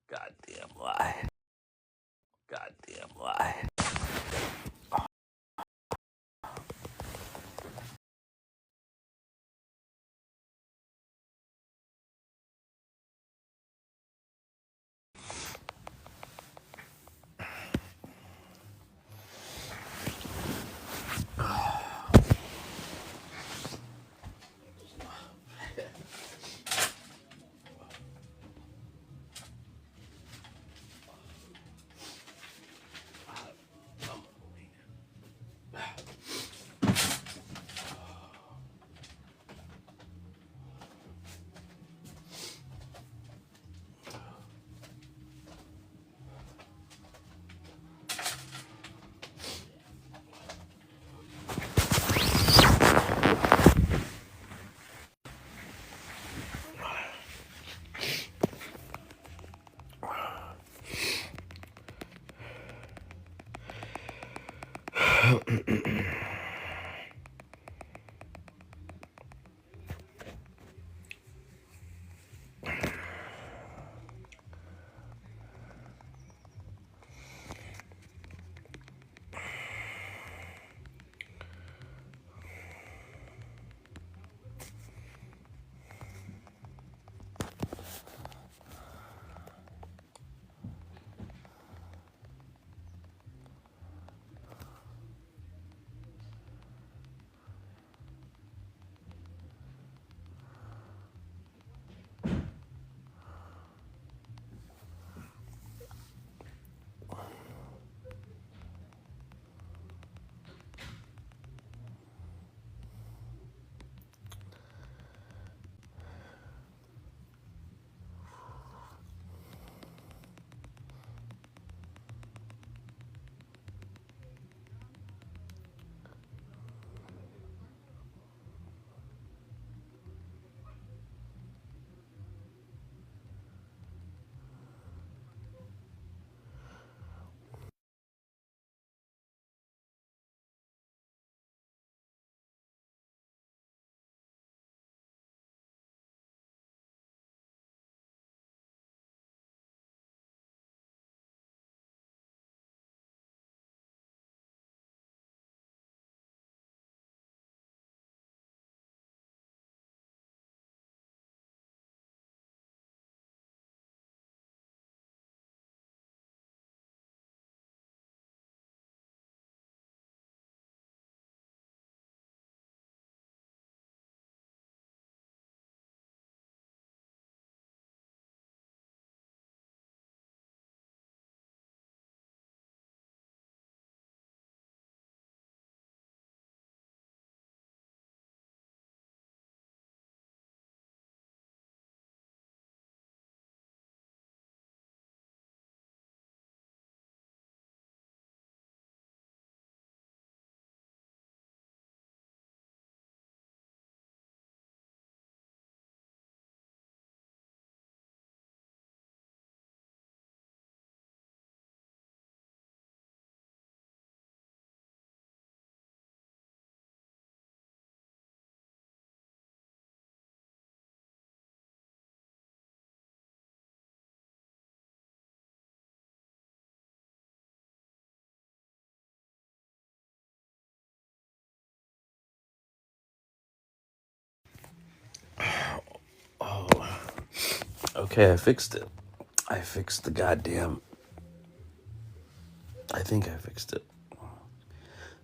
Goddamn lie. Goddamn lie. Okay, I fixed it. I fixed the goddamn. I think I fixed it.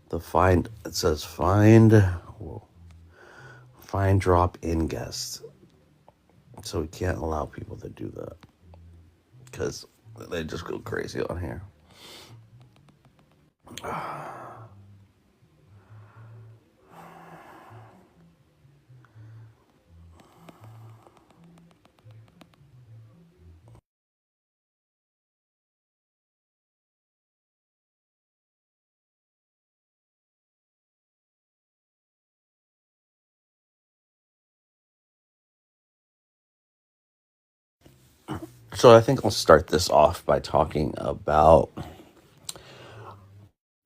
The find. It says find. Whoa, find drop in guests. So we can't allow people to do that because they just go crazy on here. So I think I'll start this off by talking about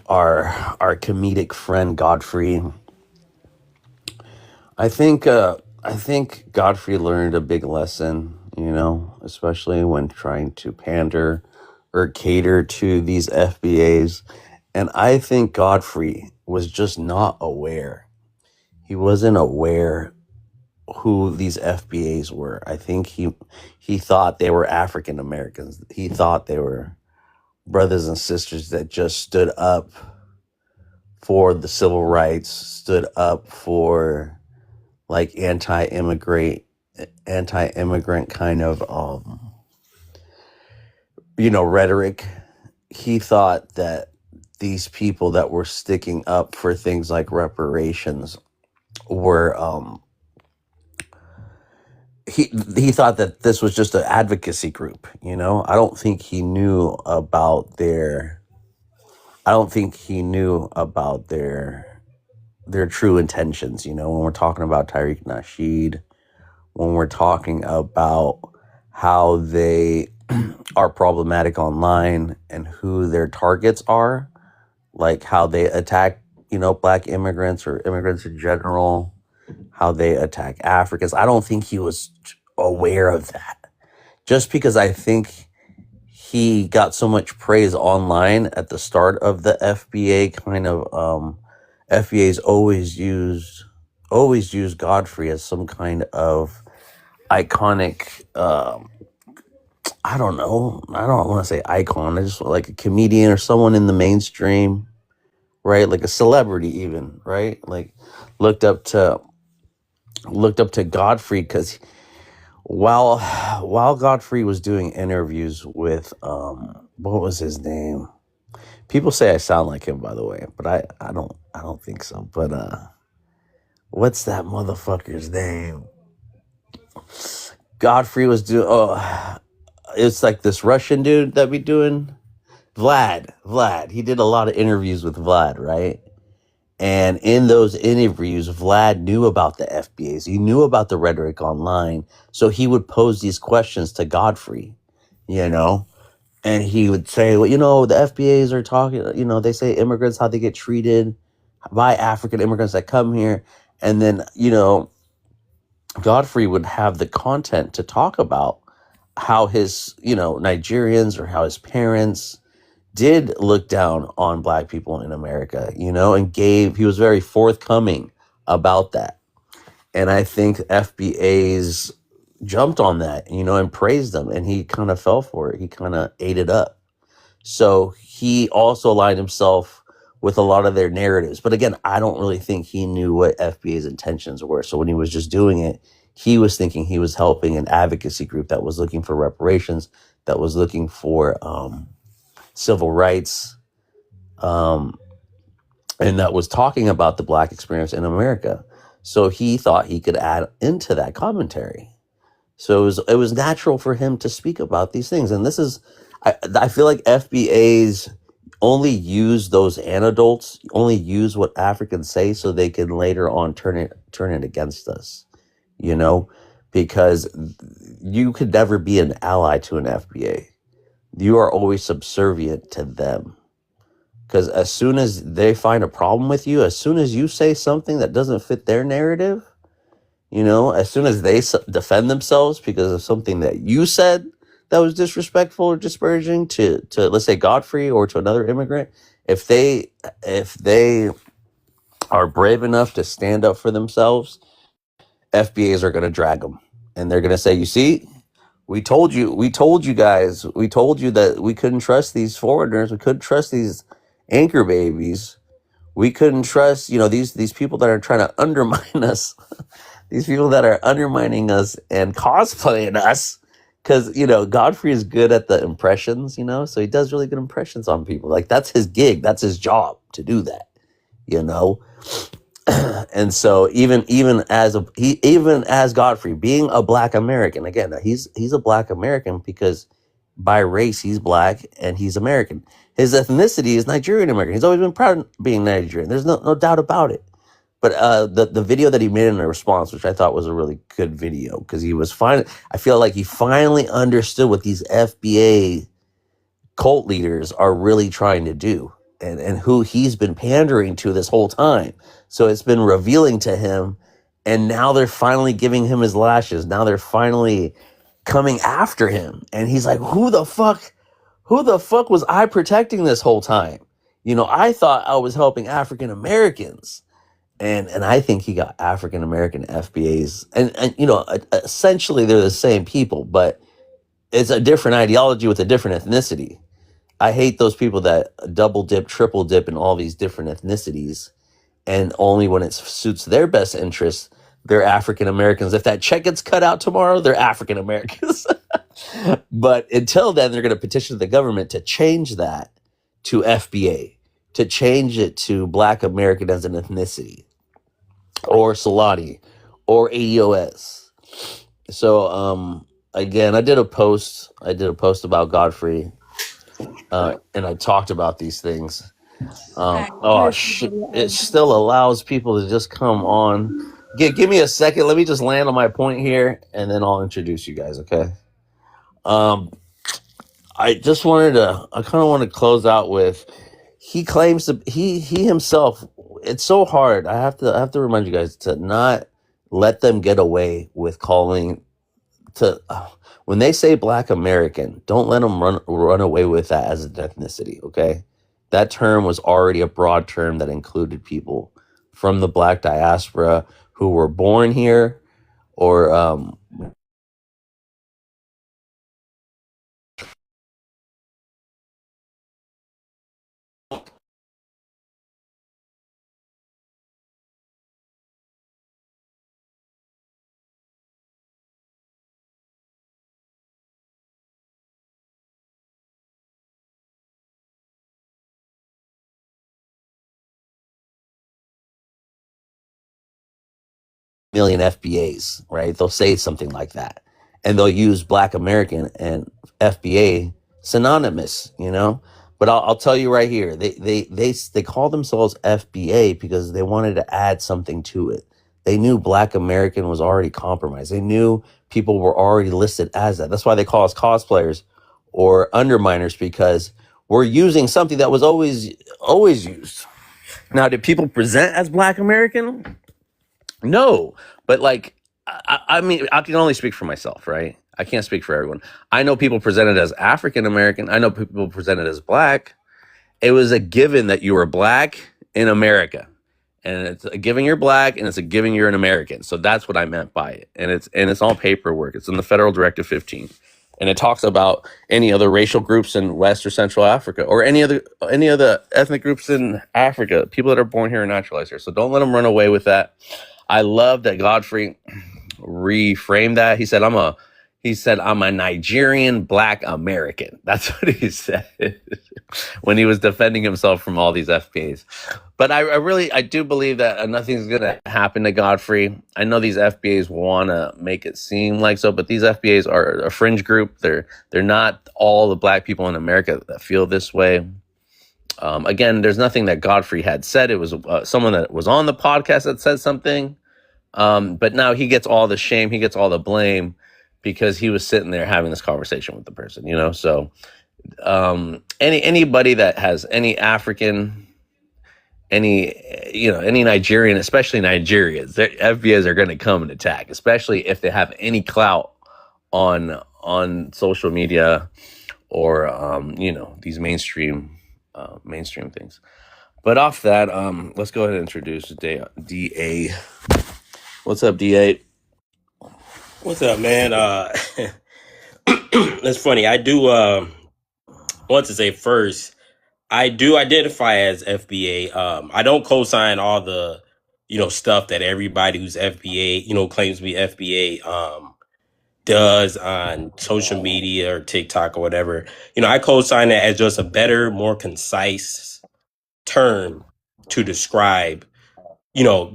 our comedic friend Godfrey. I think Godfrey learned a big lesson. especially when trying to pander or cater to these FBAs. And I think Godfrey was just not aware. He wasn't aware who these FBAs were. I think he thought they were African Americans. He thought they were brothers and sisters that just stood up for the civil rights, stood up for like anti-immigrant kind of rhetoric. He thought that these people that were sticking up for things like reparations were he thought that this was just an advocacy group. I don't think he knew about their true intentions. When we're talking about Tariq Nasheed, when we're talking about how they are problematic online and who their targets are, like how they attack, black immigrants or immigrants in general, how they attack Africans. I don't think he was aware of that. Just because I think he got so much praise online at the start of the FBA kind of FBA's always used Godfrey as some kind of iconic I don't know. I don't want to say icon. I just like a comedian or someone in the mainstream, right? Like a celebrity even, right? Like looked up to Godfrey because while Godfrey was doing interviews with what was his name? People say I sound like him, by the way, but I don't think so. But what's that motherfucker's name? Godfrey was doing it's like this Russian dude that be doing Vlad. He did a lot of interviews with Vlad, right? And in those interviews, Vlad knew about the FBAs. He knew about the rhetoric online. So he would pose these questions to Godfrey, and he would say, well, the FBAs are talking, they say immigrants, how they get treated by African immigrants that come here. And then, Godfrey would have the content to talk about how his, Nigerians or how his parents did look down on black people in America, and he was very forthcoming about that. And I think FBAs jumped on that, and praised them, and he kind of fell for it. He kind of ate it up. So he also aligned himself with a lot of their narratives. But again, I don't really think he knew what FBA's intentions were. So when he was just doing it, he was thinking he was helping an advocacy group that was looking for reparations, that was looking for civil rights, and that was talking about the black experience in America. So he thought he could add into that commentary. So it was natural for him to speak about these things. And this is, I feel like FBAs only use those anecdotes, only use what Africans say so they can later on turn it against us, because you could never be an ally to an FBA. You are always subservient to them. Because as soon as they find a problem with you, as soon as you say something that doesn't fit their narrative, as soon as they defend themselves because of something that you said that was disrespectful or disparaging to let's say Godfrey or to another immigrant, if they are brave enough to stand up for themselves, FBAs are going to drag them, and they're going to say, you see, we told you guys, we told you that we couldn't trust these foreigners, we couldn't trust these anchor babies, we couldn't trust these people that are trying to undermine us, these people that are undermining us and cosplaying us, because Godfrey is good at the impressions, so he does really good impressions on people. Like that's his gig, that's his job to do that, and so even as Godfrey being a black American, again, he's a black American because by race he's black and he's American. His ethnicity is Nigerian American. He's always been proud of being Nigerian. There's no doubt about it. But the video that he made in a response, which I thought was a really good video, because I feel like he finally understood what these FBA cult leaders are really trying to do, and who he's been pandering to this whole time. So it's been revealing to him, and now they're finally giving him his lashes. Now they're finally coming after him. And he's like, who the fuck was I protecting this whole time? I thought I was helping African Americans. And I think he got African American FBAs. And essentially they're the same people, but it's a different ideology with a different ethnicity. I hate those people that double dip, triple dip in all these different ethnicities, and only when it suits their best interests, they're African Americans. If that check gets cut out tomorrow, they're African Americans. But until then, they're going to petition the government to change that to FBA, to change it to Black American as an ethnicity, or Salani, or ADOS. So again, I did a post about Godfrey, and I talked about these things. Oh shit! It still allows people to just come on. Give me a second. Let me just land on my point here, and then I'll introduce you guys. Okay. I just wanted to. I kind of want to close out with. He claims to. He himself. It's so hard. I have to remind you guys to not let them get away with calling to. When they say Black American, don't let them run away with that as an ethnicity. Okay. That term was already a broad term that included people from the Black diaspora who were born here or million FBAs, right? They'll say something like that, and they'll use Black American and FBA synonymous, But I'll tell you right here, they call themselves FBA because they wanted to add something to it. They knew Black American was already compromised. They knew people were already listed as that. That's why they call us cosplayers or underminers, because we're using something that was always used. Now, did people present as Black American? No, but like, I mean, I can only speak for myself, right? I can't speak for everyone. I know people presented as African American. I know people presented as Black. It was a given that you were Black in America, and it's a given you're Black, and it's a given you're an American. So that's what I meant by it, and it's all paperwork. It's in the Federal Directive 15, and it talks about any other racial groups in West or Central Africa, or any other ethnic groups in Africa, people that are born here and naturalized here. So don't let them run away with that. I love that Godfrey reframed that. He said, I'm a Nigerian Black American. That's what he said when he was defending himself from all these FBAs. But I do believe that nothing's going to happen to Godfrey. I know these FBAs want to make it seem like so, but these FBAs are a fringe group. They're not all the Black people in America that feel this way. Again, there's nothing that Godfrey had said. It was someone that was on the podcast that said something. But now he gets all the shame. He gets all the blame because he was sitting there having this conversation with the person, So anybody that has any African, any Nigerian, especially Nigerians, their FBIs are going to come and attack, especially if they have any clout on social media or these mainstream things. But off that, let's go ahead and introduce DA. What's up, DA? What's up, man? That's funny. I do want to say first, I do identify as FBA. I don't co-sign all the, stuff that everybody who's FBA, claims to be FBA, does on social media or TikTok or whatever. I co-sign it as just a better, more concise term to describe,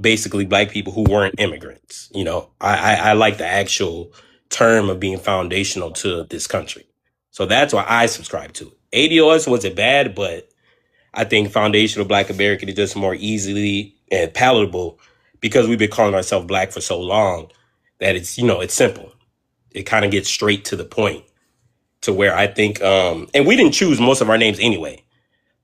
basically Black people who weren't immigrants. I like the actual term of being foundational to this country. So that's why I subscribe to it. ADOS wasn't bad, but I think foundational Black American is just more easily and palatable because we've been calling ourselves Black for so long that it's simple. It kind of gets straight to the point to where I think, and we didn't choose most of our names anyway.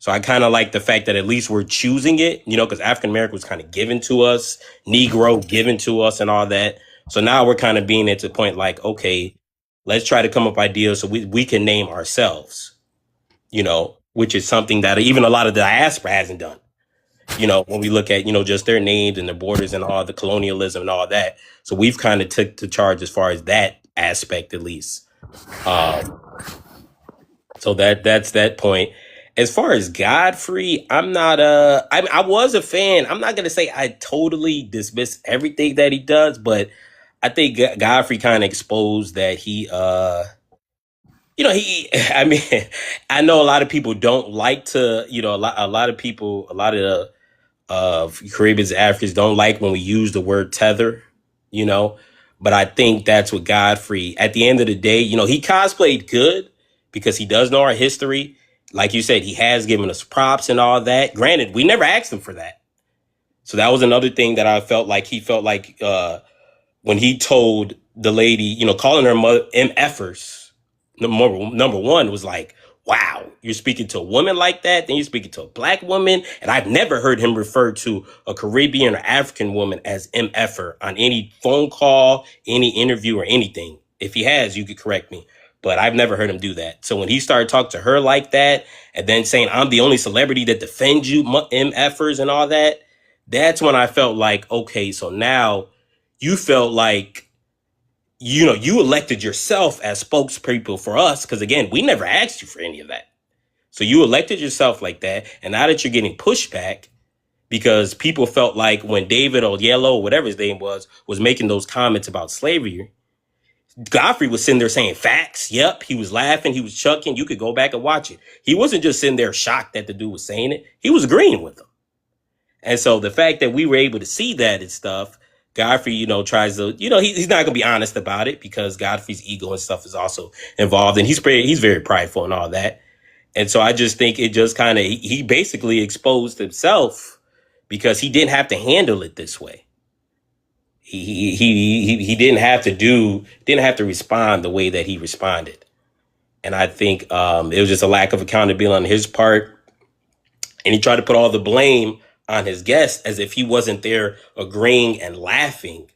So I kind of like the fact that at least we're choosing it, because African American was kind of given to us, Negro given to us and all that. So now we're kind of being at the point like, okay, Let's try to come up with ideas so we can name ourselves, which is something that even a lot of the diaspora hasn't done. When we look at, just their names and the borders and all the colonialism and all that. So we've kind of took the charge as far as that aspect, at least. Um, so that's that point. As far as Godfrey, I'm not I was a fan. I'm not gonna say I totally dismiss everything that he does, but I think Godfrey kind of exposed that I mean, I know a lot of people don't like to, a lot of people, a lot of Caribbeans, Africans don't like when we use the word tether, you know. But I think that's what Godfrey, at the end of the day, he cosplayed good because he does know our history. Like you said, he has given us props and all that. Granted, we never asked him for that. So that was another thing that I felt like he felt like when he told the lady, calling her mother MFers, number one was like, wow, you're speaking to a woman like that, then you're speaking to a black woman. And I've never heard him refer to a Caribbean or African woman as MFer on any phone call, any interview, or anything. If he has, you could correct me. But I've never heard him do that. So when he started talking to her like that, and then saying, I'm the only celebrity that defends you, MFers and all that, that's when I felt like, okay, so now you felt like, you elected yourself as spokespeople for us. Because again, we never asked you for any of that. So you elected yourself like that. And now that you're getting pushback because people felt like when David Oyelowo, or whatever his name was making those comments about slavery, Godfrey was sitting there saying facts. Yep. He was laughing. He was chucking. You could go back and watch it. He wasn't just sitting there shocked that the dude was saying it. He was agreeing with them. And so the fact that we were able to see that and stuff, Godfrey, tries to, he's not going to be honest about it because Godfrey's ego and stuff is also involved. And he's very prideful and all that. And so I just think it just kind of, he basically exposed himself because he didn't have to handle it this way. He didn't have to respond the way that he responded. And I think it was just a lack of accountability on his part. And he tried to put all the blame on his guest as if he wasn't there agreeing and laughing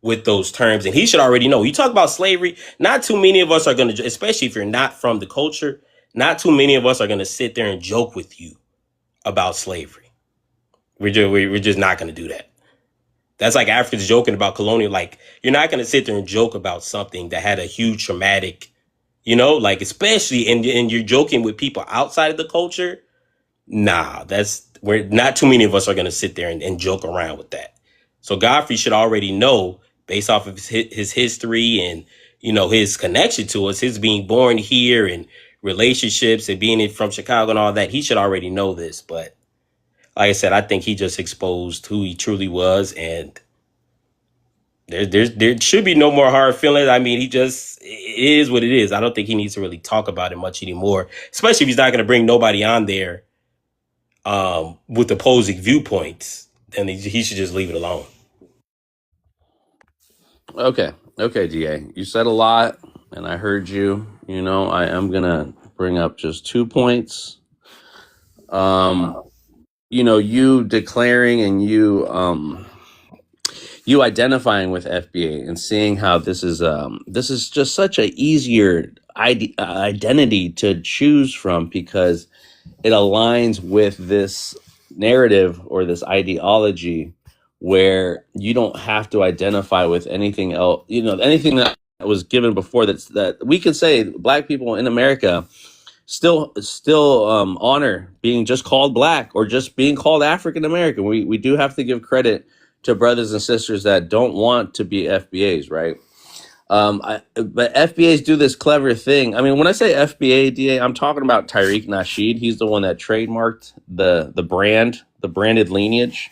with those terms. And he should already know. You talk about slavery, not too many of us are going to, especially if you're not from the culture, not too many of us are going to sit there and joke with you about slavery. We're just not going to do that. That's like Africans joking about colonial. Like, you're not going to sit there and joke about something that had a huge traumatic, like especially, and you're joking with people outside of the culture. Nah, where not too many of us are going to sit there and joke around with that. So Godfrey should already know based off of his history and, his connection to us, his being born here and relationships and being from Chicago and all that. He should already know this. But like I said, I think he just exposed who he truly was. And there should be no more hard feelings. I mean, it is what it is. I don't think he needs to really talk about it much anymore, especially if he's not going to bring nobody on there with opposing viewpoints, then he should just leave it alone. Okay, DA. You said a lot, and I heard you. I am gonna bring up just 2 points. You declaring and you identifying with FBA and seeing how this is just such a easier identity to choose from because it aligns with this narrative or this ideology where you don't have to identify with anything else, anything that was given before that we could say Black people in America still honor being just called Black or just being called African American. We do have to give credit to brothers and sisters that don't want to be FBAs, right? But FBAs do this clever thing. I mean, when I say FBA, DA, I'm talking about Tariq Nasheed. He's the one that trademarked the branded lineage,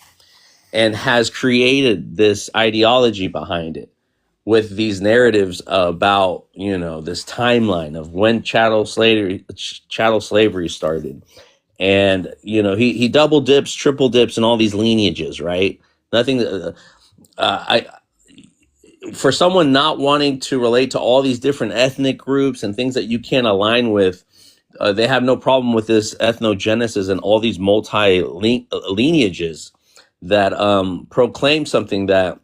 and has created this ideology behind it with these narratives about, this timeline of when chattel slavery started. And, he double dips, triple dips in all these lineages, right? Nothing, for someone not wanting to relate to all these different ethnic groups and things that you can't align with, they have no problem with this ethnogenesis and all these lineages that proclaim something that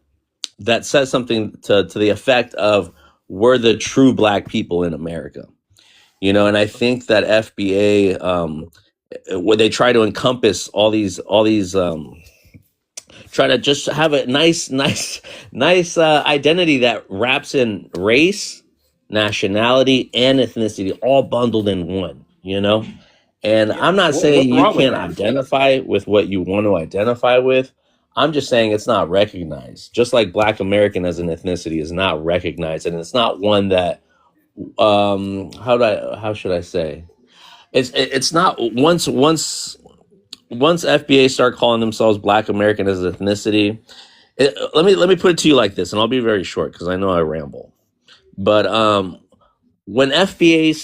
says something to the effect of were the true black people in America. And I think that FBA, where they try to encompass all these try to just have a nice identity that wraps in race, nationality, and ethnicity all bundled in one. And Yeah. I'm not What's saying you wrong with can't that? identify with what you want to identify with. I'm just saying it's not recognized. Just like Black American as an ethnicity is not recognized, and it's not one that how should I say? It's not once FBA start calling themselves Black American as an ethnicity. Let me put it to you like this, and I'll be very short because I know I ramble. But when FBA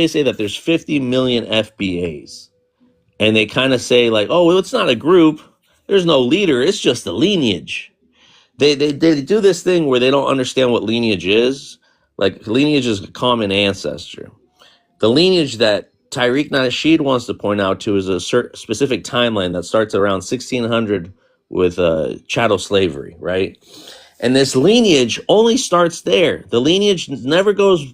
say that there's 50 million FBAs, and they kind of say like, oh, well, it's not a group, there's no leader, it's just a lineage. They do this thing where they don't understand what lineage is. Like lineage is a common ancestor. The lineage that Tariq Nasheed wants to point out to is a specific timeline that starts around 1600 with chattel slavery, right? And this lineage only starts there. The lineage never goes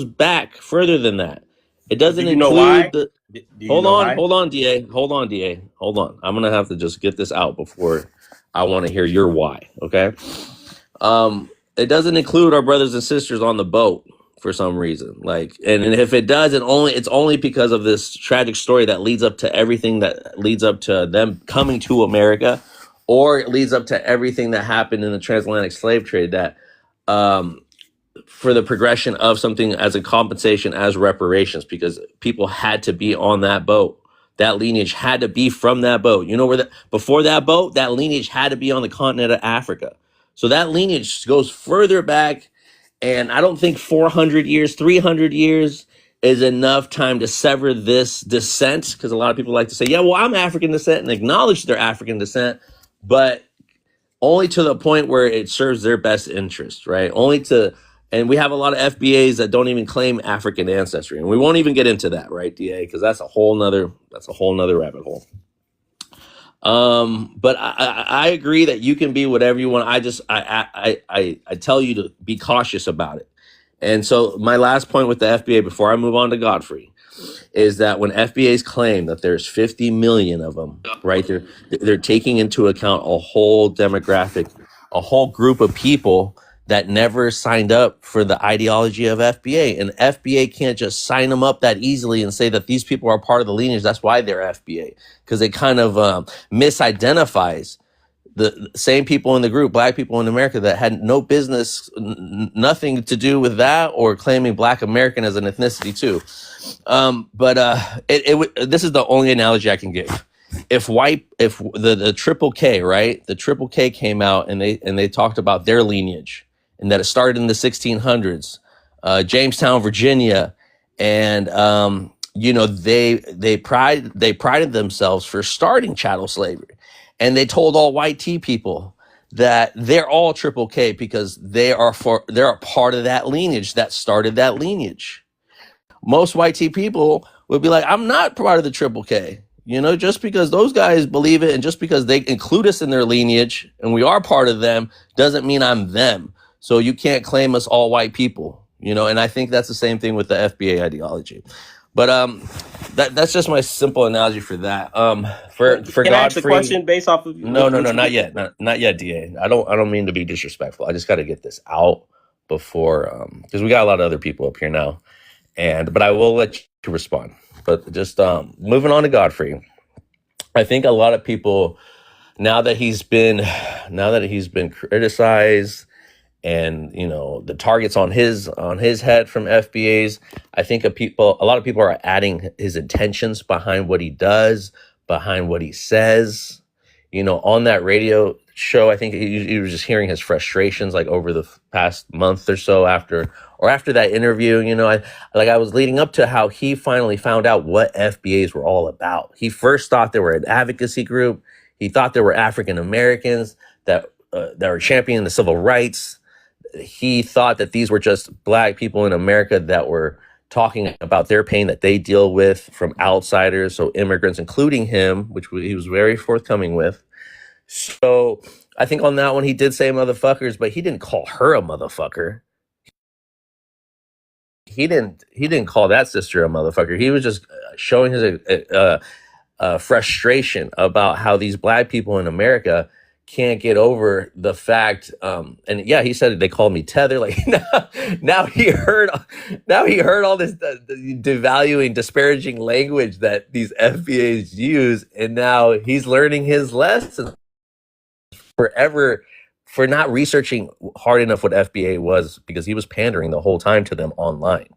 back further than that. It But do doesn't you know include why? the. Do you Hold know on, why? hold on, Da. Hold on. I'm gonna have to just get this out before I want to hear your why. Okay. It doesn't include our brothers and sisters on the boat for some reason. Like, and if it does, it's only because of this tragic story that leads up to everything that leads up to them coming to America, or it leads up to everything that happened in the transatlantic slave trade that um for the progression of something as a compensation as reparations, because people had to be on that boat. That lineage had to be from that boat. Before that boat, that lineage had to be on the continent of Africa. So that lineage goes further back, and I don't think 400 years, 300 years is enough time to sever this descent, because a lot of people like to say, yeah, well, I'm African descent, and acknowledge their African descent, but only to the point where it serves their best interest, right? And we have a lot of FBAs that don't even claim African ancestry, and we won't even get into that, right, Da? Because that's a whole nother rabbit hole. But I agree that you can be whatever you want. I tell you to be cautious about it. And so my last point with the FBA before I move on to Godfrey is that when FBA's claim that there's 50 million of them, right? They're taking into account a whole demographic, a whole group of people that never signed up for the ideology of FBA, and FBA can't just sign them up that easily and say that these people are part of the lineage. That's why they're FBA, because it kind of misidentifies the same people in the group, Black people in America, that had no business, nothing to do with that, or claiming Black American as an ethnicity too. But this is the only analogy I can give. If the Triple K, right? The Triple K came out and they talked about their lineage, and that it started in the 1600s, Jamestown, Virginia, and they prided themselves for starting chattel slavery, and they told all white tea people that they're all Triple K because they're a part of that lineage that started that lineage. Most white tea people would be like, I'm not part of the Triple K. Just because those guys believe it, and just because they include us in their lineage and we are part of them, doesn't mean I'm them. So you can't claim us all white people, and I think that's the same thing with the FBA ideology. But that's just my simple analogy for that. For Can I ask a Godfrey, question based off of no, what not you? yet, not yet, Da. I don't mean to be disrespectful. I just got to get this out before, because we got a lot of other people up here now, but I will let you respond. But just moving on to Godfrey, I think a lot of people, now that he's been criticized, and the targets on his head from FBAs, I think a lot of people are adding his intentions behind what he does, behind what he says. On that radio show, I think he was just hearing his frustrations, like over the past month or so after that interview. I was leading up to how he finally found out what FBAs were all about. He first thought they were an advocacy group. He thought they were African Americans that were championing the civil rights. He thought that these were just Black people in America that were talking about their pain that they deal with from outsiders, so immigrants, including him, which he was very forthcoming with. So I think on that one, he did say motherfuckers, but he didn't call her a motherfucker. he didn't call that sister a motherfucker. He was just showing his frustration about how these black people in America can't get over the fact. And yeah, he said they called me tether. Like now he heard all this devaluing, disparaging language that these FBAs use, and now he's learning his lesson forever for not researching hard enough what FBA was, because he was pandering the whole time to them online.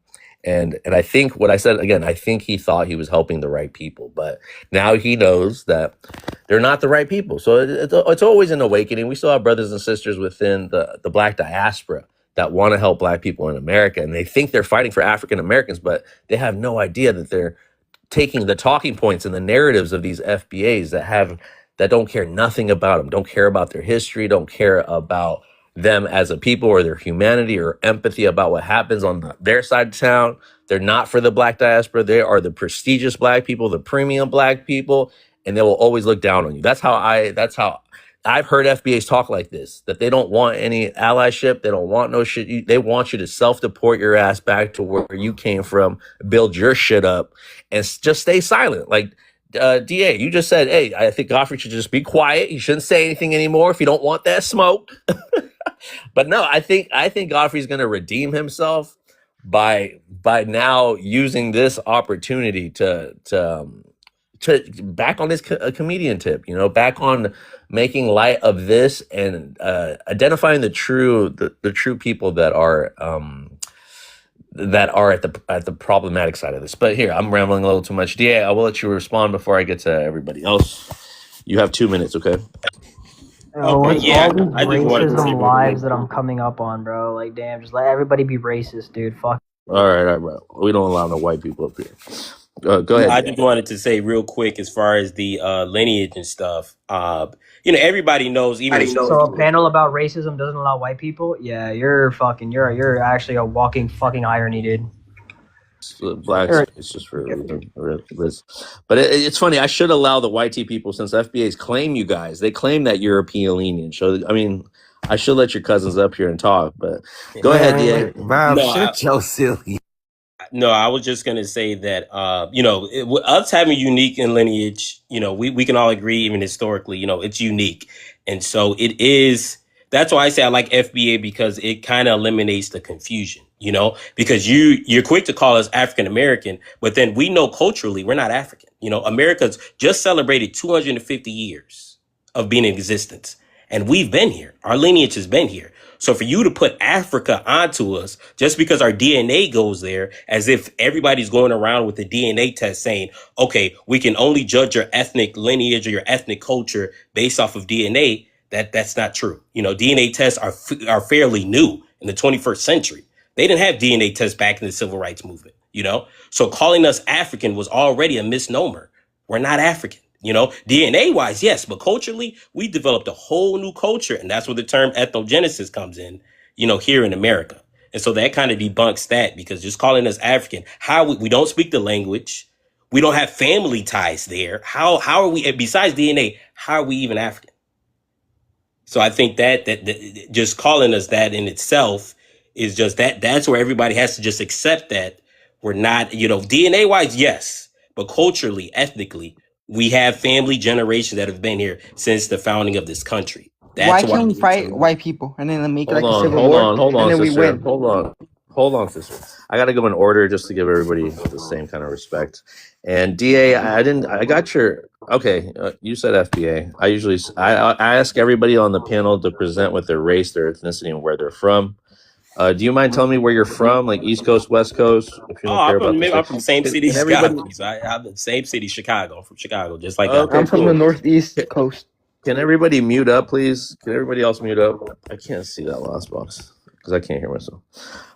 And I think what I said again, I think he thought he was helping the right people, but now he knows that they're not the right people. So it's always an awakening. We still have brothers and sisters within the black diaspora that want to help black people in America, and they think they're fighting for African Americans, but they have no idea that they're taking the talking points and the narratives of these FBAs that don't care nothing about them, don't care about their history, don't care about them as a people or their humanity or empathy about what happens on their side of town. They're not for the black diaspora. They are the prestigious black people, the premium black people, and they will always look down on you. That's how I've heard FBAs talk like this, that they don't want any allyship. They don't want no shit. They want you to self-deport your ass back to where you came from, build your shit up, and just stay silent. Like, DA, you just said, hey, I think Godfrey should just be quiet. He shouldn't say anything anymore if you don't want that smoke. But no, I think Godfrey's going to redeem himself by now using this opportunity to back on his comedian tip, back on making light of this and identifying the true people that are at the problematic side of this. But here, I'm rambling a little too much. DA, I will let you respond before I get to everybody else. You have 2 minutes, okay? Oh, Okay, it's yeah, all these I just wanted to say racism lives that I'm coming up on, bro. Like, damn, just let everybody be racist, dude. Fuck. All right, bro. We don't allow no white people up here. Go ahead. I just wanted to say real quick, as far as the lineage and stuff, everybody knows, even So a panel about racism doesn't allow white people? Yeah, you're actually a walking fucking irony, dude. Blacks, it's just for this. But it's funny. I should allow the YT people, since FBA's claim you guys. They claim that European lineage. So I mean, I should let your cousins up here and talk. But go ahead, DA. Bob, No, shut your silly. No, I was just gonna say that with us having unique in lineage, we can all agree, even historically, it's unique, and so it is. That's why I say I like FBA, because it kind of eliminates the confusion, because you're quick to call us African American, but then we know culturally we're not African. America's just celebrated 250 years of being in existence, and we've been here. Our lineage has been here. So for you to put Africa onto us just because our DNA goes there, as if everybody's going around with a DNA test saying, okay, we can only judge your ethnic lineage or your ethnic culture based off of DNA, that's not true. DNA tests are fairly new in the 21st century. They didn't have DNA tests back in the civil rights movement, So calling us African was already a misnomer. We're not African. DNA wise, yes, but culturally, we developed a whole new culture. And that's where the term ethnogenesis comes in, here in America. And so that kind of debunks that, because just calling us African, we don't speak the language. We don't have family ties there. How are we, besides DNA, how are we even African? So I think that just calling us that in itself is just that's where everybody has to just accept that we're not, DNA wise, yes, but culturally, ethnically, we have family generations that have been here since the founding of this country. Why can't we fight white people and then make like a civil Hold war on, and then we sister. win? Hold on, sister. I got to go in order just to give everybody the same kind of respect. And DA, I got your, okay, you said FBA. I ask everybody on the panel to present with their race, their ethnicity, and where they're from. Do you mind telling me where you're from, like East Coast, West Coast? If you don't care about I'm from the same city, everybody- Chicago. So I'm the same city, Chicago. I'm from Chicago, just like Okay, I'm from the Northeast coast. Can everybody mute up, please? Can everybody else mute up? I can't see that last box because I can't hear myself.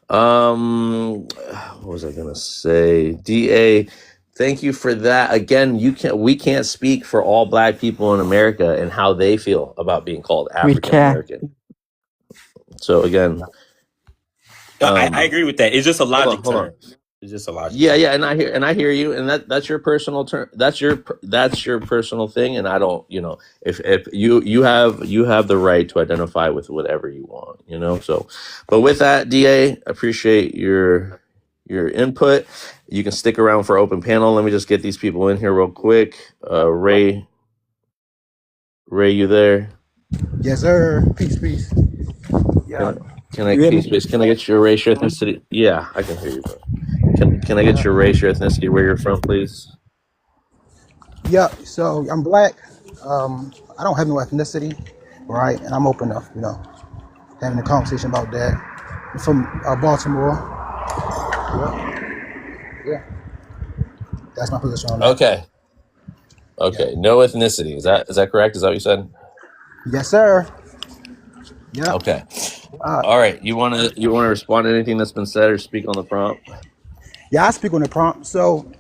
What was I gonna say? DA, thank you for that. Again, we can't speak for all black people in America and how they feel about being called African American. So again, I agree with that. It's just a logic hold on. term. It's just a logic. Yeah, and I hear you, and that's your personal term. That's your personal thing, and I don't, if you have the right to identify with whatever you want, So, but with that, DA, appreciate your your input. You can stick around for open panel. Let me just get these people in here real quick. Ray, you there? Yes, sir. Peace, peace. Yeah. Can I You hear me? can I get your race, your ethnicity? Yeah, I can hear you, bro. Can I get your race, your ethnicity, where you're from, please? Yeah. So I'm black. I don't have no ethnicity, right? And I'm open up, having a conversation about that. I'm from Baltimore. Yeah. That's my position on that. Okay. Okay. No ethnicity. Is that correct? Is that what you said? Yes, sir. Yeah. Okay. All right. You wanna respond to anything that's been said or speak on the prompt? Yeah, I speak on the prompt. So,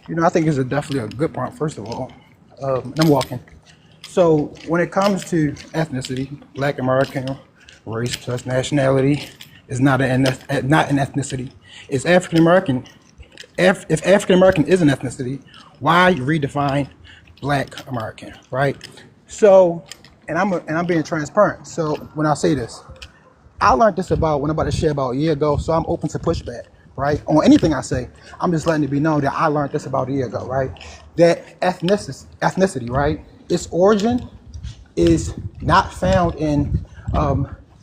I think it's definitely a good prompt, first of all. And I'm walking. So when it comes to ethnicity, Black American, race plus nationality is not an ethnicity. It's African American. If African American is an ethnicity, why redefine Black American, right? So, and I'm being transparent. So when I say this, I learned this when I'm about to share about a year ago. So I'm open to pushback, right? On anything I say, I'm just letting it be known that I learned this about a year ago, right? That ethnicity, right? Its origin is not found in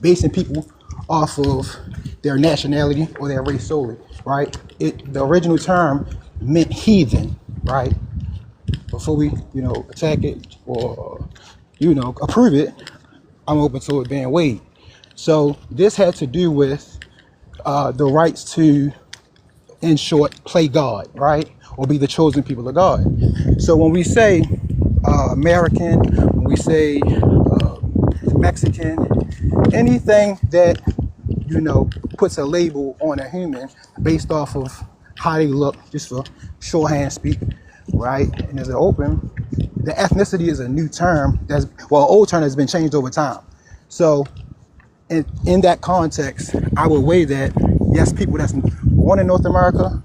basing people off of their nationality or their race solely, right? The original term meant heathen, right? Before we, attack it or, approve it, I'm open to it being weighed. So this had to do with the rights to, in short, play God, right? Or be the chosen people of God. So when we say American, when we say Mexican, anything that, puts a label on a human based off of how they look, just for shorthand speak, right? And as an open, the ethnicity is a new term old term has been changed over time. So in that context, I would weigh that, yes, people that's born in North America,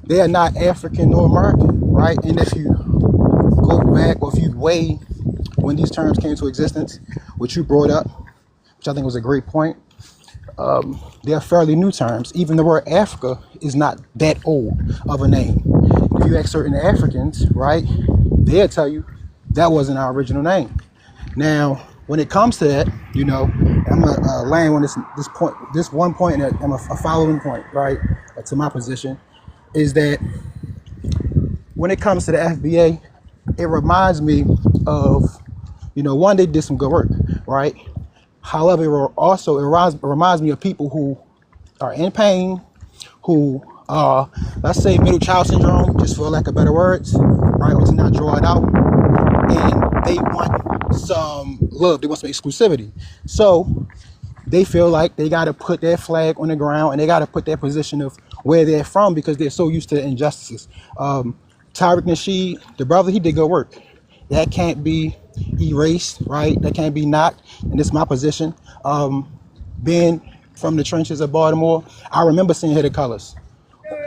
they are not African nor American, right? And if you go back, or if you weigh when these terms came into existence, which you brought up, which I think was a great point, they are fairly new terms. Even the word Africa is not that old of a name. If you ask certain Africans, right, they'll tell you that wasn't our original name. Now, when it comes to that, I'm gonna land on this one point, and a following point, right, to my position, is that when it comes to the FBA, it reminds me of, one, they did some good work, right? However, it reminds me of people who are in pain, who are, let's say, middle child syndrome, just for lack of better words, right, or to not draw it out, and they want some love, they want some exclusivity. So they feel like they got to put their flag on the ground, and they got to put their position of where they're from, because they're so used to injustices. Tariq Nasheed, the brother, he did good work. That can't be erased, right? That can't be knocked. And it's my position. Being from the trenches of Baltimore, I remember seeing Hidden Colors,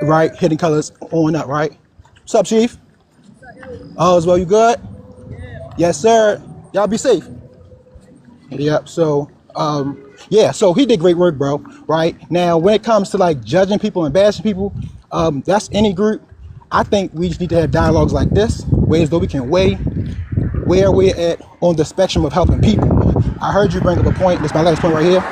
right? Hidden Colors on up, right? What's up, Chief? All is well, you good? Yes, sir. Y'all be safe. Yep. So, so he did great work, bro. Right now, when it comes to like judging people and bashing people, that's any group. I think we just need to have dialogues like this, ways that we can weigh where we're at on the spectrum of helping people. I heard you bring up a point. This is my last point right here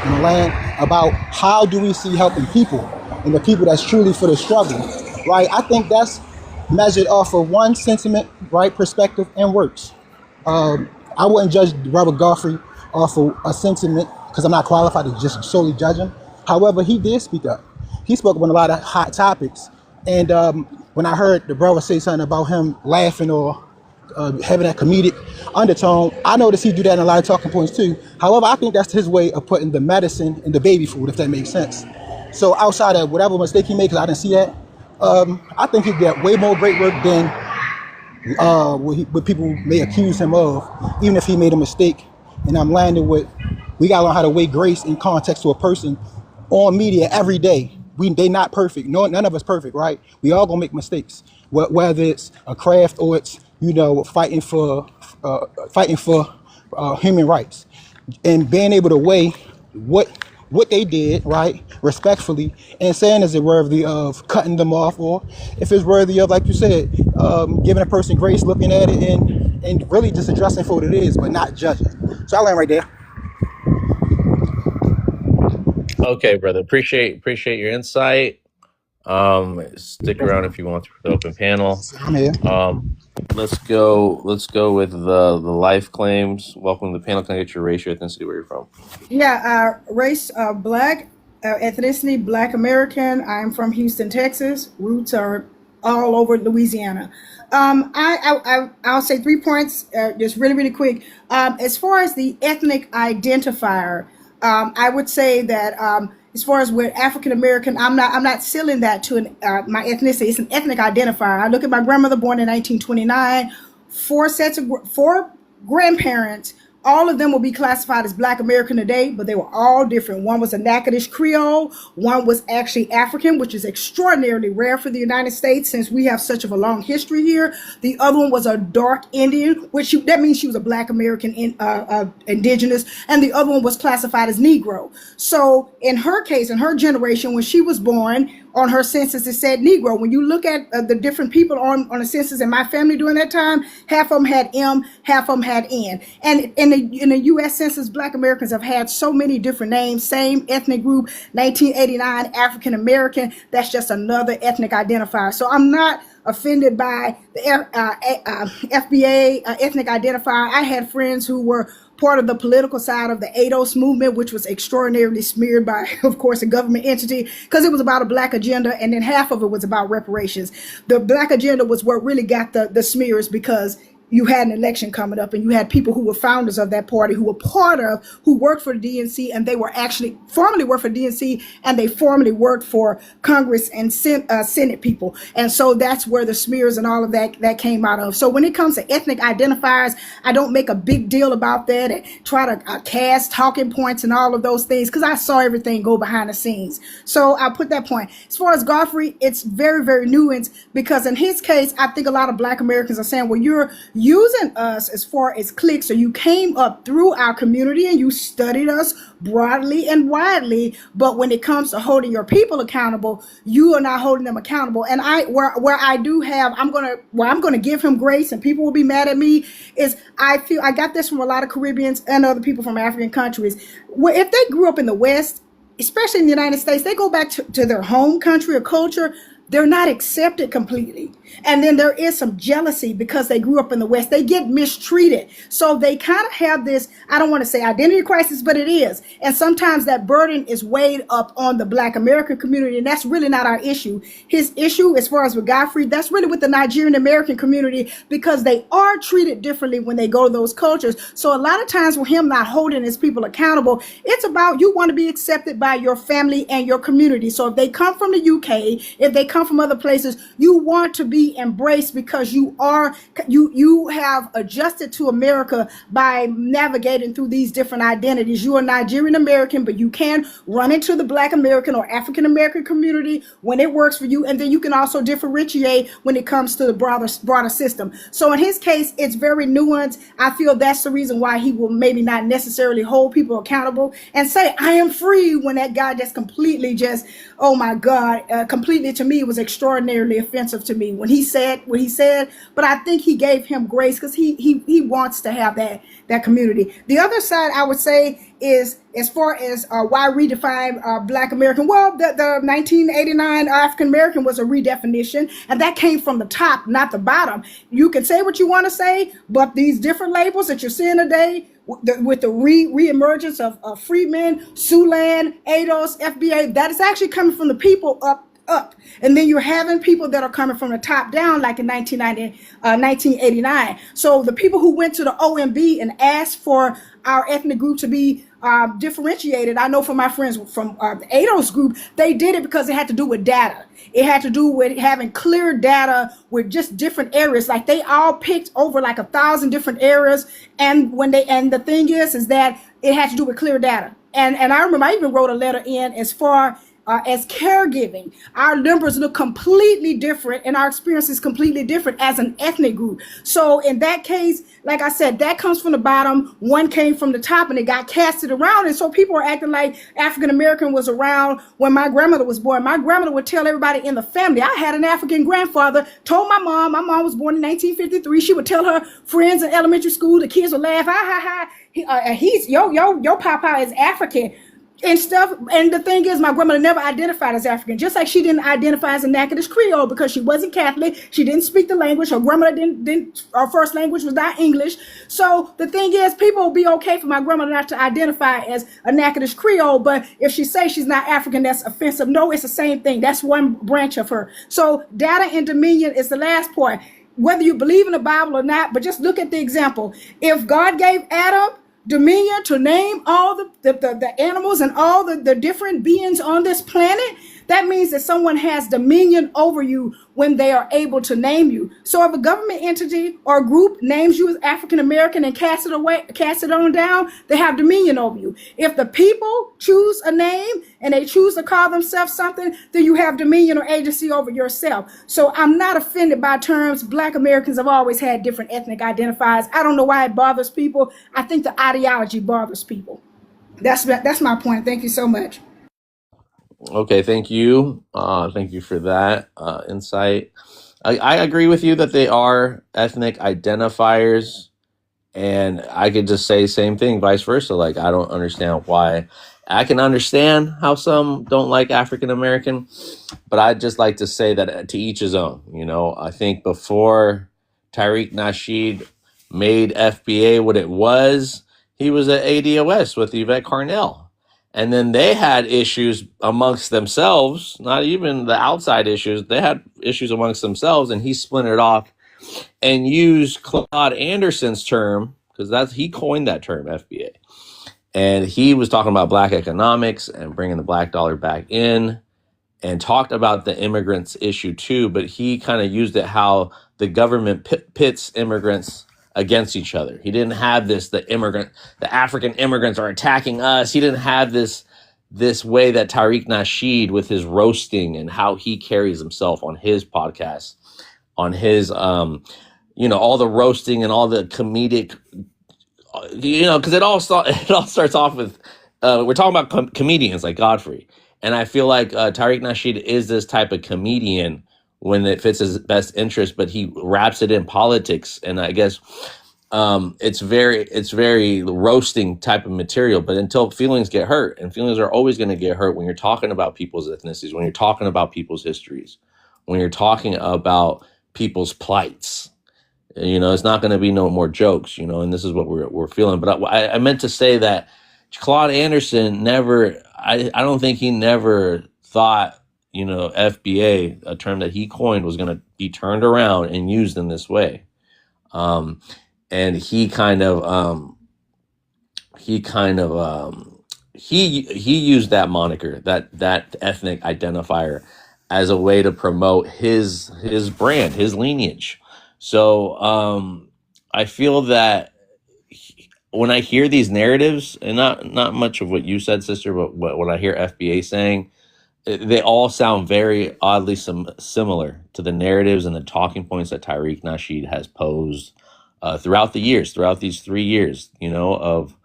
in the land about how do we see helping people and the people that's truly for the struggle, right? I think that's measured off of one sentiment, right, perspective, and works. I wouldn't judge Robert Godfrey off of a sentiment because I'm not qualified to just solely judge him. However, he did speak up. He spoke about a lot of hot topics. And when I heard the brother say something about him laughing or having that comedic undertone, I noticed he do that in a lot of talking points too. However, I think that's his way of putting the medicine in the baby food, if that makes sense. So outside of whatever mistake he made, because I didn't see that, I think he did way more great work than what people may accuse him of, even if he made a mistake. And I'm landing with, we gotta learn how to weigh grace in context to a person on media every day. They not perfect. No, none of us perfect, right? We all gonna make mistakes, whether it's a craft or it's fighting for human rights, and being able to weigh what what they did, right, respectfully, and saying is it worthy of cutting them off, or if it's worthy of, like you said, giving a person grace, looking at it and really just addressing for what it is, but not judging. So I land right there. Okay, brother. Appreciate your insight. Stick around if you want to for the open panel. I'm here. Let's go with the life claims. Welcome to the panel. Can I get your race, your ethnicity, where you're from? Yeah, race, black, ethnicity, black American. I'm from Houston, Texas. Roots are all over Louisiana. I'll say 3 points, just really, really quick. As far as the ethnic identifier, I would say that as far as we're African American, I'm not sealing that to my ethnicity. It's an ethnic identifier. I look at my grandmother, born in 1929, four grandparents. All of them will be classified as Black American today, but they were all different. One was a Natchitoches Creole. One was actually African, which is extraordinarily rare for the United States since we have such of a long history here. The other one was a dark Indian, that means she was a Black American indigenous. And the other one was classified as Negro. So in her case, in her generation, when she was born, on her census, it said Negro. When you look at the different people on the census in my family during that time, half of them had M, half of them had N. And in the U.S. Census, Black Americans have had so many different names. Same ethnic group, 1989, African American. That's just another ethnic identifier. So I'm not offended by the FBA ethnic identifier. I had friends who were part of the political side of the ADOS movement, which was extraordinarily smeared by, of course, a government entity, because it was about a Black agenda, and then half of it was about reparations. The Black agenda was what really got the smears, because you had an election coming up and you had people who were founders of that party, who worked for the DNC, and they were actually formerly worked for DNC, and they formerly worked for Congress and Senate people. And so that's where the smears and all of that came out of. So when it comes to ethnic identifiers, I don't make a big deal about that and try to cast talking points and all of those things, because I saw everything go behind the scenes. So I'll put that point. As far as Godfrey, it's very, very nuanced, because in his case, I think a lot of Black Americans are saying, well, you're using us as far as cliques, so you came up through our community and you studied us broadly and widely, but when it comes to holding your people accountable, you are not holding them accountable. And I'm gonna give him grace, and people will be mad at me, is I feel I got this from a lot of Caribbeans and other people from African countries, where if they grew up in the West, especially in the United States, they go back to their home country or culture, they're not accepted completely. And then there is some jealousy because they grew up in the West. They get mistreated. So they kind of have this, I don't want to say identity crisis, but it is. And sometimes that burden is weighed up on the Black American community, and that's really not our issue. His issue, as far as with Godfrey, that's really with the Nigerian American community, because they are treated differently when they go to those cultures. So a lot of times with him not holding his people accountable, it's about you want to be accepted by your family and your community. So if they come from the UK, if they come from other places, you want to be embraced, because you have adjusted to America by navigating through these different identities. You are Nigerian American, but you can run into the Black American or African American community when it works for you, and then you can also differentiate when it comes to the broader system. So in his case, it's very nuanced. I feel that's the reason why he will maybe not necessarily hold people accountable and say I am free, when that guy just completely oh my God, completely, to me, was extraordinarily offensive to me when he said what he said. But I think he gave him grace, because he wants to have that community. The other side, I would say, is as far as why redefine Black American. Well, the 1989 African American was a redefinition, and that came from the top, not the bottom. You can say what you want to say, but these different labels that you're seeing today, with the re-emergence of Freedmen, Siouxland, ADOS, FBA, that is actually coming from the people up. And then you're having people that are coming from the top down, like in 1989. So the people who went to the OMB and asked for our ethnic group to be differentiated, I know from my friends from the ADOS group, they did it because it had to do with data. It had to do with having clear data with just different areas. Like they all picked over like 1,000 different areas. And the thing is that it had to do with clear data. And I remember I even wrote a letter in as far as caregiving. Our numbers look completely different and our experience is completely different as an ethnic group. So in that case, like I said, that comes from the bottom, one came from the top, and it got casted around. And so people are acting like African American was around when my grandmother was born. My grandmother would tell everybody in the family. I had an African grandfather, told my mom was born in 1953. She would tell her friends in elementary school, the kids would laugh, ha ha ha. He's your papa is African and stuff. And the thing is, my grandmother never identified as African, just like she didn't identify as a Natchitoches Creole because she wasn't Catholic. She didn't speak the language. Her grandmother didn't her first language was not English. So the thing is, people will be okay for my grandmother not to identify as a Natchitoches Creole, but if she says she's not African, that's offensive. No, it's the same thing. That's one branch of her. So data and dominion is the last point. Whether you believe in the Bible or not, but just look at the example. If God gave Adam dominion to name all the animals and all the different beings on this planet, that means that someone has dominion over you when they are able to name you. So if a government entity or group names you as African American and cast it on down, they have dominion over you. If the people choose a name and they choose to call themselves something, then you have dominion or agency over yourself. So I'm not offended by terms. Black Americans have always had different ethnic identifiers. I don't know why it bothers people. I think the ideology bothers people. That's my point. Thank you so much. Okay, thank you. Thank you for that insight. I agree with you that they are ethnic identifiers, and I could just say same thing, vice versa. Like, I don't understand why. I can understand how some don't like African American, but I'd just like to say that to each his own. You know, I think before Tariq Nasheed made FBA what it was, he was at ADOS with Yvette Carnell. And then they had issues amongst themselves, not even the outside issues. They had issues amongst themselves, and he splintered off and used Claude Anderson's term, because he coined that term, FBA. And he was talking about black economics and bringing the black dollar back in, and talked about the immigrants issue too, but he kind of used it how the government pits immigrants against each other. He didn't have the African immigrants are attacking us. He didn't have this way that Tariq Nasheed, with his roasting and how he carries himself on his podcast, on his all the roasting and all the comedic, because it all starts off with we're talking about comedians like Godfrey, and I feel like Tariq Nasheed is this type of comedian when it fits his best interest, but he wraps it in politics, and I guess it's very roasting type of material. But until feelings get hurt, and feelings are always going to get hurt when you're talking about people's ethnicities, when you're talking about people's histories, when you're talking about people's plights, it's not going to be no more jokes, and this is what we're feeling. But I meant to say that Claude Anderson never, I don't think he never thought, FBA, a term that he coined, was going to be turned around and used in this way. And he used that moniker, that ethnic identifier, as a way to promote his brand, his lineage. So I feel that when I hear these narratives, and not much of what you said, sister, but when I hear FBA saying, they all sound very oddly similar to the narratives and the talking points that Tariq Nasheed has posed throughout these 3 years, of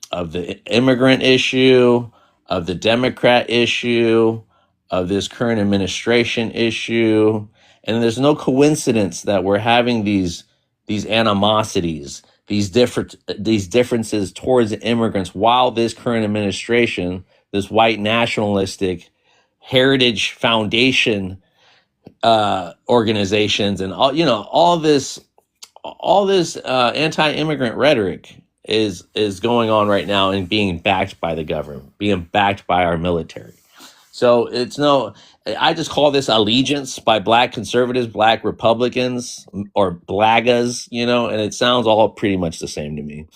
the immigrant issue, of the Democrat issue, of this current administration issue. And there's no coincidence that we're having these animosities, these differences towards immigrants, while this current administration, this white nationalistic heritage foundation organizations, and all this anti-immigrant rhetoric is going on right now and being backed by the government, being backed by our military. So I just call this allegiance by black conservatives, black Republicans, or blaggas, and it sounds all pretty much the same to me.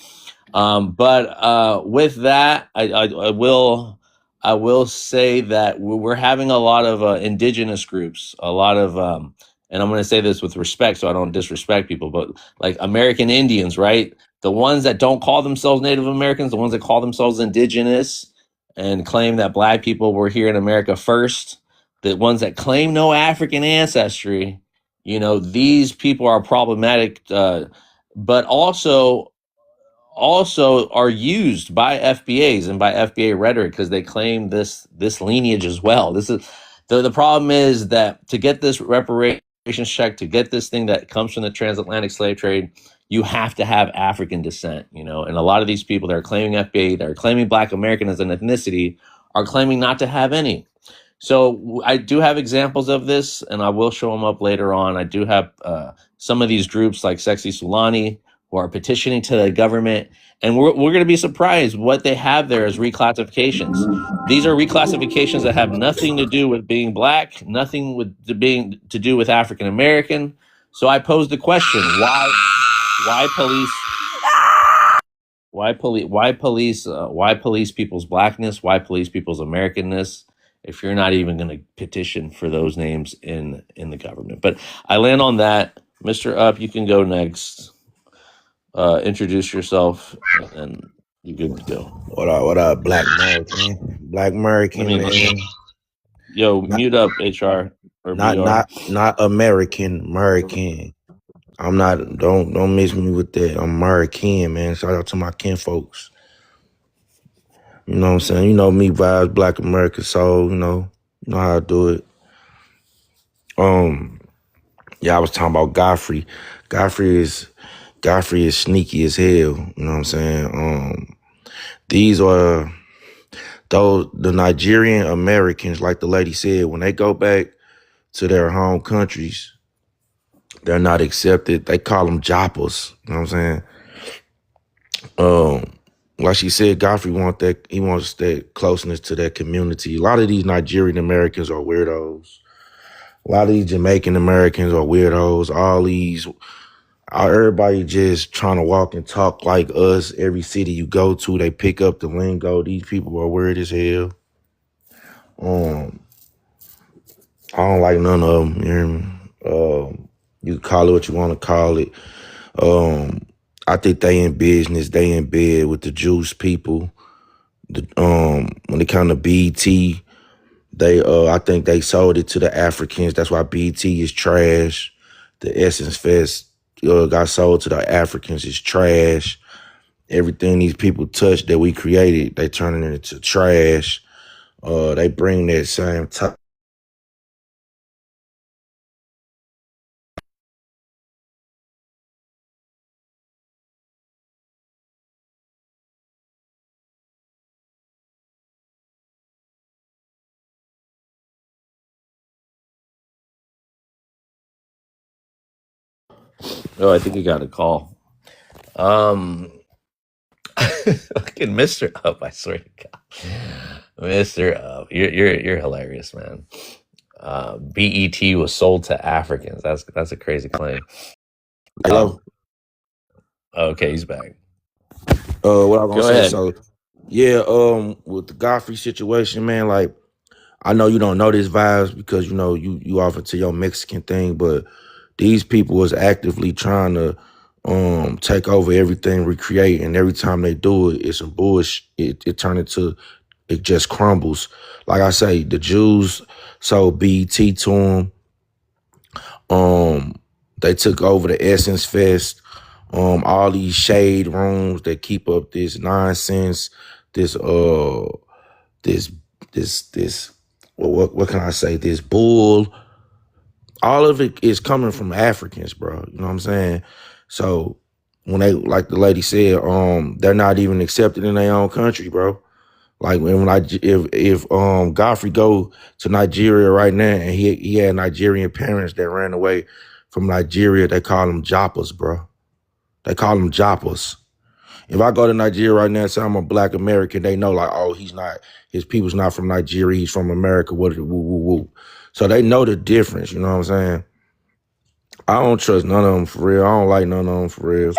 But with that, I will say that we're having a lot of indigenous groups, a lot of, and I'm going to say this with respect so I don't disrespect people, but like American Indians, right? The ones that don't call themselves Native Americans, the ones that call themselves indigenous, and claim that black people were here in America first, the ones that claim no African ancestry, you know, these people are problematic, but also are used by FBAs and by FBA rhetoric because they claim this lineage as well. This is the problem is that to get this reparations check, to get this thing that comes from the transatlantic slave trade, you have to have African descent, you know, and a lot of these people that are claiming FBA, that are claiming Black American as an ethnicity, are claiming not to have any. So I do have examples of this, and I will show them up later on. I do have some of these groups like Sexy Sulani who are petitioning to the government, and we're going to be surprised what they have there as reclassifications. These are reclassifications that have nothing to do with being Black, nothing with to do with African American. So I posed the question: why police people's Blackness? Why police people's Americanness? If you're not even going to petition for those names in the government. But I land on that. Mr. Up, you can go next. Introduce yourself, and you're good to go. What up, Black American? Black American, man. Yo, mute up, HR. Or not American. I'm not. Don't mix me with that. I'm American, man. Shout out to my kin folks. You know what I'm saying? You know me, vibes, Black American soul. You know how I do it. Yeah, I was talking about Godfrey. Godfrey is sneaky as hell. You know what I'm saying? These are the Nigerian Americans, like the lady said, when they go back to their home countries, they're not accepted. They call them joppers. You know what I'm saying? Like she said, Godfrey wants that closeness to that community. A lot of these Nigerian Americans are weirdos. A lot of these Jamaican Americans are weirdos. Everybody just trying to walk and talk like us. Every city you go to, they pick up the lingo. These people are weird as hell. I don't like none of them. You hear me? You can call it what you want to call it. I think they in business. They in bed with the Juice people. When it comes to BT, I think they sold it to the Africans. That's why BT is trash. The Essence Fest got sold to the Africans. It's trash. Everything these people touch that we created, they turning it into trash. They bring that same type. Oh, I think you got a call. Fucking Mr. Up, I swear to God. Mr. Up, you're hilarious, man. BET was sold to Africans. That's a crazy claim. Hello. Okay, he's back. What I was gonna Go say? ahead. So, yeah, with the Godfrey situation, man, like I know you don't know this vibes because you know you off into your Mexican thing, but these people is actively trying to take over everything, recreate, and every time they do it, it's some bullshit. It turns into, it just crumbles. Like I say, the Jews sold BET to them. They took over the Essence Fest. All these shade rooms that keep up this nonsense, this what can I say? This bull. All of it is coming from Africans, bro. You know what I'm saying? So when they, like the lady said, they're not even accepted in their own country, bro. Like if Godfrey go to Nigeria right now and he had Nigerian parents that ran away from Nigeria, they call them joppers, bro. They call them joppers. If I go to Nigeria right now and say I'm a Black American, they know like, oh, his people's not from Nigeria, he's from America. Woo. So they know the difference, you know what I'm saying? I don't trust none of them for real. I don't like none of them for real.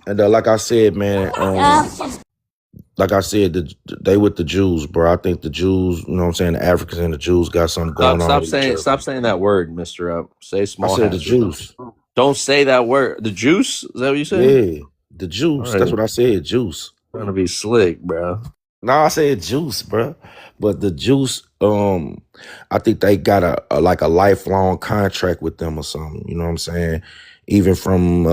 And like I said, man, like I said, they with the Jews, bro. I think the Jews, you know what I'm saying, the Africans and the Jews got something going on. Stop saying that word, Mr. Up. Say small. I said the Jews. Don't say that word. The juice? Is that what you said? Yeah, the juice. Right. That's what I said, juice. Trying to be slick, bro. No, I said juice, bro. But the juice, I think they got a like a lifelong contract with them or something. You know what I'm saying? Even from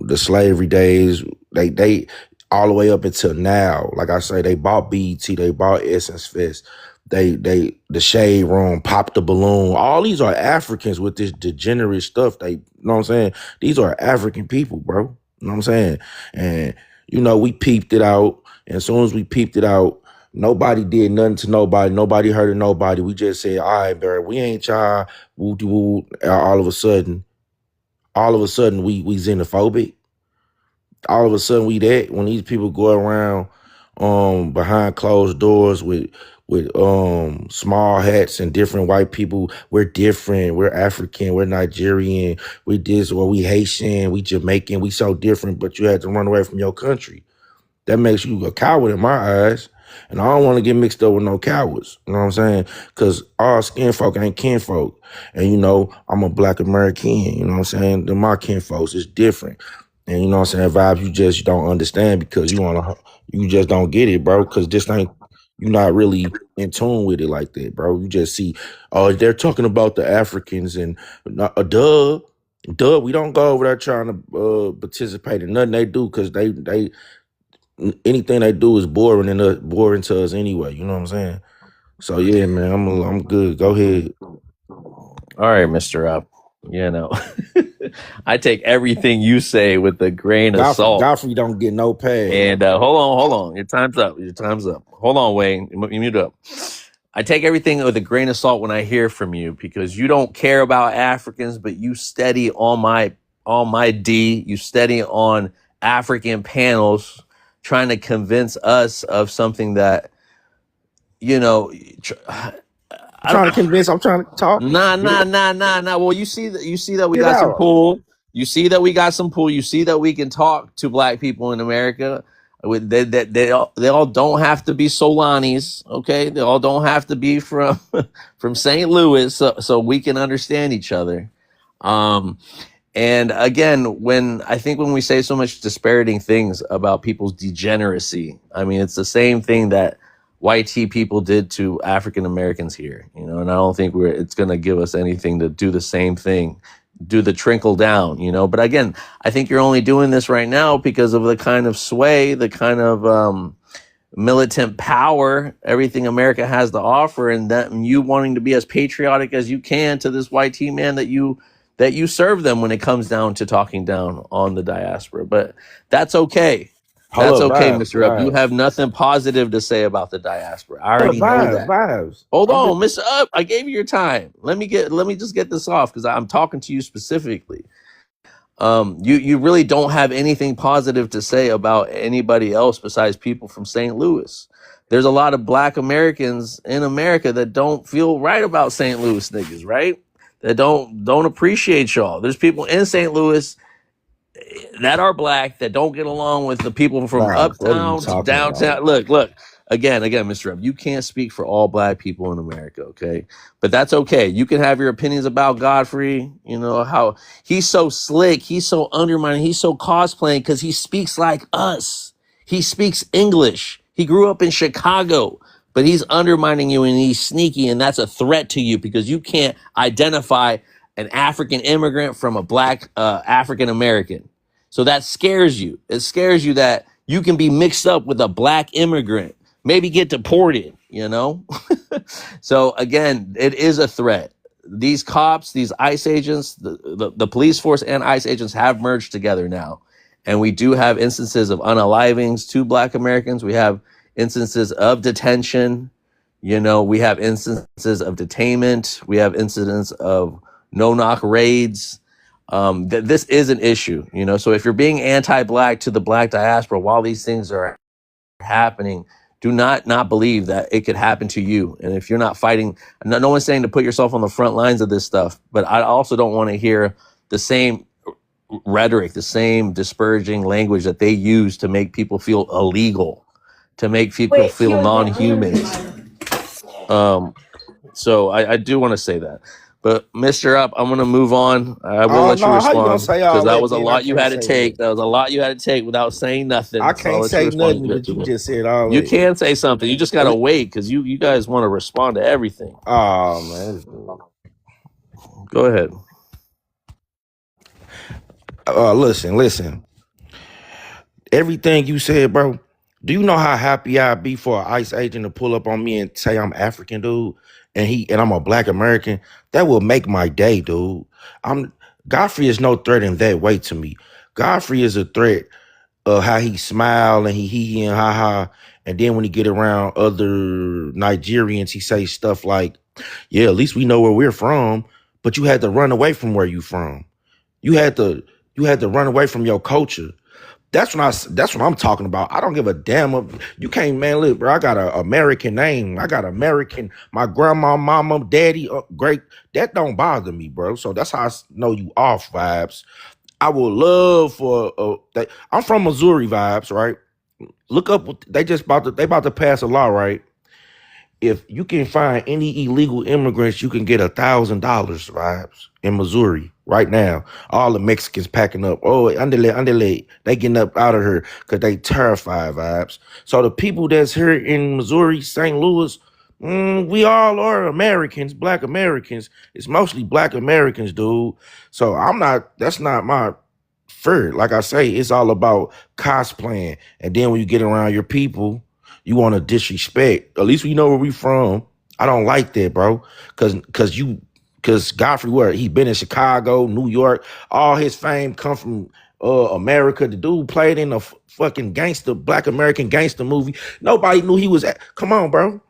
the slavery days, they all the way up until now. Like I say, they bought BET, they bought Essence Fest, they the Shade Room, Pop the Balloon. All these are Africans with this degenerate stuff. They, you know what I'm saying? These are African people, bro. You know what I'm saying? And you know, we peeped it out. And as soon as we peeped it out, nobody did nothing to nobody. Nobody hurted nobody. We just said, all right, Barry, we ain't y'all. Woo doo woo. All of a sudden, we xenophobic. All of a sudden, we that. When these people go around behind closed doors with small hats and different white people, we're different. We're African. We're Nigerian. We this, or we Haitian. We Jamaican. We so different, but you had to run away from your country. That makes you a coward in my eyes. And I don't want to get mixed up with no cowards. You know what I'm saying? Because all skin folk ain't kinfolk. And, you know, I'm a Black American. You know what I'm saying? They're my kinfolks. It's different. And, you know what I'm saying? Vibes you just don't understand because you just don't get it, bro. Because this ain't, you're not really in tune with it like that, bro. You just see, oh, they're talking about the Africans and duh, we don't go over there trying to participate in nothing they do because they anything they do is boring to us anyway. You know what I'm saying? So yeah, man, I'm good. Go ahead. All right, Mr. Up. You know, I take everything you say with a grain of salt. Godfrey don't get no pay. And hold on. Your time's up. Hold on, Wayne. You mute up. I take everything with a grain of salt when I hear from you because you don't care about Africans, but you steady on my D. You steady on African panels, trying to convince us of something that, you know, I'm trying to talk. Nah. Well, you see that we Get got out. some pull. You see that we got some pull. You see that we can talk to Black people in America. They all don't have to be Solanis, okay? They all don't have to be from St. Louis, so we can understand each other. And again, when we say so much disparaging things about people's degeneracy, I mean, it's the same thing that white people did to African Americans here, you know, and I don't think it's going to give us anything to do the same thing, do the trickle down, you know. But again, I think you're only doing this right now because of the kind of sway, the kind of militant power, everything America has to offer, and that you wanting to be as patriotic as you can to this white man that you serve them when it comes down to talking down on the diaspora. But that's okay. That's okay, Mr. Up. You have nothing positive to say about the diaspora. I already know that. Vibes. Hold on, Mr. Up. I gave you your time. Let me just get this off because I'm talking to you specifically. You really don't have anything positive to say about anybody else besides people from St. Louis. There's a lot of Black Americans in America that don't feel right about St. Louis niggas, right? That don't appreciate y'all. There's people in St. Louis that are Black that don't get along with the people from uptown to downtown. Look, again, Mr. Up, you can't speak for all Black people in America, okay? But that's okay. You can have your opinions about Godfrey, you know, how he's so slick, he's so undermining, he's so cosplaying because he speaks like us. He speaks English. He grew up in Chicago, but he's undermining you and he's sneaky, and that's a threat to you because you can't identify an African immigrant from a Black African American. So that scares you. It scares you that you can be mixed up with a Black immigrant, maybe get deported, you know? So again, it is a threat. These cops, these ICE agents, the police force and ICE agents have merged together now. And we do have instances of unalivings to Black Americans. We have instances of detention. You know, we have instances of detainment. We have incidents of no-knock raids. This is an issue, you know. So if you're being anti-Black to the Black diaspora while these things are happening, do not believe that it could happen to you. And if you're not fighting, no one's saying to put yourself on the front lines of this stuff, but I also don't want to hear the same rhetoric, the same disparaging language that they use to make people feel illegal, to make people feel non-human. So I do want to say that. But Mr. Up, I'm gonna move on. I will Oh let you no, how you gonna respond say because all that that? was a Then I lot you can't had to say take. nothing. That was a lot you had to take without saying I nothing. So I'll can't let you say respond. nothing, but you You just said all you that. can say something. You just gotta wait because you guys want to respond to everything. Oh man. Go ahead. Listen. Everything you said, bro. Do you know how happy I'd be for an ICE agent to pull up on me and say I'm African, dude, and I'm a Black American? That will make my day, dude. Godfrey is no threat in that way to me. Godfrey is a threat of how he smile and he and ha ha, and then when he get around other Nigerians, he say stuff like, "Yeah, at least we know where we're from." But you had to run away from where you from. You had to run away from your culture. That's what I'm talking about. I don't give a damn. You can't, man. Look, bro. I got an American name. I got American. My grandma, mama, daddy, great. That don't bother me, bro. So that's how I know you off vibes. I would love for I'm from Missouri vibes, right? Look up. They about to pass a law, right? If you can find any illegal immigrants, you can get $1,000 vibes in Missouri right now. All the Mexicans packing up. Oh, underlay. They getting up out of here because they terrified vibes. So the people that's here in Missouri, St. Louis, we all are Americans, Black Americans. It's mostly Black Americans, dude. So that's not my fear. Like I say, it's all about cosplaying. And then when you get around your people, you want to disrespect. At least we know where we from. I don't like that, bro. Cause Godfrey, what he been in Chicago, New York. All his fame come from America. The dude played in a fucking gangster, Black American gangster movie. Nobody knew he was. Come on, bro.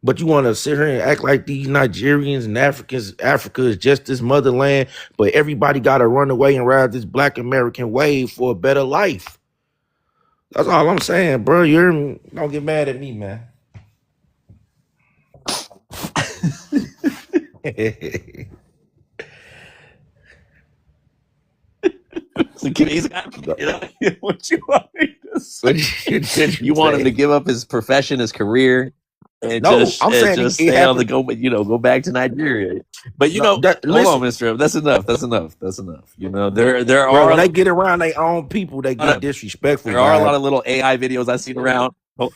But you want to sit here and act like these Nigerians and Africans, Africa is just this motherland. But everybody got to run away and ride this Black American wave for a better life. That's all I'm saying, bro. Don't get mad at me, man. So he's got, what you want me to say? What You want him to give up his profession, his career, and No, I'm saying just it stay on the happened. go back to Nigeria. But No, hold on, listen, Mr. That's enough. That's enough. You know, there bro. When are they get around their own people, they get disrespectful. there are a lot Vibe. of little AI videos I've seen around. Hold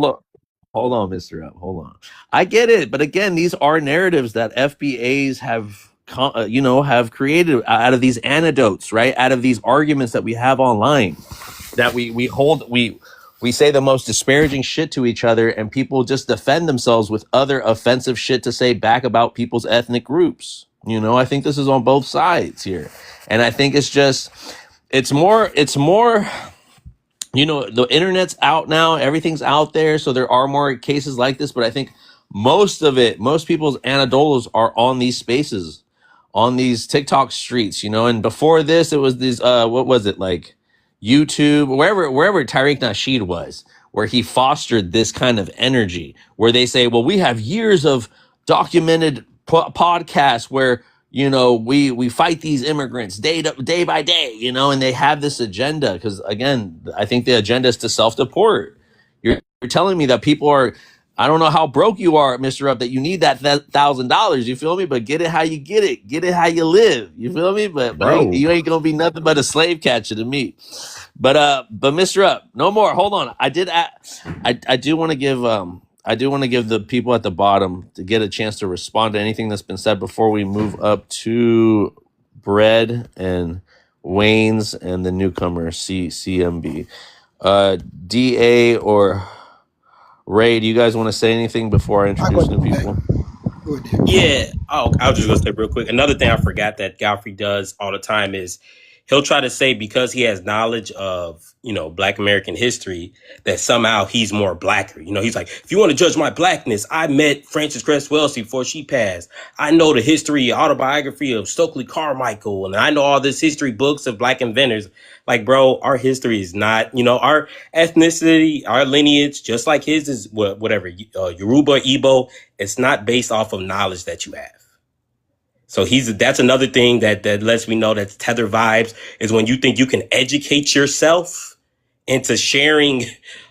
on. Hold on, Mr. Up. Hold on. I get it, but again, these are narratives that FBAs have have created out of these anecdotes, right? Out of these arguments that we have online, that we say the most disparaging shit to each other, and people just defend themselves with other offensive shit to say back about people's ethnic groups. I think this is on both sides here, and I think it's more. The internet's out now, everything's out there, so there are more cases like this, but I think most people's anecdotes are on these spaces, on these TikTok streets, and before this it was these what was it, like YouTube, wherever Tariq Nasheed was, where he fostered this kind of energy, where they say, well, we have years of documented podcasts where we fight these immigrants day by day, and they have this agenda because, again, I think the agenda is to self-deport. You're telling me that people are, I don't know how broke you are, Mr. Up, that you need that $1,000. You feel me? But get it how you get it how you live. You feel me? But Bro. you ain't gonna be nothing but a slave catcher to me. But Mr. Up, no more. Hold on. I do want to give the people at the bottom to get a chance to respond to anything that's been said before we move up to Bread and Wayne's and the newcomer CMB. DA or Ray, do you guys want to say anything before I introduce new people? Yeah. Oh, I was just gonna say real quick. Another thing I forgot that Godfrey does all the time is he'll try to say, because he has knowledge of, Black American history, that somehow he's more blacker. He's like, if you want to judge my blackness, I met Frances Cress Wellesley before she passed. I know the history, autobiography of Stokely Carmichael, and I know all this history books of Black inventors. Like, bro, our history is not, our ethnicity, our lineage, just like his is whatever, Yoruba, Igbo. It's not based off of knowledge that you have. So that's another thing that lets me know that Tether vibes is when you think you can educate yourself into sharing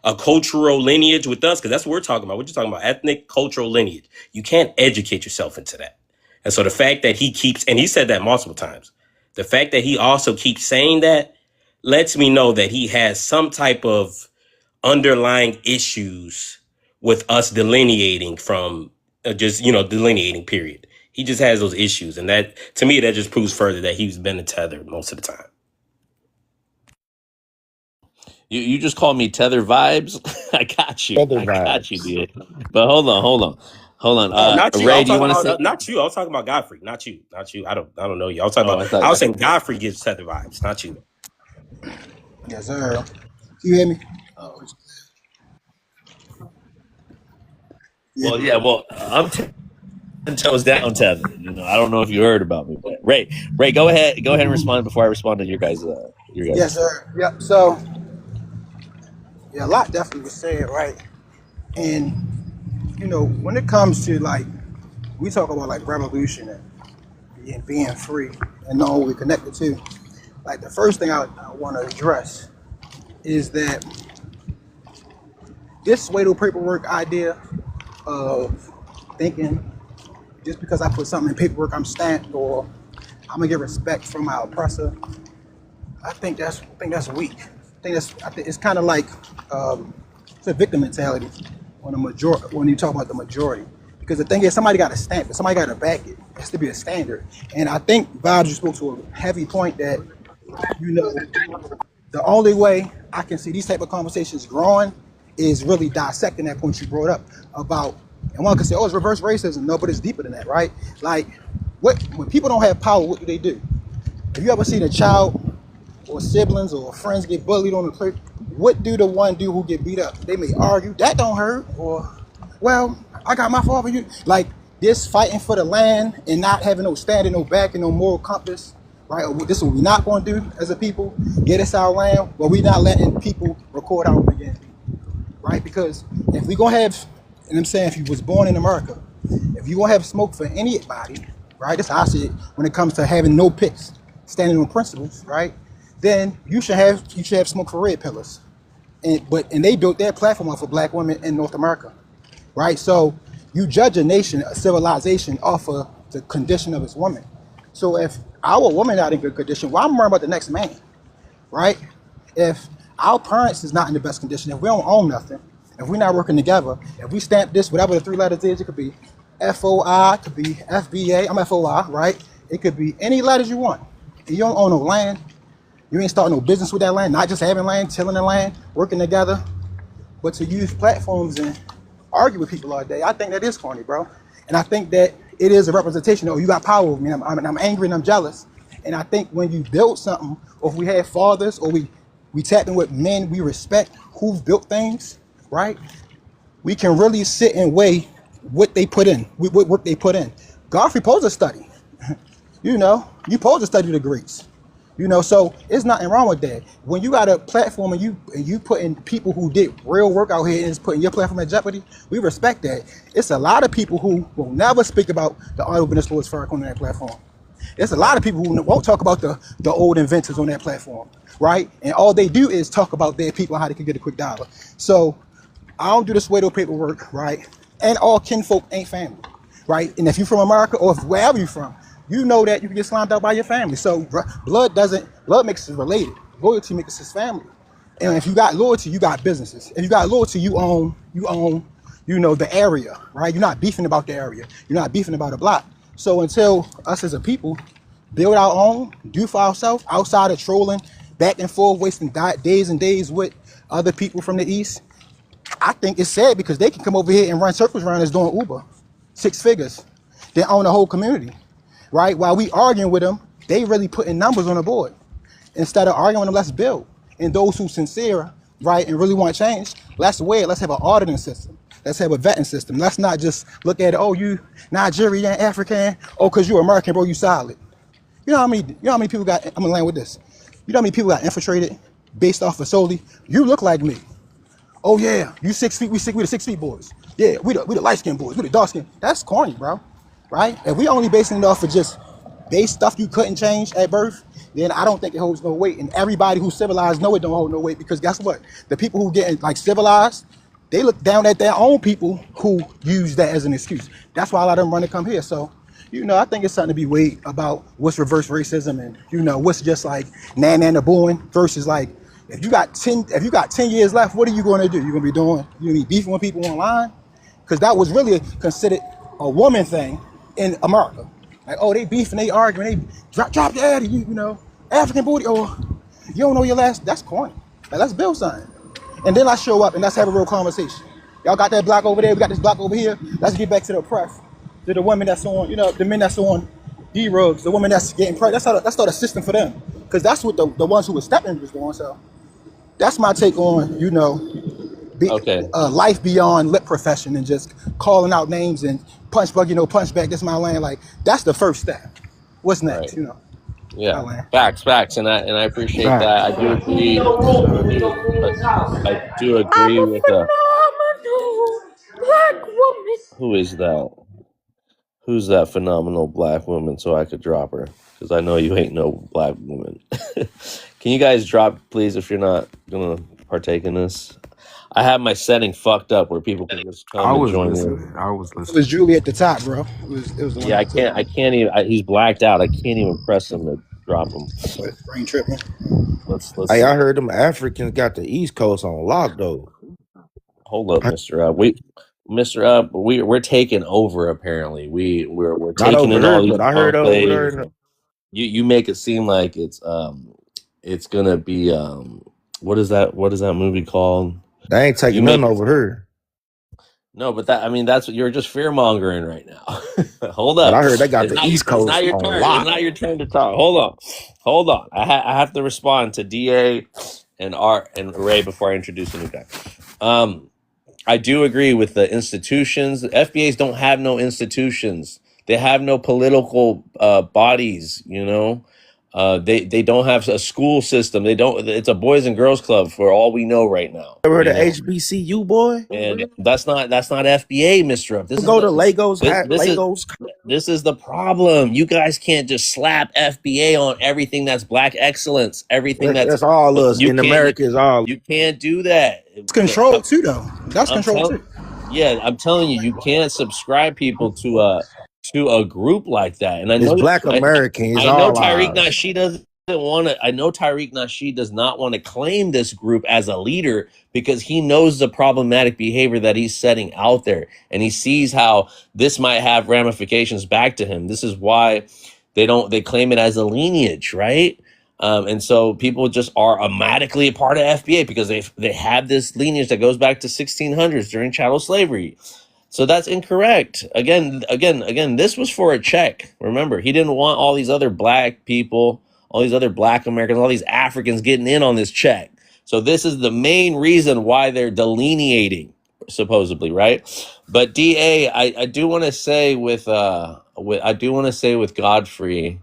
a cultural lineage with us, because that's what we're talking about. We're just talking about ethnic cultural lineage. You can't educate yourself into that. And so the fact that he keeps, and he said that multiple times, the fact that he also keeps saying that lets me know that he has some type of underlying issues with us delineating from just, delineating, period. He just has those issues. And that, to me, that just proves further that he's been tethered most of the time. You just called me Tether vibes. I got you. Tether I got vibes. you, dude. But hold on. Not you. Ray, I'm do you talking want to about say? not you. I was talking about Godfrey. Not you. I don't know you. I was talking Oh, I about. thought. I was saying Godfrey gives tether vibes. Not you. Yes, sir. You hear me? Yeah. Well, yeah. Well, I'm 10 toes down, Tether. I don't know if you heard about me, but Ray, go ahead and respond before I respond to your guys. Yes, sir. Yep. So, yeah, a lot definitely was said, right? And when it comes to like, we talk about like revolution and being free and knowing what we're connected to. Like the first thing I want to address is that this Swedo paperwork idea of thinking just because I put something in paperwork I'm stamped or I'm gonna get respect from my oppressor. I think that's weak. I think it's kind of like it's a victim mentality when you talk about the majority. Because the thing is, somebody got to stamp it, somebody got to back it. It has to be a standard. And I think Vibes just spoke to a heavy point that the only way I can see these type of conversations growing is really dissecting that point you brought up about. And one can say, "Oh, it's reverse racism." No, but it's deeper than that, right? Like, when people don't have power, what do? Have you ever seen a child or siblings or friends get bullied on the plate? What do the one do who get beat up? They may argue, that don't hurt, or, well, I got my father. You like this fighting for the land and not having no standing, no back, and no moral compass, right? Or this is what we're not going to do as a people. Get us our land, but we're not letting people record our against people, right? Because if we gonna have, and I'm saying, if you was born in America, if you gonna have smoke for anybody, right? That's how I see it when it comes to having no picks, standing on principles, right? Then you should have smoke for red pillars, and they built their platform off of black women in North America, right? So you judge a nation, a civilization, off of the condition of its woman. So if our woman not in good condition, why am I worrying about the next man, right? If our parents is not in the best condition, if we don't own nothing, if we're not working together, if we stamp this, whatever the three letters is, it could be FOI, it could be FBA, I'm FOI, right? It could be any letters you want. And you don't own no land. You ain't starting no business with that land, not just having land, tilling the land, working together, but to use platforms and argue with people all day. I think that is corny, bro. And I think that it is a representation of, you got power over me, and I'm angry and I'm jealous. And I think when you build something, or if we have fathers, or we tap in with men we respect who've built things, right? We can really sit and weigh what they put in, what they put in. Godfrey posed a study. You posed to study the Greeks. So it's nothing wrong with that. When you got a platform and you put in people who did real work out here and is putting your platform at jeopardy, we respect that. It's a lot of people who will never speak about the art of Louis Farrakhan on that platform. There's a lot of people who won't talk about the old inventors on that platform, right? And all they do is talk about their people, how they can get a quick dollar. So I don't do the Swedo paperwork, right? And all kinfolk ain't family, right? And if you're from America or wherever you're from, you know that you can get slimed out by your family. So blood makes us related. Loyalty makes us family. And if you got loyalty, you got businesses. If you got loyalty, you own, the area, right? You're not beefing about the area. You're not beefing about a block. So until us as a people build our own, do for ourselves, outside of trolling, back and forth, wasting days and days with other people from the East, I think it's sad because they can come over here and run circles around us doing Uber, 6 figures. They own the whole community, right? While we arguing with them, they really putting numbers on the board. Instead of arguing with them, let's build. And those who sincere, right, and really want change, let's weigh it. Let's have an auditing system. Let's have a vetting system. Let's not just look at it, oh, you Nigerian, African, oh, because you're American, bro, you solid. You know how many people got, I'm gonna land with this. You know how many people got infiltrated based off of solely, you look like me. Oh yeah, you 6 feet, we the 6 feet boys. Yeah, we the light skinned boys, we the dark skin. That's corny, bro. Right? If we only basing it off of just base stuff you couldn't change at birth, then I don't think it holds no weight. And everybody who's civilized know it don't hold no weight, because guess what? The people who get like civilized, they look down at their own people who use that as an excuse. That's why a lot of them run to come here. So I think it's something to be weighed about what's reverse racism and what's just like nan and booing versus like if you got 10 years left, what are you going to do? You're going to be doing beefing with people online because that was really considered a woman thing in America. Like, oh, they beefing, they arguing, they drop dead, African booty, or you don't know your last. That's corny. Like, let's build something. And then I show up and let's have a real conversation. Y'all got that block over there, we got this block over here. Let's get back to the press. To the women that's on, the men that's on D-rugs, the women that's getting pregnant. That's not a system for them. Because that's what the ones who were stepping was doing. So that's my take on, Okay. life beyond lip profession and just calling out names and punch back, this my land. Like, that's the first step. What's next, Right. my Yeah. land. Facts. And I appreciate Facts. that. I do agree. I do agree with Phenomenal black woman. who is that? Who's that phenomenal black woman so I could drop her? Because I know you ain't no black woman. Can you guys drop, please, if you're not going to partake in this? I have my setting fucked up where people can just I come and was join in. listening. I was It listening. was Julie at the top, bro. It was the one. Yeah, I can't even. He's blacked out. I can't even press him to drop him. Brain tripping. Let's Hey, I heard them Africans got the East Coast on lock though. hold up, Mr. We're taking over. Apparently, we're Not taking over in all here, these but I heard over enclaves. there. You make it seem like it's gonna be what is that movie called? They ain't taking You make nothing over here. No, but that's what you're just fear mongering right now. Hold But up. I heard they got It's the not, East it's not Coast your on turn. It's lock. not your turn to talk. Hold on. I have to respond to DA and Art and Ray before I introduce the new guy. I do agree with the institutions. The FBAs don't have no institutions. They have no political bodies. They don't have a school system. They don't. It's a boys and girls club for all we know right now. Ever heard of HBCU, boy? And that's not FBA, Mr. Up. Go to Legos. Legos. This is the problem. You guys can't just slap FBA on everything that's black excellence. Everything That's all us in America is all. You can't do that. It's control too, though. That's control too. Yeah, I'm telling you, you can't subscribe people to a group like that. And I know It's black American. It's I know all Tariq ours. Nasheed doesn't want to. I know Tariq Nasheed does not want to claim this group as a leader because he knows the problematic behavior that he's setting out there, and he sees how this might have ramifications back to him. This is why they claim it as a lineage, right? And so people just are automatically a part of FBA because they have this lineage that goes back to 1600s during chattel slavery. So that's incorrect. Again, this was for a check. Remember, he didn't want all these other black people, all these other black Americans, all these Africans getting in on this check. So this is the main reason why they're delineating, supposedly, right? But DA, I do want to say with Godfrey,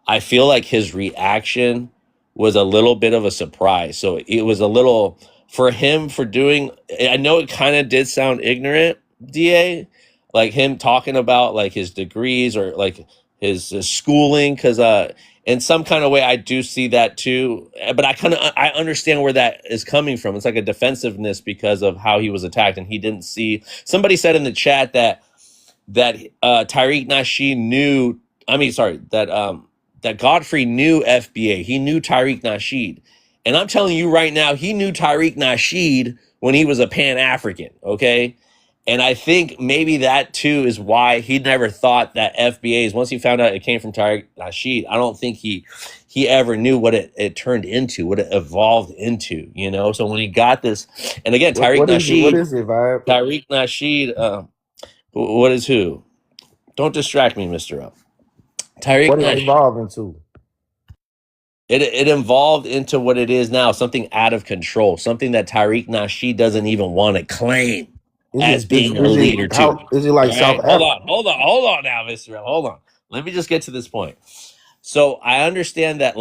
I feel like his reaction was a little bit of a surprise. So it was a little for him for doing. I know it kind of did sound ignorant, DA, like him talking about like his degrees or like his schooling, because in some kind of way I do see that too. But I understand where that is coming from. It's like a defensive-ness because of how he was attacked, and he didn't see. Somebody said in the chat that Tariq Nasheed knew. That Godfrey knew FBA. He knew Tariq Nasheed. And I'm telling you right now, he knew Tariq Nasheed when he was a Pan-African, okay? And I think maybe that too is why he never thought that FBAs, once he found out it came from Tariq Nasheed, I don't think he ever knew what it turned into, what it evolved into, So when he got this, and again, Tariq Nasheed. What is it, Vibe? Tariq Nasheed, what is who? Don't distract me, Mr. Up. Tariq What did Nasheed. it evolve into? It evolved into what it is now, something out of control, something that Tariq Nasheed doesn't even want to claim as being a leader too. Is it like All South right, Africa? hold on now, Mr. L. Hold on. Let me just get to this point. So I understand that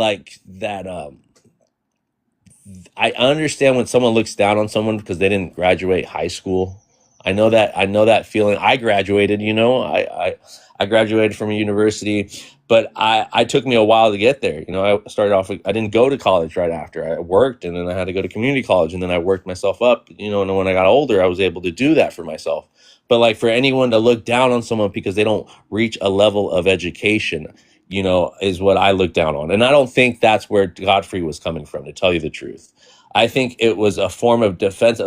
I understand when someone looks down on someone because they didn't graduate high school. I know that feeling. I graduated, I graduated from a university, but I took me a while to get there. I started off, I didn't go to college right after. I worked, and then I had to go to community college, and then I worked myself up, and when I got older, I was able to do that for myself. But like for anyone to look down on someone because they don't reach a level of education, you know, is what I look down on. And I don't think that's where Godfrey was coming from, to tell you the truth. I think it was a form of defense,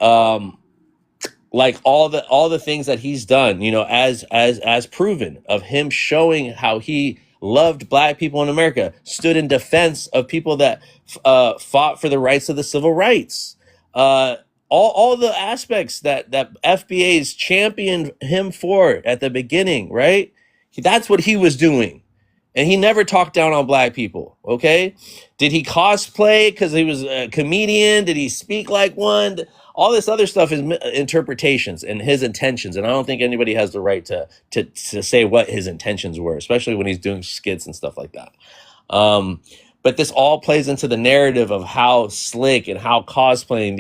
um like all the things that he's done, you know, as proven of him showing how he loved black people in America, stood in defense of people that fought for the rights of the civil rights, all the aspects that FBA's championed him for at the beginning, right? That's what he was doing. And he never talked down on black people, okay? Did he cosplay because he was a comedian? Did he speak like one? All this other stuff is interpretations and his intentions. And I don't think anybody has the right to say what his intentions were, especially when he's doing skits and stuff like that. But this all plays into the narrative of how slick and how cosplaying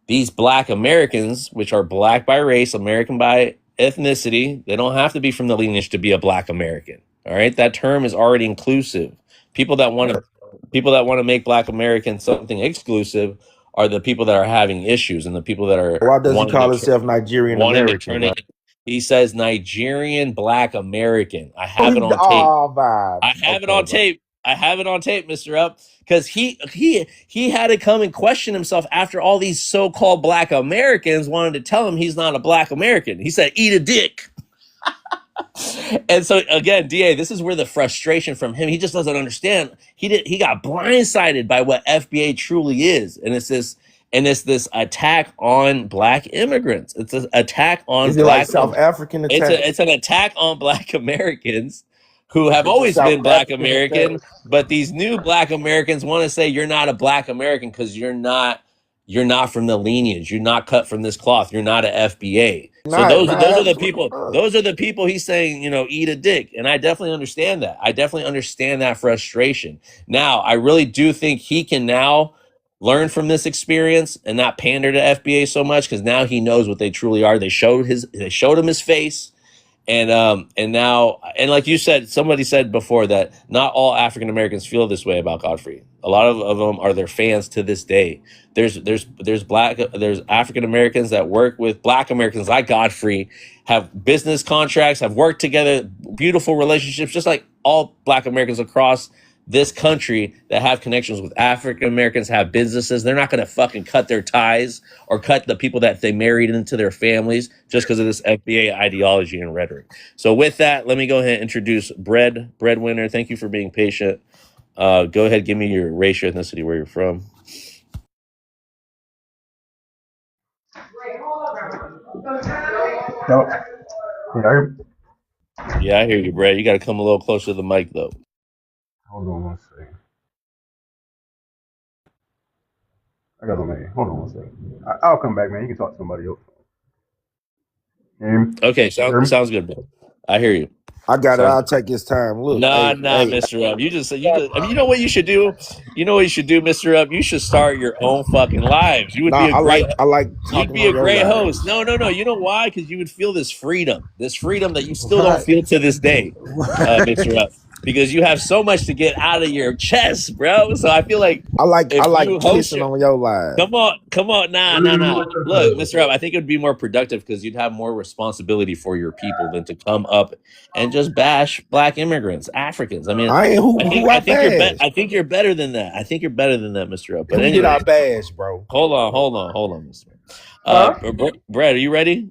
these black Americans, which are black by race, American by ethnicity, they don't have to be from the lineage to be a black American. All right, that term is already inclusive. People that want to make black Americans something exclusive are the people that are having issues and the people that are Why does he call himself Nigerian American? He says Nigerian black American. I have it on tape. I have it on tape. I have it on tape, Mr. Up, because he had to come and question himself after all these so-called black Americans wanted to tell him he's not a black American. He said, "Eat a dick." And so again, DA, this is where the frustration from him, he just doesn't understand. He got blindsided by what FBA truly is. And it's this attack on black immigrants. It's an attack on Is it like South African attack? It's an attack on black Americans who have always been black American, but these new black Americans want to say you're not a black American because you're not from the lineage. You're not cut from this cloth. You're not a FBA. So those are the people. Those are the people he's saying, you know, eat a dick. And I definitely understand that. I definitely understand that frustration. Now, I really do think he can now learn from this experience and not pander to FBA so much, because now he knows what they truly are. They showed him his face. And now, and like you said, somebody said before that not all African Americans feel this way about Godfrey. A lot of them are their fans to this day. There's African Americans that work with black Americans like Godfrey, have business contracts, have worked together, beautiful relationships, just like all black Americans across this country that have connections with African Americans, have businesses. They're not going to fucking cut their ties or cut the people that they married into their families just because of this FBA ideology and rhetoric. So with that, let me go ahead and introduce Breadwinner. Thank you for being patient. Go ahead, give me your race, your ethnicity, where you're from. Yeah, I hear you, Brad. You got to come a little closer to the mic, though. Hold on one second. I got on man. Hold on one second. I'll come back, man. You can talk to somebody else. Okay, sounds good, bro. I hear you. I got it. I'll take his time. Look, Nah, Mr. Up. I mean, you know what you should do? You know what you should do, Mr. Up? You should start your own fucking lives. You would be a great. I like. You'd be a great host. No. You know why? Because you would feel this freedom that you still don't feel to this day, Mr. Up. Because you have so much to get out of your chest, bro. So I feel like I like kissing on your live. Come on, nah. Look, Mr. Up, I think it would be more productive because you'd have more responsibility for your people than to come up and just bash black immigrants, Africans. I mean, I think you're better than that. I think you're better than that, Mr. Up. But anyway, get our bash, bro. Hold on, Mr. Brett, are you ready?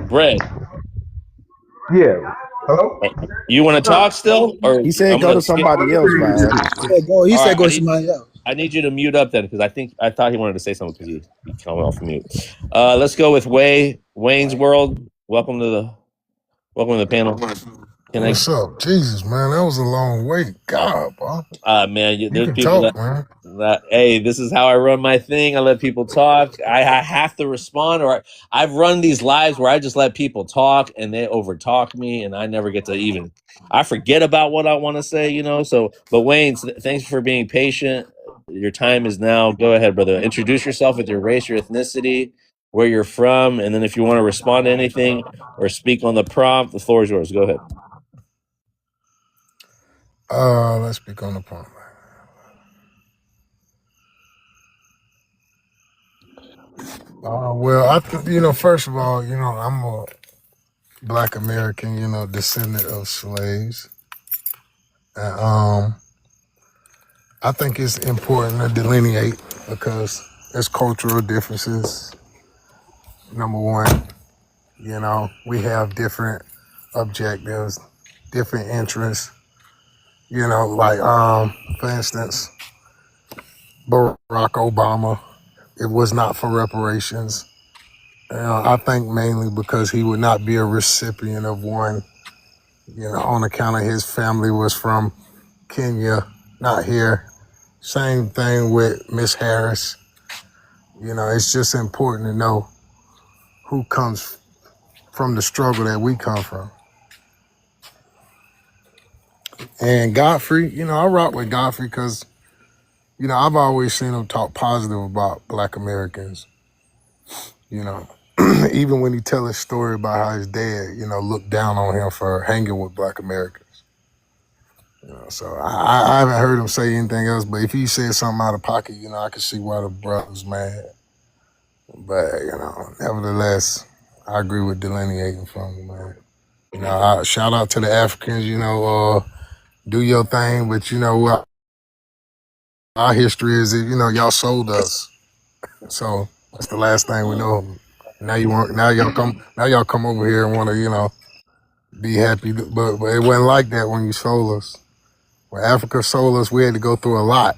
Brett. Yeah. Hello? You want to talk still? Or he said go to somebody else, man. He said go to somebody else. I need you to mute up then, because I thought he wanted to say something because he came off mute. Let's go with Wayne's World. Welcome to the panel. What's up? Jesus, man, that was a long wait. God, bro. Man, there's people hey, this is how I run my thing. I let people talk. I have to respond, or I've run these lives where I just let people talk and they overtalk me, and I never get to I forget about what I want to say, you know. So, but Wayne, thanks for being patient. Your time is now. Go ahead, brother. Introduce yourself with your race, your ethnicity, where you're from, and then if you want to respond to anything or speak on the prompt, the floor is yours. Go ahead. Let's speak on the prompt. Well, first of all, I'm a Black American, descendant of slaves. And, I think it's important to delineate because there's cultural differences. Number one, we have different objectives, different interests. Like for instance, Barack Obama, it was not for reparations. I think mainly because he would not be a recipient of one, on account of his family was from Kenya, not here. Same thing with Miss Harris. It's just important to know who comes from the struggle that we come from. And Godfrey, I rock with Godfrey because, I've always seen him talk positive about Black Americans. Even when he tell his story about how his dad, looked down on him for hanging with Black Americans. So I haven't heard him say anything else, but if he said something out of pocket, I could see why the brother's mad. But, nevertheless, I agree with delineating from him, man. Shout out to the Africans, do your thing, but what our history is, y'all sold us. So that's the last thing we know. Now y'all come over here and want to, be happy, but it wasn't like that when you sold us. When Africa sold us, we had to go through a lot.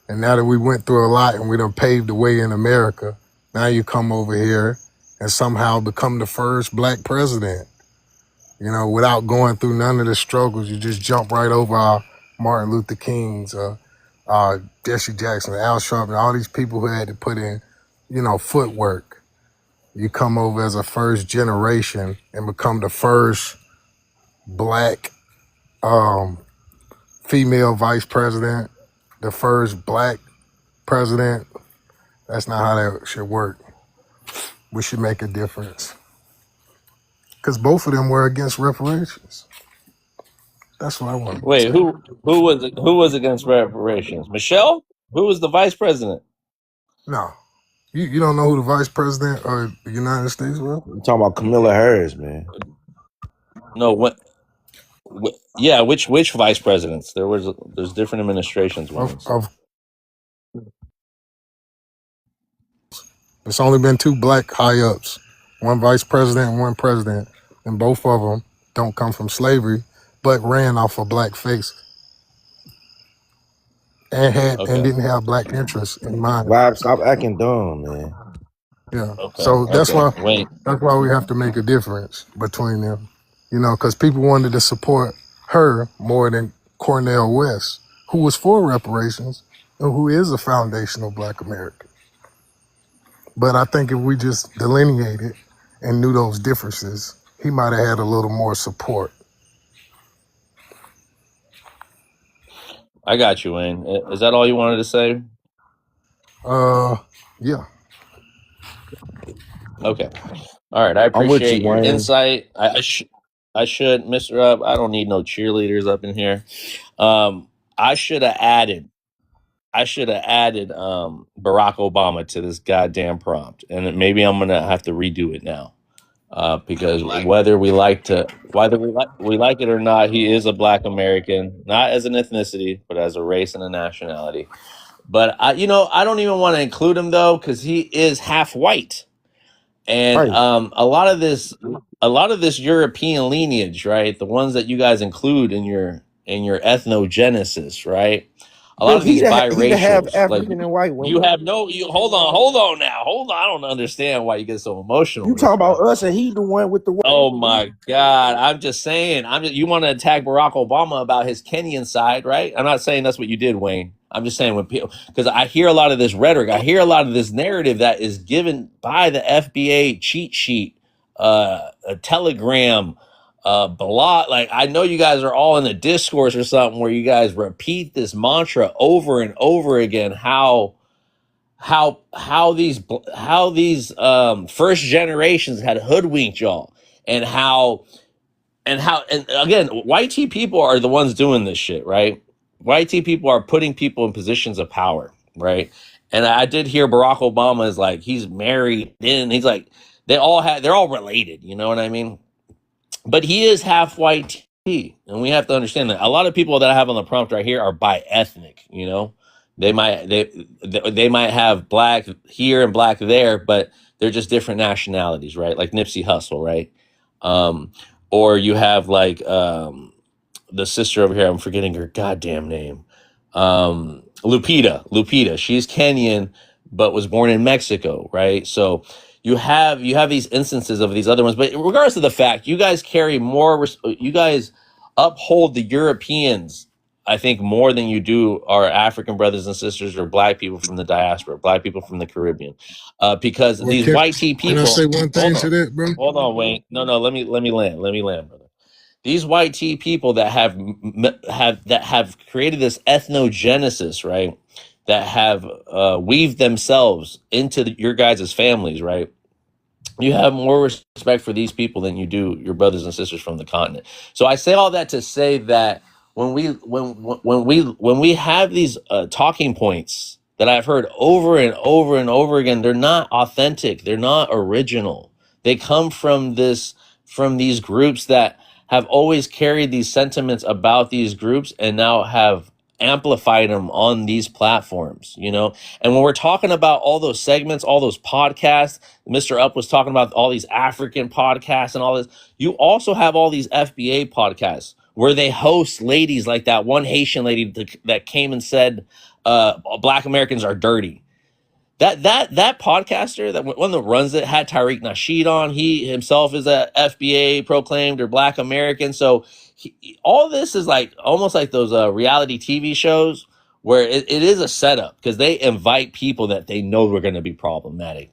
And now that we went through a lot and we done paved the way in America, now you come over here and somehow become the first Black president. Without going through none of the struggles, you just jump right over our Martin Luther King's, Jesse Jackson, Al Sharpton, all these people who had to put in, footwork. You come over as a first generation and become the first Black female vice president, the first Black president. That's not how that should work. We should make a difference. Because both of them were against reparations. That's what I want to Wait, say. who was against reparations? Michelle? Who was the vice president? No. You don't know who the vice president of the United States was? I'm talking about Camilla Harris, man. No, yeah, which vice presidents? There's different administrations once. It's only been 2 Black high-ups, one vice president and one president, and both of them don't come from slavery, but ran off of Black face and didn't have Black interests in mind. Bob, stop acting dumb, man. Yeah. Okay. So that's Wait. why we have to make a difference between them. Because people wanted to support her more than Cornel West, who was for reparations and who is a foundational Black American. But I think if we just delineated and knew those differences, he might have had a little more support. I got you, Wayne. Is that all you wanted to say? Yeah. Okay. All right. I I'm with appreciate you, your Wayne. insight. I should, Mr. Up. I don't need no cheerleaders up in here. I should have added Barack Obama to this goddamn prompt, and maybe I'm gonna have to redo it now, because whether we like it or not, he is a Black American, not as an ethnicity, but as a race and a nationality. But I don't even want to include him though, because he is half white, and Right. a lot of this European lineage, right? The ones that you guys include in your ethnogenesis, right? A lot But of these he to have biracials, like African and white women. hold on now. Hold on. I don't understand why you get so emotional. You talking about us and he the one with the white. Oh my God. I'm just saying, you want to attack Barack Obama about his Kenyan side, right? I'm not saying that's what you did, Wayne. I'm just saying when people, because I hear a lot of this rhetoric, I hear a lot of this narrative that is given by the FBA cheat sheet, a Telegram, blog. Like, I know you guys are all in a discourse or something where you guys repeat this mantra over and over again, how these first generations had hoodwinked y'all, and again, white T people are the ones doing this shit, right? White T people are putting people in positions of power, right? And I did hear Barack Obama is like, he's married in, he's like, they're all related, you know what I mean? But he is half white tea, and we have to understand that a lot of people that I have on the prompt right here are bi ethnic. You know, they might have black here and black there, but they're just different nationalities, right? Like Nipsey Hussle, right? Um, or you have like the sister over here. I'm forgetting her goddamn name. Lupita. She's Kenyan, but was born in Mexico, right? So you have these instances of these other ones, but regardless of the fact, you guys carry more. You guys uphold the Europeans, I think, more than you do our African brothers and sisters or black people from the diaspora, black people from the Caribbean, because Well, these white tea can I people. say one thing to that, bro? Hold on, Wayne. No, let me land, brother. These white tea people that have created this ethnogenesis, right? That have weaved themselves into your guys' families, right? You have more respect for these people than you do your brothers and sisters from the continent. So I say all that to say that when we have these talking points that I've heard over and over and over again, they're not authentic. They're not original. They come from these groups that have always carried these sentiments about these groups and now have amplified them on these platforms, you know? And when we're talking about all those segments, all those podcasts, Mr. Up was talking about all these African podcasts and all this, you also have all these FBA podcasts where they host ladies like that one Haitian lady that came and said, Black Americans are dirty. That podcaster, that one that runs it, had Tariq Nasheed on. He himself is a FBA proclaimed or Black American. So all this is like almost like those reality TV shows where it is a setup because they invite people that they know are going to be problematic,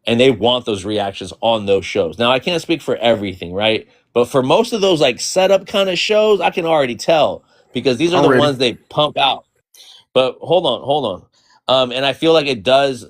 and they want those reactions on those shows. Now I can't speak for everything, right? But for most of those like setup kind of shows, I can already tell because these are I'm the ready. ones they pump out. But hold on. And I feel like it does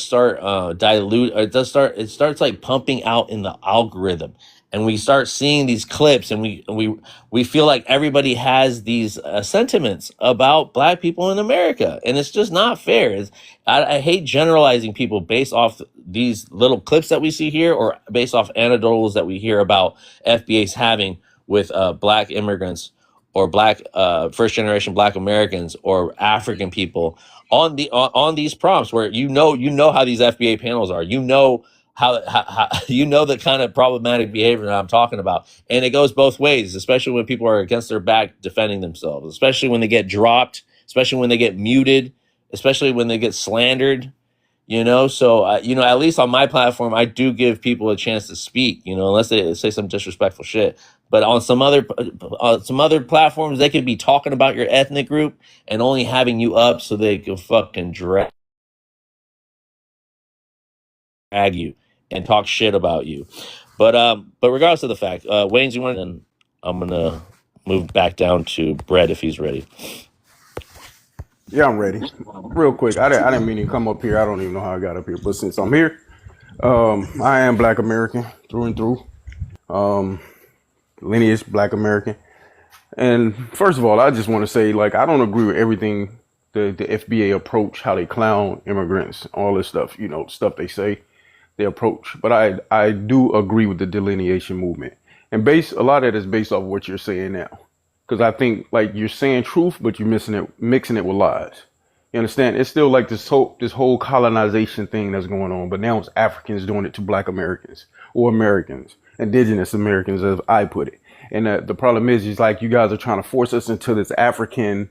start dilute, or it starts like pumping out in the algorithm, and we start seeing these clips, and we feel like everybody has these sentiments about Black people in America, and it's just not fair. I hate generalizing people based off these little clips that we see here, or based off anecdotes that we hear about FBA's having with Black immigrants or Black first generation Black Americans or African people on these prompts, where you know how these FBA panels are, how you know the kind of problematic behavior that I'm talking about, and it goes both ways, especially when people are against their back defending themselves, especially when they get dropped, especially when they get muted, especially when they get slandered. You know, so at least on my platform, I do give people a chance to speak. You know, unless they say some disrespectful shit. But on some other platforms, they could be talking about your ethnic group and only having you up so they can fucking drag you and talk shit about you. But regardless of the fact, Wayne's you want, and I'm gonna move back down to Brett if he's ready. Yeah, I'm ready. Real quick, I didn't mean to come up here. I don't even know how I got up here, but since I'm here, I am Black American through and through. Lineage Black American. And first of all, I just want to say, like, I don't agree with everything the FBA approach, how they clown immigrants, all this stuff, you know, stuff they say, they approach. But I do agree with the delineation movement. And a lot of that is based off what you're saying now. Because I think, like, you're saying truth, but you're mixing it with lies. You understand? It's still like this whole colonization thing that's going on, but now it's Africans doing it to Black Americans or Americans, indigenous Americans, as I put it. And the problem is like you guys are trying to force us into this African.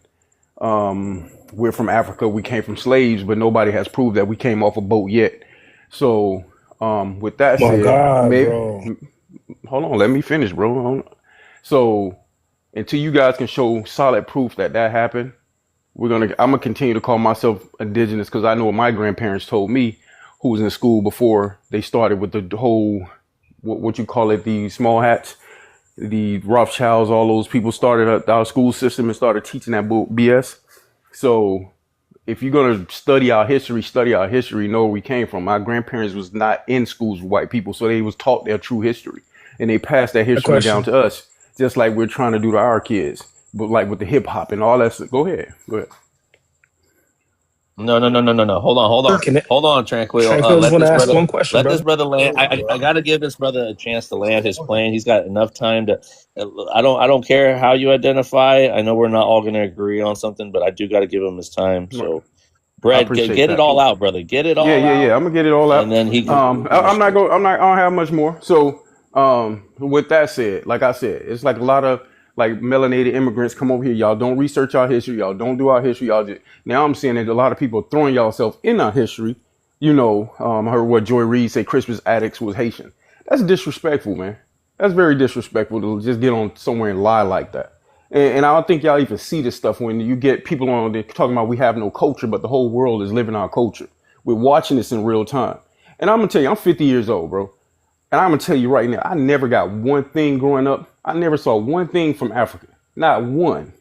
We're from Africa. We came from slaves, but nobody has proved that we came off a boat yet. So with that said, bro. Hold on, let me finish, bro. So until you guys can show solid proof that happened, I'm gonna continue to call myself indigenous because I know what my grandparents told me, who was in school before they started with the whole what you call it, the small hats, the Rothschilds, all those people started our school system and started teaching that BS. So if you're gonna study our history, know where we came from. My grandparents was not in schools with white people, so they was taught their true history, and they passed that history down to us, just like we're trying to do to our kids. But like with the hip hop and all that stuff. Go ahead. No. Hold on, Tranquil. Tranquil's want to ask one question, Let this brother. brother land. I gotta give this brother a chance to land his plane. He's got enough time to. I don't care how you identify. I know we're not all gonna agree on something, but I do got to give him his time. Right. So, I Brad, appreciate get it that. all out, brother. Get it all Yeah. out, I'm gonna get it all out. and then he can. I'm not going. I don't have much more. So, with that said, like I said, it's like a lot of like melanated immigrants come over here. Y'all don't research our history. Y'all don't do our history. Y'all just now I'm seeing that a lot of people are throwing y'all self in our history. You know, I heard what Joy Reid say. Christmas addicts was Haitian. That's disrespectful, man. That's very disrespectful to just get on somewhere and lie like that. And I don't think y'all even see this stuff when you get people on there talking about we have no culture, but the whole world is living our culture. We're watching this in real time. And I'm gonna tell you, I'm 50 years old, bro. And I'm gonna tell you right now, I never got one thing growing up. I never saw one thing from Africa. Not one.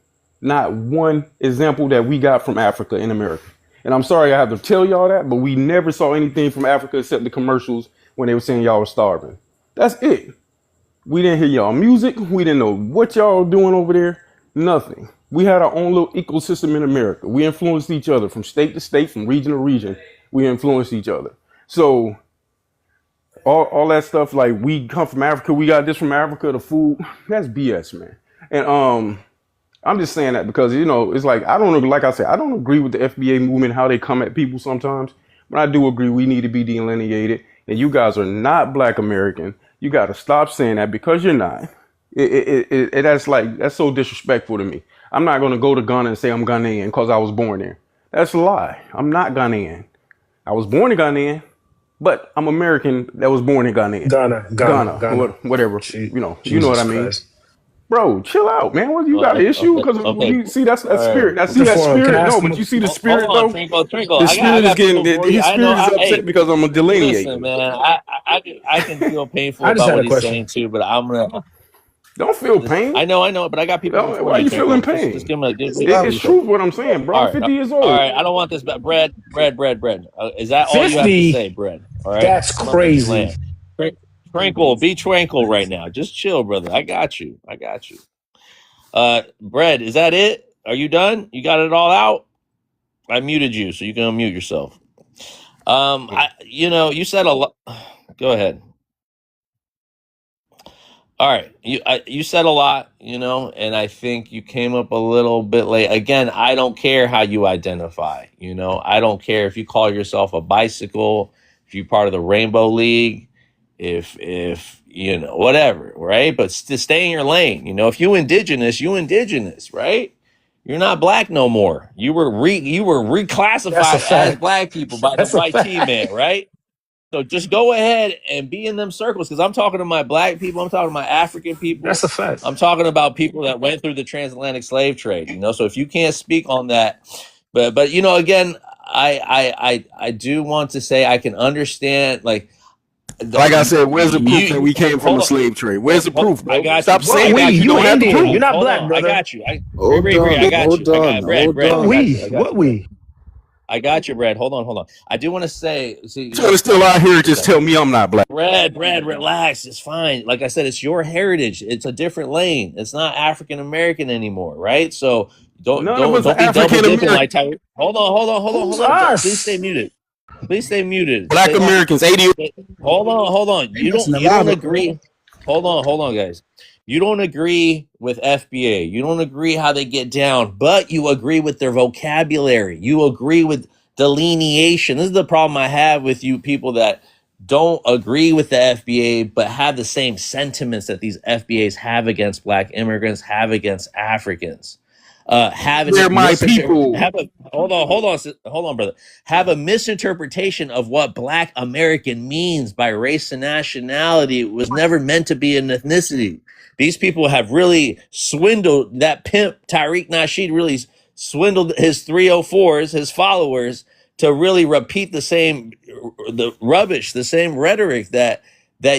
Not one example that we got from Africa in America. And I'm sorry I have to tell y'all that, but we never saw anything from Africa except the commercials when they were saying y'all were starving. That's it. We didn't hear y'all music. We didn't know what y'all were doing over there. Nothing. We had our own little ecosystem in America. We influenced each other from state to state, from region to region. We influenced each other. So all that stuff, like we come from Africa, we got this from Africa, the food, that's BS, man. And I'm just saying that because, you know, it's like, I don't know, like I said, I don't agree with the FBA movement, how they come at people sometimes, but I do agree we need to be delineated. And you guys are not Black American. You got to stop saying that because you're not. That's so disrespectful to me. I'm not going to go to Ghana and say I'm Ghanaian because I was born there. That's a lie. I'm not Ghanaian. I was born in Ghanaian, but I'm American that was born in Ghana. Ghana. Whatever. Jesus You know what I mean. Christ. Bro, chill out, man. What you got an issue? Because you see that's that spirit. I see that Deforum, can I spirit. ask No, him but you see the spirit Hold on, though. Twinkle. The spirit is getting. His spirit is upset because I'm a delineator. Listen, man, I can feel painful I just about had what a he's question. saying too, but I'm gonna. Don't feel pain. I know, but I got people before Why you, you feeling Twinkle. pain? Just give him a. It's truth what I'm saying, bro. I'm 50 years All old. right. I don't want this, but Bread. Is that all you have to 50? say, Bread? All right. That's I'm gonna let you crazy. land. Tranquil, be tranquil right now. Just chill, brother. I got you. Bread, is that it? Are you done? You got it all out? I muted you, so you can unmute yourself. You said a lot. Go ahead. All right, you said a lot, and I think you came up a little bit late. Again, I don't care how you identify. I don't care if you call yourself a bicycle, if you're part of the Rainbow League, if whatever, right? But stay in your lane. If you indigenous, right? You're not Black no more. You were That's a reclassified as fact. Black people by the That's a white T-man, fact. right? So just go ahead and be in them circles because I'm talking to my Black people. I'm talking to my African people. That's a fact. I'm talking about people that went through the transatlantic slave trade. So if you can't speak on that, but again, I do want to say I can understand Like I said, where's the proof that we came from a slave trade? Where's the proof, bro? I got Stop you. saying What that. we? You You don't have the Indian. proof. You're not Hold Black, on, brother. I got you. Hold Agree. I on, got you. hold on, Brad, hold What on. we? What we? I got you, Brad. Hold on. I do want to say, see, Trying to still out here and just tell me I'm not Black. Brad, relax. It's fine. Like I said, it's your heritage. It's a different lane. It's not African American anymore, right? So don't None of us are be double African dipping American. like Tyreek. Hold Who's on. Please stay us? muted. Black Americans, 80. Hold on. You don't agree. Hold on, guys. You don't agree with FBA. You don't agree how they get down, but you agree with their vocabulary. You agree with delineation. This is the problem I have with you people that don't agree with the FBA, but have the same sentiments that these FBAs have against Black immigrants, have against Africans. They're my people. Hold on, brother. Have a misinterpretation of what Black American means by race and nationality. It was never meant to be an ethnicity. These people have really swindled that pimp Tariq Nasheed. Really swindled his 304s, his followers, to really repeat the rubbish, the same rhetoric that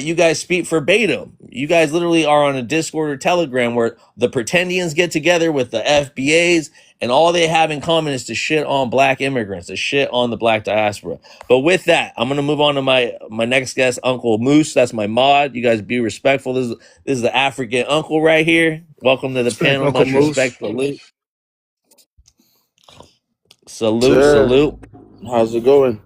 you guys speak verbatim. You guys literally are on a Discord or Telegram where the pretendians get together with the FBAs, and all they have in common is to shit on Black immigrants, to shit on the Black diaspora. But with that, I'm gonna move on to my next guest, Uncle Moose. That's my mod. You guys be respectful. This is the African uncle right here. Welcome to the panel. Uncle Much Moose. respect for Luke. Salute, Sir, salute. how's it going?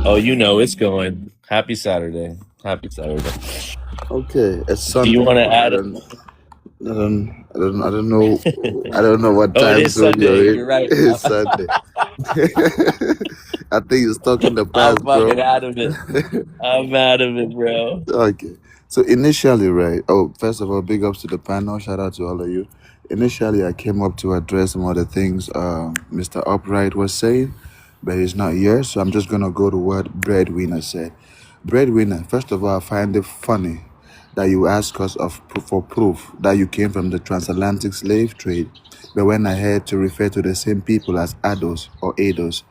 Oh, you know it's going. Happy Saturday. Happy Saturday. Okay, it's Do you Sunday. want to I add? don't know. I don't know what Oh, it time is zone Sunday. you're in. You're right. It's Sunday. I think you're stuck in the I'm past, fucking bro. out of it. I'm out of it, bro. Okay. So initially, right? Oh, first of all, big ups to the panel. Shout out to all of you. Initially, I came up to address some of the things Mr. Upright was saying, but he's not here. So I'm just gonna go to what Breadwinner said. Breadwinner, first of all, I find it funny that you ask us for proof that you came from the transatlantic slave trade, but went ahead to refer to the same people as Ados or Ados.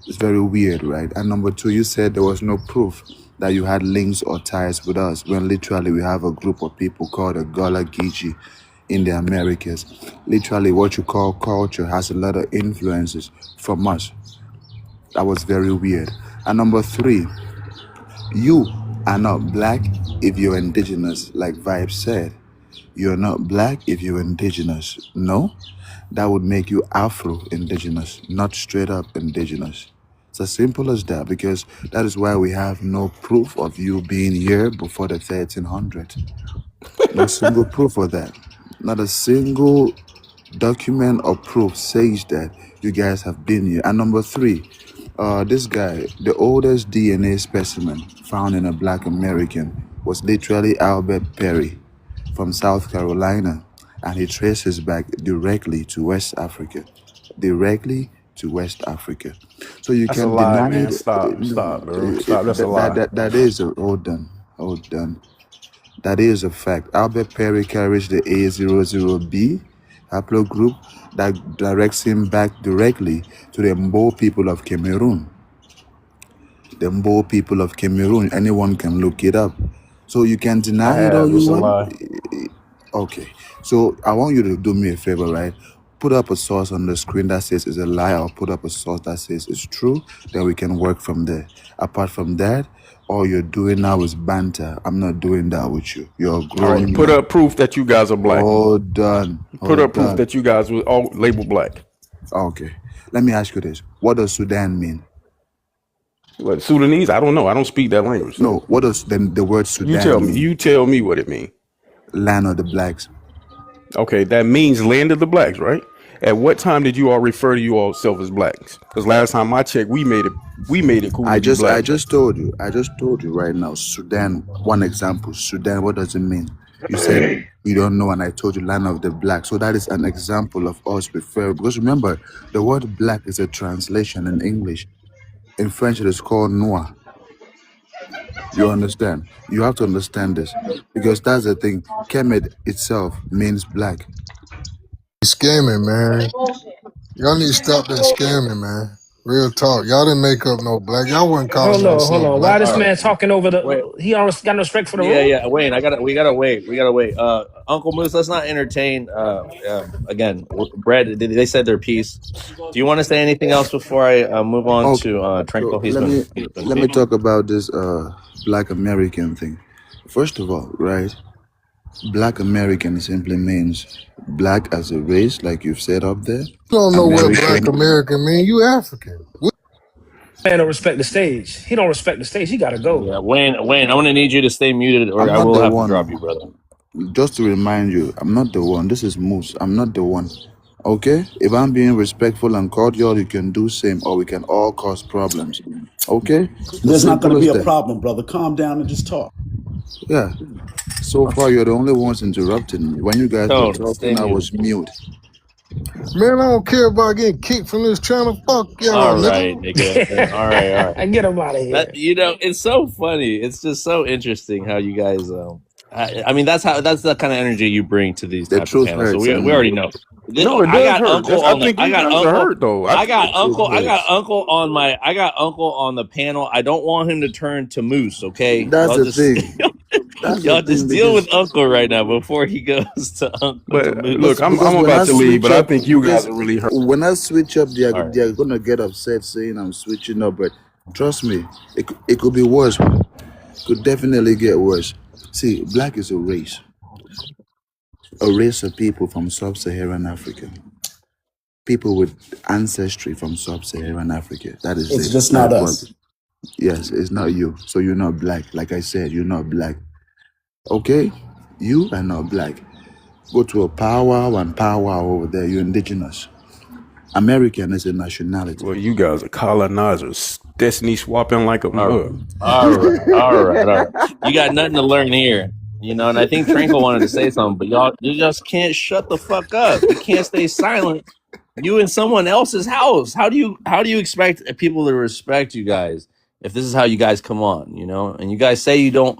It's very weird, right? And number two, you said there was no proof that you had links or ties with us, when literally we have a group of people called the Gullah Geechee in the Americas. Literally, what you call culture has a lot of influences from us. That was very weird. And number three, you are not black if you're indigenous, like Vibe said. You're not black if you're indigenous. No, that would make you Afro-indigenous, not straight up indigenous. It's as simple as that, because that is why we have no proof of you being here before the 1300. No single proof of that. Not a single document or proof says that you guys have been here. And number three, this guy, the oldest DNA specimen found in a black American was literally Albert Perry from South Carolina, and he traces back directly to West Africa. Directly to West Africa. So you That's a can lie, deny man. it. Stop, bro. Stop. That's a lie. That is a hold on. That is a fact. Albert Perry carries the A00B haplogroup that directs him back directly to the Mbo people of Cameroon. The Mbo people of Cameroon. Anyone can look it up. So you can I deny it all have. It's you a want. lie. Okay. So I want you to do me a favor, right? Put up a source on the screen that says it's a lie, or put up a source that says it's true. Then we can work from there. Apart from that, all you're doing now is banter. I'm not doing that with you. You're a All grown right. Put man. up proof that you guys are black. Hold on. Put up Hold proof on. that you guys were all labeled black. Okay. Let me ask you this. What does Sudan mean? What, Sudanese? I don't know. I don't speak that language. No. What does then the word Sudan You tell me. mean? You tell me what it means. Land of the blacks. Okay, that means land of the blacks, right? At what time did you all refer to you all self as blacks? Because last time I checked, we made it cool to be black. I just told you right now. Sudan, one example. Sudan, what does it mean? You said you don't know, and I told you land of the black. So that is an example of us referring, because remember, the word black is a translation in English. In French, it is called noir. You understand? You have to understand this, because that's the thing. Kemet itself means black. Scamming, man. Y'all need to stop that scamming, man. Real talk. Y'all didn't make up no black. Y'all wasn't calling Hold on. yourself Why black. this man talking over Wait. the? He don't got no respect for the Yeah, room. yeah. Wayne, we gotta wait. Uncle Moose, let's not entertain. Again, Brad. They said their piece. Do you want to say anything else before I move on Okay. to Tranquil? So let me talk about this black American thing. First of all, right? Black American simply means black as a race, like you've said up there. You don't know what black American. American mean. You African. Man don't respect the stage. He don't respect the stage. He gotta go. Yeah, Wayne, I'm gonna need you to stay muted, or I'm I not will the have to one. drop you, brother. Just to remind you, I'm not the one. This is Moose. I'm not the one. Okay? If I'm being respectful and cordial, you can do same, or we can all cause problems. Okay? There's not going to be a that. problem, brother. Calm down and just talk. Yeah. So far, you're the only ones interrupting me. When you guys were talking, I was mute. Man, I don't care about getting kicked from this channel. Fuck y'all, All nigga. right, nigga. All right. I get him out of here. That, it's so funny. It's just so interesting how you guys. I mean, that's the kind of energy you bring to these types of panels. So we already know. No, it does hurt. I think you guys are hurt though. I got uncle on the panel. I don't want him to turn to Moose. Okay, That's the thing. Y'all just deal with Uncle right now before he goes to Uncle. But look, I'm about to leave, but I think you guys are really hurt. When I switch up, they're gonna get upset saying I'm switching up. But trust me, it could be worse. Could definitely get worse. See, black is a race. a race of people from sub-Saharan Africa. People with ancestry from sub-Saharan Africa. That is It's it. just not That's what. us. Yes, it's not you. So you're not black. Like I said, you're not black. Okay? You are not black. Go to a powwow and powwow over there. You're indigenous. American is a nationality. Well, you guys are colonizers, destiny swapping like a mug. All right. You got nothing to learn here, you know. And I think Tranquil wanted to say something, but y'all, you just can't shut the fuck up. You can't stay silent. You in someone else's house. How do you expect people to respect you guys if this is how you guys come on, you know? And you guys say you don't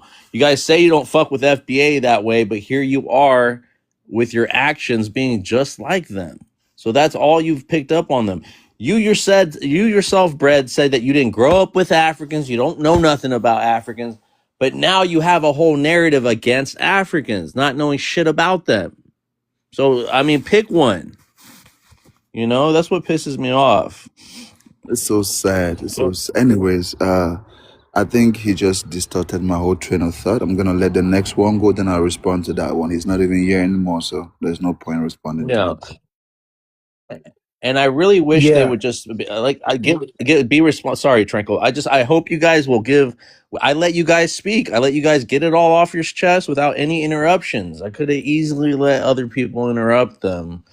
fuck with FBA that way, but here you are with your actions being just like them. So that's all you've picked up on them. You yourself, Brad, said that you didn't grow up with Africans. You don't know nothing about Africans, but now you have a whole narrative against Africans, not knowing shit about them. So, I mean, pick one. You know, that's what pisses me off. It's so sad. Anyways, I think he just distorted my whole train of thought. I'm gonna let the next one go, then I'll respond to that one. He's not even here anymore, so there's no point responding to Yeah. him. And I really wish they Yeah. would just be, like be responsible. Sorry, Tranquil. I hope you guys will give. I let you guys speak. I let you guys get it all off your chest without any interruptions. I could have easily let other people interrupt them,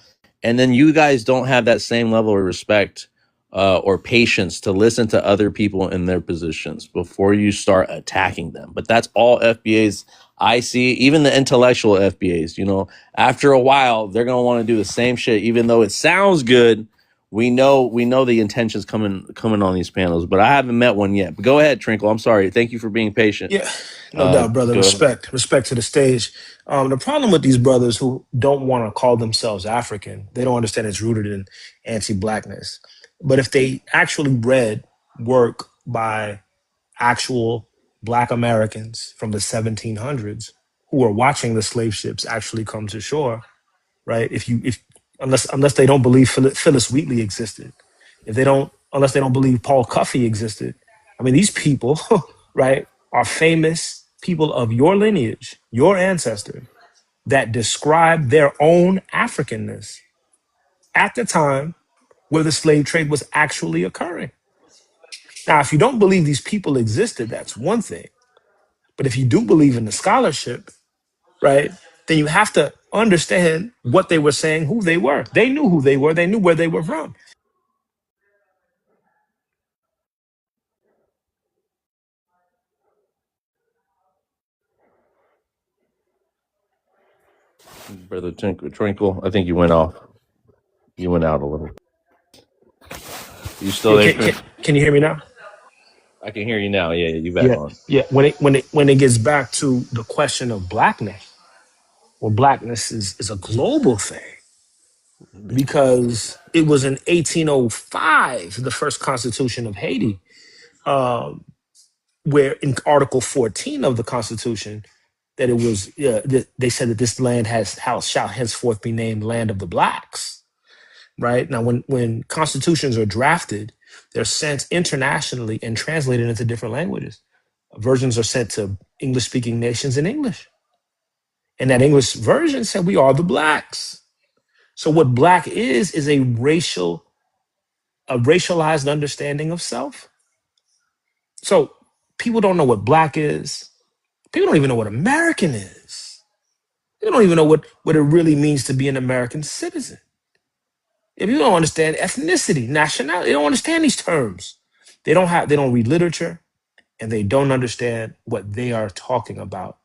and then you guys don't have that same level of respect or patience to listen to other people in their positions before you start attacking them. But that's all FBAs I see, even the intellectual FBAs, you know, after a while, they're going to want to do the same shit, even though it sounds good. We know the intentions coming on these panels, but I haven't met one yet. But go ahead, Tranquil. I'm sorry. Thank you for being patient. Yeah, no doubt, brother. Go ahead. Respect to the stage. The problem with these brothers who don't want to call themselves African, they don't understand it's rooted in anti-blackness. But if they actually read work by actual Black Americans from the 1700s who were watching the slave ships actually come to shore, right? Unless they don't believe Phyllis Wheatley existed, unless they don't believe Paul Cuffey existed. I mean, these people, right, are famous people of your lineage, your ancestors, that describe their own Africanness at the time where the slave trade was actually occurring. Now, if you don't believe these people existed, that's one thing. But if you do believe in the scholarship, right, then you have to understand what they were saying, who they were. They knew who they were. They knew where they were from. Brother Tranquil, I think you went off. You went out a little. You still there? Can you hear me now? I can hear you now. Yeah, you back on. Yeah. When it gets back to the question of blackness, well, blackness is a global thing because it was in 1805, the first constitution of Haiti, where in Article 14 of the Constitution, that it was that they said that this land shall henceforth be named Land of the Blacks. Right now, when constitutions are drafted, they're sent internationally and translated into different languages. Versions are sent to English-speaking nations in English, and that English version said we are the blacks. So what black is a racialized understanding of self. So people don't know what black is. People don't even know what American is. They don't even know what it really means to be an American citizen. If you don't understand ethnicity, nationality, they don't understand these terms. They don't read literature, and they don't understand what they are talking about.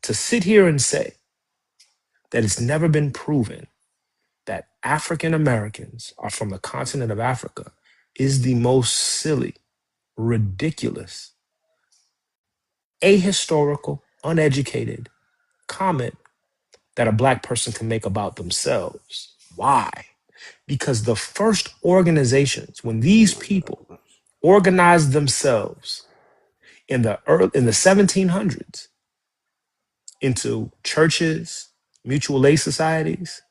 To sit here and say that it's never been proven that African Americans are from the continent of Africa is the most silly, ridiculous, ahistorical, uneducated comment that a black person can make about themselves. Why? Because the first organizations, when these people organized themselves in the 1700s into churches, mutual aid societies,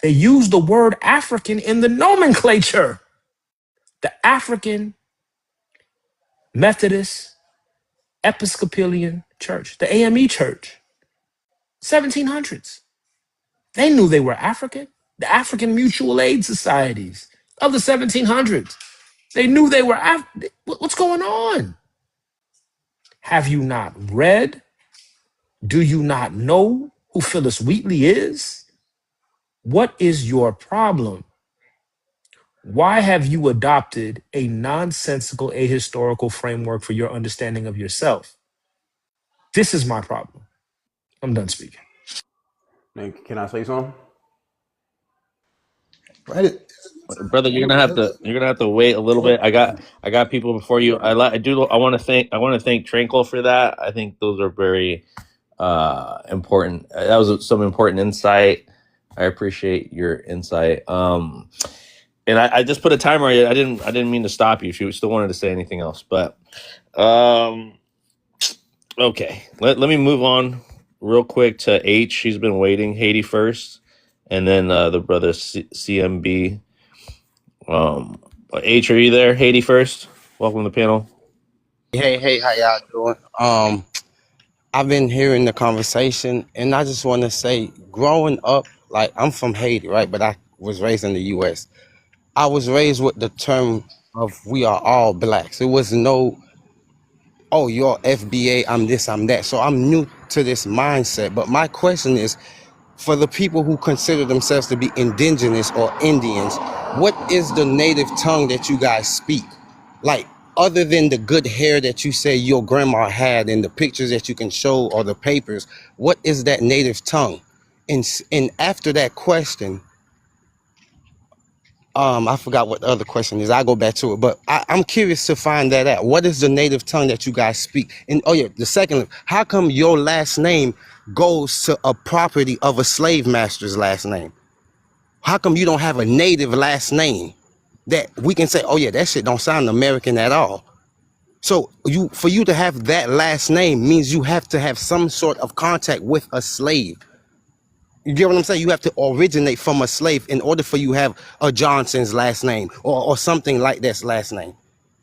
they used the word African in the nomenclature. The African Methodist Episcopalian Church, the AME Church, 1700s. They knew they were African. The African Mutual Aid Societies of the 1700s. They knew they were What's going on? Have you not read? Do you not know who Phyllis Wheatley is? What is your problem? Why have you adopted a nonsensical, ahistorical framework for your understanding of yourself? This is my problem. I'm done speaking. Can I say something? Right. Brother, you're gonna have to wait a little bit. I got people before you. I want to thank Tranquil for that. I think those are very important. That was some important insight. I appreciate your insight. And I just put a timer. I didn't mean to stop you if you still wanted to say anything else, but okay. Let me move on real quick to H. She's been waiting. Haiti first, and then the brother CMB. H, are you there? Haiti first. Welcome to the panel. Hey, how y'all doing? I've been hearing the conversation, and I just want to say, growing up, like I'm from Haiti, right? But I was raised in the U.S. I was raised with the term of "we are all blacks." It was no, "Oh, you're FBA, I'm this, I'm that." So I'm new to this mindset. But my question is, for the people who consider themselves to be indigenous or Indians, what is the native tongue that you guys speak? Like, other than the good hair that you say your grandma had and the pictures that you can show or the papers, what is that native tongue? And after that question, I forgot what the other question is. I'll go back to it, but I'm curious to find that out. What is the native tongue that you guys speak? And oh yeah, the second, how come your last name goes to a property of a slave master's last name? How come you don't have a native last name that we can say, oh yeah, that shit don't sound American at all? So for you to have that last name means you have to have some sort of contact with a slave. You get what I'm saying? You have to originate from a slave in order for you to have a Johnson's last name or something like that's last name.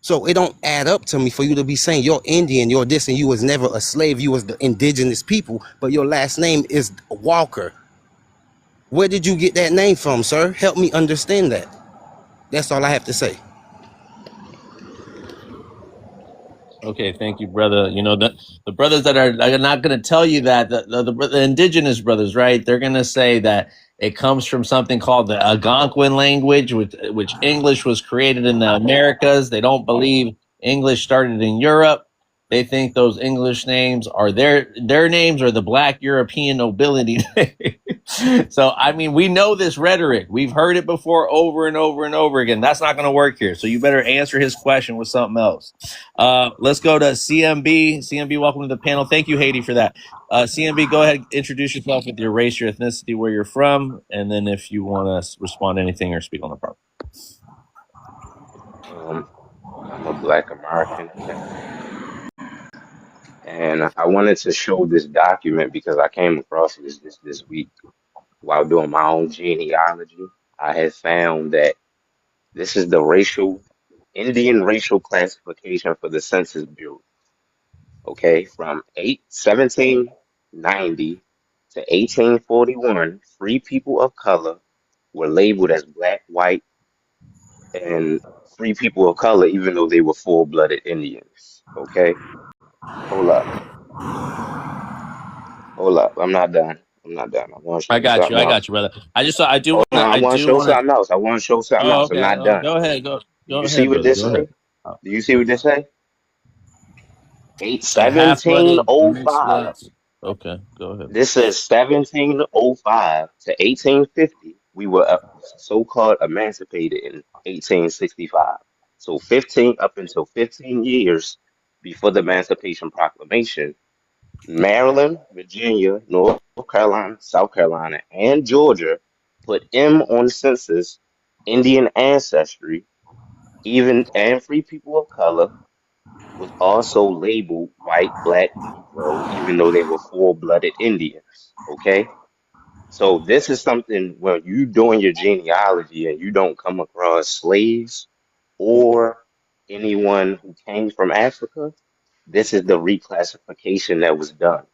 So it don't add up to me for you to be saying you're Indian, you're this, and you was never a slave, you was the indigenous people, but your last name is Walker. Where did you get that name from, sir? Help me understand that. That's all I have to say. Okay, thank you, brother. You know, the brothers that are not going to tell you that the indigenous brothers, right? They're going to say that it comes from something called the Algonquin language, which English was created in the Americas. They don't believe English started in Europe. They think those English names are their names or the Black European nobility. So, I mean, we know this rhetoric. We've heard it before over and over and over again. That's not going to work here. So you better answer his question with something else. Let's go to CMB. CMB, welcome to the panel. Thank you, Haiti, for that. CMB, go ahead, introduce yourself with your race, your ethnicity, where you're from, and then if you want to respond to anything or speak on the problem. I'm a Black American, and I wanted to show this document because I came across this week while doing my own genealogy. I had found that this is the Indian racial classification for the Census Bureau. Okay, from 1790 to 1841, free people of color were labeled as black, white, and free people of color, even though they were full-blooded Indians. Okay, hold up, hold up. I'm not done. I'm not done. I want to show I you got you. something I else. got you, brother. I do Hold want to. on, I I want to do show want to. something else. I want to show something Oh, else. I'm okay. not done. Go ahead. Do Go you see ahead, what brother. this Go say? ahead. Do you see what this say? A half-blooded 1705. mixed. Okay, go ahead. This says 1705 to 1850. We were so-called emancipated in 1865. So 15 up until 15 years before the Emancipation Proclamation, Maryland, Virginia, North Carolina, South Carolina, and Georgia put M on the census, Indian ancestry, even and free people of color was also labeled white, black, Negro, even though they were full-blooded Indians. Okay? So this is something when you doing your genealogy and you don't come across slaves or anyone who came from Africa, this is the reclassification that was done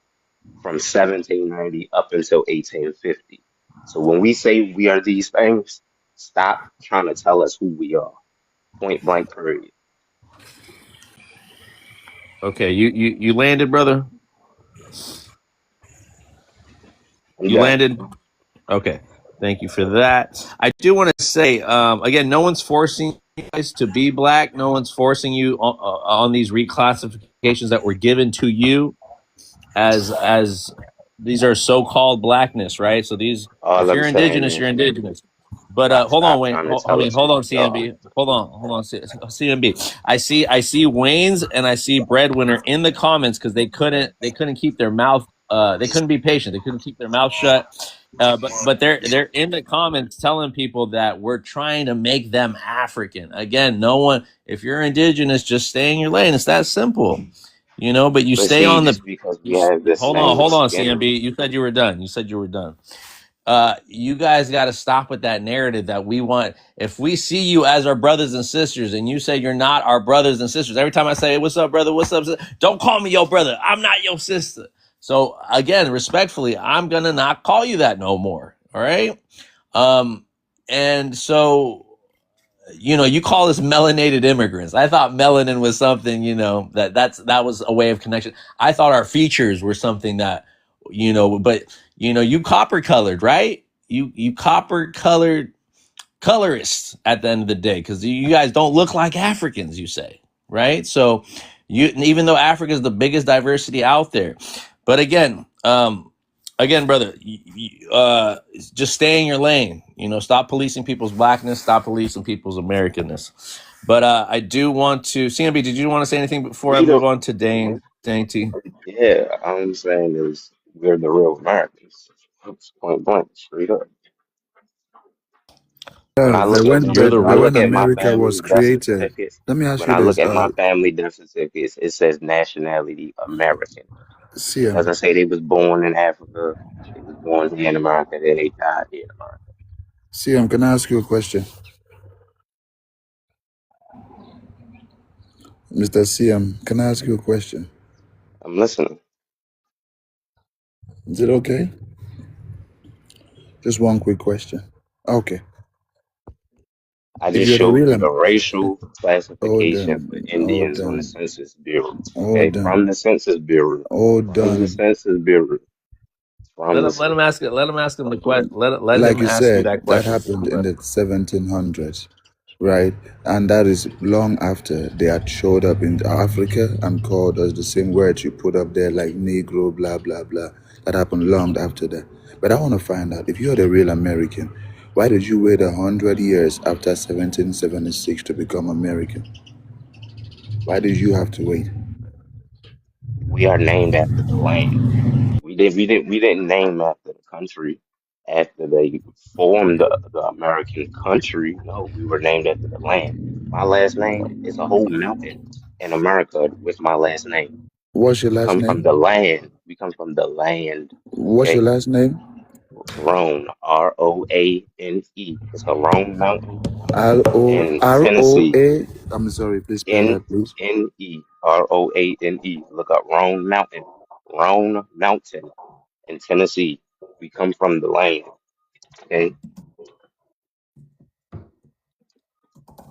from 1790 up until 1850. So when we say we are these things, stop trying to tell us who we are. Point blank, period. Okay, you landed, brother. I'm You done. landed. Okay, thank you for that. I do want to say again, no one's forcing you guys to be black. No one's forcing you on these reclassifications that were given to you as these are so-called blackness, right? So these, All if I'm you're saying indigenous, you're is indigenous. But hold on, stop Wayne. trying to I tell mean, us hold who on, we are. CMB. Hold on, CMB. I see Wayne's and I see Breadwinner in the comments because they couldn't keep their mouth. They couldn't be patient. They couldn't keep their mouth shut. But they're in the comments telling people that we're trying to make them African. Again, no one. If you're indigenous, just stay in your lane. It's that simple. But you But stay see, on the. just because we have this Hold on, name, Skinner, CMB. You said you were done. You guys got to stop with that narrative that we want. If we see you as our brothers and sisters and you say you're not our brothers and sisters, every time I say, what's up, brother? What's up? Don't call me your brother. I'm not your sister. So again, respectfully, I'm going to not call you that no more. All right. And so, you call us melanated immigrants. I thought melanin was something, that was a way of connection. I thought our features were something that, but you copper colored, right? You copper colored colorists at the end of the day, because you guys don't look like Africans, you say, right? So even though Africa is the biggest diversity out there, but again, brother, just stay in your lane. Stop policing people's blackness, stop policing people's Americanness. But I do want to, CMB, did you want to say anything before I we move don't. on to Dane T? Yeah, all I'm saying is we're the real Americans. Point blank, straight up. When I look at You're the when I real. look when at my America was family death created, certificates, let me ask when you I look this, at my family death certificates, it says nationality American. It CM, doesn't say they was born in Africa, they was born here in America, then they died here in America. CM, can I ask you a question? Mr. CM, can I ask you a question? I'm listening. Is it okay? Just one quick question. Okay. I If just you're the showed real, you the racial hold classification for on, hold Indians on the on, Census Bureau. Okay, hold from on, the Census Bureau. hold From the on. Census Bureau. From the Let him ask it. Let him ask him the question. Let Like him you ask you said, that that question. happened in the 1700s, right? And that is long after they had showed up in Africa and called us the same words you put up there, like Negro, blah, blah, blah. That happened long after that. But I want to find out, if you're the real American, why did you wait 100 years after 1776 to become American? Why did you have to wait? We are named after the land. We didn't name after the country after they formed the American country. No, we were named after the land. My last name is a whole mountain in America with my last name. What's your We last come from the name? land. We come from the land. What's your Okay. last name? Roane, Roane. It's a Roane Mountain in Tennessee. R-O-R-O-A. I'm sorry, please spell that, please. Nne. Look up Roane Mountain. Roane Mountain in Tennessee. We come from the land. Okay.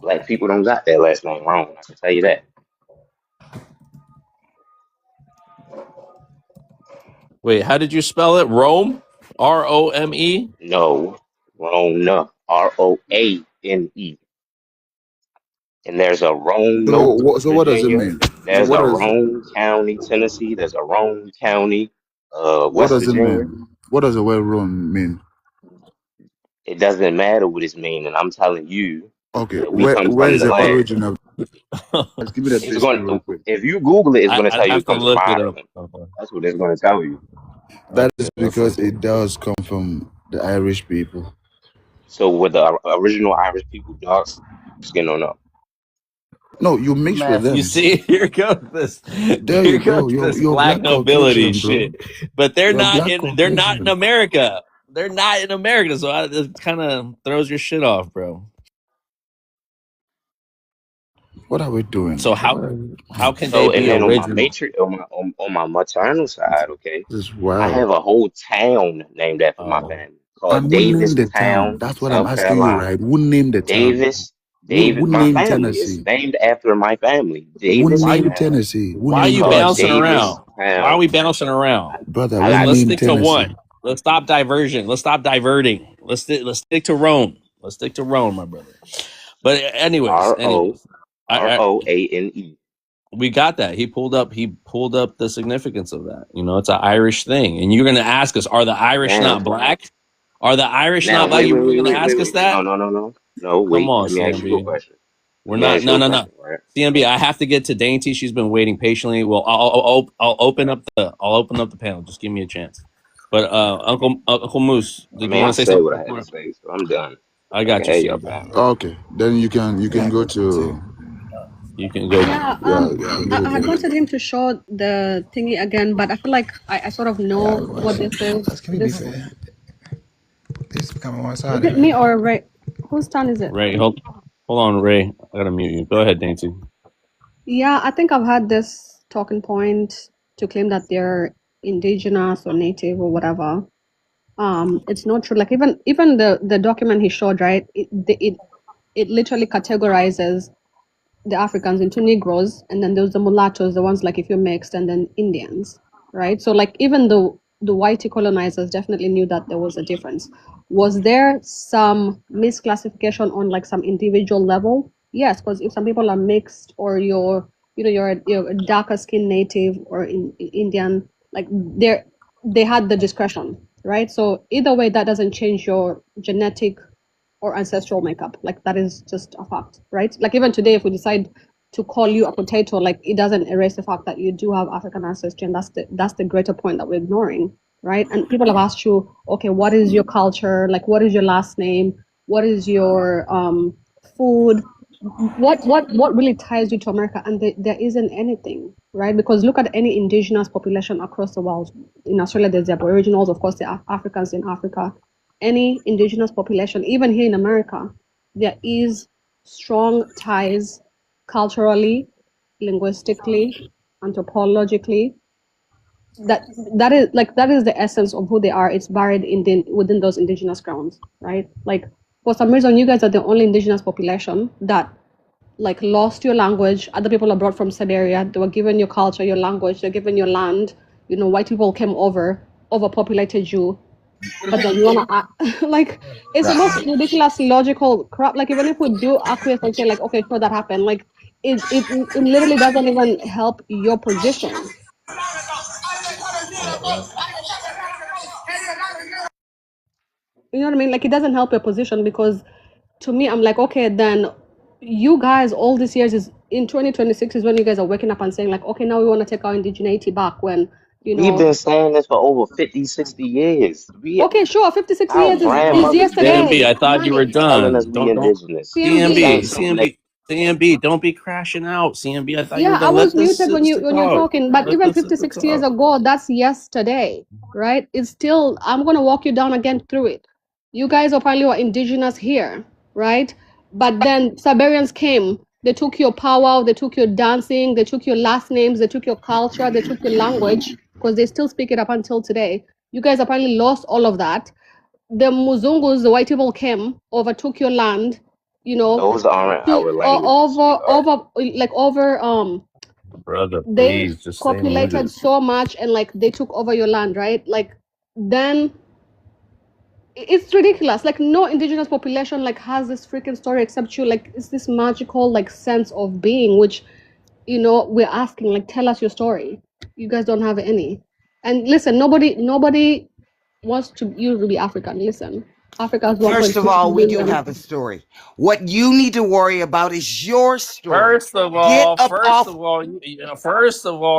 Black people don't got that last name Roane. I can tell you that. Wait, how did you spell it? Rome? Rome? No. Roane. Roane. And there's a Roanoke, So what does it Virginia. mean? So There's a Roane County, Tennessee. There's a Roane County, what West does it Virginia. mean? What does the word Rome mean? It doesn't matter what it's meaning. I'm telling you Okay, that we come where from is the the land. origin of? Let's give me the It's history going real quick. if you Google it, it's going to tell I'd you have it to comes from look it up. Ireland. Okay. That's what it's going to tell you. That is Okay. because it does come from the Irish people. So with the original Irish people, dark skin or no? No, you mix with Man, you them. see, here goes this. There Here you go. goes this You're black black nobility Caucasian, bro. shit. But they're You're not black in. They're not in Caucasian. America. They're not in America. So it kind of throws your shit off, bro. What are we doing? So how can they So and be then on my original? matrix, on my maternal side, okay, This is I wild. have a whole town named after my Oh, family. called And who named Davis the town? Town, That's what I'm South asking you, Carolina. right? Who named the town? Davis, Davis, Who my named family. It's Tennessee? named after my family. Who Davis Why you named Town. Tennessee? Who why are It's named you called bouncing Tennessee? Davis around? Why are Town. we bouncing around? Brother, I who got Let's named stick to Tennessee? one. Let's stop diversion. Let's stop diverting. Let's stick to Rome. Let's stick to Rome, my brother. But R O anyways, R I O A N E. we got that. He pulled up the significance of that. You know, it's an Irish thing. And you're gonna ask us, are the Irish Now, not black? Are the Irish now, not black? wait, You wait, really wait, gonna wait, wait, ask us wait. No, that? no, no, no. No, Come wait. on, Let me ask you a CMB. question. We're Let me not. ask you No, a no, no. question, right? CMB, I have to get to Dainty. She's been waiting patiently. Well, I'll open up the panel. Just give me a chance. But Uncle Moose, I did you mean, I want to say said something what I had to before? say, so I'm done. I Y'all can got you, have your CMB. panel. Okay, then you can go to You can go. Yeah, yeah. I had wanted him to show the thingy again, but I feel like I sort of know what this is. Guys, can we be This fair? It's becoming one is sided. it me or Ray? Whose turn is it? Ray, hold on, Ray. I gotta mute you. Go ahead, Dainty. Yeah, I think I've had this talking point to claim that they're indigenous or native or whatever. It's not true. Like even the document he showed, right? It literally categorizes the Africans into Negroes, and then there's the mulattoes, the ones like if you're mixed, and then Indians, right? So like even the white colonizers definitely knew that there was a difference. Was there some misclassification on like some individual level? Yes, because if some people are mixed or you're a darker skinned native or Indian, like they had the discretion, right? So either way, that doesn't change your genetic or ancestral makeup. Like that is just a fact, right? Like even today, if we decide to call you a potato, like it doesn't erase the fact that you do have African ancestry, and that's the greater point that we're ignoring, right? And people have asked you, okay, what is your culture? Like, what is your last name? What is your food? What really ties you to America? And there isn't anything, right? Because look at any indigenous population across the world. In Australia, there's the Aboriginals, of course, the Africans in Africa. Any indigenous population, even here in America, there is strong ties culturally, linguistically, anthropologically. That is the essence of who they are. It's buried within those indigenous grounds, right? Like for some reason, you guys are the only indigenous population that like lost your language. Other people are brought from Siberia. They were given your culture, your language. They're given your land. You know, white people came overpopulated you. But then you wanna like it's the most ridiculous logical crap. Like even if we do acquiesce and say like, okay, sure that happened, like it literally doesn't even help your position. You know what I mean? Like it doesn't help your position because to me, I'm like, okay, then you guys all these years is in 2026 is when you guys are waking up and saying like, okay, now we want to take our indigeneity back when, you We've know, been saying this for over 50, 60 years. okay, sure, 50, 60 Our years is grandmothers, CMB, yesterday. I thought you were telling us done. we Don't indigenous. This CMB. ain't something that CMB, don't be crashing out. CMB, I thought you were Yeah, I done. was Let the muted sister when you're talk. talking, but Let even the 50, sister 60 years talk. ago, that's yesterday, right? It's still, I'm gonna walk you down again through it. You guys apparently were indigenous here, right? But then Siberians came, they took your power, they took your dancing, they took your last names, they took your culture, they took your language, because they still speak it up until today. You guys apparently lost all of that. The Muzungus, the white people came, overtook your land, you know, those aren't to our languages, sweetheart. Brother, they please just stay copulated muted. so much and like they took over your land, right? Like then it's ridiculous. Like no indigenous population like has this freaking story except you. Like it's this magical like sense of being, which you know we're asking like tell us your story. You guys don't have any. And listen, nobody wants you to be African. Listen, Africa's First of all, 1.6 we do billion. have a story. What you need to worry about is your story. First of Get all, up off.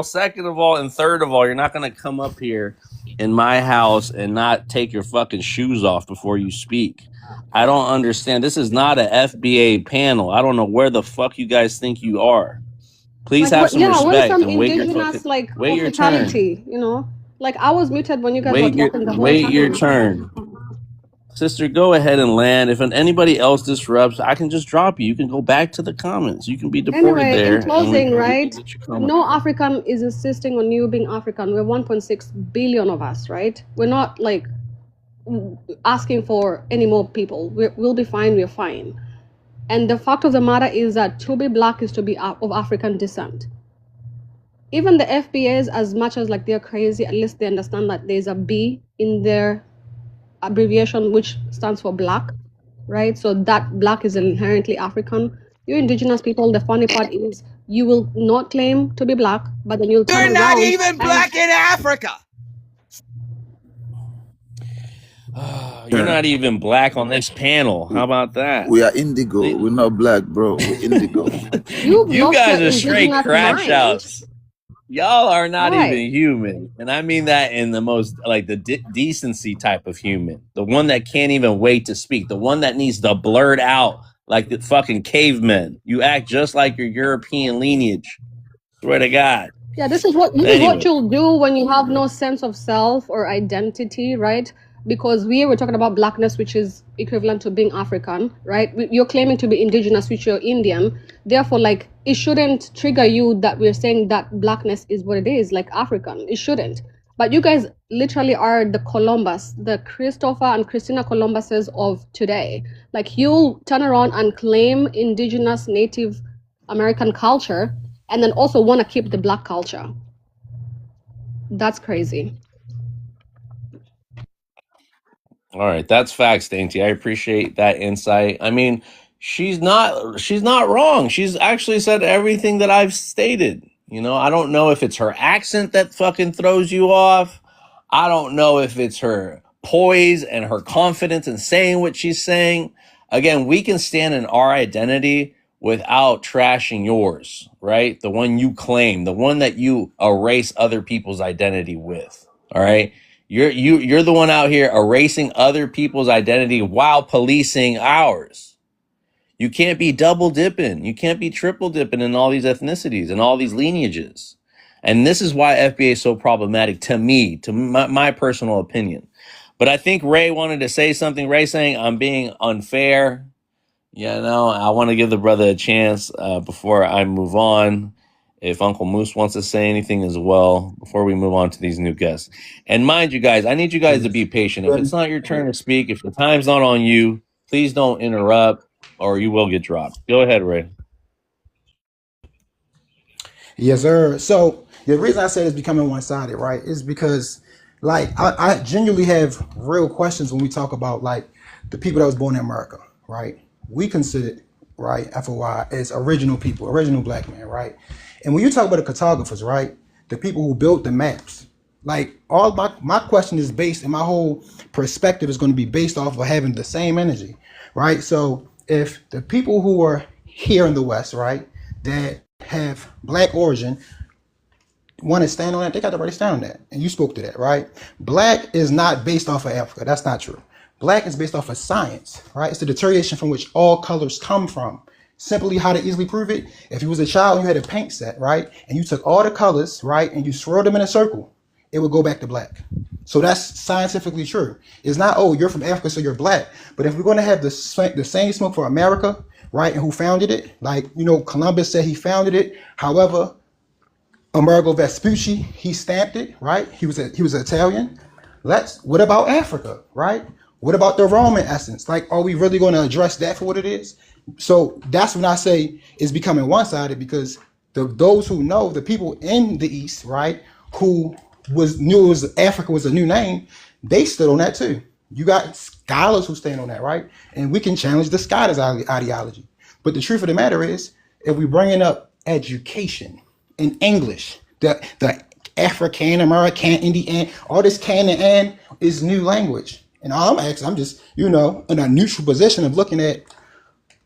second of all, and third of all, you're not gonna come up here in my house and not take your fucking shoes off before you speak. I don't understand. This is not a FBA panel. I don't know where the fuck you guys think you are. Please have some Yeah, where's respect some and indigenous like wait your turn. hospitality, you know? Like I was muted when you guys were talking the whole Wait your time. turn. Sister, go ahead and land. If anybody else disrupts, I can just drop you. You can go back to the comments. You can be deported Anyway, there. in closing, we right? can get you comment. No African is insisting on you being African. We're 1.6 billion of us, right? We're not like asking for any more people. We'll be fine. We're fine. And the fact of the matter is that to be black is to be of African descent. Even the FBAs, as much as like they're crazy, at least they understand that there's a B in their abbreviation, which stands for black, right? So that black is inherently African. You indigenous people, the funny part is you will not claim to be black, but then you'll turn You're not around even and black in Africa. You're not even black on this panel. How about that? We are indigo. We're not black, bro. We're indigo. you've You lost guys your are straight indigenous crash mind. outs. Y'all are not Right. even human. And I mean that in the most, like, the decency type of human. The one that can't even wait to speak. The one that needs to blurt out like the fucking cavemen. You act just like your European lineage. Swear to God. Yeah, this is what Anyway. you'll do when you have no sense of self or identity, right? Because we're talking about blackness, which is equivalent to being African, right? You're claiming to be indigenous, which you're Indian. Therefore, like, it shouldn't trigger you that we're saying that blackness is what it is, like African. It shouldn't. But you guys literally are the Columbus, the Christopher and Christina Columbuses of today. Like, you'll turn around and claim indigenous Native American culture and then also want to keep the black culture. That's crazy. All right, that's facts, Dainty. I appreciate that insight. I mean, she's not wrong. She's actually said everything that I've stated. You know, I don't know if it's her accent that fucking throws you off. I don't know if it's her poise and her confidence in saying what she's saying. Again, we can stand in our identity without trashing yours, right? The one you claim, the one that you erase other people's identity with. All right. You're the one out here erasing other people's identity while policing ours. You can't be double dipping. You can't be triple dipping in all these ethnicities and all these lineages. And this is why FBA is so problematic to me, to my personal opinion. But I think Ray wanted to say something. Ray saying I'm being unfair. Yeah, no, I want to give the brother a chance before I move on. If Uncle Moose wants to say anything as well before we move on to these new guests. And mind you guys, I need you guys to be patient. If it's not your turn to speak, if the time's not on you, please don't interrupt or you will get dropped. Go ahead, Ray. Yes, sir. So the reason I said it's becoming one-sided, right, is because, like, I genuinely have real questions when we talk about, like, the people that was born in America, right? We considered, right, FOI as original people, original black men, right? And when you talk about the cartographers, right, the people who built the maps, like, all my question is based, and my whole perspective is going to be based off of having the same energy, right? So if the people who are here in the West, right, that have black origin want to stand on that, they got to already stand on that. And you spoke to that, right? Black is not based off of Africa. That's not true. Black is based off of science, right? It's the deterioration from which all colors come from. Simply how to easily prove it, if you was a child, you had a paint set, right? And you took all the colors, right? And you swirled them in a circle, it would go back to black. So that's scientifically true. It's not, oh, you're from Africa, so you're black. But if we're going to have the same smoke for America, right, and who founded it, like, you know, Columbus said he founded it. However, Amerigo Vespucci, he stamped it, right? He was Italian. What about Africa, right? What about the Roman essence? Like, are we really going to address that for what it is? So that's when I say it's becoming one-sided, because those who know, the people in the East, right, who knew Africa was a new name, they stood on that too. You got scholars who stand on that, right? And we can challenge the scholars' ideology. But the truth of the matter is, if we bringing up education in English, the African, American, Indian, all this can and an is new language. And all I'm asking, I'm just, you know, in a neutral position of looking at,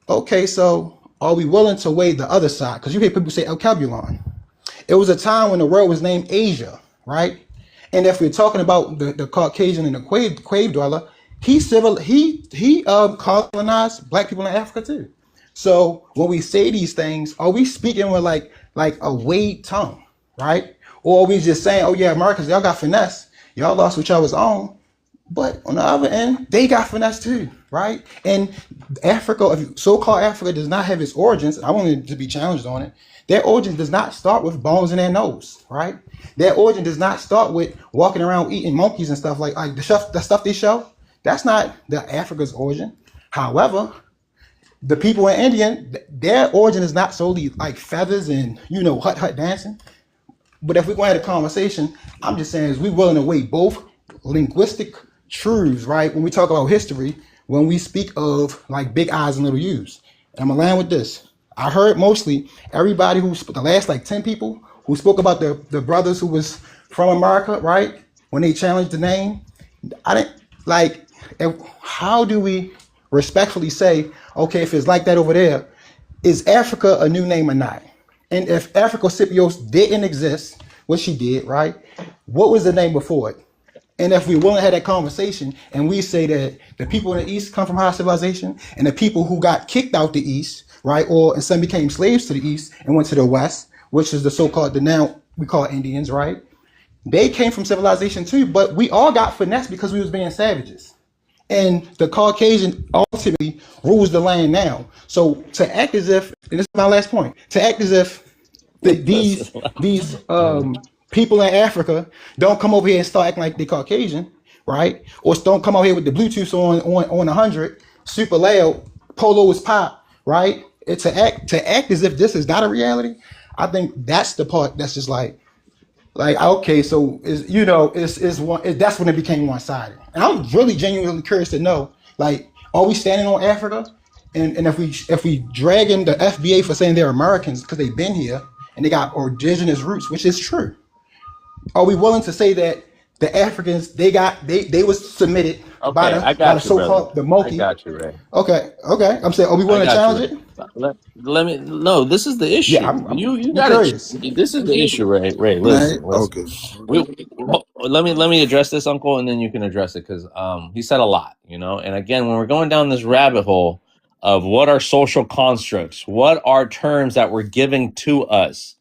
okay, so are we willing to weigh the other side? Because you hear people say El Cabulon. It was a time when the world was named Asia, right? And if we're talking about the Caucasian and the cave dweller, he colonized black people in Africa too. So when we say these things, are we speaking with like a weighed tongue, right? Or are we just saying, oh yeah, Americans, y'all got finesse, y'all lost what y'all was on, but on the other end, they got finesse too, right? And Africa, so-called Africa, does not have its origins. I wanted to be challenged on it. Their origin does not start with bones in their nose, right? Their origin does not start with walking around eating monkeys and stuff like the stuff they show. That's not the Africa's origin. However, the people in India, their origin is not solely like feathers and hut dancing. But if we're going to have a conversation, I'm just saying is we willing to weigh both linguistic truths, right? When we talk about history, when we speak of like big eyes and little U's. And I'm gonna land with this. I heard mostly everybody the last like 10 people who spoke about the brothers who was from America, right? When they challenged the name, I didn't like. How do we respectfully say, okay, if it's like that over there, is Africa a new name or not? And if Africa Scipios didn't exist, what she did, right? What was the name before it? And if we willing to have that conversation and we say that the people in the East come from high civilization and the people who got kicked out the East, right, and some became slaves to the East and went to the West, which is the so-called, now we call Indians, right? They came from civilization too, but we all got finessed because we was being savages. And the Caucasian ultimately rules the land now. So to act as if, and this is my last point, to act as if these people in Africa don't come over here and start acting like they Caucasian, right? Or don't come out here with the Bluetooth on 100, super loud, polo is pop, right? To act as if this is not a reality. I think that's the part that's just like okay, so that's when it became one-sided. And I'm really genuinely curious to know, like, are we standing on Africa? And if we dragging the FBA for saying they're Americans because they've been here and they got indigenous roots, which is true, are we willing to say that the Africans they was submitted by the so-called the Moki? I got you, Ray. Okay. I'm saying, are we willing to challenge it? Let me. No, this is the issue. Yeah, You got it. This is the issue, Ray. Listen. Okay. Let me address this, Uncle, and then you can address it because he said a lot, And again, when we're going down this rabbit hole of what are social constructs, what are terms that were given to us.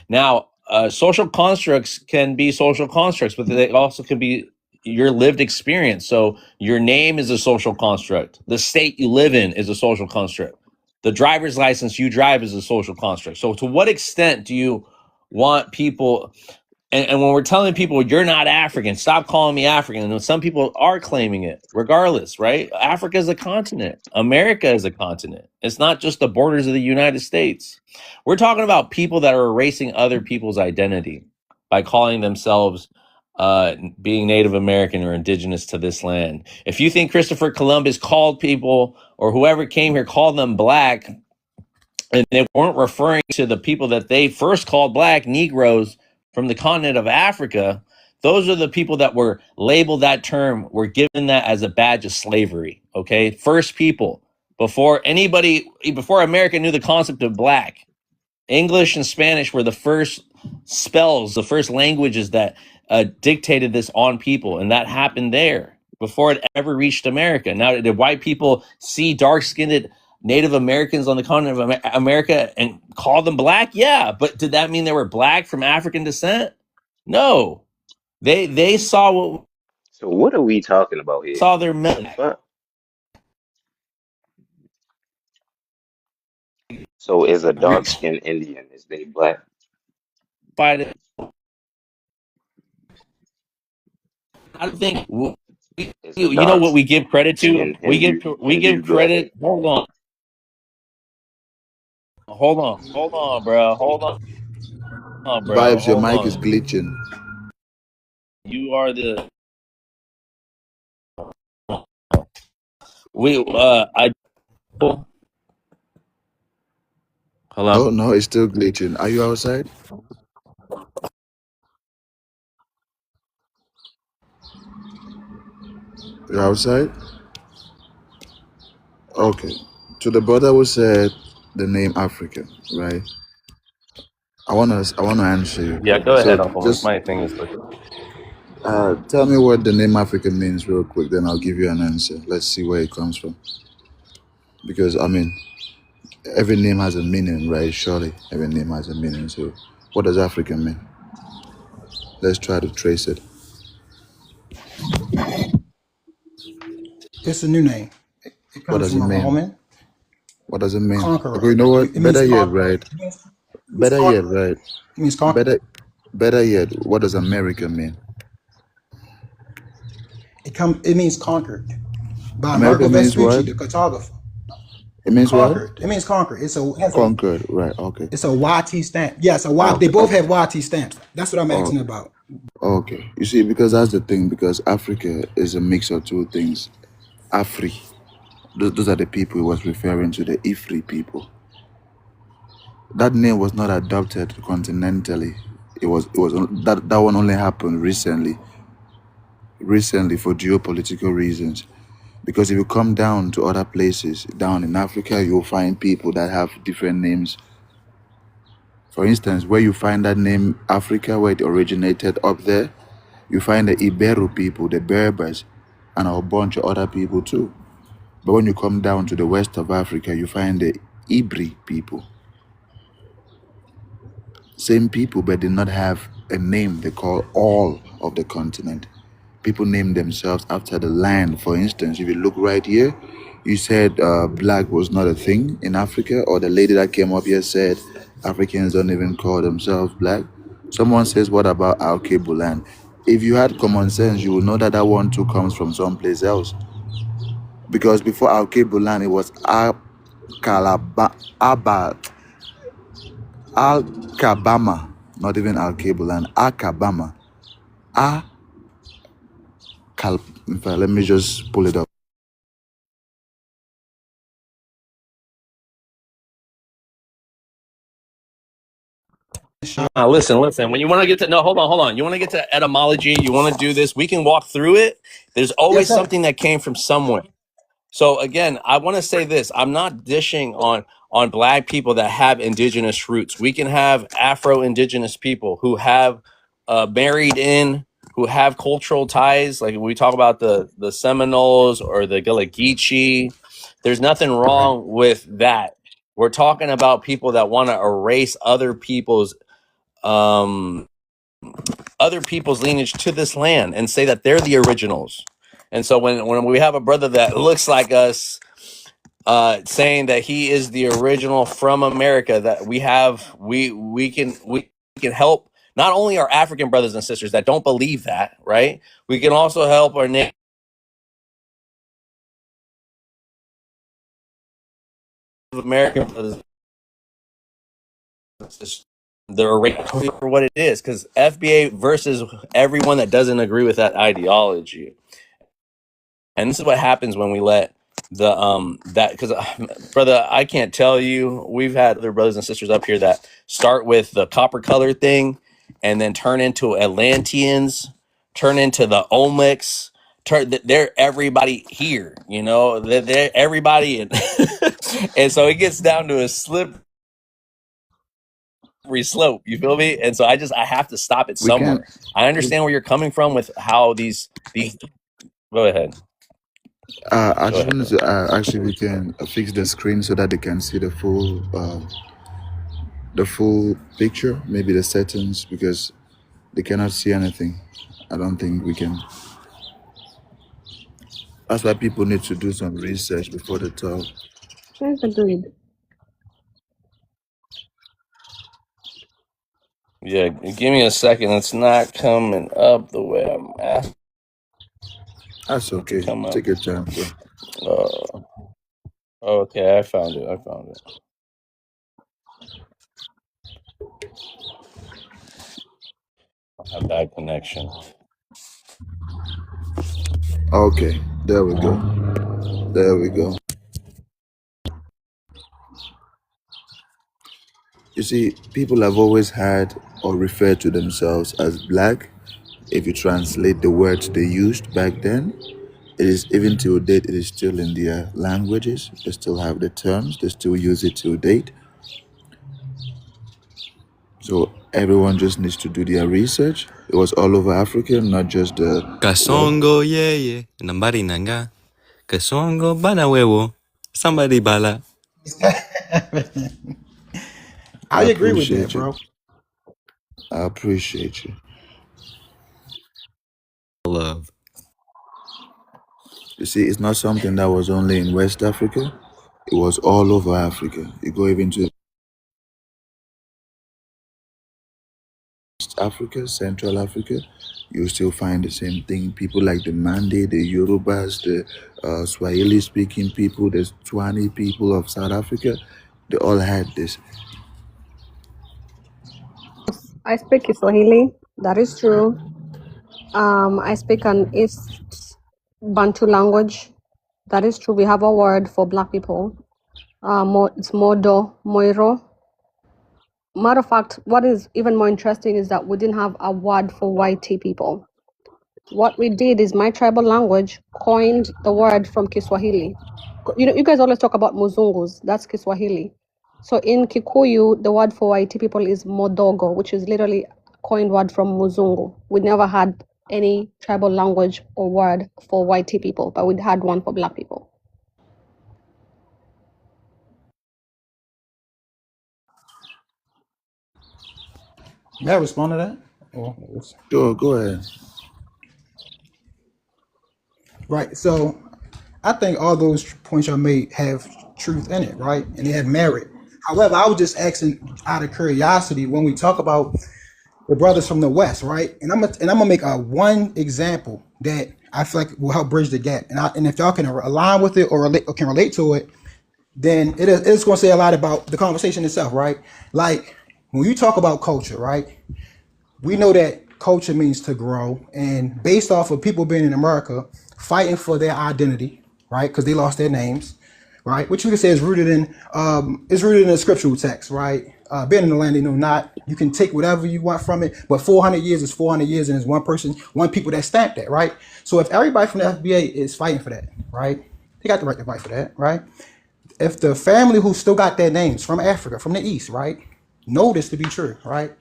Now, social constructs can be social constructs, but they also can be your lived experience. So your name is a social construct. The state you live in is a social construct. The driver's license you drive is a social construct. So to what extent do you want people, and when we're telling people you're not African, stop calling me African. And some people are claiming it regardless, right? Africa is a continent. America is a continent. It's not just the borders of the United States. We're talking about people that are erasing other people's identity by calling themselves being Native American or indigenous to this land. If you think Christopher Columbus called people or whoever came here called them black, and they weren't referring to the people that they first called black, Negroes from the continent of Africa, those are the people that were labeled that term, were given that as a badge of slavery, okay? First people, before America knew the concept of black, English and Spanish were the first spells, the first languages that dictated this on people, and that happened there before it ever reached America. Now, did white people see dark-skinned Native Americans on the continent of America and call them black? Yeah, but did that mean they were black from African descent? No. They saw what. So what are we talking about here? Saw their So is a dark-skinned Indian, is they black? I don't think you know what we give credit to. We give credit. Hold on, bro. Hold on, bro. Vibes, your mic is glitching. You are the. Hello? No, it's still glitching. Are you outside? You're outside? Okay. To the brother who said the name African, right? I wanna answer you. Yeah, go ahead, Uncle. My thing is tell me what the name African means real quick, then I'll give you an answer. Let's see where it comes from. Because every name has a meaning, right? Surely every name has a meaning. So what does African mean? Let's try to trace it. It's a new name. What does it mean? What does it mean? Conqueror. Okay, you know what? Better yet, right? It means conqueror. Better yet, what does America mean? It means conquered. by America Marco means Vespucci, what? the cartographer. It means what? Conquered. It means conquered. Conquered. Right. Okay. It's a YT stamp. Yes, a Y. They Okay. both have YT stamps. That's what I'm asking Okay. about. Okay. You see, because that's the thing. Because Africa is a mix of two things. Afri. Those are the people he was referring to, the Ifri people. That name was not adopted continentally. It was that one only happened recently for geopolitical reasons. Because if you come down to other places down in Africa, you'll find people that have different names. For instance, where you find that name Africa, where it originated up there, you find the Iberu people, the Berbers, and a bunch of other people too. But when you come down to the west of Africa, you find the Ibri people. Same people, but did not have a name they call all of the continent. People name themselves after the land. For instance, if you look right here, you said black was not a thing in Africa, or the lady that came up here said Africans don't even call themselves black. Someone says, what about Alkebulan? If you had common sense, you would know that that one too comes from someplace else. Because before Alkebulan, it was Al-Kabama, not even Al-Kabulan, Al-Kabama. In fact, let me just pull it up. Listen. When you want to get to hold on. You want to get to etymology. You want to do this. We can walk through it. There's always sir. something that came from somewhere. So again, I want to say this. I'm not dishing on black people that have indigenous roots. We can have Afro-indigenous people who have married in, who have cultural ties. Like when we talk about the Seminoles or the Gullah Geechee, there's nothing wrong with that. We're talking about people that want to erase other people's lineage to this land and say that they're the originals. And so when we have a brother that looks like us saying that he is the original from America, that we can help not only our African brothers and sisters that don't believe that, right? We can also help our Native American brothers. They're for what it is, because FBA versus everyone that doesn't agree with that ideology. And this is what happens when we let that, because brother, I can't tell you, we've had other brothers and sisters up here that start with the copper color thing and then turn into Atlanteans, turn into the Olmecs, they're everybody here, they're everybody and so it gets down to a slippery slope, you feel me? And so I have to stop it somewhere. I understand where you're coming from with how these go ahead. I just wanted to actually we can fix the screen so that they can see the full picture, maybe the settings, because they cannot see anything. I don't think we can. That's why people need to do some research before they talk. That's agreed. Yeah, give me a second. It's not coming up the way I'm asking. That's okay. Take your time, bro. Okay, I found it. I have bad connection. Okay, there we go. You see, people have always had or referred to themselves as black. If you translate the words they used back then, it is, even till date, it is still in their languages. They still have the terms, they still use it till date. So everyone just needs to do their research. It was all over Africa, not just the Kasongo yeye nambari nanga. Kasongo bana wewo. Somebody bala. I agree with that, bro. I appreciate you. Love. You see, it's not something that was only in West Africa. It was all over Africa. You go even to West Africa, Central Africa, you still find the same thing. People like the Mande, the Yorubas, the Swahili-speaking people, the Tswana people of South Africa, they all had this. I speak Kiswahili. That is true. I speak an East Bantu language. That is true. We have a word for Black people. It's Modo, Moiro. Matter of fact, what is even more interesting is that we didn't have a word for white people. What we did is my tribal language coined the word from Kiswahili. You know, you guys always talk about Muzungus. That's Kiswahili. So in Kikuyu, the word for white people is Modogo, which is literally a coined word from Muzungu. We never had any tribal language or word for white people, but we had one for Black people. May I respond to that? Sure, go ahead. Right. So I think all those points y'all made have truth in it, right? And they have merit. However, I was just asking out of curiosity when we talk about the brothers from the West, right? And I'm gonna make a one example that I feel like will help bridge the gap. And if y'all can align with it or can relate to it, then it's going to say a lot about the conversation itself, right? Like when you talk about culture, right? We know that culture means to grow, and based off of people being in America fighting for their identity, right? Because they lost their names, right? Which you can say is rooted in the scriptural text, right? Being in the land they know not. You can take whatever you want from it, but 400 years is 400 years, and there's one person, one people that stamped that, right? So if everybody from the FBA is fighting for that, right? They got the right to fight for that, right? If the family who still got their names from Africa, from the East, right, know this to be true, right?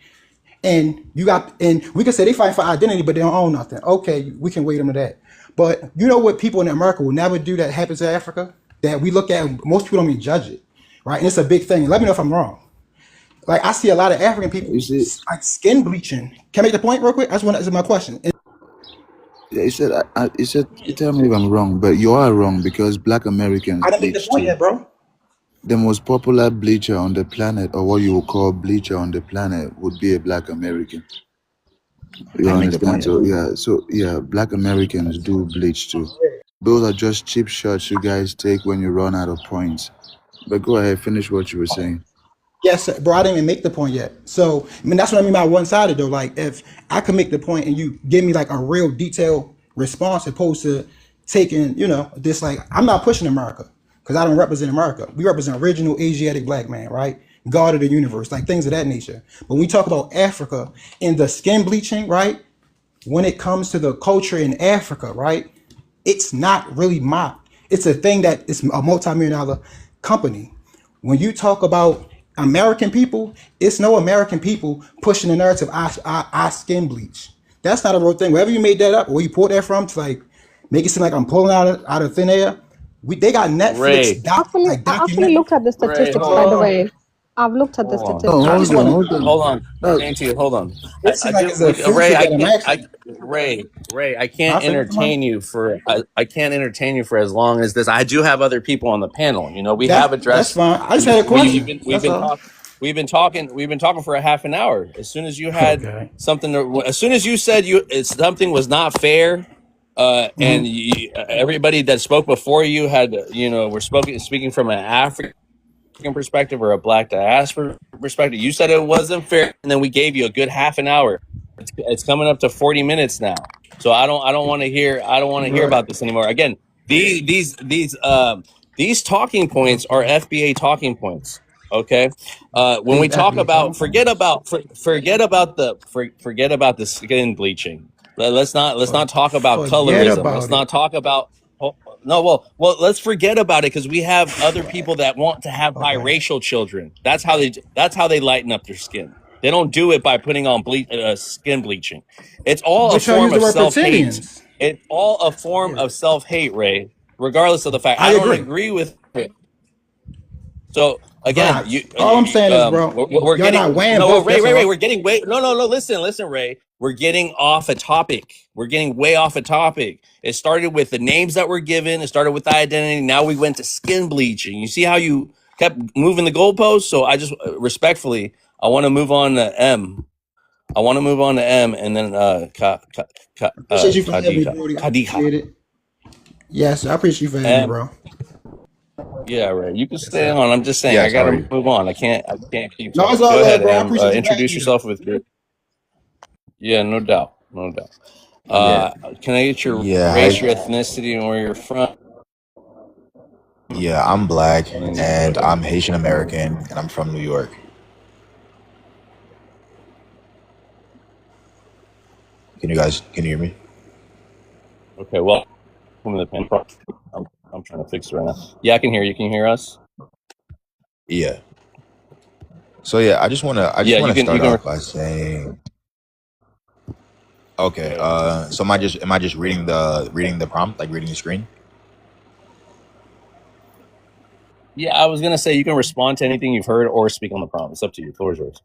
And we can say they fight for identity, but they don't own nothing. Okay, we can wait them to that. But you know what people in America will never do that happens in Africa? That we look at, most people don't even judge it, right? And it's a big thing. Let me know if I'm wrong. Like I see a lot of African people like skin bleaching. Can I make the point real quick? That's my question. Yeah, he said, tell me if I'm wrong, but you are wrong because Black Americans I didn't make the bleach point too. yet, bro. The most popular bleacher on the planet, or what you would call bleacher on the planet, would be a Black American. You I make the understand? point. So Black Americans do bleach too. Those are just cheap shots you guys take when you run out of points. But go ahead, finish what you were saying. Yes, sir, bro. I didn't even make the point yet. So, I mean, that's what I mean by one-sided, though. Like, if I can make the point and you give me like a real detailed response, opposed to taking, this like I'm not pushing America because I don't represent America. We represent original Asiatic Black man, right? God of the universe, like things of that nature. But when we talk about Africa and the skin bleaching, right? When it comes to the culture in Africa, right? It's not really mocked. It's a thing that is a multi-million-dollar company. When you talk about American people, it's no American people pushing the narrative, I skin bleach. That's not a real thing. Wherever you made that up, or where you pulled that from to like make it seem like I'm pulling out of thin air, they got Netflix Ray, I actually looked at the Ray, statistics, hold by the on. way. I've looked at the Hold on. statistics. I just want to. Hold on. No, Auntie, hold on. It seems like it's a Ray, filter that I'm actually. Ray, I I can't feel you, man. entertain you for I can't entertain you for as long as this. I do have other people on the panel. You know, we have That's addressed. fine. I just had a question. That's all. We've been talking for a half an hour. As soon as you had Okay. as soon as you said something was not fair, and everybody that spoke before you had, were speaking from an African perspective or a Black diaspora perspective. You said it wasn't fair, and then we gave you a good half an hour. It's coming up to 40 minutes now. So I don't want to hear Right. about this anymore. Again, these talking points are FBA talking points. Okay. When we talk about forget about the skin bleaching. Let's not talk about Forget colorism. Let's about not it. talk about let's forget about it because we have other people that want to have biracial children. That's how they lighten up their skin. They don't do it by putting on skin bleaching. It's all a But y'all form use the of word self-hate. Reptilians. It's all a form of self-hate, Ray. Regardless of the fact, I I don't agree. agree with it. So again, Vibes. All I'm saying is, bro, we're y'all getting not weighing no, both. Ray, That's all. we're getting way no, listen, Ray, we're getting off a topic. We're getting way off a topic. It started with the names that were given. It started with the identity. Now we went to skin bleaching. You see how you kept moving the goalposts? So I just respectfully, I want to move on to M. I want to move on to M and then Appreciate you for having me, Kadika. Brody. I Kadika. appreciate it. Yes, I appreciate you for having me, M. bro. Yeah, right. You can Yes, stay sir. on. I'm just saying I Yes, how are gotta you? move on. I can't keep No, talking. it's all Go love, ahead, bro. I M. appreciate you for having Introduce me. yourself with your yeah, no doubt. No doubt. Yeah. Can I get your Yeah, race, your ethnicity, and where you're from? yeah, I'm black And then you can go and ahead. I'm Haitian American and I'm from New York. Can you hear me? Okay, well, I'm in the pen. I'm trying to fix it right now. Yeah, I can hear you. Can you hear us? Yeah. So yeah, I just wanna Yeah, you start can. off by saying okay, so am I just reading the prompt, like reading the screen? Yeah, I was gonna say you can respond to anything you've heard or speak on the prompt. It's up to you. The floor is yours.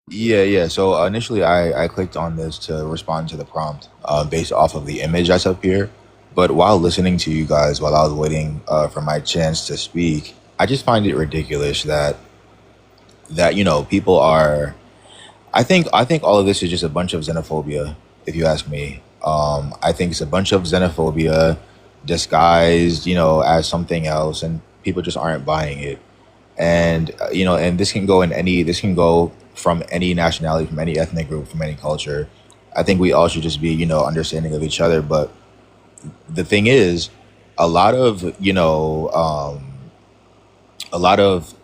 Yeah. So initially, I clicked on this to respond to the prompt based off of the image that's up here. But while listening to you guys, while I was waiting for my chance to speak, I just find it ridiculous that people are. I think all of this is just a bunch of xenophobia, if you ask me. I think it's a bunch of xenophobia disguised, as something else, and people just aren't buying it. And and this can go from any nationality, from any ethnic group, from any culture. I think we all should just be understanding of each other. But the thing is, a lot of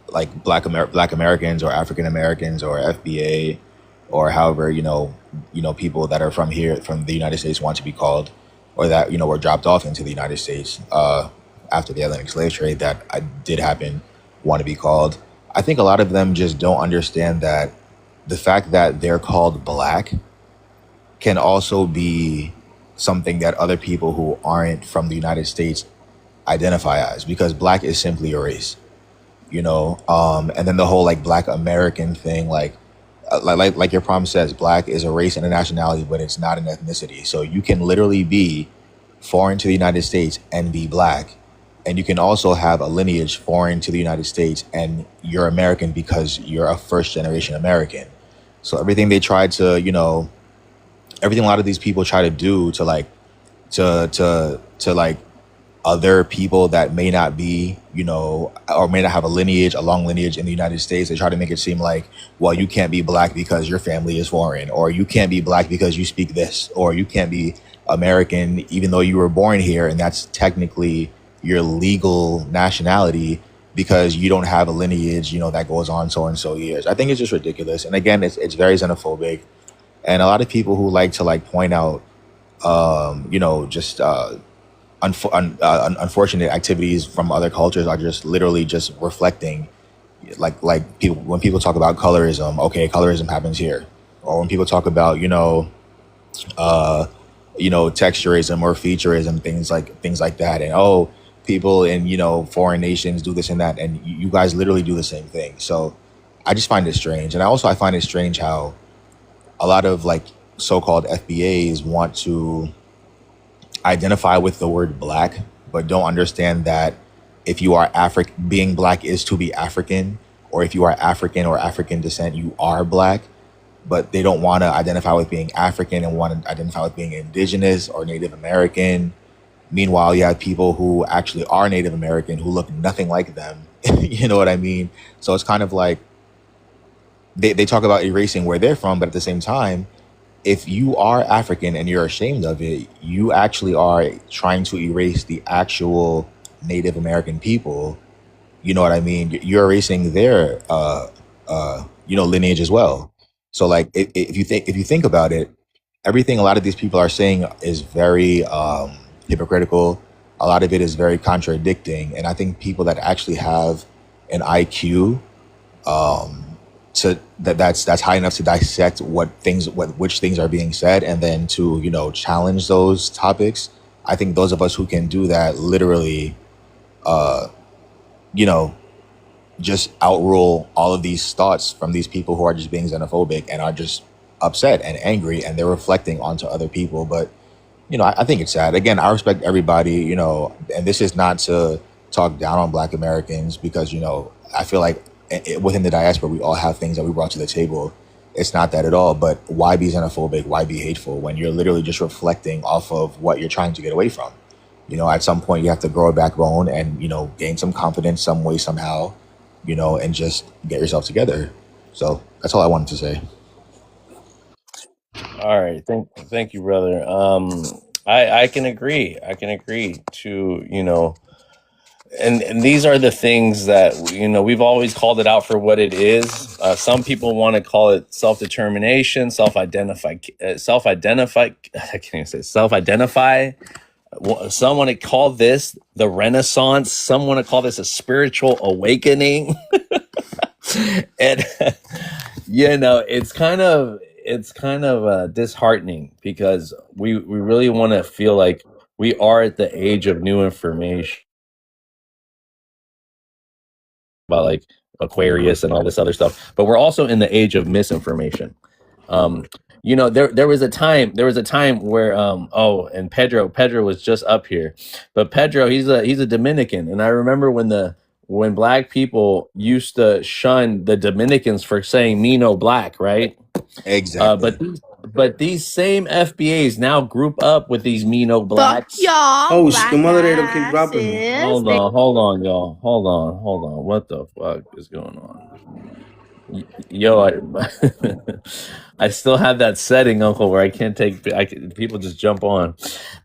like black Americans or African Americans or FBA or however people that are from here, from the United States, want to be called, or that were dropped off into the United States after the Atlantic slave trade, that did happen, want to be called. I think a lot of them just don't understand that the fact that they're called black can also be something that other people who aren't from the United States identify as, because black is simply a race, and then the whole like black American thing, like your prompt says, black is a race and a nationality, but it's not an ethnicity. So you can literally be foreign to the United States and be black, and you can also have a lineage foreign to the United States and you're American because you're a first generation American. So everything they try to, everything a lot of these people try to do to like to like other people that may not be, or may not have a long lineage in the United States, they try to make it seem like, well, you can't be black because your family is foreign, or you can't be black because you speak this, or you can't be American even though you were born here and that's technically your legal nationality because you don't have a lineage, that goes on so and so years. I think it's just ridiculous. And again, it's very xenophobic. And a lot of people who like to point out, just unfortunate activities from other cultures are just literally just reflecting, like people, when people talk about colorism, okay, colorism happens here. Or when people talk about texturism or featureism, things like that, and people in foreign nations do this and that, and you guys literally do the same thing. So I just find it strange. And I find it strange how a lot of like so-called FBAs want to identify with the word black, but don't understand that if you are being black is to be African, or if you are African or African descent, you are black. But they don't want to identify with being African and want to identify with being indigenous or Native American. Meanwhile, you have people who actually are Native American who look nothing like them. You know what I mean? So it's kind of like they talk about erasing where they're from, but at the same time, if you are African and you're ashamed of it, you actually are trying to erase the actual Native American people. You know what I mean? You're erasing their lineage as well. So like if you think about it, everything a lot of these people are saying is very hypocritical. A lot of it is very contradicting, and I think people that actually have an IQ that's high enough to dissect which things are being said, and then to challenge those topics. I think those of us who can do that literally just outrule all of these thoughts from these people who are just being xenophobic and are just upset and angry, and they're reflecting onto other people. But I think it's sad. Again, I respect everybody, and this is not to talk down on Black Americans, because I feel like within the diaspora we all have things that we brought to the table. it's not that at all. But why be xenophobic? Why be hateful when you're literally just reflecting off of what you're trying to get away from? At some point you have to grow a backbone and, gain some confidence some way, somehow, and just get yourself together. So that's all I wanted to say. All right, thank you, brother. I can agree. I can agree to and these are the things that we've always called it out for what it is. Some people want to call it self-determination, self-identify. I can't even say self-identify. Some want to call this the Renaissance. Some want to call this a spiritual awakening. And it's kind of disheartening because we really want to feel like we are at the age of new information about like Aquarius and all this other stuff, but we're also in the age of misinformation. There was a time where and Pedro was just up here, but Pedro, he's a Dominican, and I remember when black people used to shun the Dominicans for saying "me no black," right? Exactly. But these same FBAs now group up with these me no blacks. y'all, Oh, black the moderator keep dropping me. asses. Hold on, y'all. Hold on. What the fuck is going on? Yo, I still have that setting, Uncle, where I can't people just jump on.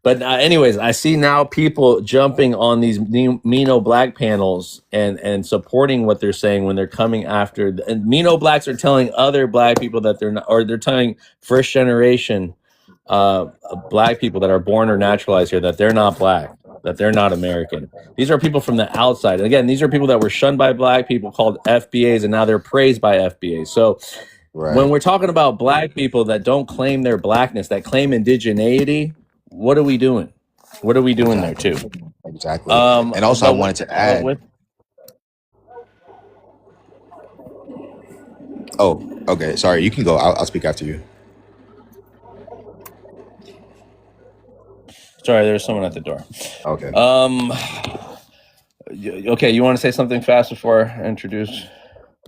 But anyways, I see now people jumping on these Mino Black panels and supporting what they're saying when they're coming after. And Mino Blacks are telling other Black people that they're not, or they're telling first generation Black people that are born or naturalized here that they're not Black, that they're not American. These are people from the outside. And again, these are people that were shunned by Black people, called FBAs, and now they're praised by FBAs. So when we're talking about Black people that don't claim their Blackness, that claim indigeneity, what are we doing? What are we doing there too? Exactly. And also I wanted to add. Oh, okay. Sorry, you can go. I'll speak after you. Sorry, there's someone at the door. Okay. Okay, you want to say something fast before I introduce?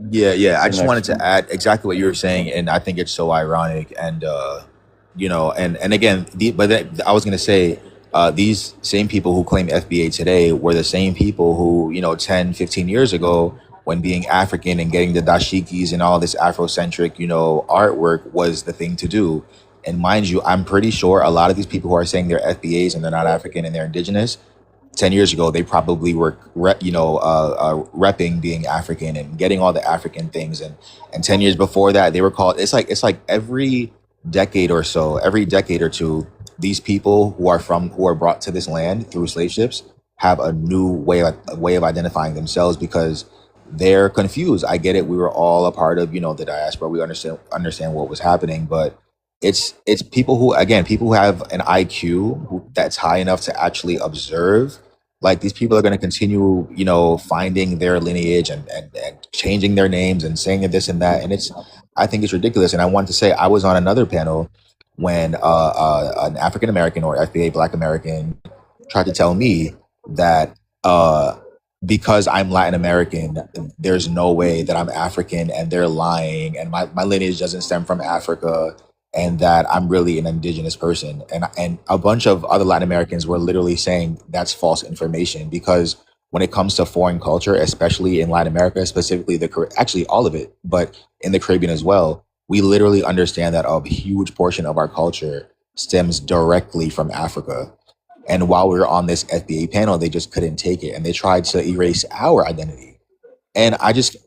Yeah. I just wanted to add exactly what you were saying, and I think it's so ironic. And and again, I was gonna say, these same people who claim FBA today were the same people who 10, 15 years ago, when being African and getting the dashikis and all this Afrocentric artwork was the thing to do. And mind you, I'm pretty sure a lot of these people who are saying they're FBAs and they're not African and they're indigenous, 10 years ago, they probably were, repping being African and getting all the African things. And 10 years before that, they were called, it's like every decade or so, every decade or two, these people who are brought to this land through slave ships have a new way of identifying themselves because they're confused. I get it. We were all a part of, the diaspora. We understand what was happening, but it's people who have an IQ that's high enough to actually observe. Like, these people are going to continue, finding their lineage and changing their names and saying this and that. And I think it's ridiculous. And I want to say, I was on another panel when an African American or FBA Black American tried to tell me that because I'm Latin American, there's no way that I'm African, and they're lying, and my lineage doesn't stem from Africa, and that I'm really an indigenous person. And a bunch of other Latin Americans were literally saying that's false information, because when it comes to foreign culture, especially in Latin America, specifically actually all of it, but in the Caribbean as well, we literally understand that a huge portion of our culture stems directly from Africa. And while we were on this FBA panel, they just couldn't take it, and they tried to erase our identity. And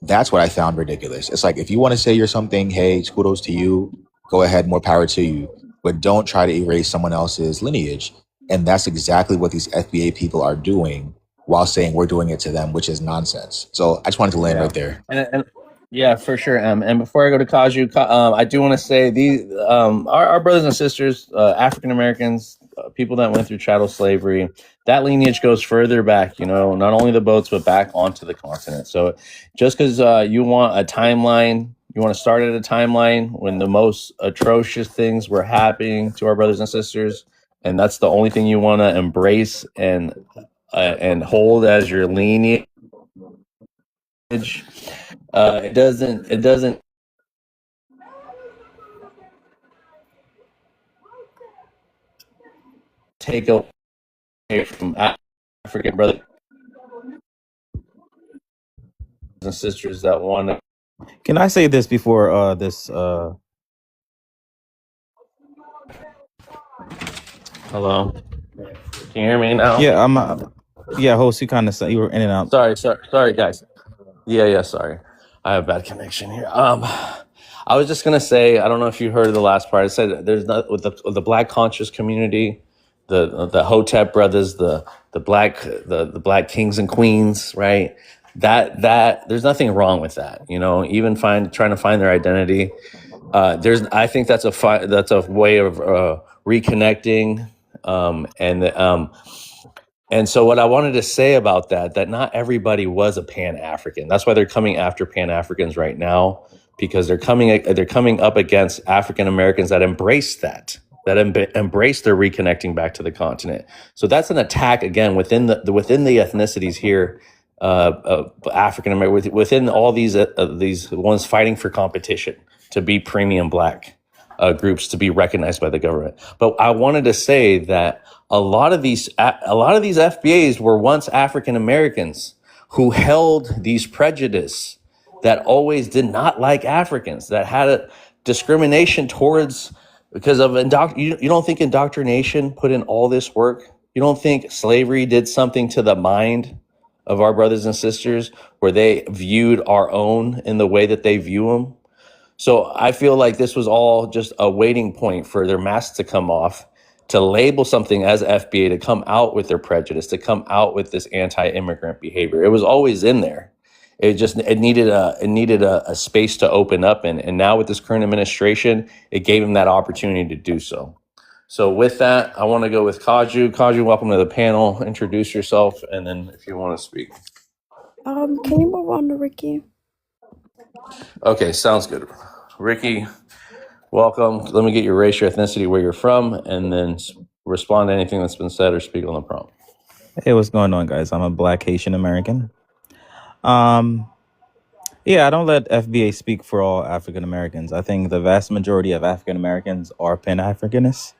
that's what I found ridiculous. It's like, if you want to say you're something, hey, kudos to you, go ahead, more power to you, but don't try to erase someone else's lineage. And that's exactly what these FBA people are doing, while saying we're doing it to them, which is nonsense. So I just wanted to land right there. And yeah, for sure. And before I go to Kaju, I do want to say these our brothers and sisters, African Americans, people that went through chattel slavery, that lineage goes further back. Not only the boats, but back onto the continent. So just because you want a timeline, you want to start at a timeline when the most atrocious things were happening to our brothers and sisters, and that's the only thing you want to embrace and hold as your lineage. It doesn't take away from African brothers and sisters that want to. Can I say this before this? Hello, can you hear me now? Yeah, I'm. Yeah, host, you kind of you were in and out. Sorry, guys. Yeah, sorry. I have bad connection here. I was just gonna say, I don't know if you heard the last part. I said there's not with the Black conscious community, the Hotep brothers, the black kings and queens, right? That there's nothing wrong with that, you know. Even trying to find their identity. I think that's a way of reconnecting, and so what I wanted to say about that not everybody was a Pan-African. That's why they're coming after Pan-Africans right now, because they're coming up against African Americans that embrace embrace their reconnecting back to the continent. So that's an attack again within the ethnicities here, African American, within all these ones fighting for competition to be premium black groups to be recognized by the government. But I wanted to say that a lot of these FBAs were once African Americans who held these prejudice that always did not like Africans, that had a discrimination towards because of you don't think indoctrination put in all this work? You don't think slavery did something to the mind of our brothers and sisters where they viewed our own in the way that they view them? So I feel like this was all just a waiting point for their masks to come off, to label something as FBA, to come out with their prejudice, to come out with this anti-immigrant behavior. It was always in there. It needed a space to open up in. And now with this current administration, it gave them that opportunity to do so. So with that, I want to go with Kaju. Kaju, welcome to the panel. Introduce yourself, and then if you want to speak. Can you move on to Ricky? Okay, sounds good. Ricky, welcome. Let me get your race, your ethnicity, where you're from, and then respond to anything that's been said or speak on the prompt. Hey, what's going on, guys? I'm a Black Haitian American. Yeah, I don't let FBA speak for all African Americans. I think the vast majority of African Americans are Pan-Africanists.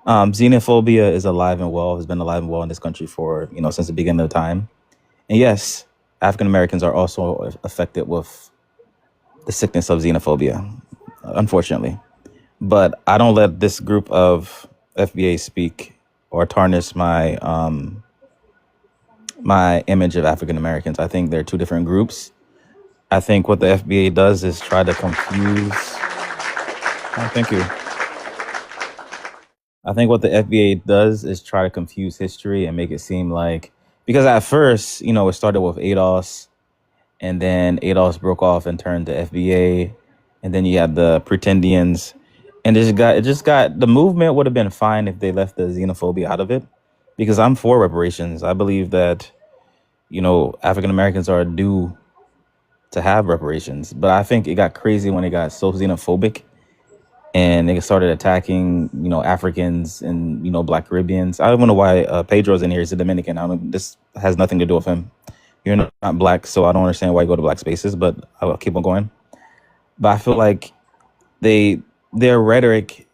Xenophobia is alive and well, has been alive and well in this country for, since the beginning of time. And yes, African Americans are also affected with the sickness of xenophobia, unfortunately. But I don't let this group of FBA speak or tarnish my my image of African Americans. I think they're two different groups. I think what the FBA does is try to confuse. Oh, thank you. I think what the FBA does is try to confuse history and make it seem like, because at first, it started with ADOS, and then ADOS broke off and turned to FBA, and then you had the Pretendians, and it just got the movement would have been fine if they left the xenophobia out of it, because I'm for reparations. I believe that, African Americans are due to have reparations, but I think it got crazy when it got so xenophobic, and they started attacking, Africans and Black Caribbeans. I don't know why Pedro's in here. He's a Dominican. This has nothing to do with him. You're not Black, so I don't understand why you go to Black spaces, but I'll keep on going. But I feel like their rhetoric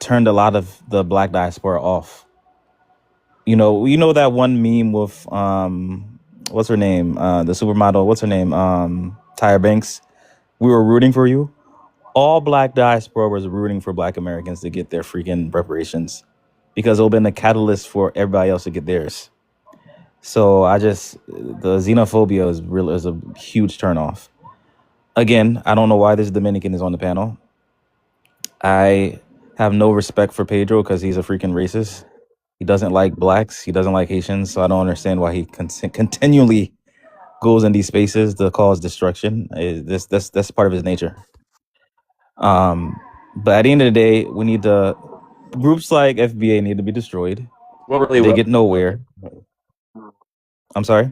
turned a lot of the Black diaspora off. You know that one meme with what's her name? The supermodel, what's her name? Tyra Banks. We were rooting for you. All Black diaspora was rooting for Black Americans to get their freaking reparations, because it would have been a catalyst for everybody else to get theirs. So the xenophobia is a huge turnoff. Again, I don't know why this Dominican is on the panel. I have no respect for Pedro because he's a freaking racist. He doesn't like Blacks. He doesn't like Haitians. So I don't understand why he continually goes in these spaces to cause destruction. That's part of his nature. But at the end of the day, groups like FBA need to be destroyed. They get nowhere. I'm sorry.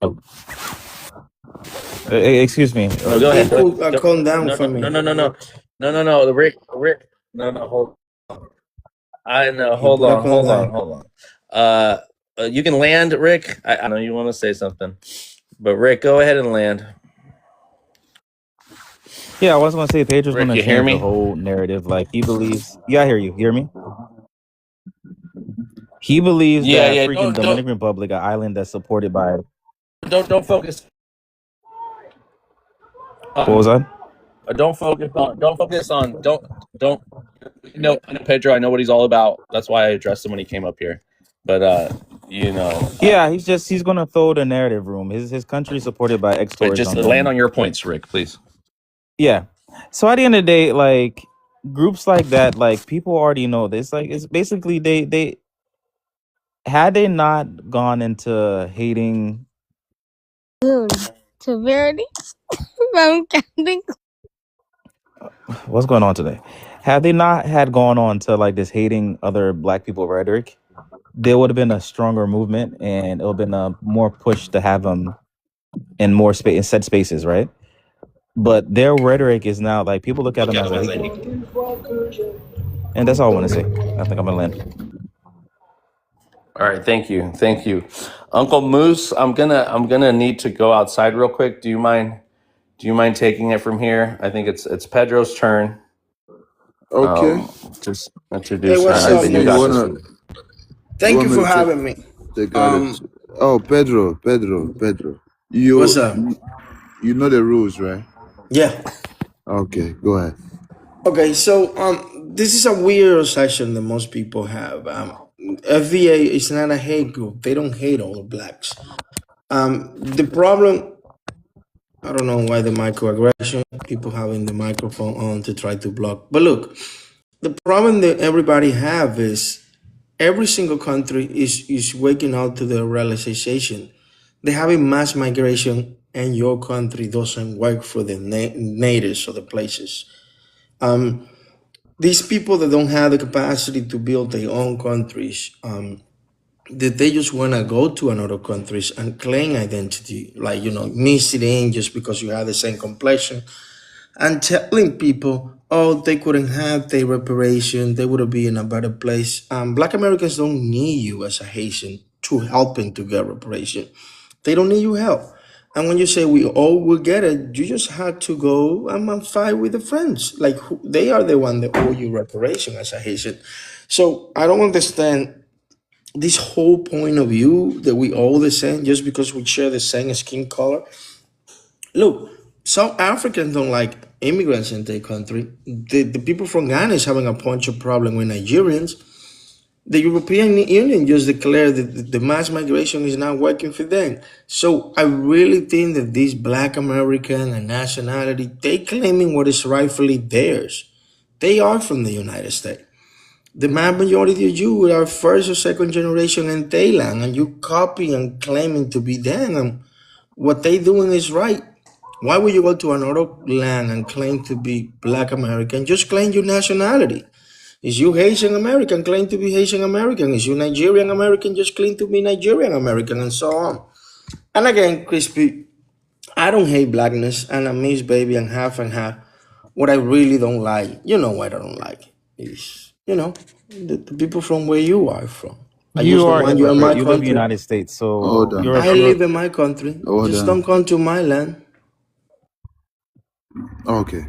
Oh. Excuse me. No, go ahead. Calm down for me. No. Rick. No. Hold on. I know. Hold on. You can land, Rick. I know you want to say something, but Rick, go ahead and land. Yeah, I was gonna say Pedro's Rick, gonna you hear change the me? whole narrative. Like he believes. Yeah, I hear you. You hear me? He believes Yeah, that yeah. freaking Dominican Republic, an island that's supported by. Don't focus. What was that? Don't focus on don't I know Pedro, I know what he's all about. That's why I addressed him when he came up here. But Yeah, he's gonna throw the narrative room. His country is supported by but just ex-tourism, land and on your points, Rick, please. yeah. So at the end of the day, like groups like that, like people already know this. Like it's basically they had they not gone into hating. Severity? I'm counting. What's going on today? Had they not had gone on to like this hating other black people rhetoric, there would have been a stronger movement, and it would have been a more push to have them in more space in set spaces, right? But their rhetoric is now like people look at them as a hate group, and that's all I want to say. I think I'm gonna land. All right, thank you. Uncle Moose, I'm gonna need to go outside real quick. Do you mind taking it from here? I think it's Pedro's turn. Okay. Just Hey, introduce what's him, up, but you You got Moose? this wanna? one. You Thank want you me for to take having me. out it? Oh, Pedro. What's up? You know the rules, right? Yeah. Okay, go ahead. Okay, so this is a weird session that most people have. FVA is not a hate group. They don't hate all the blacks. The problem, I don't know why the microaggression, people having the microphone on to try to block. But look, the problem that everybody have is every single country is waking up to the realization they have a mass migration and your country doesn't work for the natives of the places. These people that don't have the capacity to build their own countries, that they just want to go to another countries and claim identity, like, mix it in just because you have the same complexion, and telling people, oh, they couldn't have their reparation, they would be in a better place. Black Americans don't need you as a Haitian to helping to get reparation. They don't need your help. And when you say we all will get it, you just had to go and fight with the friends. Like they are the one that owe you reparation as a Haitian. So I don't understand this whole point of view that we all the same just because we share the same skin color. Look, South Africans don't like immigrants in their country. The people from Ghana is having a bunch of problem with Nigerians. The European Union just declared that the mass migration is not working for them. So I really think that this Black American and nationality, they claiming what is rightfully theirs. They are from the United States. The majority of you are first or second generation in Thailand, and you copy and claiming to be them. And what they doing is right. Why would you go to another land and claim to be Black American? Just claim your nationality. Is you Haitian American, claim to be Haitian American. Is you Nigerian American, just claim to be Nigerian American, and so on. And again, Crispy, I don't hate blackness, and I miss baby and half. What I really don't like, what I don't like, is, the people from where you are from. I You just don't are want you in immigrant. my You live in the country. United States, so Hold on. I you're live in my country. Hold Just on. don't come to my land. Okay.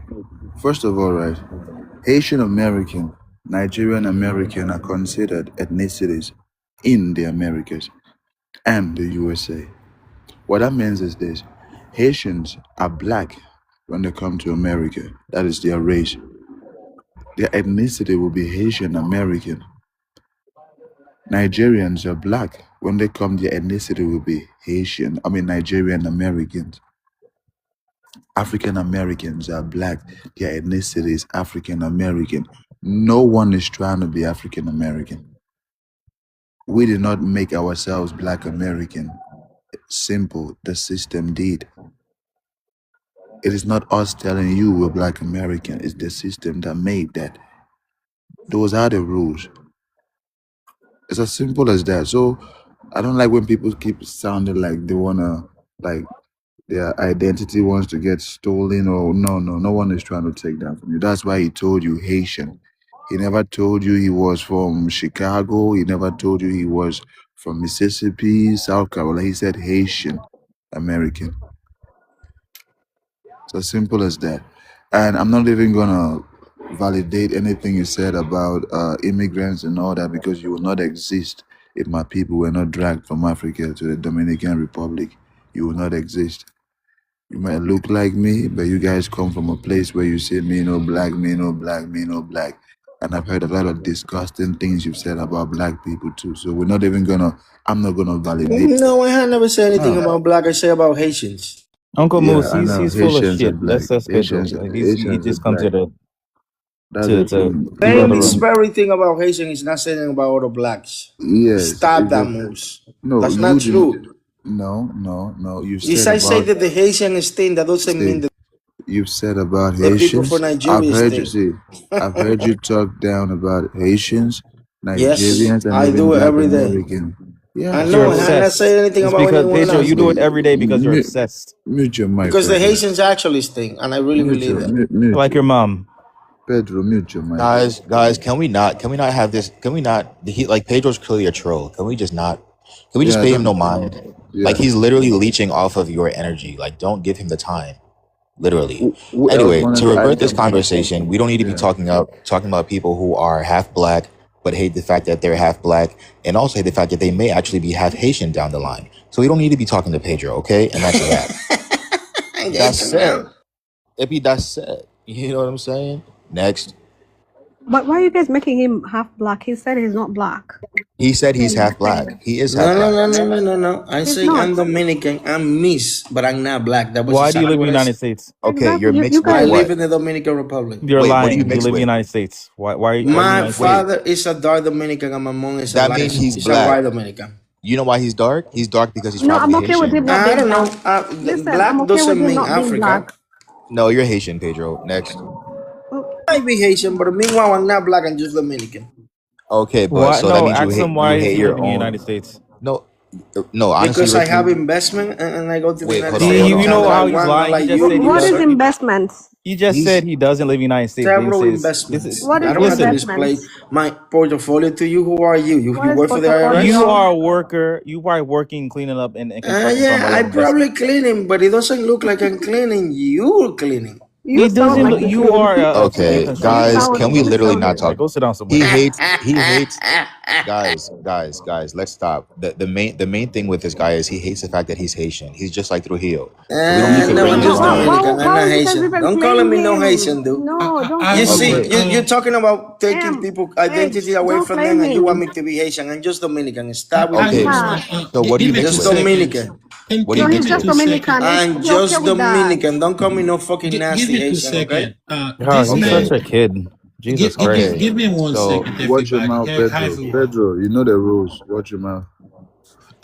First of all, right, Haitian American, Nigerian American are considered ethnicities in the Americas and the USA. What that means is this: Haitians are black when they come to America. That is their race. Their ethnicity will be Haitian American. Nigerians are black. When they come, their ethnicity will be Nigerian Americans. African Americans are black. Their ethnicity is African American. No one is trying to be African American. We did not make ourselves Black American. Simple. The system did. It is not us telling you we're Black American. It's the system that made that. Those are the rules. It's as simple as that. So I don't like when people keep sounding like they wanna, like, their identity wants to get stolen, or no one is trying to take that from you. That's why he told you Haitian. He never told you he was from Chicago. He never told you he was from Mississippi, South Carolina. He said Haitian American. It's as simple as that. And I'm not even gonna validate anything you said about immigrants and all that, because you will not exist if my people were not dragged from Africa to the Dominican Republic. You will not exist. You might look like me, but you guys come from a place where you say me no black, me no black, me no black. And I've heard a lot of disgusting things you've said about black people too. So we're not even gonna, I'm not gonna validate. No, I had never said anything No. about black. I say about Haitians. Uncle Yeah, Moose, I know. he's full of Haitians are shit. black. Let's Pedro. Haitians, He Haitians are just comes black. here That's to the thing. fill Saying the this room. very thing about Haitian is not saying about other blacks. Yes. Stop that, it's Moose. No, That's you not do true. No. You've If said I say about that the Haitian is thing, that doesn't mean that you've said about the people for Haitians. I've Nigeria is heard you thing. I've heard you talk down about Haitians, Yes, Nigerians, and I even do it Black every day. American. Yeah, I You're know, and I'm not obsessed. saying anything It's about because anyone Pedro, else. you do it every day because you're obsessed. Mute your mic, Because the Pedro. Haitians actually stink, and I really believe that. Mute Like your mom. Pedro, mute your mic. Guys, can we not have this? Can we not? Like Pedro's clearly a troll. Can we just Yeah, pay him no don't. mind? Yeah. Like he's literally leeching off of your energy. Like don't give him the time. Literally. Who else Anyway, wanted to to add revert this something? conversation, we don't need to be Yeah. talking about people who are half black but hate the fact that they're half black, and also hate the fact that they may actually be half Haitian down the line. So we don't need to be talking to Pedro, okay? And that's that. That's it. That's it. You know what I'm saying? Next. But why are you guys making him half black? He said he's not black. He said he's half black. He is half black. No. I He's say not. I'm Dominican. I'm Miss, but I'm not black. That was Why do you live exactly in the what I United said. States? Okay, you're Exactly. mixed with I what? live in the Dominican Republic. You're Wait, what do lying. you You mix live in the with? United States. Why are you My United States? father is a dark Dominican, and my mom is a That light. means he's She's a black. white Dominican. You know why he's dark? He's dark because he's No, I'm probably okay with him Haitian. not I being don't know. black. Listen, I'm Black okay with doesn't him mean not being black. Africa. No, you're Haitian, Pedro. Next. I be Haitian, but meanwhile I'm not black. I'm just Dominican. Okay, but Why? so that No, means ask him you why is hate he your living in the own. United States. No, honestly, Because I have Ricky. investment and I go to the Wait, United hold on, States hold You on. anytime know that I how he's want, not lying. He like just you. said he What is doesn't. investments? He just He's said he doesn't live in the United States. Then he Several says, investments. What I is don't have to listen, display investments? my portfolio to you. Who are you? You What is work for the portfolio? IRS? you are a worker. You are working, cleaning up, and construction. Talking Yeah, about I your probably investments. cleaning, but it doesn't look like I'm cleaning. You're cleaning. You It sound doesn't like look. you You clean. are in okay, You construction. guys. sound. Can we You literally sound not it. Like, talk? go sit down He somewhere. hates. Guys. Let's stop. The main thing with this guy is he hates the fact that he's Haitian. He's just like Trujillo. So we don't need to No, bring I'm him just around. Dominican. I'm Why not would you guys Haitian. even Don't claim call me no him? Haitian, dude. No, don't I You claim see, him. you're talking about taking Em, people H, identity away don't from claim them, and you want him. me to be Haitian. I'm just Dominican. Stop with Okay, this. Yeah. so what do you give me mix two Just with? seconds. Dominican. What do So you he's mix just with? Dominican. I'm Is he okay just with that? Dominican. Don't call me no fucking Give nasty me 2 Haitian, okay? seconds. Oh, This he's Okay, such man, a kid. Jesus Christ. okay. give me one So second, Watch your everybody. mouth, Hey, hi Pedro. everyone. Pedro, you know the rules. Watch your mouth.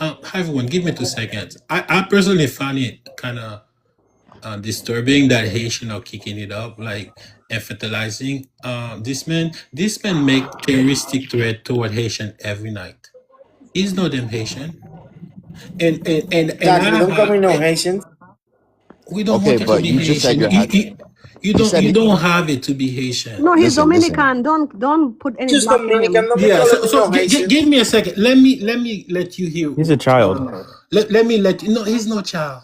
Hi everyone. Give me 2 seconds. I personally find it kind of disturbing that Haitian are kicking it up, like infantilizing. This man make terroristic threat toward Haitian every night. He's not them Haitian, and Exactly. Don't call me no I Haitian. we don't okay, want you to but be you just said Haitian. you're happy. He said You he. don't have it to be Haitian. No, he's Listen. Dominican. Don't put any Just black in Dominican. him. Don't be Yeah. calling me So no Haitian. give me a second. Let me let you hear. He's a child. Let me let you. No, he's no child.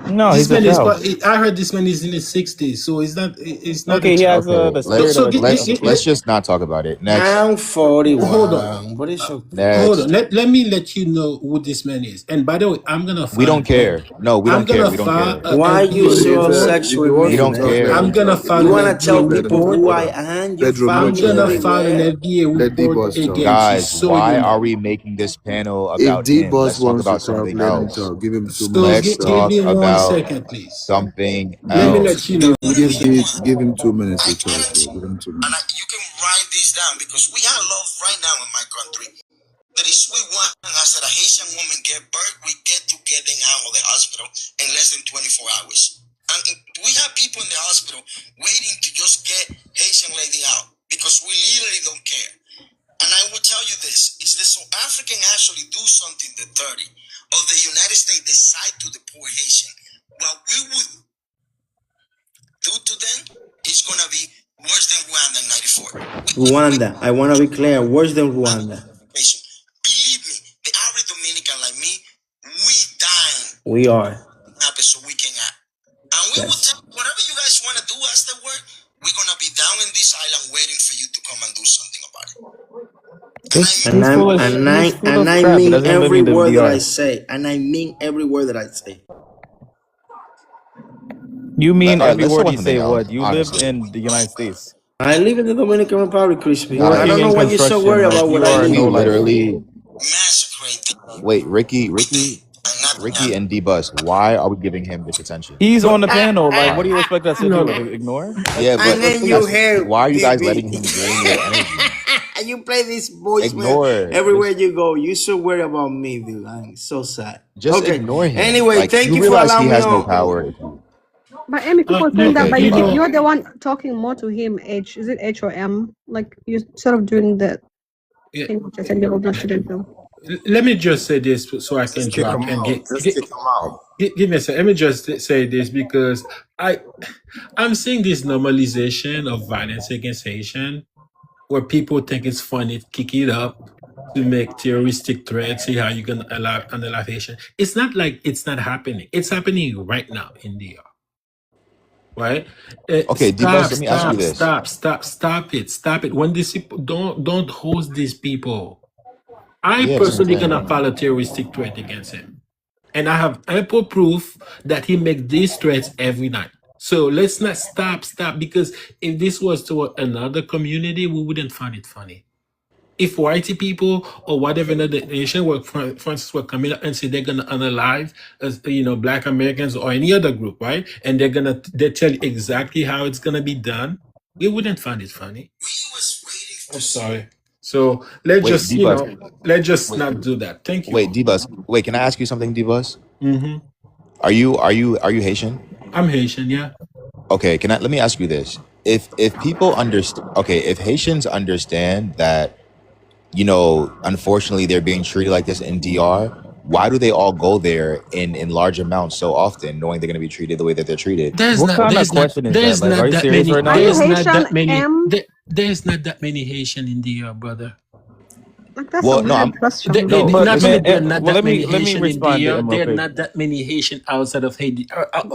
No, This he's a man is. child. I heard this man is in his 60s, so it's not. It's not a Okay, he child. has Okay, the spirit of let's just not talk about it. Next. I'm 41. Hold on. But it's okay. Hold Next. on. Let me let you know who this man is. And by the way, I'm gonna file. We don't care. No, we I'm don't care. gonna We don't file care. a Why FBA you so report. obsessed with We me, don't man? care. I'm gonna file You an want to tell FBA people report. who I am? You Pedro, follow I'm me gonna mute file an everywhere. FBA Let report D-Boss talk. against you, Guys, so why you know. are we making this panel If about him? D-Boss Let's talk wants to about talk, something let him else. talk. Give him 2 So minutes to Let's give talk. talk me 1 about second, please. something Let me else. let you know who this is. Give him 2 minutes to talk, bro. Give him 2 minutes. You can write this down because we have love right now in my country. There is we want as a Haitian woman get birth, we get to getting out of the hospital in less than 24 hours. And we have people in the hospital waiting to just get Haitian lady out because we literally don't care. And I will tell you this, is the South African actually do something the 30 of the United States decide to deport Haitian. What we would do to them is going to be worse than Rwanda in 94. Rwanda, I want to be clear, worse than Rwanda. Believe me, the average Dominican like me, we dying. We are. Happen so we can act. And we will tell whatever you guys want to do as the work, And He's full of he's full of I crap. He mean doesn't live every in the word that I DR. say. And I mean every word that I say. You mean All right, every let's talk word about you something say? else. What? You live Honestly, in the United States, I live in the Dominican Republic, Crispy. I working don't in know why you're so construction. worried Like about what you I are live. no we life. literally wait, Ricky, and D Bus. Why are we giving him this attention? He's on But the panel. Like, what Why? do you expect us to do? Like, no, ignore? Yeah, And but then you that's hear why are you guys letting him BB. drain your energy? And you play this voicemail Ignore everywhere just you go. You so worried about me, dude. I'm so sad. just Okay. ignore him. Anyway, Like thank you you for realize he allowing me has no on. power. If you But Amy, people saying no, that, okay, but D you Bus. know, you're the one talking more to him. H, is it H or M? Like you're sort of doing the yeah, thing which I said the older shouldn't do. let me just say this so I can Just kick drop him and out. Just kick him out. give me a second. Let me just say this because I'm seeing this normalization of violence against Haitian, where people think it's funny to kick it up to make terroristic threats. See how you can allow Haitian. It's not like it's not happening. It's happening right now in the right. Okay, D Bus. Let me ask you this. Stop it! Stop it! When these people don't host these people, I Yeah, that's what I'm personally saying. gonna file a terroristic threat against him. And I have ample proof that he makes these threats every night. So let's not stop, because if this was to another community, we wouldn't find it funny. If white people or whatever another nation were, for instance, were coming up and say they're gonna unalive, Black Americans or any other group, right? And they tell you exactly how it's gonna be done, we wouldn't find it funny. I'm sorry. So Wait, D Bus. let's just Wait, not do that. Thank you. wait, D Bus. Wait, can I ask you something, D Bus? Mm-hmm. Are you Haitian? I'm Haitian, yeah. Okay, let me ask you this. If people understand, okay, if Haitians understand that, unfortunately they're being treated like this in DR, why do they all go there in large amounts so often, knowing they're going to be treated the way that they're treated? What kind of question is that? Like, are you serious right now? Are you Haitian, M? There's not that many Haitian in DR, brother. Like that's Well, a no, weird I'm question. No, but Not only man, there are not well, that let many me Haitian in respond to DR, him real there are quick. not that many Haitian outside of Haiti.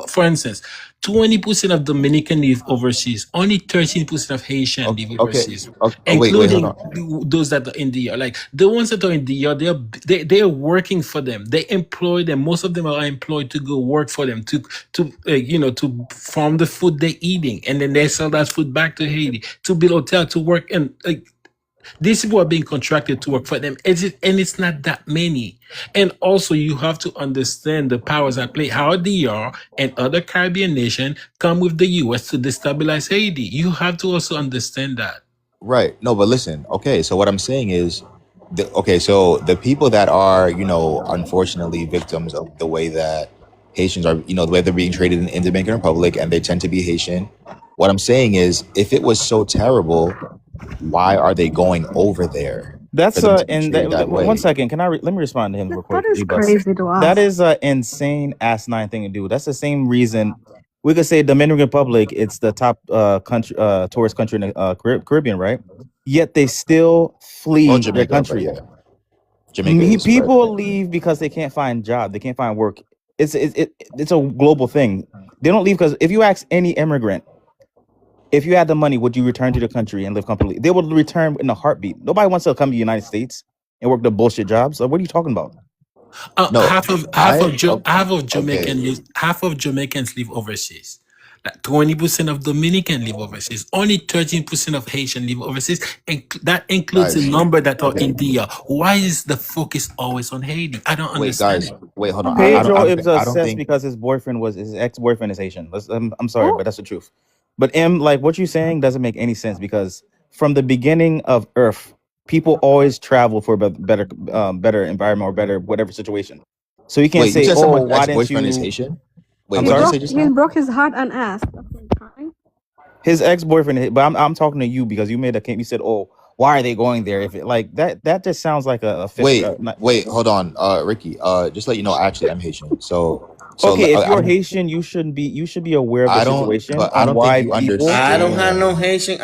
For instance, 20% of Dominican live overseas. Only 13% of Haitian live okay. overseas, Okay. Oh, wait, hold including on. those that are in DR. Like the ones that are in DR, they are working for them. They employ them. Most of them are employed to go work for them to farm the food they're eating, and then they sell that food back to Haiti to build hotel to work and these people are being contracted to work for them, and it's not that many. And also, you have to understand the powers at play. How DR and other Caribbean nations come with the U.S. to destabilize Haiti. You have to also understand that. Right. No, but listen. Okay, so what I'm saying is, so the people that are, unfortunately victims of the way that Haitians are, the way they're being treated in the Dominican Republic, and they tend to be Haitian. What I'm saying is, if it was so terrible, why are they going over there for That's them to be and treated that one way? second. Let me respond to him real quick. That is D-Bus. crazy to That ask. is a insane asinine thing to do. That's the same reason we could say Dominican Republic. It's the top country, tourist country in the Caribbean, right? Yet they still flee Well, their Jamaica, but country. yeah, Jamaica is, but People leave because they can't find job. They can't find work. It's a global thing. They don't leave because if you ask any immigrant, if you had the money, would you return to the country and live comfortably? They would return in a heartbeat. Nobody wants to come to the United States and work the bullshit jobs. So what are you talking about? no, Half of okay. Jamaicans live overseas. Like 20% of Dominican live overseas. Only 13% of Haitian live overseas, and that includes Guys, the number that are okay. in DR. Why is the focus always on Haiti? I don't Wait, understand guys, it. wait, hold on. Pedro is I don't obsessed think. because his ex-boyfriend is Haitian. I'm sorry, but that's the truth. But M, like what you're saying doesn't make any sense because from the beginning of Earth, people always travel for a better environment or better whatever situation. So you can't Wait, you say, said oh, someone's why didn't ex-boyfriend is you? Haitian? Wait, I'm what did you sorry. say just He now? broke his heart and asked. That's what he's crying. His ex-boyfriend, but I'm talking to you because you made a claim. You said, "Oh, why are they going there?" If it like that just sounds like a Wait, hold on, Ricky. Just let you know, actually, I'm Haitian. So okay, if I you're don't, Haitian, you should be aware of the situation I on don't think why you people. I don't have no understand. Haitian.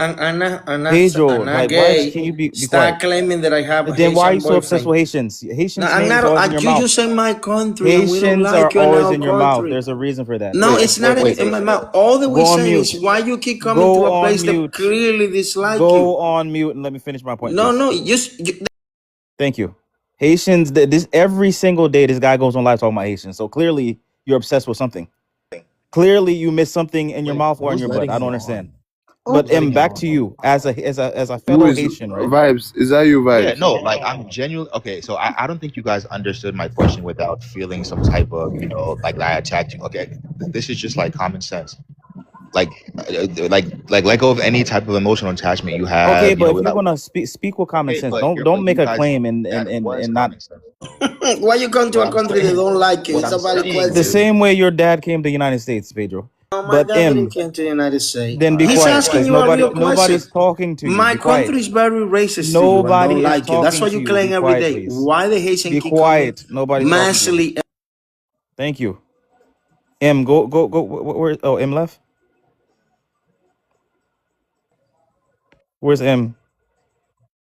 Pedro, I'm not like, why gay. can you be quiet? Stop claiming that I have a Then why are you Haitian so obsessed boyfriend. with Haitians? No, Haitians' I'm name is not. always in your You mouth. just say my country, and we don't Haitians are like you in always our in your mouth. country. There's a reason for that. No, it's not Wait, in my mouth. All that Go we're on saying mute. is why you keep coming to Go a on place that mute. clearly dislike Go you. on mute and let me finish my point, No, please. no, Thank you. Haitians, this every single day, this guy goes on live talking about Haitians. So clearly, you're obsessed with something. Clearly, you missed something in your mouth or in Who's your butt. letting I don't him understand. Oh, But letting him back to on? you as a Who fellow is Haitian, right? Vibes? Is that you, Yeah, Vibes? no, like I'm genuinely okay. So I don't think you guys understood my question without feeling some type of, like that I attacked you. Okay, this is just like common sense. Like let go of any type of emotional attachment you Okay, have, but if you're without. gonna speak with common Okay, sense, but don't make you a guys, claim and that was not common sense. Why you come to What a I'm country they saying, don't like you? what It's I'm a valid saying the is, question. same way your dad came to the United States, Pedro. Oh, my But dad didn't come to the United States. then be He's quiet, asking because you a real question. nobody's talking to you. My Be quiet. country is very racist to you and Nobody don't is like you. That's talking what to you you. Be claim every quiet, day. please. Why the Haitian Be keep coming quiet. Nobody's talking to you. massively? Thank you. M, go. Where? Oh, M left. Where's M?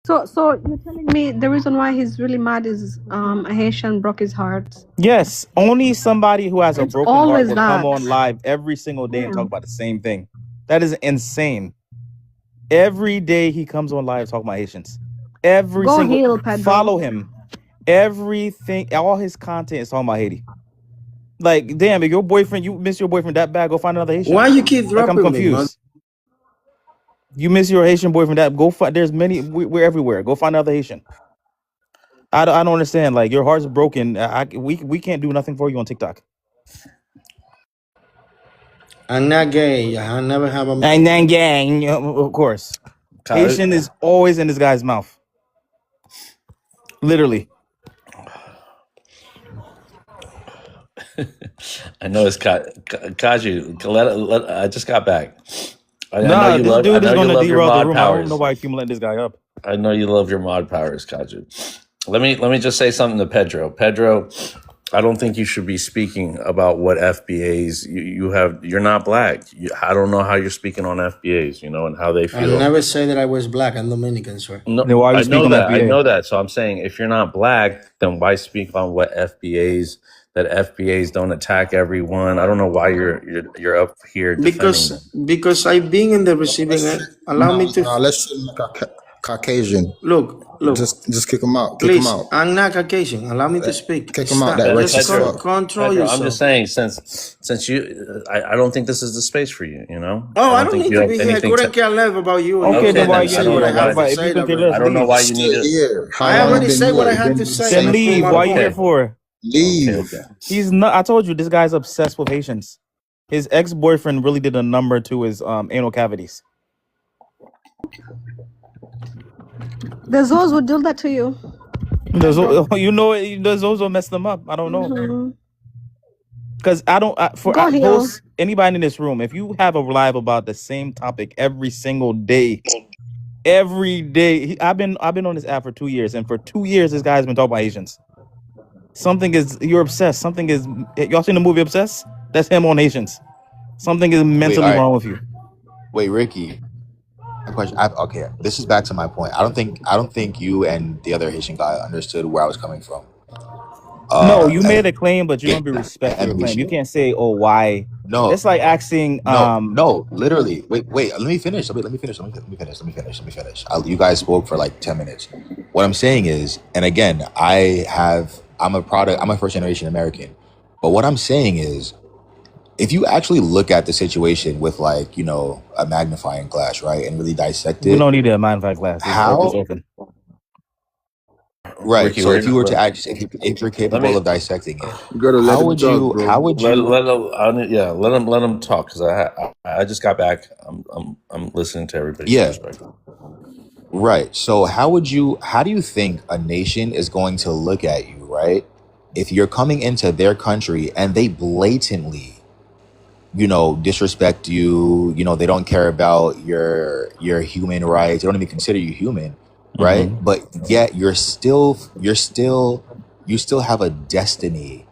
so you're telling me the reason why he's really mad is a Haitian broke his heart. Yes, only somebody who has a It's broken heart always will come that. on live every single day and talk Damn. about the same thing. That is insane. Every day he comes on live talking about Haitians. Every Go single heal, Pedro. follow him. Everything, all his content is talking about Haiti. Like, damn, if your boyfriend, you miss your boyfriend that bad, go find another Haitian. Why you keep Like, I'm dropping me, man? confused. You miss your Haitian boyfriend that, go find. There's many. We're everywhere. Go find another Haitian. I don't understand. Like, your heart's broken. We can't do nothing for you on TikTok. I'm not gay. I never have a. And then gang, of course. Haitian is always in this guy's mouth. Literally. I know it's Kaju. I just got back. I know Nah, you this love. I dude is know you gonna love your derail the mod room. I don't know powers. why I keep letting this guy up. I know you love your mod powers, Kaju. Let me just say something to Pedro. Pedro, I don't think you should be speaking about what FBAs you have. You're not black. I don't know how you're speaking on FBAs, and how they I feel. never say that I was black. I'm Dominican, sir. Then No, why are I you speaking know on that. I FBA? know that. So I'm saying, if you're not black, then why speak on what FBAs? That FBAs don't attack everyone. I don't know why you're up here defending them. Because I've been in the receiving end. Allow me to Let's Caucasian. look. Just kick him out. Kick him Please, out. I'm not Caucasian. Allow me to speak. Kick him out. Stop. That Just racist fuck. control Pedro, yourself. I'm just saying, since you, I don't think this is the space for you. Oh, I don't think need you to have be here. I anything couldn't care less about you. Okay, You then can't why say you what I have to if say. you could care already. less, I don't know leave. why you need to. Here. How I long already you been said what I here? had Been to the say. Then same leave. My Why you point. here for? Leave. He's not. I told you this guy's obsessed with Haitians. His ex-boyfriend really did a number to his anal cavities. The Zos would do that to you. Those also messed them up. I don't know. Mhm. Because I don't Go heal. post anybody in this room. If you have a live about the same topic every single day, I've been on this app for 2 years, and for 2 years this guy has been talking about Asians. You're obsessed. Y'all seen the movie Obsessed? That's him on Asians. Something is Wait, mentally all right. wrong with you. Wait, Ricky. A question. Okay, this is back to my point. I don't think you and the other Haitian guy understood where I was coming from. No, you made a claim, but you don't be respect for your And we claim. You should. can't say, "Oh, why?" No, It's like asking, no, literally. Wait. Let me finish. Let me finish. You guys spoke for like 10 minutes. What I'm saying is, and again, I'm a first generation American. But what I'm saying is, if you actually look at the situation with like, a magnifying glass, right, and really dissect we it, don't need a magnifying glass. It's how, open. right? Ricky, So if you were to let if you're me capable of dissecting it, You gotta let him talk, bro. let him talk, because I just got back. I'm listening to everybody's yeah, perspective. right. So how do you think a nation is going to look at you, right, if you're coming into their country and they blatantly, disrespect you, they don't care about your human rights, they don't even consider you human, right? Mhm. But yet you still have a destiny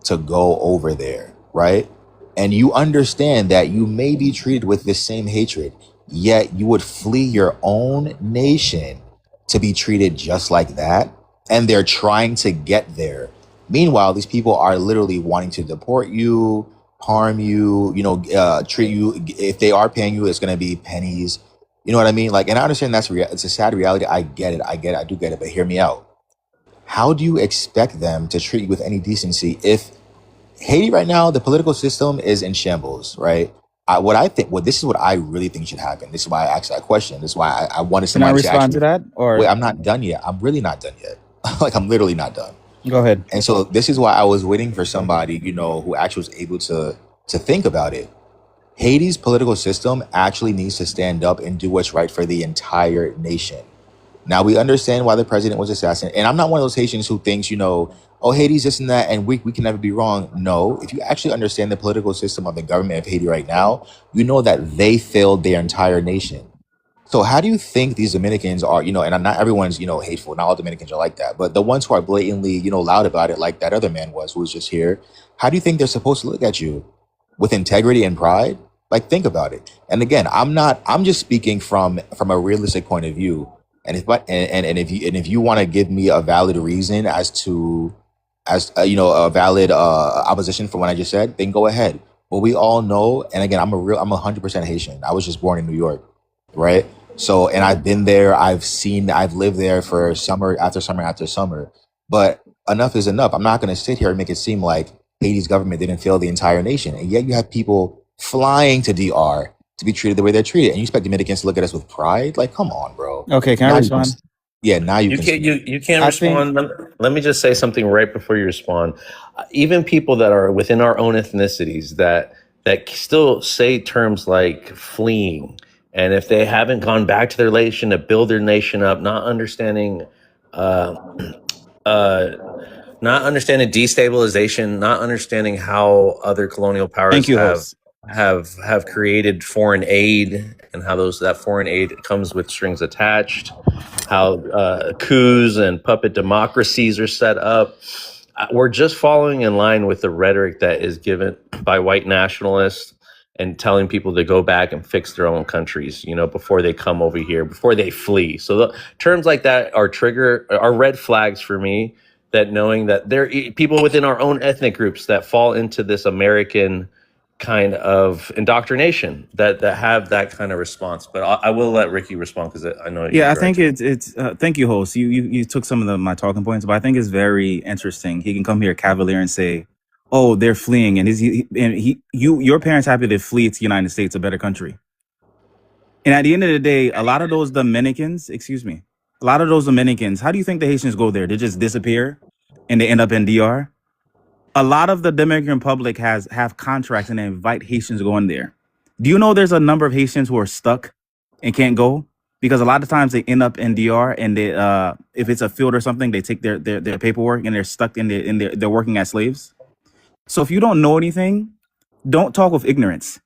to go over there, right? And you understand that you may be treated with this same hatred, yet you would flee your own nation to be treated just like that. And they're trying to get there. Meanwhile, these people are literally wanting to deport you, harm you, treat you. If they are paying you, it's going to be pennies. You know what I mean? Like, and I understand it's a sad reality. I get it. I do get it. But hear me out. how do you expect them to treat you with any decency if Haiti right now, the political system is in shambles, right? This is what I really think should happen. This is why I asked that question. This is why I wanted Can I somebody to respond to actually, that? Or wait, I'm not done yet. I'm really not done yet. Like, I'm literally not done. go ahead. And so this is why I was waiting for somebody, who actually was able to think about it. Haiti's political system actually needs to stand up and do what's right for the entire nation. Now, we understand why the president was assassinated. And I'm not one of those Haitians who thinks, oh, Haiti's this and that, and we can never be wrong. No, if you actually understand the political system of the government of Haiti right now, you know that they failed their entire nation. So how do you think these Dominicans are, and not everyone's, hateful. Not all Dominicans are like that. But the ones who are blatantly, loud about it, like that other man was who was just here, how do you think they're supposed to look at you? With integrity and pride? Like, think about it. And again, I'm just speaking from a realistic point of view. And if you want to give me a valid reason as a valid opposition for what I just said, then go ahead. But we all know, and again, I'm 100% Haitian. I was just born in New York, right? So, and I've been there, I've lived there for summer after summer after summer. But enough is enough. I'm not going to sit here and make it seem like Haiti's government didn't fail the entire nation. And yet you have people flying to DR to be treated the way they're treated. And you expect Dominicans to look at us with pride? Like, come on, bro. Okay, can I respond? Yeah, now you You can can't speak. you can't I think respond. Let me just say something right before you respond. Even people that are within our own ethnicities that still say terms like fleeing, and if they haven't gone back to their nation to build their nation up, not understanding uh, destabilization, not understanding how other colonial powers thank you, host. have created foreign aid, and how that foreign aid comes with strings attached, how coups and puppet democracies are set up. We're just following in line with the rhetoric that is given by white nationalists and telling people to go back and fix their own countries, before they come over here, before they flee. So the terms like that are red flags for me, that knowing that there are people within our own ethnic groups that fall into this American kind of indoctrination that have that kind of response. But I will let Ricky respond, because I know Yeah, I you're think it's thank you, host. You took some of my talking points, but I think it's very interesting. He can come here cavalier and say, "Oh, they're fleeing," and your parents happy to flee to the United States, a better country. And at the end of the day, a lot of those Dominicans, how do you think the Haitians go there? They just disappear and they end up in DR. A lot of the Dominican Republic have contracts and they invite Haitians to go in there. Do you know there's a number of Haitians who are stuck and can't go? Because a lot of times they end up in DR, and they if it's a field or something, they take their paperwork and they're stuck they're working as slaves. So if you don't know anything, don't talk with ignorance.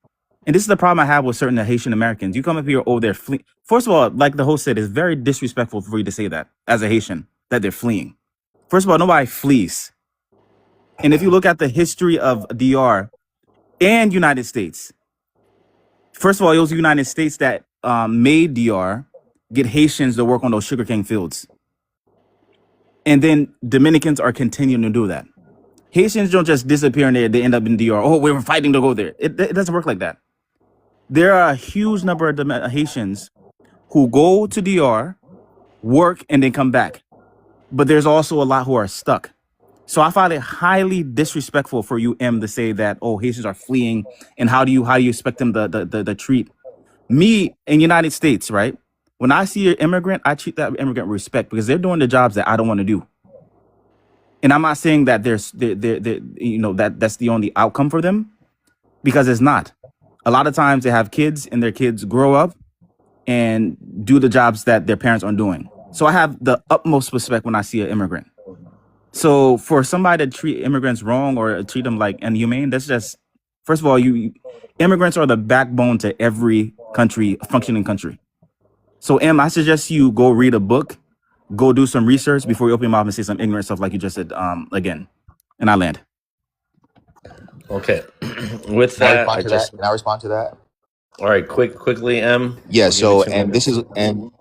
And this is the problem I have with certain Haitian Americans. You come up here, oh, they're fleeing. First of all, like the host said, it's very disrespectful for you to say that as a Haitian, that they're fleeing. First of all, nobody flees. And if you look at the history of DR and United States, first of all, it was the United States that made DR get Haitians to work on those sugarcane fields. And then Dominicans are continuing to do that. Haitians don't just disappear and they end up in DR. Oh, we were fighting to go there. It doesn't work like that. There are a huge number of Haitians who go to DR, work, and then come back. But there's also a lot who are stuck. So I find it highly disrespectful for you, M, to say that, oh, Haitians are fleeing, and how do you expect them to treat me in the United States, right? When I see an immigrant, I treat that immigrant with respect, because they're doing the jobs that I don't want to do. And I'm not saying that that's the only outcome for them, because it's not. A lot of times they have kids, and their kids grow up and do the jobs that their parents aren't doing. So I have the utmost respect when I see an immigrant. So for somebody to treat immigrants wrong or treat them like inhumane, that's just, first of all, immigrants are the backbone to every functioning country. So I suggest you go read a book, go do some research before you open your mouth and say some ignorant stuff like you just said again. And I land. Okay. With Can I that, respond to that? All right, quickly, M. Yeah. I'll give you So, 2 and minutes. this is, and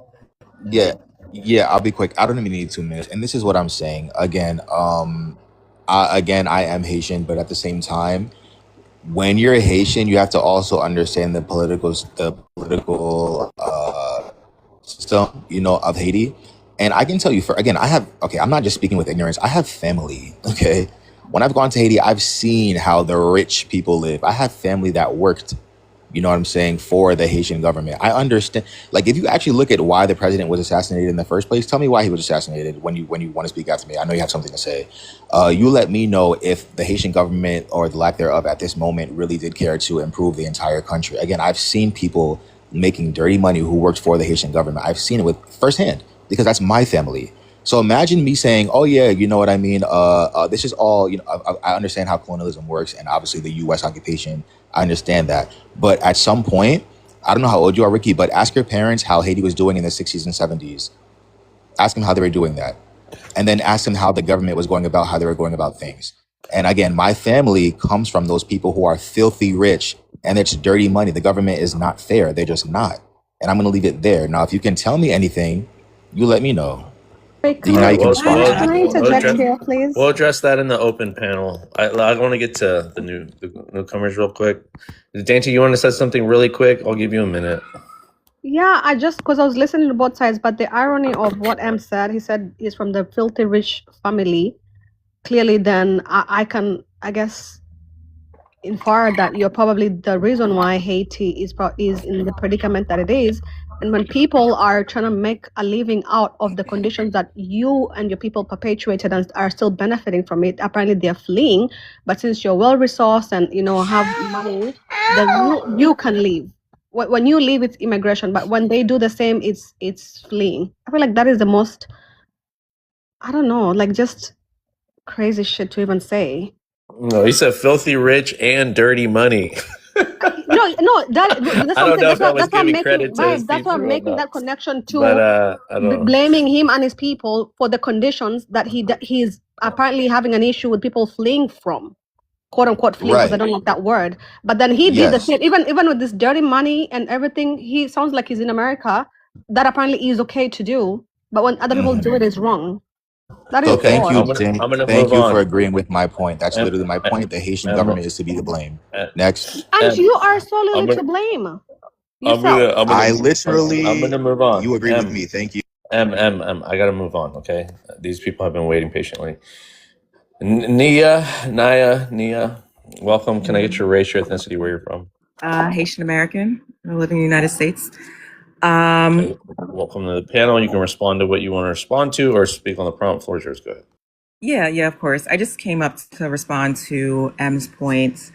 yeah, I'll be quick. I don't even need 2 minutes. And this is what I'm saying. Again, I am Haitian, but at the same time, when you're Haitian, you have to also understand the political system, of Haiti. And I can tell you, I'm not just speaking with ignorance. I have family, okay? When I've gone to Haiti, I've seen how the rich people live. I have family that worked, you know what I'm saying, for the Haitian government. I understand. Like, if you actually look at why the president was assassinated in the first place, tell me why he was assassinated when you want to speak after me. I know you have something to say. You let me know if the Haitian government or the lack thereof at this moment really did care to improve the entire country. Again, I've seen people making dirty money who worked for the Haitian government. I've seen it with firsthand because that's my family. So imagine me saying, "Oh yeah, you know what I mean. This is all. You know, I understand how colonialism works, and obviously the U.S. occupation. I understand that. But at some point, I don't know how old you are, Ricky, but ask your parents how Haiti was doing in the 60s and 70s. Ask them how they were doing that, and then ask them how the government was going about how they were going about things. And again, my family comes from those people who are filthy rich, and it's dirty money. The government is not fair. They're just not. And I'm going to leave it there. Now, if you can tell me anything, you let me know. Wait, Now you can respond. can I interject here, please? We'll address that in the open panel. I want to get to the newcomers real quick. Dainty, you want to say something really quick? I'll give you a minute. Yeah, because I was listening to both sides, but the irony of what M said, he said he's from the filthy rich family. Clearly, then I can, I guess, infer that you're probably the reason why Haiti is in the predicament that it is. And when people are trying to make a living out of the conditions that you and your people perpetuated and are still benefiting from it, apparently they're fleeing. But since you're well resourced and have money, then you can leave. When you leave, it's immigration. But when they do the same, it's fleeing. I feel like that is the most, I don't know, like just crazy shit to even say. No, he said filthy rich and dirty money. No, that's I don't know if I was that's why I'm giving making, credit to his that's why I'm people or making not. that connection to But I don't. blaming him and his people for the conditions that he's apparently having an issue with people fleeing from, quote unquote fleeing, because I Right. don't like that word. But then he did the Yes. same, even with this dirty money and everything. He sounds like he's in America. That apparently is okay to do, but when other people do it, it's wrong. That is So thank odd. you, Danny. I'm gonna Thank move you on. for agreeing with my point. That's Em- literally my point. The Haitian Em- government is to be to blame. Em- Next. And Em- you are I'm solely gonna, to blame I'm yourself. gonna, I'm I gonna, I'm literally, gonna move on. you agree with me. Thank you. I gotta move on. Okay, these people have been waiting patiently. Nia, welcome. Can I get your race, your ethnicity, where you're from? Haitian American. I live in the United States. Okay, welcome to the panel. You can respond to what you want to respond to, or speak on the prompt. Floor is yours. Go ahead. Yeah, of course. I just came up to respond to M's points.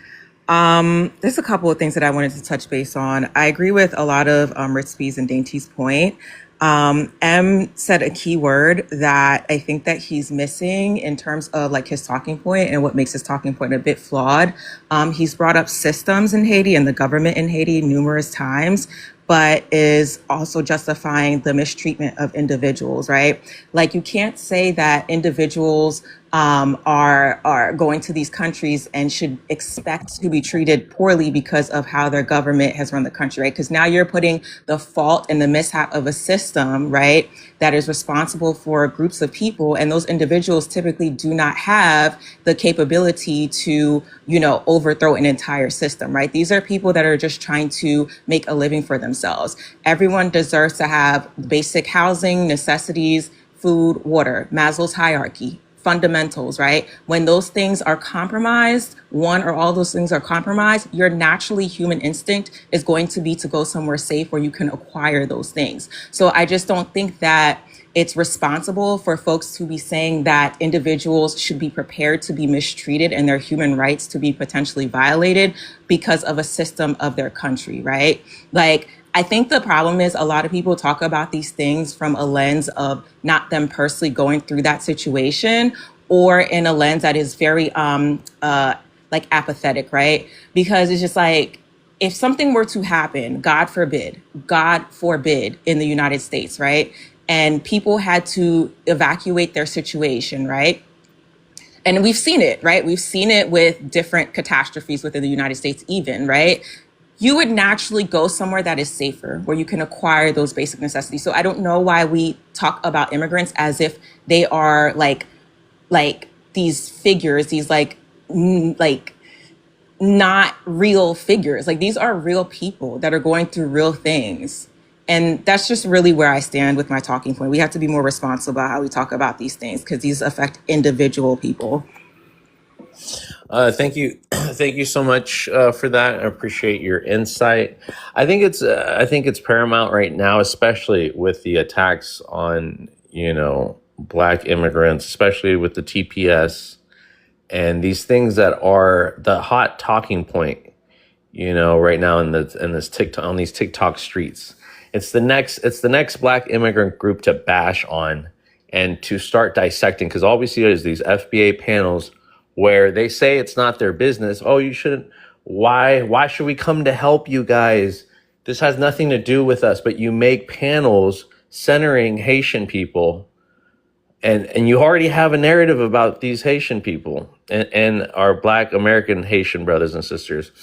There's a couple of things that I wanted to touch base on. I agree with a lot of Ritzby's and Dainty's point. M said a key word that I think that he's missing in terms of like his talking point and what makes his talking point a bit flawed. He's brought up systems in Haiti and the government in Haiti numerous times, but is also justifying the mistreatment of individuals, right? Like you can't say that individuals are going to these countries and should expect to be treated poorly because of how their government has run the country, right? Because now you're putting the fault and the mishap of a system, right, that is responsible for groups of people, and those individuals typically do not have the capability to, overthrow an entire system, right? These are people that are just trying to make a living for themselves. Everyone deserves to have basic housing, necessities, food, water, Maslow's hierarchy, fundamentals, right? When those things are compromised, one or all those things are compromised, your naturally human instinct is going to be to go somewhere safe where you can acquire those things. So I just don't think that it's responsible for folks to be saying that individuals should be prepared to be mistreated and their human rights to be potentially violated because of a system of their country, right? Like, I think the problem is a lot of people talk about these things from a lens of not them personally going through that situation, or in a lens that is very like apathetic, right? Because it's just like, if something were to happen, God forbid, in the United States, right? And people had to evacuate their situation, right? And we've seen it, right? We've seen it with different catastrophes within the United States even, right? You would naturally go somewhere that is safer, where you can acquire those basic necessities. So I don't know why we talk about immigrants as if they are like these figures, these like not real figures. Like, these are real people that are going through real things. And that's just really where I stand with my talking point. We have to be more responsible about how we talk about these things because these affect individual people. Thank you, thank you so much for that. I appreciate your insight. I think it's paramount right now, especially with the attacks on Black immigrants, especially with the TPS and these things that are the hot talking point. Right now in this TikTok on these TikTok streets, it's the next Black immigrant group to bash on and to start dissecting because all we see is these FBA panels where they say it's not their business. Oh, you shouldn't. Why should we come to help you guys? This has nothing to do with us. But you make panels centering Haitian people, and you already have a narrative about these Haitian people and our Black American Haitian brothers and sisters,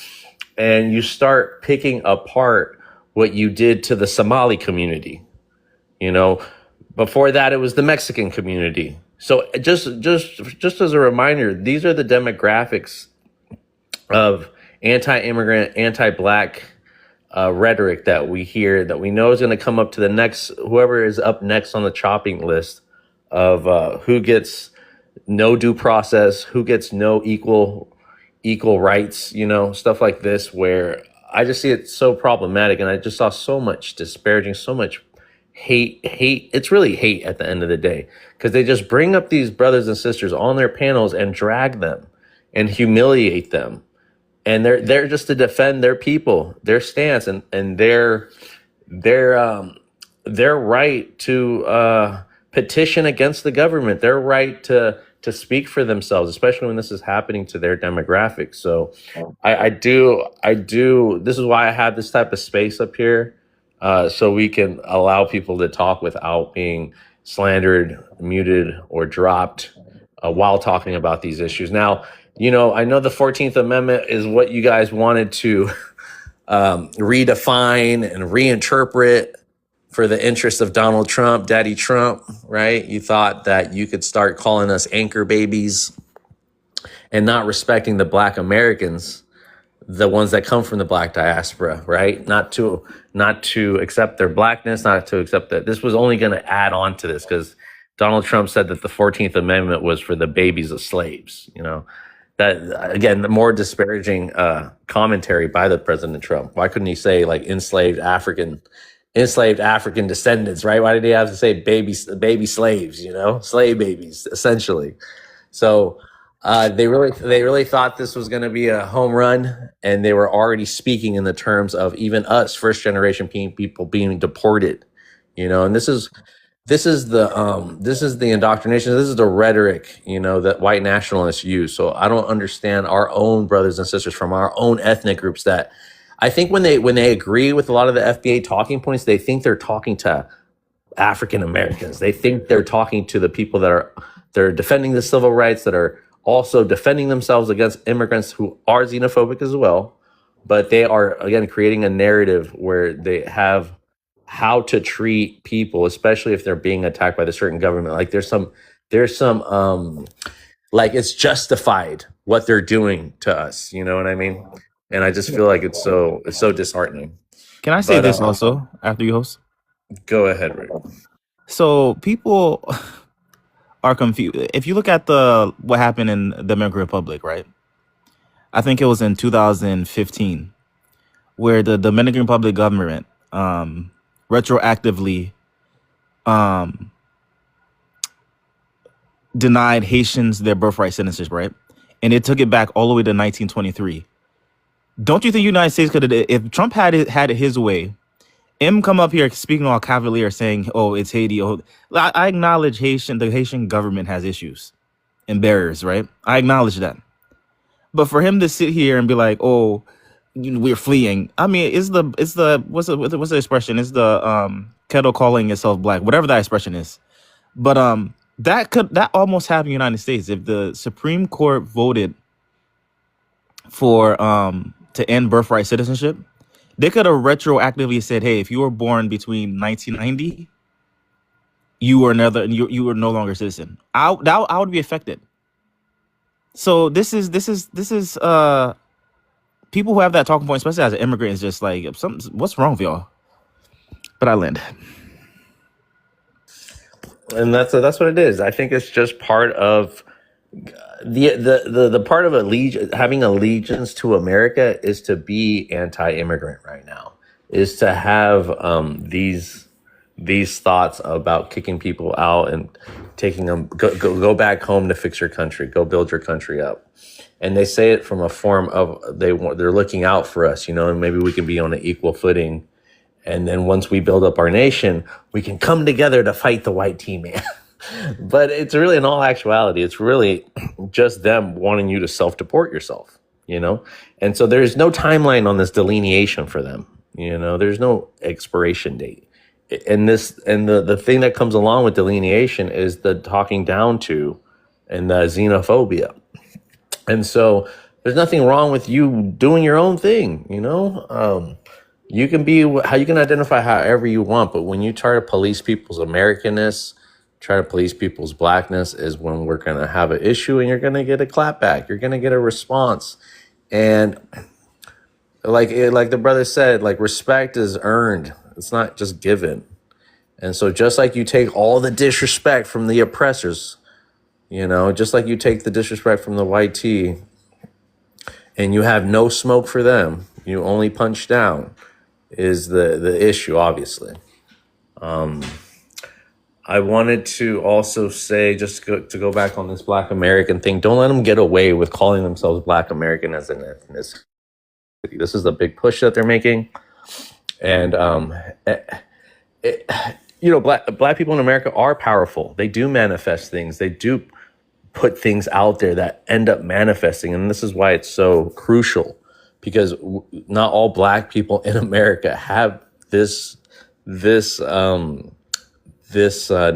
and you start picking apart what you did to the Somali community. Before that, it was the Mexican community. So just as a reminder, these are the demographics of anti-immigrant, anti-Black rhetoric that we hear, that we know is going to come up to the next, whoever is up next on the chopping list of who gets no due process, who gets no equal rights, stuff like this, where I just see it so problematic. And I just saw so much disparaging, so much hate. It's really hate at the end of the day, because they just bring up these brothers and sisters on their panels and drag them and humiliate them. And they're just to defend their people, their stance, and their right to petition against the government, their right to speak for themselves, especially when this is happening to their demographics. So I do. This is why I have this type of space up here, so we can allow people to talk without being slandered, muted, or dropped while talking about these issues. Now, I know the 14th Amendment is what you guys wanted to redefine and reinterpret for the interest of Donald Trump, Daddy Trump, right? You thought that you could start calling us anchor babies and not respecting the Black Americans, the ones that come from the Black diaspora, right? Not to accept their Blackness, not to accept that this was only going to add on to this, because Donald Trump said that the 14th Amendment was for the babies of slaves. That, again, the more disparaging commentary by the President Trump. Why couldn't he say like enslaved African descendants, right? Why did he have to say baby slaves, slave babies, essentially? So they really thought this was going to be a home run, and they were already speaking in the terms of even us, first generation people being deported, and this is the indoctrination. This is the rhetoric, that white nationalists use. So I don't understand our own brothers and sisters from our own ethnic groups that I think when they agree with a lot of the FBA talking points, they think they're talking to African Americans. They think they're talking to the people they're defending the civil rights, that are also defending themselves against immigrants who are xenophobic as well. But they are, again, creating a narrative where they have how to treat people, especially if they're being attacked by the certain government. Like there's some like it's justified what they're doing to us. You know what I mean? And I just feel like it's so disheartening. Can I say this also after you host? Go ahead, Rick. So people are confused. If you look at what happened in the Dominican Republic, right? I think it was in 2015, where the Dominican Republic government retroactively denied Haitians their birthright citizenship, right? And it took it back all the way to 1923. Don't you think the United States could have, if Trump had it his way, him come up here speaking all cavalier saying, oh, it's Haiti. Oh, I acknowledge the Haitian government has issues and barriers, right? I acknowledge that. But for him to sit here and be like, oh, we're fleeing. I mean, what's the expression? It's the kettle calling itself black, whatever that expression is. But that almost happened in the United States. If the Supreme Court voted for to end birthright citizenship, they could have retroactively said, hey, if you were born between 1990, you were no longer a citizen. I would be affected. So this is people who have that talking point, especially as an immigrant, is just like, what's wrong with y'all? But I land. And that's what it is. I think it's just part of the part of having allegiance to America is to be anti-immigrant right now, is to have these thoughts about kicking people out and taking them go back home to fix your country, go build your country up. And they say it from a form of they're looking out for us, and maybe we can be on an equal footing. And then once we build up our nation, we can come together to fight the white T-man. But it's really, in all actuality, it's really just them wanting you to self-deport yourself, And so there's no timeline on this delineation for them, There's no expiration date. And the thing that comes along with delineation is the talking down to and the xenophobia. And so there's nothing wrong with you doing your own thing, You can identify however you want, but when you try to police people's Americanness, try to police people's blackness, is when we're going to have an issue and you're going to get a clapback. You're going to get a response. And like the brother said, respect is earned. It's not just given. And so just like you take all the disrespect from the oppressors, just like you take the disrespect from the white tee and you have no smoke for them, you only punch down, is the issue, obviously. I wanted to also say, just to go back on this Black American thing, don't let them get away with calling themselves Black American as an ethnicity. This is the big push that they're making. And, Black people in America are powerful. They do manifest things. They do put things out there that end up manifesting. And this is why it's so crucial, because not all Black people in America have this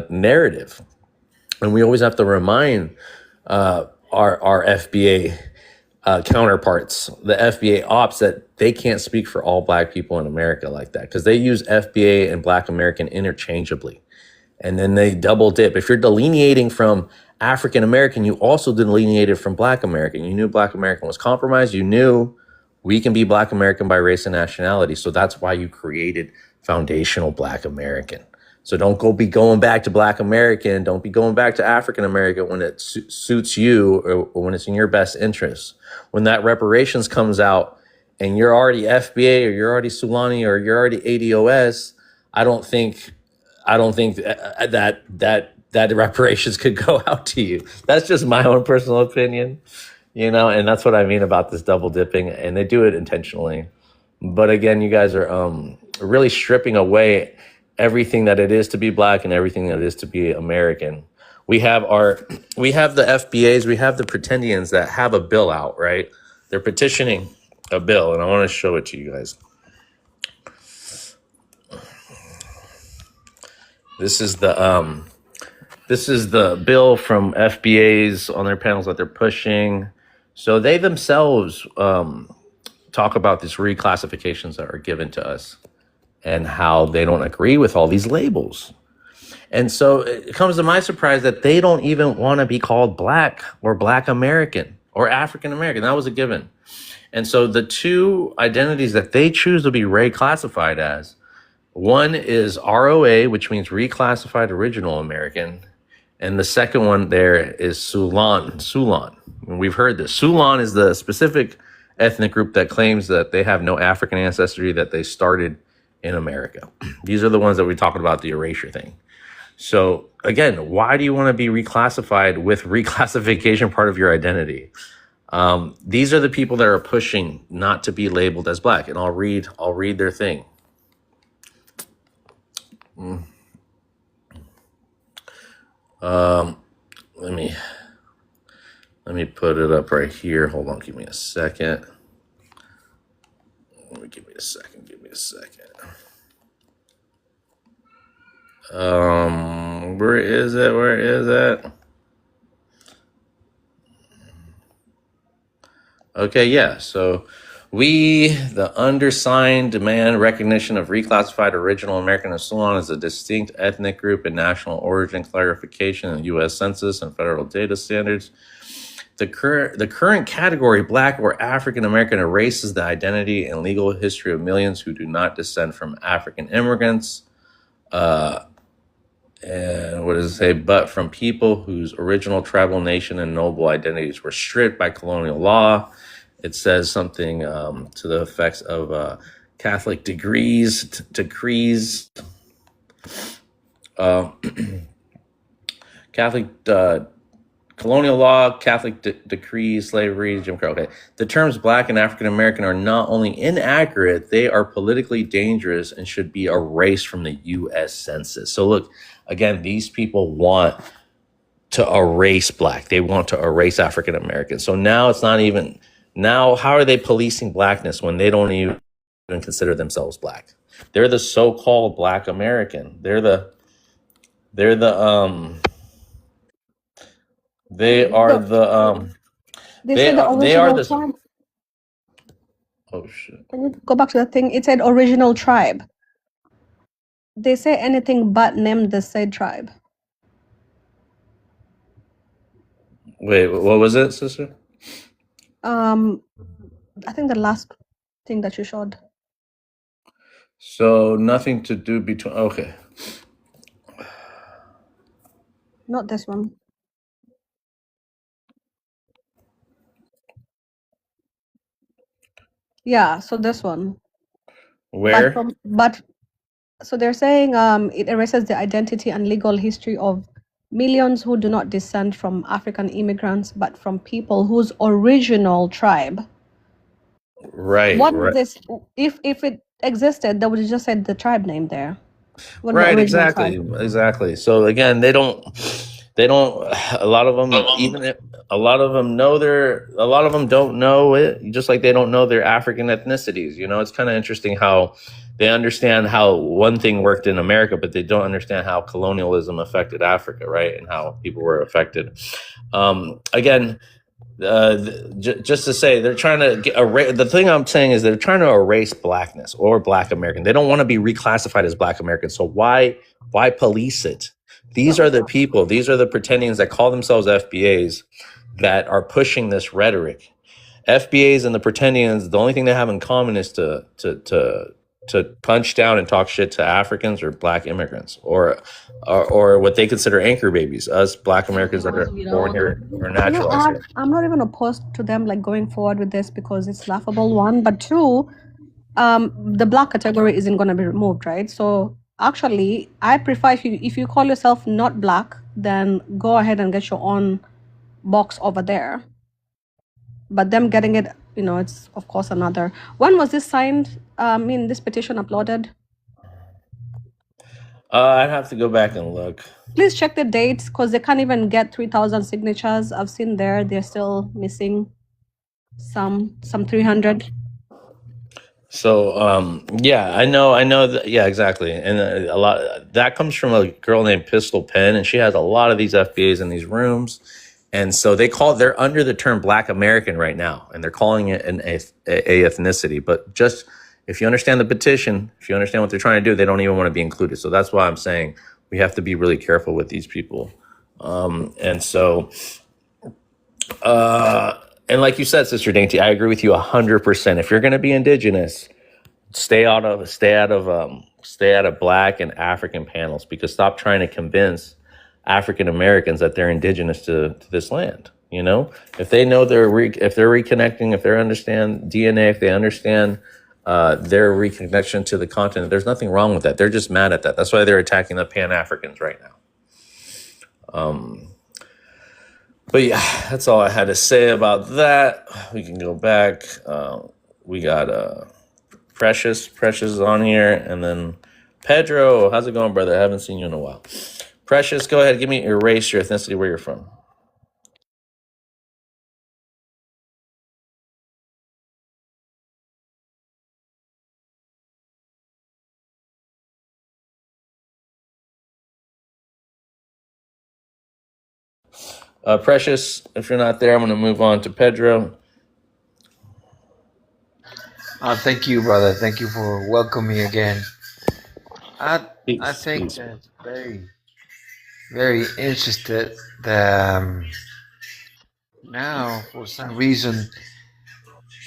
narrative. And we always have to remind our FBA counterparts, the FBA ops, that they can't speak for all Black people in America like that, because they use FBA and Black American interchangeably. And then they double dip. If you're delineating from African American, you also delineated from Black American. You knew Black American was compromised. You knew we can be Black American by race and nationality. So that's why you created foundational Black American. So don't be going back to Black American. Don't be going back to African American when it suits you or when it's in your best interest. When that reparations comes out and you're already FBA or you're already Sulani or you're already ADOS, I don't think that reparations could go out to you. That's just my own personal opinion, and that's what I mean about this double dipping, and they do it intentionally. But again, you guys are really stripping away everything that it is to be Black and everything that it is to be American. We have the FBAs, we have the pretendians that have a bill out, right? They're petitioning a bill, and I want to show it to you guys. This is the bill from FBAs on their panels that they're pushing. So they themselves talk about these reclassifications that are given to us and how they don't agree with all these labels. And so it comes to my surprise that they don't even want to be called Black or Black American or African American. That was a given. And so the two identities that they choose to be reclassified as, one is ROA, which means Reclassified Original American. And the second one there is Sulan. And we've heard this. Sulan is the specific ethnic group that claims that they have no African ancestry, that they started in America. These are the ones that we're talking about, the erasure thing. So again, why do you want to be reclassified with reclassification part of your identity? These are the people that are pushing not to be labeled as Black. And I'll read their thing. Let me put it up right here. Hold on, give me a second. Give me a second. Where is it? Okay, yeah. So we, the undersigned, demand recognition of reclassified original American and Sulan as a distinct ethnic group and national origin clarification in the U.S. Census and federal data standards. The current category, Black or African American, erases the identity and legal history of millions who do not descend from African immigrants. Uh, and what does it say? But from people whose original tribal nation and noble identities were stripped by colonial law. It says something to the effects of Catholic decrees, Catholic colonial law, Catholic decrees, slavery, Jim Crow. Okay. The terms Black and African American are not only inaccurate, they are politically dangerous and should be erased from the U.S. Census. So look, again, these people want to erase Black. They want to erase African Americans. So now it's not even, now how are they policing Blackness when they don't even consider themselves Black? They're the so-called Black American. They are the So they said the they are original the, tribe. oh shit. Can you go back to the thing? It said original tribe. They say anything but name the said tribe. Wait, what was it, sister? I think the last thing that you showed. So nothing to do between, okay. Not this one. Yeah, so this one. Where? So they're saying it erases the identity and legal history of millions who do not descend from African immigrants, but from people whose original tribe. Right, What right. this if it existed, they would have just said the tribe name there. What the Right, original tribe? exactly. So again, they don't, a lot of them, even if, a lot of them don't know it, just like they don't know their African ethnicities. You know, it's kind of interesting how they understand how one thing worked in America, but they don't understand how colonialism affected Africa, right? And how people were affected. Again, just to say, they're trying to the thing I'm saying is they're trying to erase Blackness or Black American. They don't want to be reclassified as Black American. So why police it? These are the people, these are the pretendings that call themselves FBAs that are pushing this rhetoric. FBAs and the pretendians, the only thing they have in common is to punch down and talk shit to Africans or Black immigrants, or what they consider anchor babies, us Black Americans that are born here or naturalized here. I'm not even opposed to them like going forward with this because it's laughable, one, but two, the Black category isn't going to be removed, right? So actually, I prefer if you call yourself not Black, then go ahead and get your own box over there. But them getting it, it's of course another. When was this signed? This petition uploaded? I'd have to go back and look. Please check the dates because they can't even get 3,000 signatures. I've seen they're still missing some 300. So yeah, I know that, yeah, exactly. And a lot that comes from a girl named Pistol Pen, and she has a lot of these FBAs in these rooms. And so they're under the term Black American right now, and they're calling it a ethnicity. But just if you understand the petition, if you understand what they're trying to do, they don't even want to be included. So that's why I'm saying we have to be really careful with these people. And so, and like you said, Sister Dainty, I agree with you 100%. If you're going to be indigenous, stay out of Black and African panels, because stop trying to convince African Americans that they're indigenous to this land. You know, if they know if they're reconnecting, if they understand DNA, if they understand their reconnection to the continent, there's nothing wrong with that. They're just mad at that. That's why they're attacking the Pan-Africans right now. But yeah, that's all I had to say about that. We can go back. We got Precious is on here, and then Pedro. How's it going, brother? I haven't seen you in a while. Precious, go ahead. Give me your race, your ethnicity, where you're from. Precious, if you're not there, I'm going to move on to Pedro. Thank you, brother. Thank you for welcoming me again. I think that's very, very interested that now, for some reason,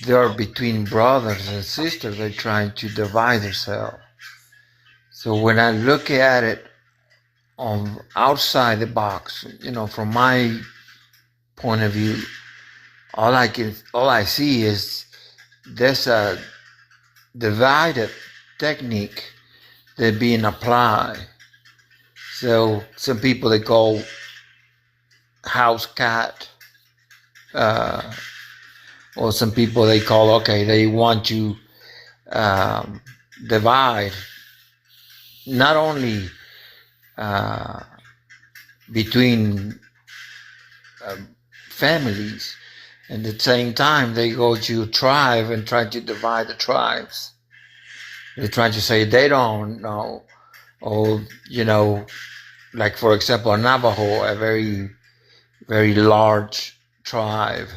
they are between brothers and sisters. They're trying to divide themselves. So when I look at it on outside the box, from my point of view, all I see is there's a divided technique that being applied. So some people they call house cat, or some people they call they want to divide not only between families, and at the same time they go to tribe and try to divide the tribes. They try to say they don't know, or like for example Navajo, a very very large tribe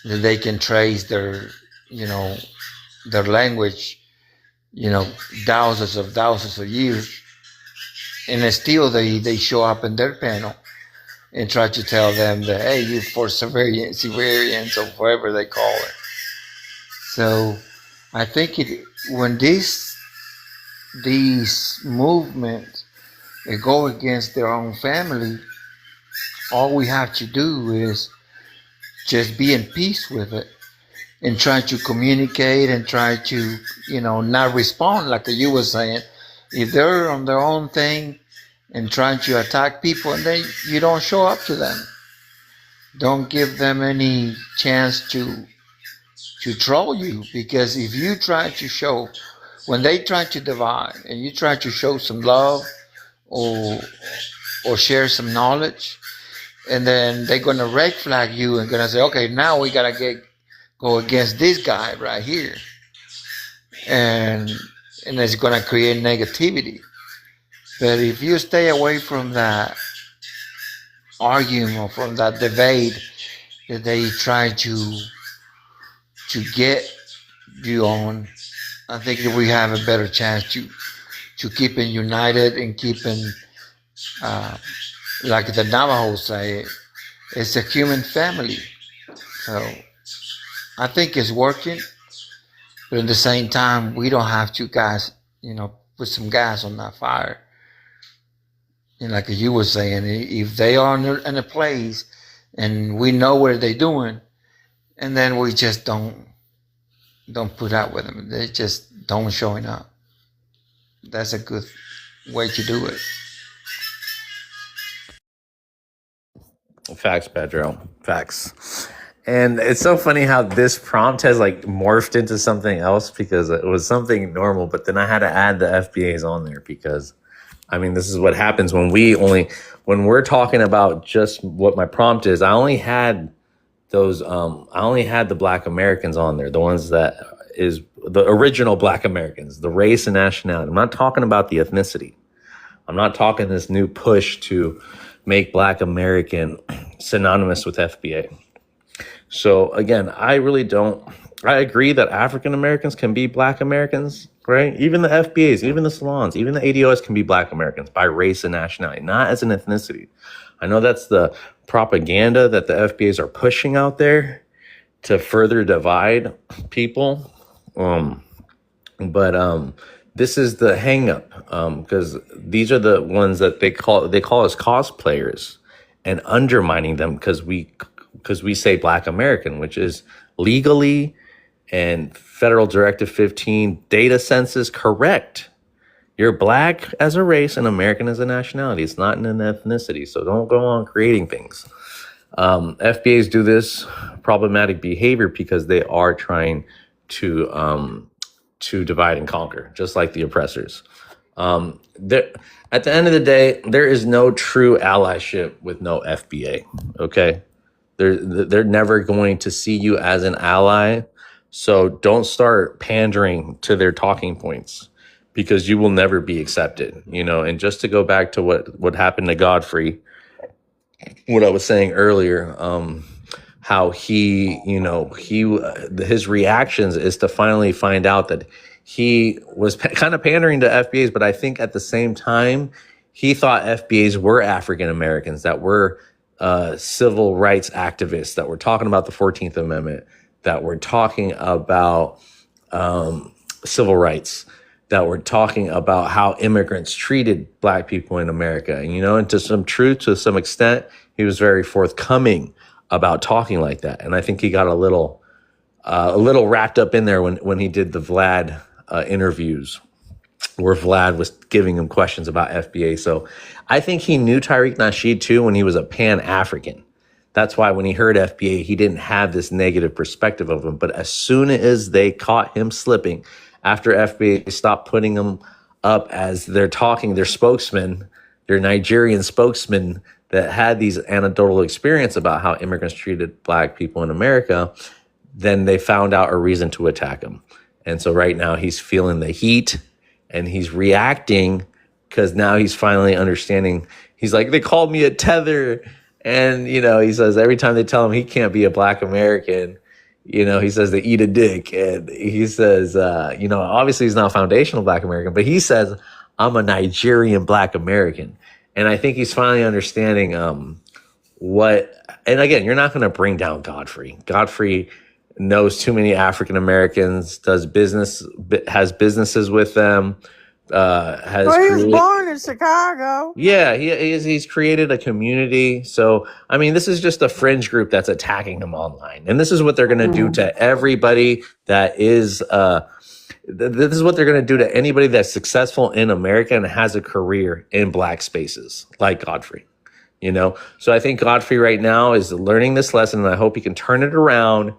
that they can trace their their language thousands of years, and still they show up in their panel and try to tell them that, hey, you for Siberians or whatever they call it. So I think when these movements they go against their own family, all we have to do is just be in peace with it and try to communicate and try to not respond like you were saying. If they're on their own thing and trying to attack people, and then you don't show up to them, don't give them any chance to troll you. Because if you try to show, when they try to divide and you try to show some love or share some knowledge, and then they're gonna red flag you and gonna say, okay, now we gotta go against this guy right here, and it's gonna create negativity. But if you stay away from that argument or from that debate that they try to get you on, I think that we have a better chance to keeping united and keeping, like the Navajos say, it's a human family. So I think it's working, but at the same time, we don't have to put some gas on that fire. And like you were saying, if they are in a place and we know what they're doing, and then we just don't put out with them. They just don't showing up. That's a good way to do it. Facts, Pedro. Facts. And it's so funny how this prompt has morphed into something else, because it was something normal, but then I had to add the FBAs on there because, this is what happens when we're talking about just what my prompt is. I only had the Black Americans on there, the ones that is the original Black Americans, the race and nationality. I'm not talking about the ethnicity. I'm not talking this new push to make Black American synonymous with FBA. So again, I agree that African Americans can be Black Americans, right? Even the FBAs, even the salons, even the ADOS can be Black Americans by race and nationality, not as an ethnicity. I know that's the propaganda that the FBAs are pushing out there to further divide people. But this is the hang up, because these are the ones that they call us cosplayers and undermining them because we say Black American, which is legally and Federal Directive 15 data census correct. You're Black as a race and American as a nationality. It's not an ethnicity. So don't go on creating things. FBAs do this problematic behavior because they are trying to divide and conquer, just like the oppressors. At the end of the day, there is no true allyship with no FBA. Okay, they're never going to see you as an ally. So don't start pandering to their talking points, because you will never be accepted. And just to go back to what happened to Godfrey, what I was saying earlier, how his reactions is to finally find out that he was kind of pandering to FBAs, but I think at the same time, he thought FBAs were African Americans that were civil rights activists, that were talking about the 14th Amendment, that were talking about civil rights. that were talking about how immigrants treated Black people in America. And, and to some truth, to some extent, he was very forthcoming about talking like that. And I think he got a little wrapped up in there when he did the Vlad interviews, where Vlad was giving him questions about FBA. So I think he knew Tariq Nasheed too when he was a Pan-African. That's why when he heard FBA, he didn't have this negative perspective of him. But as soon as they caught him slipping, after FBA stopped putting him up as their spokesman, their Nigerian spokesman that had these anecdotal experience about how immigrants treated Black people in America, then they found out a reason to attack him. And so right now he's feeling the heat and he's reacting because now he's finally understanding. He's like, they called me a tether. And, he says every time they tell him he can't be a Black American, he says they eat a dick. And he says, obviously he's not a foundational Black American, but he says, I'm a Nigerian Black American. And I think he's finally understanding and again, you're not going to bring down Godfrey. Godfrey knows too many African Americans, has businesses with them, he's born in Chicago. Yeah, he's created a community. So, I mean, this is just a fringe group that's attacking him online. And this is what they're going to do to everybody that is, this is what they're going to do to anybody that's successful in America and has a career in Black spaces, like Godfrey, So I think Godfrey right now is learning this lesson, and I hope he can turn it around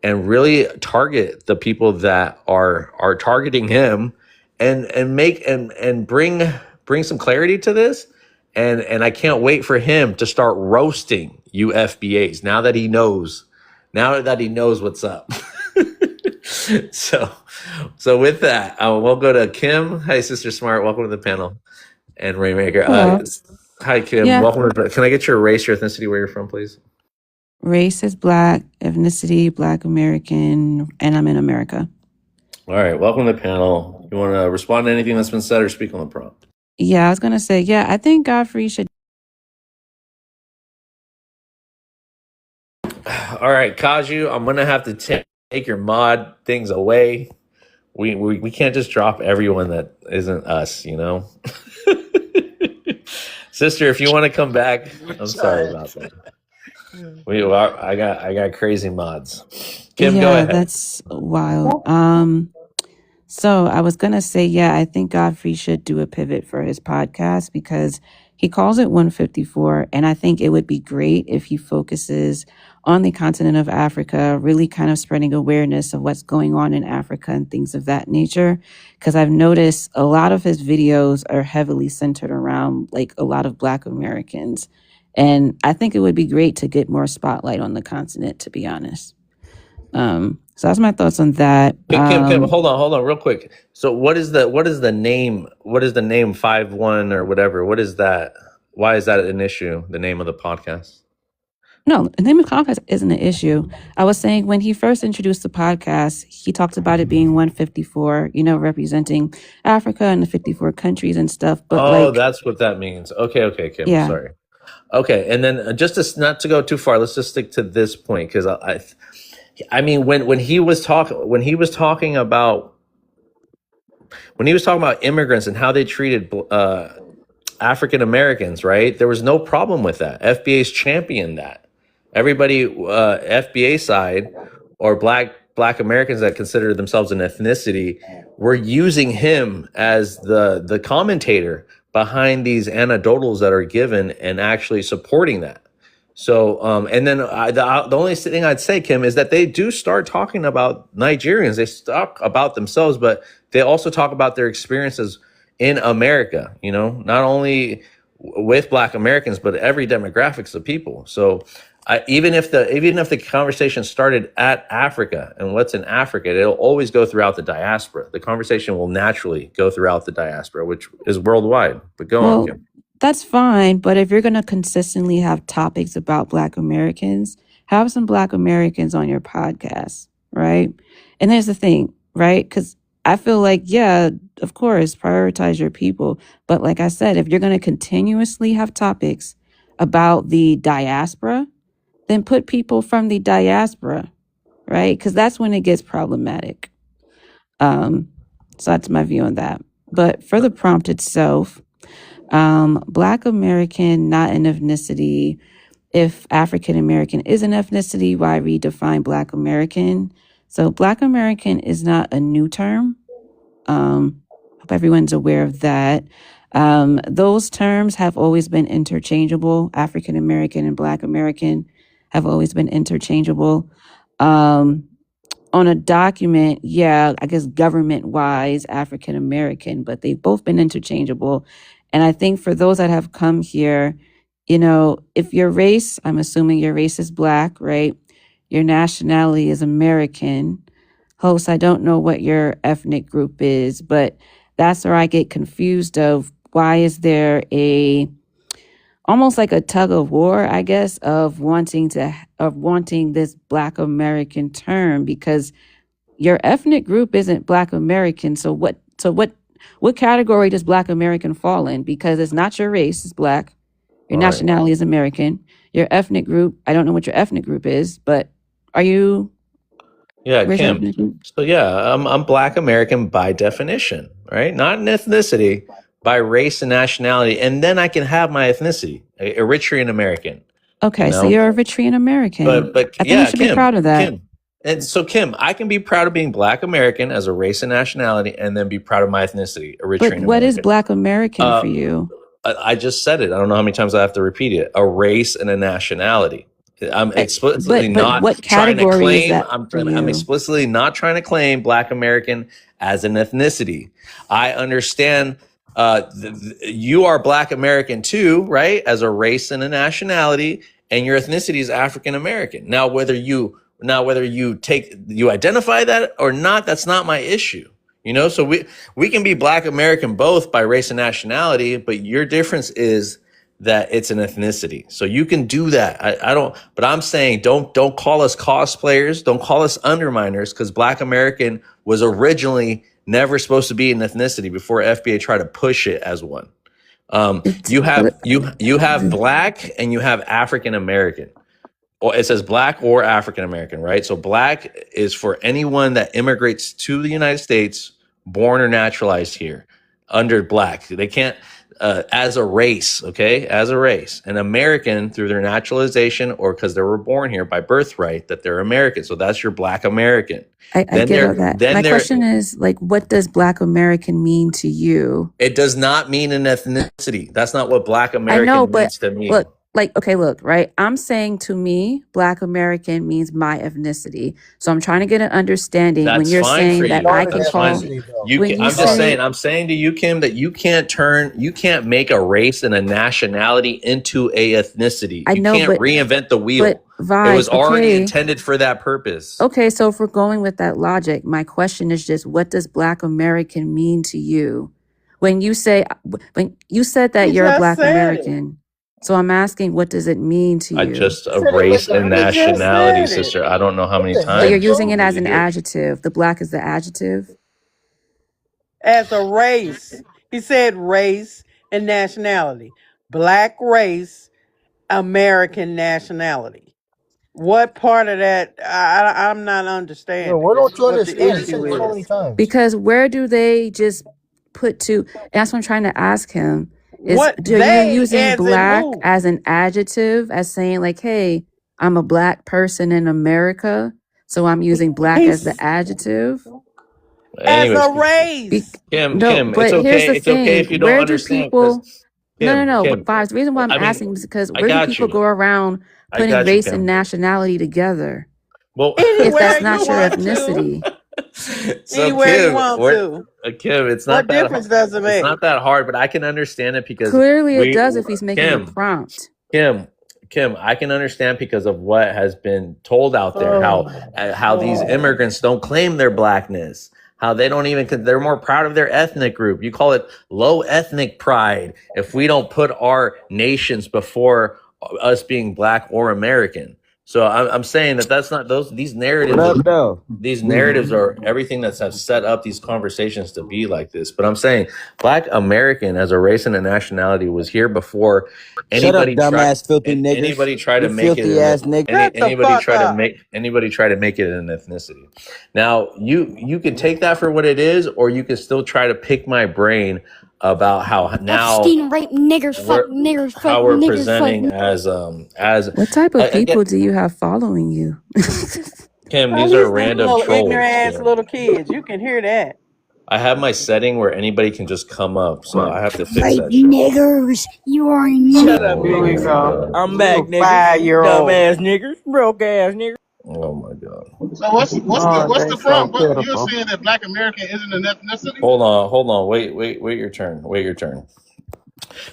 and really target the people that are targeting him and make and bring some clarity to this. And I can't wait for him to start roasting you FBAs now that he knows what's up. So with that, we'll go to Kim. Hi, Sister Smart. Welcome to the panel. And Rainmaker. Hi, Kim. Yeah. Welcome to. Can I get your race, your ethnicity, where you're from, please? Race is Black, ethnicity Black American, and I'm in America. All right. Welcome to the panel. You want to respond to anything that's been said or speak on the prompt? Yeah, I was going to say, I think Godfrey should. All right, Kaju, I'm going to have to take your mod things away. We can't just drop everyone that isn't us, Sister, if you want to come back, I'm sorry about that. I got crazy mods. Kim, go ahead. That's wild. So I was going to say, I think Godfrey should do a pivot for his podcast because he calls it 154. And I think it would be great if he focuses on the continent of Africa, really kind of spreading awareness of what's going on in Africa and things of that nature. Because I've noticed a lot of his videos are heavily centered around like a lot of Black Americans. And I think it would be great to get more spotlight on the continent, to be honest. So that's my thoughts on that. Kim, hold on real quick. So what is the name 5-1 or whatever? What is that? Why is that an issue? The name of the podcast? No, the name of the podcast isn't an issue. I was saying when he first introduced the podcast, he talked about it being 154, representing Africa and the 54 countries and stuff. But that's what that means. Okay, Kim. Yeah. Sorry. Okay, and then not to go too far, let's just stick to this point because I mean when he was talking about immigrants and how they treated African Americans, right? There was no problem with that. FBA's championed that. Everybody, FBA side or Black Americans that consider themselves an ethnicity, were using him as the commentator behind these anecdotals that are given and actually supporting that. So, and then the only thing I'd say, Kim, is that they do start talking about Nigerians. They talk about themselves, but they also talk about their experiences in America, not only with Black Americans, but every demographics of people. So even if the conversation started at Africa and what's in Africa, it'll always go throughout the diaspora. The conversation will naturally go throughout the diaspora, which is worldwide. But go on, Kim. That's fine. But if you're going to consistently have topics about Black Americans, have some Black Americans on your podcast, right? And there's the thing, right? Because I feel like, of course, prioritize your people. But like I said, if you're going to continuously have topics about the diaspora, then put people from the diaspora, right? Because that's when it gets problematic. So that's my view on that. But for the prompt itself, Black American, not an ethnicity. If African American is an ethnicity, why redefine Black American? So Black American is not a new term. Hope everyone's aware of that. Those terms have always been interchangeable. African American and Black American have always been interchangeable. On a document, yeah, I guess government-wise, African American, but they've both been interchangeable. And I think for those that have come here, you know, if your race, I'm assuming your race is Black, right? Your nationality is American. Host, I don't know what your ethnic group is, but that's where I get confused of why is there almost like a tug of war, I guess, of wanting this Black American term, because your ethnic group isn't Black American. So what category does Black American fall in? Because it's not your race, it's Black. Your All right. nationality is American. Your ethnic group, I don't know what your ethnic group is, but are you? Yeah, Where's your Kim. ethnic group? So yeah, I'm Black American by definition, right? Not an ethnicity, by race and nationality, and then I can have my ethnicity, Eritrean American. Okay, You so know, you're Eritrean American. but I think you yeah, should be proud of that. Kim, and so Kim, I can be proud of being Black American as a race and nationality, and then be proud of my ethnicity, But Eritrean what is American. Black American for you? I just said it. I don't know how many times I have to repeat it. A race and a nationality. I'm explicitly But not what trying to category is claim. that for I'm you? explicitly not trying to claim Black American as an ethnicity. I understand you are Black American too, right? As a race and a nationality, and your ethnicity is African American. Now, whether you identify that or not, that's not my issue. You know, so we can be Black American both by race and nationality, but your difference is that it's an ethnicity. So you can do that. I don't, but I'm saying don't call us cosplayers, don't call us underminers, because Black American was originally never supposed to be an ethnicity before FBA tried to push it as one. You have Black and you have African American. Or it says Black or African American, right? So Black is for anyone that immigrates to the United States, born or naturalized here, under Black. They can't, as a race, okay? As a race. An American through their naturalization or because they were born here by birthright, that they're American. So that's your Black American. I get all that. My question is, like, what does Black American mean to you? It does not mean an ethnicity. That's not what Black I know, American but means to me. look, like, okay, look, right? I'm saying to me, Black American means my ethnicity. So I'm trying to get an understanding when That's you're fine saying for that you. I can That's call. fine. When I'm just saying. I'm saying to you, Kim, that you can't make a race and a nationality into a ethnicity. I You know, can't but reinvent the wheel. but It was Vibe, already okay. intended for that purpose. Okay, so if we're going with that logic, my question is just, what does Black American mean to you? When you said that He you're a just Black said it. American, so I'm asking, what does it mean to I you? just a Said it race with and he just nationality, said it. sister. I don't know how many What the But you're times. using it as you an hear- adjective. The Black is the adjective. As a race. He said race and nationality. Black race, American nationality. What part of that I'm not understanding Why don't you what the understand? He said issue it so many is. times. Because where do they just put to? That's what I'm trying to ask him. Is What do you they using as in Black who? as an adjective, as saying like, hey, I'm a Black person in America, so I'm using Black as the He's adjective? as Anyways, a race. Kim, No, Kim, it's but here's okay. the It's okay if thing. you don't Where do understand. people? Kim, No. Kim. Vibes. The reason why I'm I mean, asking is because I where do got people you. go around I putting got you, race and Kim. nationality together Well, if Anywhere that's you not your want to. ethnicity? so Anywhere you Kim, want to. Kim, it's What not that difference does it it's make? not that hard, but I can understand it because Clearly, it we, does if he's making a Kim, prompt. Kim, I can understand because of what has been told out there, how these immigrants don't claim their Blackness, how they don't even, they're more proud of their ethnic group. You call it low ethnic pride if we don't put our nations before us being Black or American. So I'm saying that that's not those these What narratives up, though? these narratives are everything that's have set up these conversations to be like this. But I'm saying Black American as a race and a nationality was here before Shut up, anybody tried dumbass, filthy niggers. anybody tried to You make it filthy ass an nigga. Shut the anybody fuck try to up. make it an ethnicity. Now you can take that for what it is, or you can still try to pick my brain about how now Epstein rape niggers, fuck we're niggers, fuck how we're niggers, fuck. presenting as What type of again, people do you have following you? Kim, these Probably are some random little ignorant trolls, ass Kim. little kids. You can hear that. I have my setting where anybody can just come up, so I have to fix Rape that shit. niggers. You are a Shut nigger. up, Here we niggas. go. I'm back, Little niggas. 5-year-old. Dumbass niggers. Broke ass niggas. Oh my god. So what's Oh, the they so problem? What, you're pitiful. saying that Black American isn't an ethnicity? Hold on. Wait your turn. Wait your turn.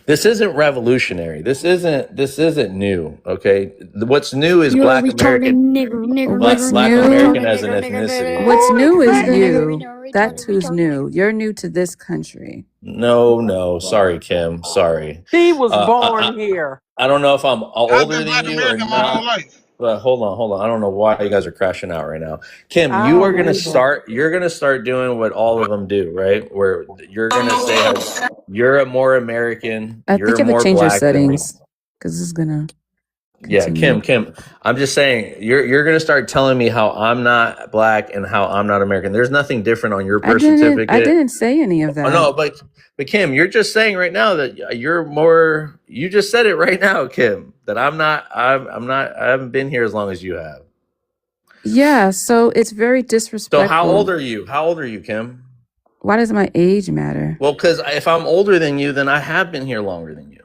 This isn't revolutionary. This isn't new. Okay. What's new is You're a Black retarded American. nigger, What's Black nigger, new? American retarded as an nigger, nigger, ethnicity. nigger. What's new is Retarded nigger, you. retarded, That's retarded, who's retarded. new. You're new to this country. No. Sorry, Kim. Sorry. He was born I here. don't know if I'm I've older been than Black you or American my whole not. life. But hold on. I don't know why you guys are crashing out right now. Kim, I you don't are gonna believe him. you're gonna start doing what all of them do, right? Where you're gonna say how you're a more American, I you're think you have to more change your black than me. settings because this is gonna Yeah, continue. Kim. I'm just saying you're gonna start telling me how I'm not black and how I'm not American. There's nothing different on your birth I certificate. didn't say any of Oh that. no, but Kim, you're just saying right now that you're more. You just said it right now, Kim, that I'm not. I'm not. I haven't been here as long as you have. Yeah, so it's very So disrespectful. how old are you? How old are you, Kim? Why does my age matter? Well, because if I'm older than you, then I have been here longer than you.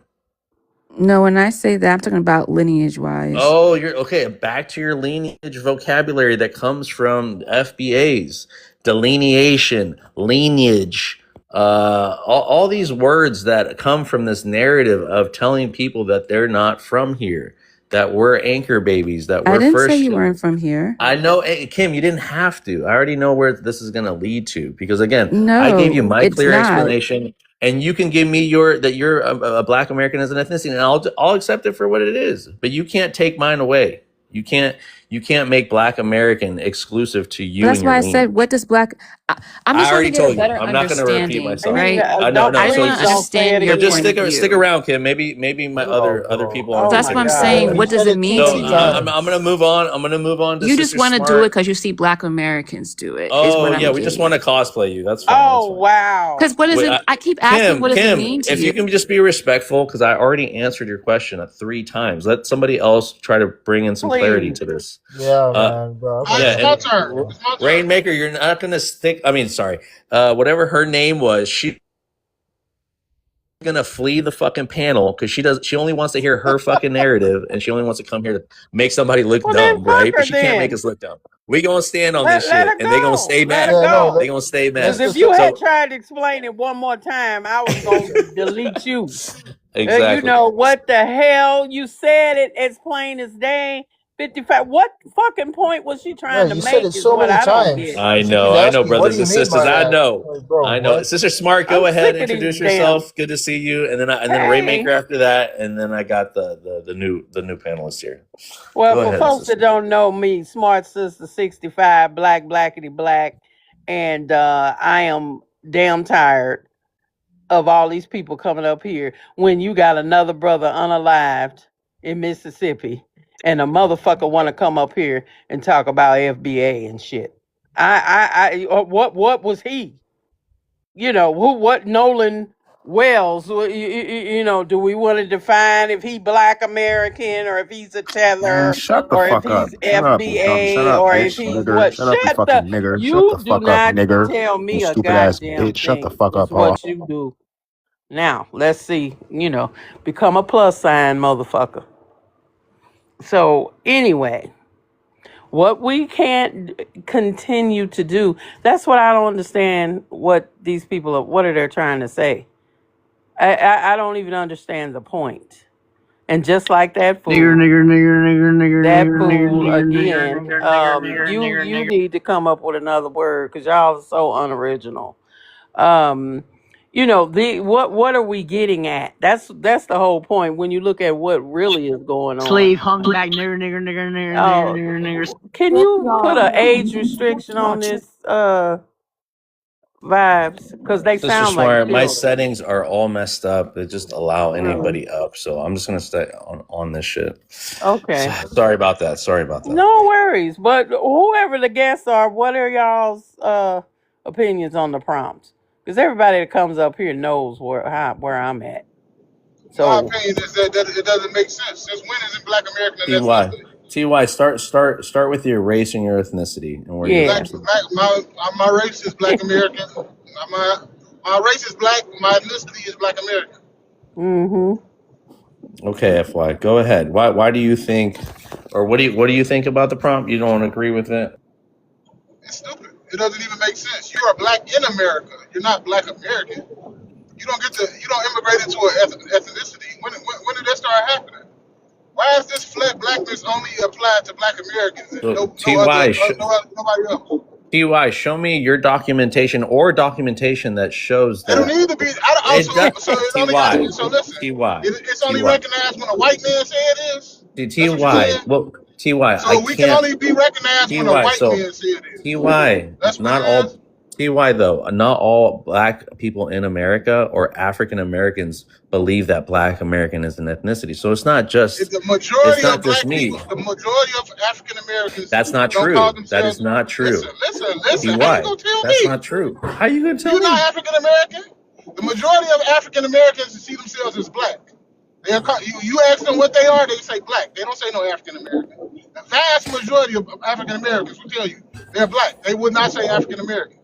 No, when I say that, I'm talking about lineage wise. Oh, you're okay. Back to your lineage vocabulary that comes from FBAs, delineation, lineage, all these words that come from this narrative of telling people that they're not from here, that we're anchor babies, that I we're didn't say first. you weren't from here. I know, Kim, you didn't have to. I already know where this is going to lead to because again, I gave you No, my it's clear not. explanation, and you can give me that you're a Black American as an ethnicity, and I'll accept it for what it is. But you can't take mine away. You can't make Black American exclusive to But you that's and your why I lineage. said, what does black? I'm I just trying to already get a told you. better I'm not going to repeat understanding, myself. right? I Don't I know. just So want to just understand your just point of stick view. around, Kim. Maybe my other people Oh aren't That's going what to I'm take it away. saying. What does it mean So to you? I'm going to move on. I'm going to move on to You just Sister want to do it Smart. because you see black Americans do it, is Oh what I'm yeah, we just getting. want to cosplay you. That's fine. That's Oh fine. wow. Because what does Wait, it? I keep asking, what does it Kim, mean to if you you? can just be respectful, because I already answered your question 3 times. Let somebody else try to bring in some clarity Please. to this. Yeah, man, bro. All right, Yeah, it's my and turn. It's my turn. Rainmaker, you're not gonna stick. I mean, sorry. Whatever her name was, she's gonna flee the fucking panel because she only wants to hear her fucking narrative, and she only wants to come here to make somebody look Well then dumb, fuck right? her But she can't make then. us look dumb. We gonna stand on Let this let shit, her and they gonna go. stay Let mad. her Yeah, no, go. They gonna stay Because mad. if you So had tried to explain it one more time, I was gonna delete you. You exactly. know what the hell? You said it as plain as day. 55. What fucking point was she bro, trying to you said make it is so what many I don't times. get. I She keep know, asking, what brothers do you and mean sisters. by I that? know, Like, bro, I know. what? Sister Smart, I'm go ahead, sick of these introduce damn. yourself. Good to see you. And then Rainmaker Hey. after that, and then I got the new panelist here. Well, Go for ahead, folks that sister. don't know me, Smart Sister 65, blackity black, and I am damn tired of all these people coming up here when you got another brother unalived in Mississippi and a motherfucker want to come up here and talk about FBA and shit. What was he? You know, what Nolan Wells, you know, do we want to define if he Black American or if he's a Man, tether shut the or if fuck up. he's Shut up, you dumb. Shut FBA up, or if bitch, he's nigger. what? Shut up, you Shut the, fucking nigger. Shut the you do fuck up, not nigger. tell You me a stupid ass goddamn bitch. Shut the thing. fuck Is up, all. what you do. Now, let's see, you know, become a plus sign motherfucker. So, anyway, what we can't continue to do, that's what I don't understand what these people are, what are they trying to say? I don't even understand the point. And just like that fool, that fool again, you need to come up with another word because y'all are so unoriginal. you know, what are we getting at? That's the whole point when you look at what really is going on. Slave hung back, nigger. Can you put an age restriction on this vibes? Because they Sister sound like Smart, my children. settings are all messed up. They just allow anybody up. So I'm just gonna stay on this shit. Okay. Sorry about that. Sorry about that. No worries. But whoever the guests are, what are y'all's opinions on the prompts? Because everybody that comes up here knows where I'm at. My So opinion is that it doesn't make sense. Since when isn't Black American an ethnicity? TY, start with your race and your ethnicity and where you're yeah. from. My race is Black American. My race is Black. My ethnicity is Black American. Mm-hmm. Okay, FY, go ahead. Why do you think, or what do you think about the prompt? You don't agree with it? It's stupid. It doesn't even make sense. You are Black in America. You're not Black American. You don't immigrate into an ethnicity. When did that start happening? Why is this flat blackness only applied to Black Americans and nobody else? TY, show me your documentation or documentation that shows that. It don't need to be. It's only recognized when a white man say it is. TY, well, TY, so we can only be recognized when a white man say it is. TY, that's not all. TY though, not all Black people in America or African Americans believe that Black American is an ethnicity. So it's not just. The majority it's not of just Black me. people, the majority of African Americans. That's not true. That is not true. Listen. How you gonna tell That's me? not true. How you gonna tell me? You're not African American. The majority of African Americans see themselves as Black. You ask them what they are, they say Black. They don't say no African American. The vast majority of African Americans will tell you they're Black. They would not say African American.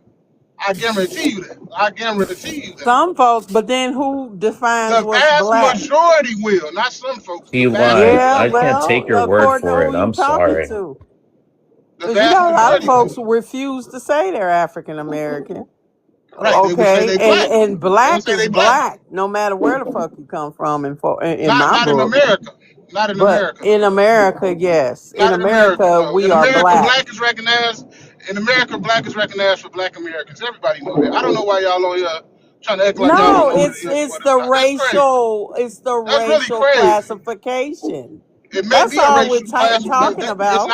I guarantee you that. Some folks, but then who defines the what's vast Black? majority will, not some folks. I can't take your word for it. I'm sorry. Because you got a lot of folks who refuse to say they're African American. Right, okay, and Black is Black, no matter where the fuck you come from. In not in America. Not in America. In America, yes. Not in America, we are Black. Black is recognized. In America, Black is recognized for Black Americans. Everybody know that. I don't know why y'all on here trying to act like y'all don't know it's the racial. It's the racial classification. It may That's be all a racial we're talking about.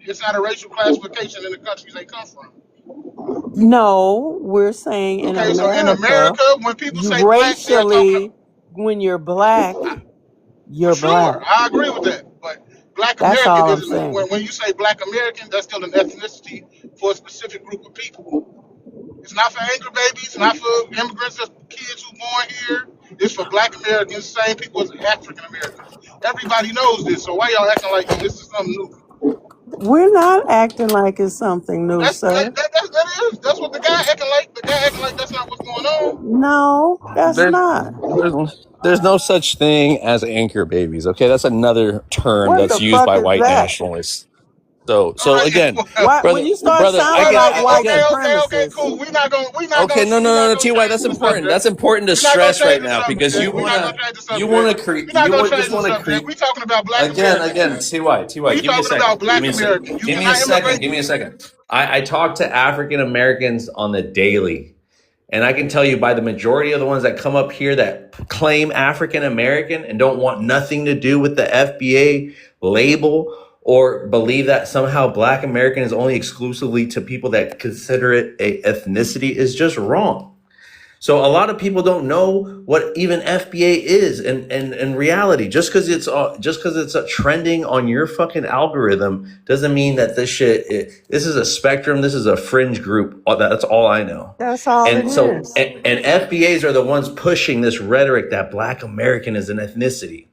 It's not a racial classification in the countries they come from. No, we're saying in America. So in America, when people say racially, when you're Black, you're Black. Sure, I agree with that. But Black American is when you say Black American, that's still an ethnicity for a specific group of people. It's not for angry babies. It's not for immigrants. Just kids who born here. It's for Black Americans, same people as African Americans. Everybody knows this. So why y'all acting like this is something new? We're not acting like it's something new, sir. That's what the guy acting like. The guy acting like that's not what's going on. No, that's not. There's no such thing as anchor babies. Okay, that's another term that's used by white nationalists. So again, brother, when you start sounding like white supremacists. Okay, cool. We're not going. No, TY, that's important. That's important to stress right now because you want to create. We talking about Black again. TY, give me a second. Give me a second. I talk to African Americans on the daily. And I can tell you by the majority of the ones that come up here that claim African American and don't want nothing to do with the FBA label or believe that somehow Black American is only exclusively to people that consider it a ethnicity is just wrong. So a lot of people don't know what even FBA is in reality. Just because it's trending on your fucking algorithm doesn't mean that this shit. This is a spectrum. This is a fringe group. That's all I know. That's all. And FBAs are the ones pushing this rhetoric that Black American is an ethnicity.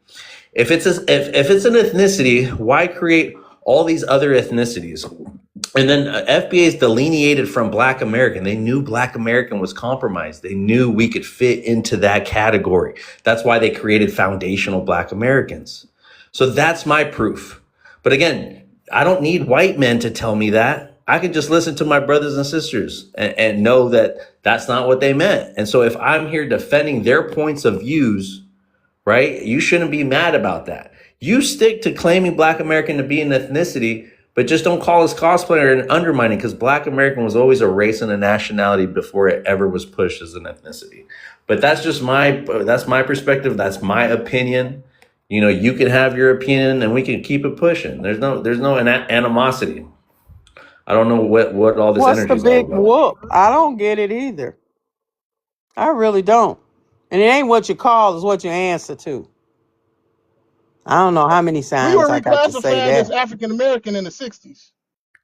If it's an ethnicity, why create all these other ethnicities? And then FBA is delineated from Black American. They knew Black American was compromised. They knew we could fit into that category. That's why they created foundational Black Americans. So that's my proof. But again, I don't need white men to tell me that. I can just listen to my brothers and sisters and know that that's not what they meant. And so if I'm here defending their points of views, right, you shouldn't be mad about that. You stick to claiming Black American to be an ethnicity, But just don't call us cosplayer and undermining, because Black American was always a race and a nationality before it ever was pushed as an ethnicity. But that's just that's my perspective. That's my opinion. You know, you can have your opinion and we can keep it pushing. There's no animosity. I don't know what all this What's the energy is all big about. whoop? I don't get it either. I really don't. And it ain't what you call, it's what you answer to. I don't know how many We times were I got to say reclassified as that. African American in the 60s.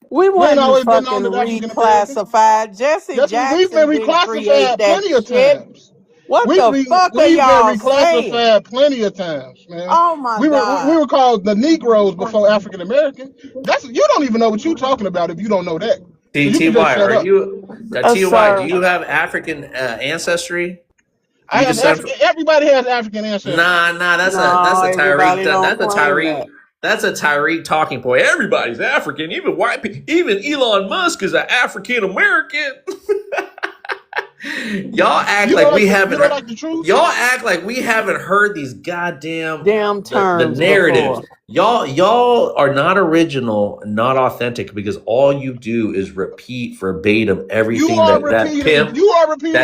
We We ain't wasn't always been fucking known as African American. reclassified. Jesse Yes, we've been Jackson didn't create reclassified that plenty of shit. times. What We've the fuck are we've been y'all saying? reclassified plenty of times, man. Oh my We God. were called the Negroes before African American. You don't even know what you're talking about if you don't know that. So you can just TY, shut are up. you TY? Do Sir. you have African ancestry? I You have descend African. Everybody has African ancestry. Nah, that's No, a Tyreek. everybody don't That's a claim Tyreek. that. That's a Tyreek talking point. Everybody's African, even white people. Even Elon Musk is an African American. Y'all act like we haven't. You don't like the truth? Y'all act like we haven't heard these goddamn the terms narratives. before. Y'all are not original, not authentic, because all you do is repeat verbatim everything that pimp bullshit.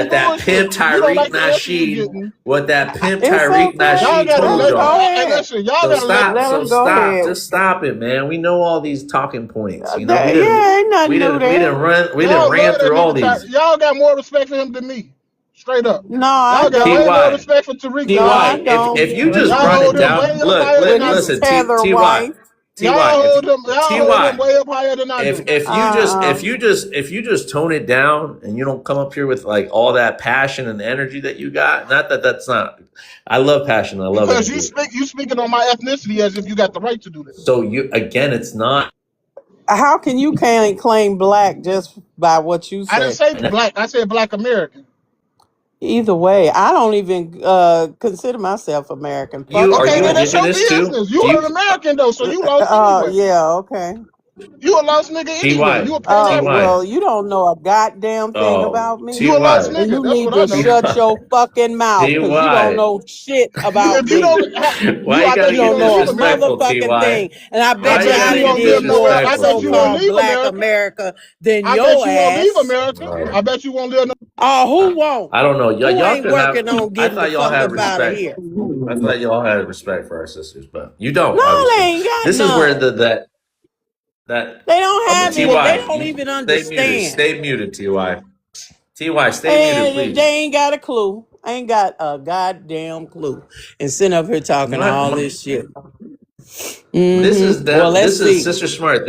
that pimp You don't like Tyreek the answer you're Nasheed, getting. what that pimp It's Tyreek okay. Nasheed Y'all told gotta Go y'all. Hey, ahead. listen, y'all So gotta let. Let him go ahead. just stop it, man. We know all these talking points. You know, Yeah, ain't nothing new there. we didn't ran Love that through all nigga. these. Y'all got more respect for him than me. Straight up. No, I Y'all got way more TY, respect for Tariq No, than I I TY, do. don't. if you just Y'all run hold it him way down, up higher than With I his do. listen, tether TY, wife. Y'all if hold him TY, way up higher than I do. if you just tone it down and you don't come up here with like all that passion and energy that you got, that's not. I love passion. I love Because energy. you speaking on my ethnicity as if you got the right to do that. So it's not. How can you can't claim black just by what you I didn't say? say black. I said Black American. Either way, I don't even consider myself American. Fuck Are Okay, you then that's your indigenous too? business. You an American though, so you lost Oh, anyway. yeah, okay. You a lost nigga anyway. You a TY, Pan Well, African. you don't know a goddamn thing about me. You a lost TY, And you nigga. That's need what I to know. shut your fucking mouth because you don't TY. know shit about If you me. don't, Why you I gotta bet You you get don't won't know a leave America. disrespectful, motherfucking TY? thing. And I I Why bet you you bet I you gotta done get won't did live more nowhere. I disrespectful, bet you won't so-called TY? leave black America. America than I bet your you won't leave ass. America. I bet you won't live. Oh, who won't? I don't know. Who Y'all ain't can have. working on I getting the thought y'all fuck had up out of respect. here? I thought y'all had respect for our sisters, but you don't. No, they Obviously, ain't got this is where none. They don't I have bet you it. won't. They TY. don't even Stay muted. understand. Stay muted, TY. TY, stay muted, And they please. ain't got a clue. I ain't got a goddamn clue. And sitting up here talking all this shit. This is Well, them. let's This is see. Sister Smart.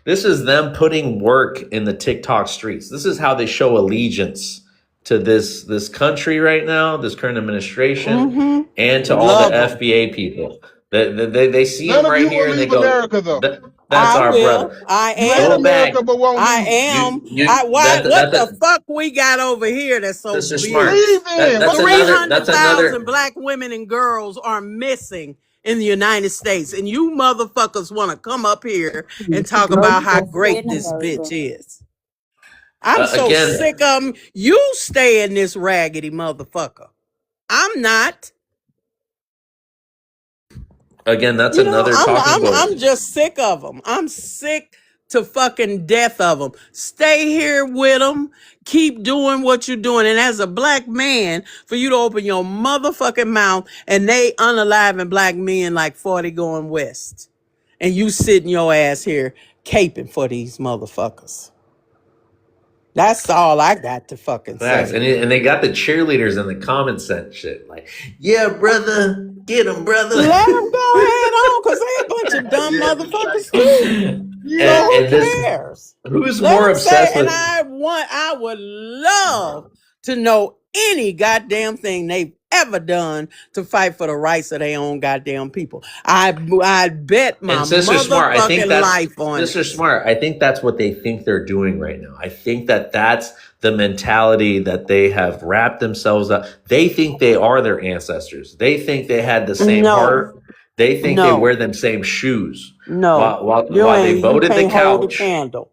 This is them putting work in the TikTok streets. This is how they show allegiance to this country right now, this current administration, and to all the Love them. FBA people. They see None him of right you here will and they leave go, America though. "That's I our will. brother." I You hate Go am. America, back. but won't I leave. am. That What the that fuck we got over here that's so Sister big? Smart. Leave then. What's the problem? That's 300,000 another. black women and girls are missing in the United States. And you motherfuckers want to come up here and talk about how great this bitch is. I'm so Again, sick of 'em. You stay in this raggedy motherfucker. I'm not. that's You know, another talking I'm point. just sick of them. I'm sick to fucking death of them. Stay here with them. Keep doing what you're doing. And as a black man, for you to open your motherfucking mouth and they unaliving black men like 40 going west. And you sitting your ass here caping for these motherfuckers. That's all I got to fucking Facts. say. And they got the cheerleaders and the common sense shit. Like, yeah, brother, get him, brother. Let them go ahead on, because they a bunch of dumb motherfuckers too. So who And this, cares? who's Let more them say, obsessed and with? I would love to know any goddamn thing they've ever done to fight for the rights of their own goddamn people. I'd bet my And Sister Smart, I think motherfucking that's life on Sister it. Smart. I think that's what they think they're doing right now. I think that's the mentality that they have wrapped themselves up. They think they are their ancestors. They think they had the same No, heart. They think they no, wear them same shoes. no. While they You voted the can't hold a couch candle.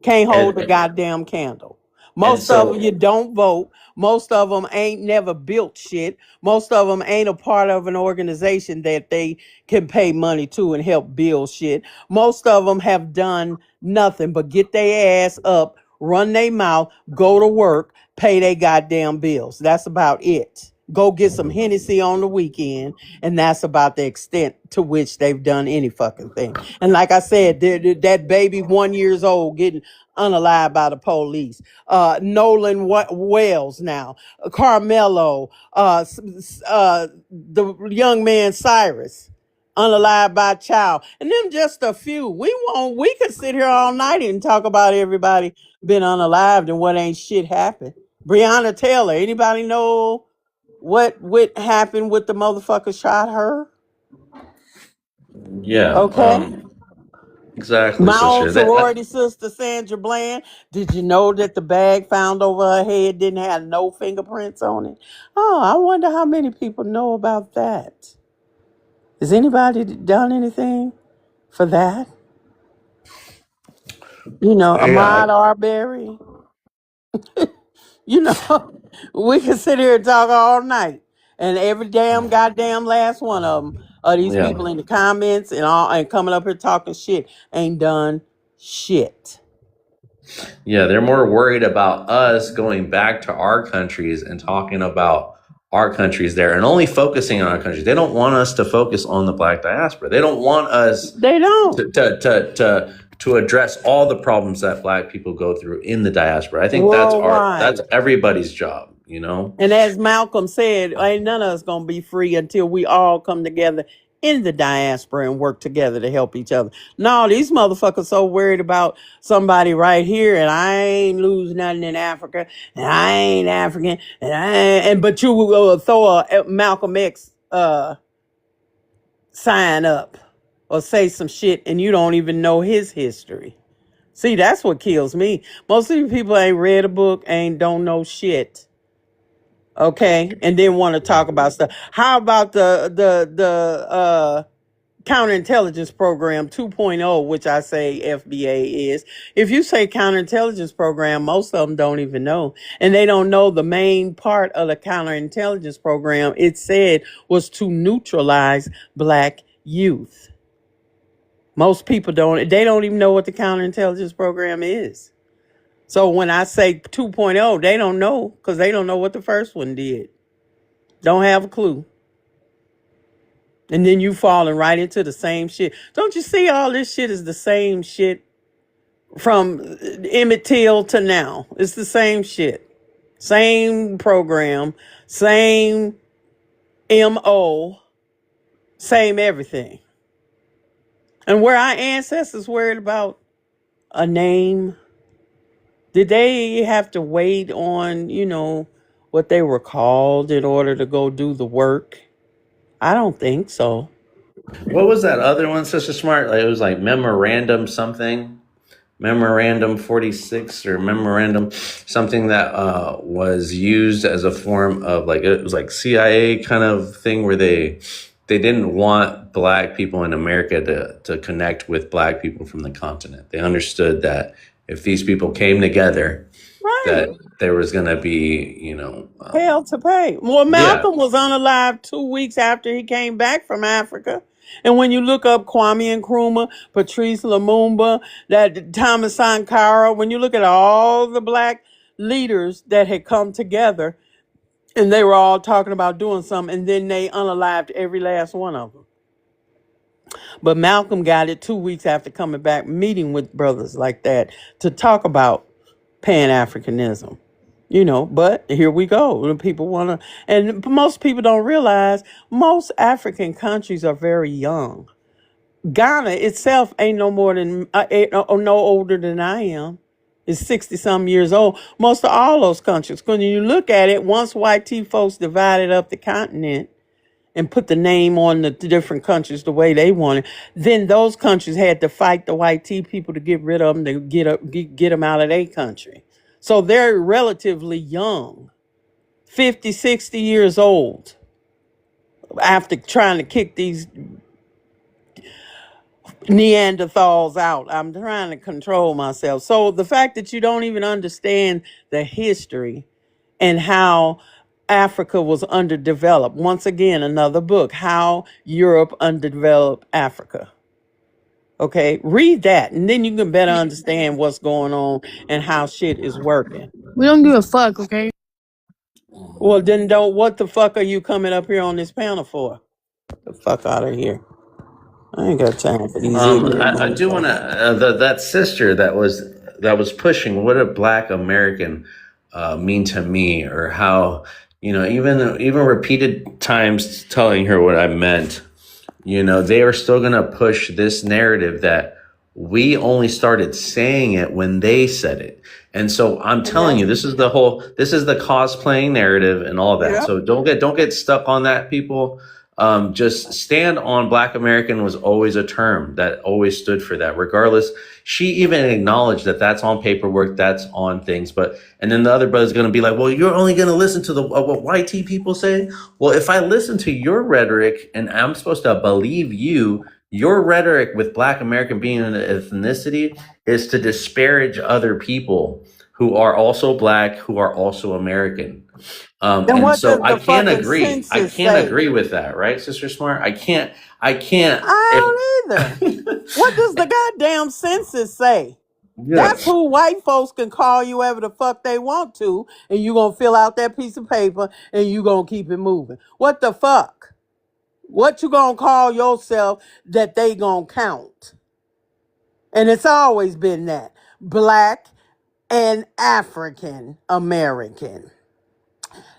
Can't hold a and goddamn candle. and Most of so you don't vote. Most of them ain't never built shit. Most of them ain't a part of an organization that they can pay money to and help build shit. Most of them have done nothing but get their ass up, run their mouth, go to work, pay their goddamn bills. That's about it. Go get some Hennessy on the weekend, and that's about the extent to which they've done any fucking thing. And like I said, that baby 1 year old getting unalived by the police. Nolan Wells now, Carmelo, the young man Cyrus, unalived by child, and them just a few. We could sit here all night and talk about everybody been unalived and what ain't shit happened. Breonna Taylor, anybody know what happened with the motherfucker shot her? Yeah. Okay. Exactly, My old sister. sorority sister, Sandra Bland, did you know that the bag found over her head didn't have no fingerprints on it? Oh, I wonder how many people know about that. Has anybody done anything for that? You know, Yeah. Ahmaud Arbery. You know, we can sit here and talk all night, and every damn goddamn last one of them are these Yeah. people in the comments and all and coming up here talking shit ain't done shit. Yeah, they're more worried about us going back to our countries and talking about our countries there and only focusing on our countries. They don't want us to focus on the Black diaspora. They don't want us They don't. to address all the problems that Black people go through in the diaspora. I think that's Worldwide. everybody's job, you know? And as Malcolm said, ain't none of us gonna be free until we all come together in the diaspora and work together to help each other. No, these motherfuckers so worried about somebody right here, and I ain't lose nothing in Africa, and I ain't African, but you will throw a Malcolm X sign up or say some shit, and you don't even know his history. See, that's what kills me. Most of you people ain't read a book, don't know shit. Okay, and then want to talk about stuff. How about the counterintelligence program 2.0, which I say FBA is? If you say counterintelligence program, most of them don't even know, and they don't know the main part of the counterintelligence program. It said was to neutralize Black youth. Most people don't. They don't even know what the counterintelligence program is. So when I say 2.0, they don't know because they don't know what the first one did. Don't have a clue. And then you falling right into the same shit. Don't you see all this shit is the same shit from Emmett Till to now? It's the same shit. Same program, same MO, same everything. And were our ancestors worried about a name? Did they have to wait on, what they were called in order to go do the work? I don't think so. What was that other one, Sister Smart? Like, it was like memorandum something. Memorandum 46 or memorandum something that was used as a form of like, it was like CIA kind of thing where they didn't want Black people in America to connect with Black people from the continent. They understood that if these people came together, Right. that there was going to be, Hell to pay. Well, Malcolm was unalive 2 weeks after he came back from Africa. And when you look up Kwame Nkrumah, Patrice Lumumba, that Thomas Sankara, when you look at all the Black leaders that had come together, and they were all talking about doing something, and then they unalived every last one of them. But Malcolm got it 2 weeks after coming back, meeting with brothers like that to talk about Pan-Africanism. But here we go. People want to, and most people don't realize most African countries are very young. Ghana itself ain't no more than, no older than I am. It's 60 some years old. Most of all those countries. When you look at it, once white folks divided up the continent and put the name on the different countries the way they wanted, then those countries had to fight the white people to get rid of them, to get them out of their country. So they're relatively young, 50, 60 years old, after trying to kick these Neanderthals out. I'm trying to control myself. So the fact that you don't even understand the history and how Africa was underdeveloped. Once again, another book, How Europe Underdeveloped Africa. Okay, read that, and then you can better understand what's going on and how shit is working. We don't give a fuck, okay? Well, then don't. What the fuck are you coming up here on this panel for? The fuck out of here! I ain't got time for these ignorant I do want motherfuckers. to that sister that was pushing what a Black American mean to me, or how, even repeated times telling her what I meant. They are still gonna push this narrative that we only started saying it when they said it. And so I'm telling you, this is the cosplaying narrative and all that. Yeah. So don't get stuck on that, people. Just stand on Black American was always a term that always stood for that. Regardless, she even acknowledged that that's on paperwork, that's on things. And then the other brother's going to be like, well, you're only going to listen to what YT people say. Well, if I listen to your rhetoric and I'm supposed to believe you, your rhetoric with Black American being an ethnicity is to disparage other people who are also Black, who are also American. Then And what so does I the can't fucking agree. I census can't say? agree with that, right, Sister Smart? I can't. I don't either. What does the goddamn census say? Yeah. That's who white folks can call you ever the fuck they want to, and you gonna fill out that piece of paper and you gonna keep it moving. What the fuck? What you gonna call yourself that they gonna count? And it's always been that. Black and African American.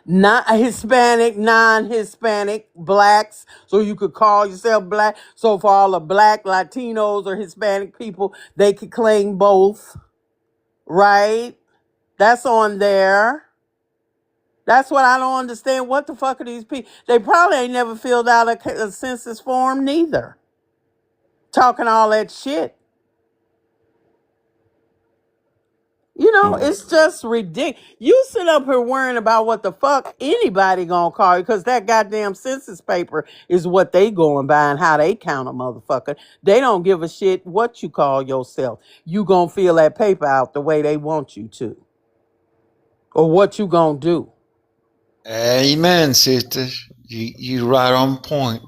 Not Hispanic, non-Hispanic, blacks, so you could call yourself Black. So for all the Black, Latinos, or Hispanic people, they could claim both, right? That's on there. That's what I don't understand. What the fuck are these people? They probably ain't never filled out a census form neither. Talking all that shit. It's just ridiculous. You sit up here worrying about what the fuck anybody gonna call you, because that goddamn census paper is what they going by and how they count a motherfucker. They don't give a shit what you call yourself. You gonna fill that paper out the way they want you to. Or what you gonna do. Amen, sister. You right on point.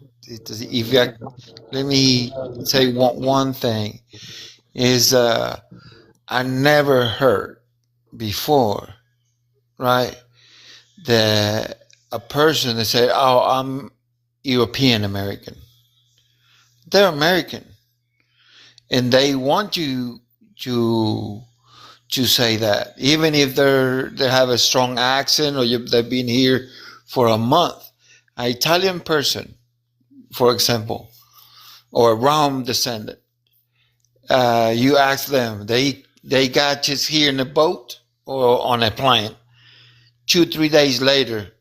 Let me say one thing is I never heard before, right, that a person that said, "Oh, I'm European American." They're American, and they want you to say that, even if they have a strong accent or they've been here for a month. An Italian person, for example, or a Rome descendant, you ask them, they got just here in a boat or on a plane. 2-3 days later,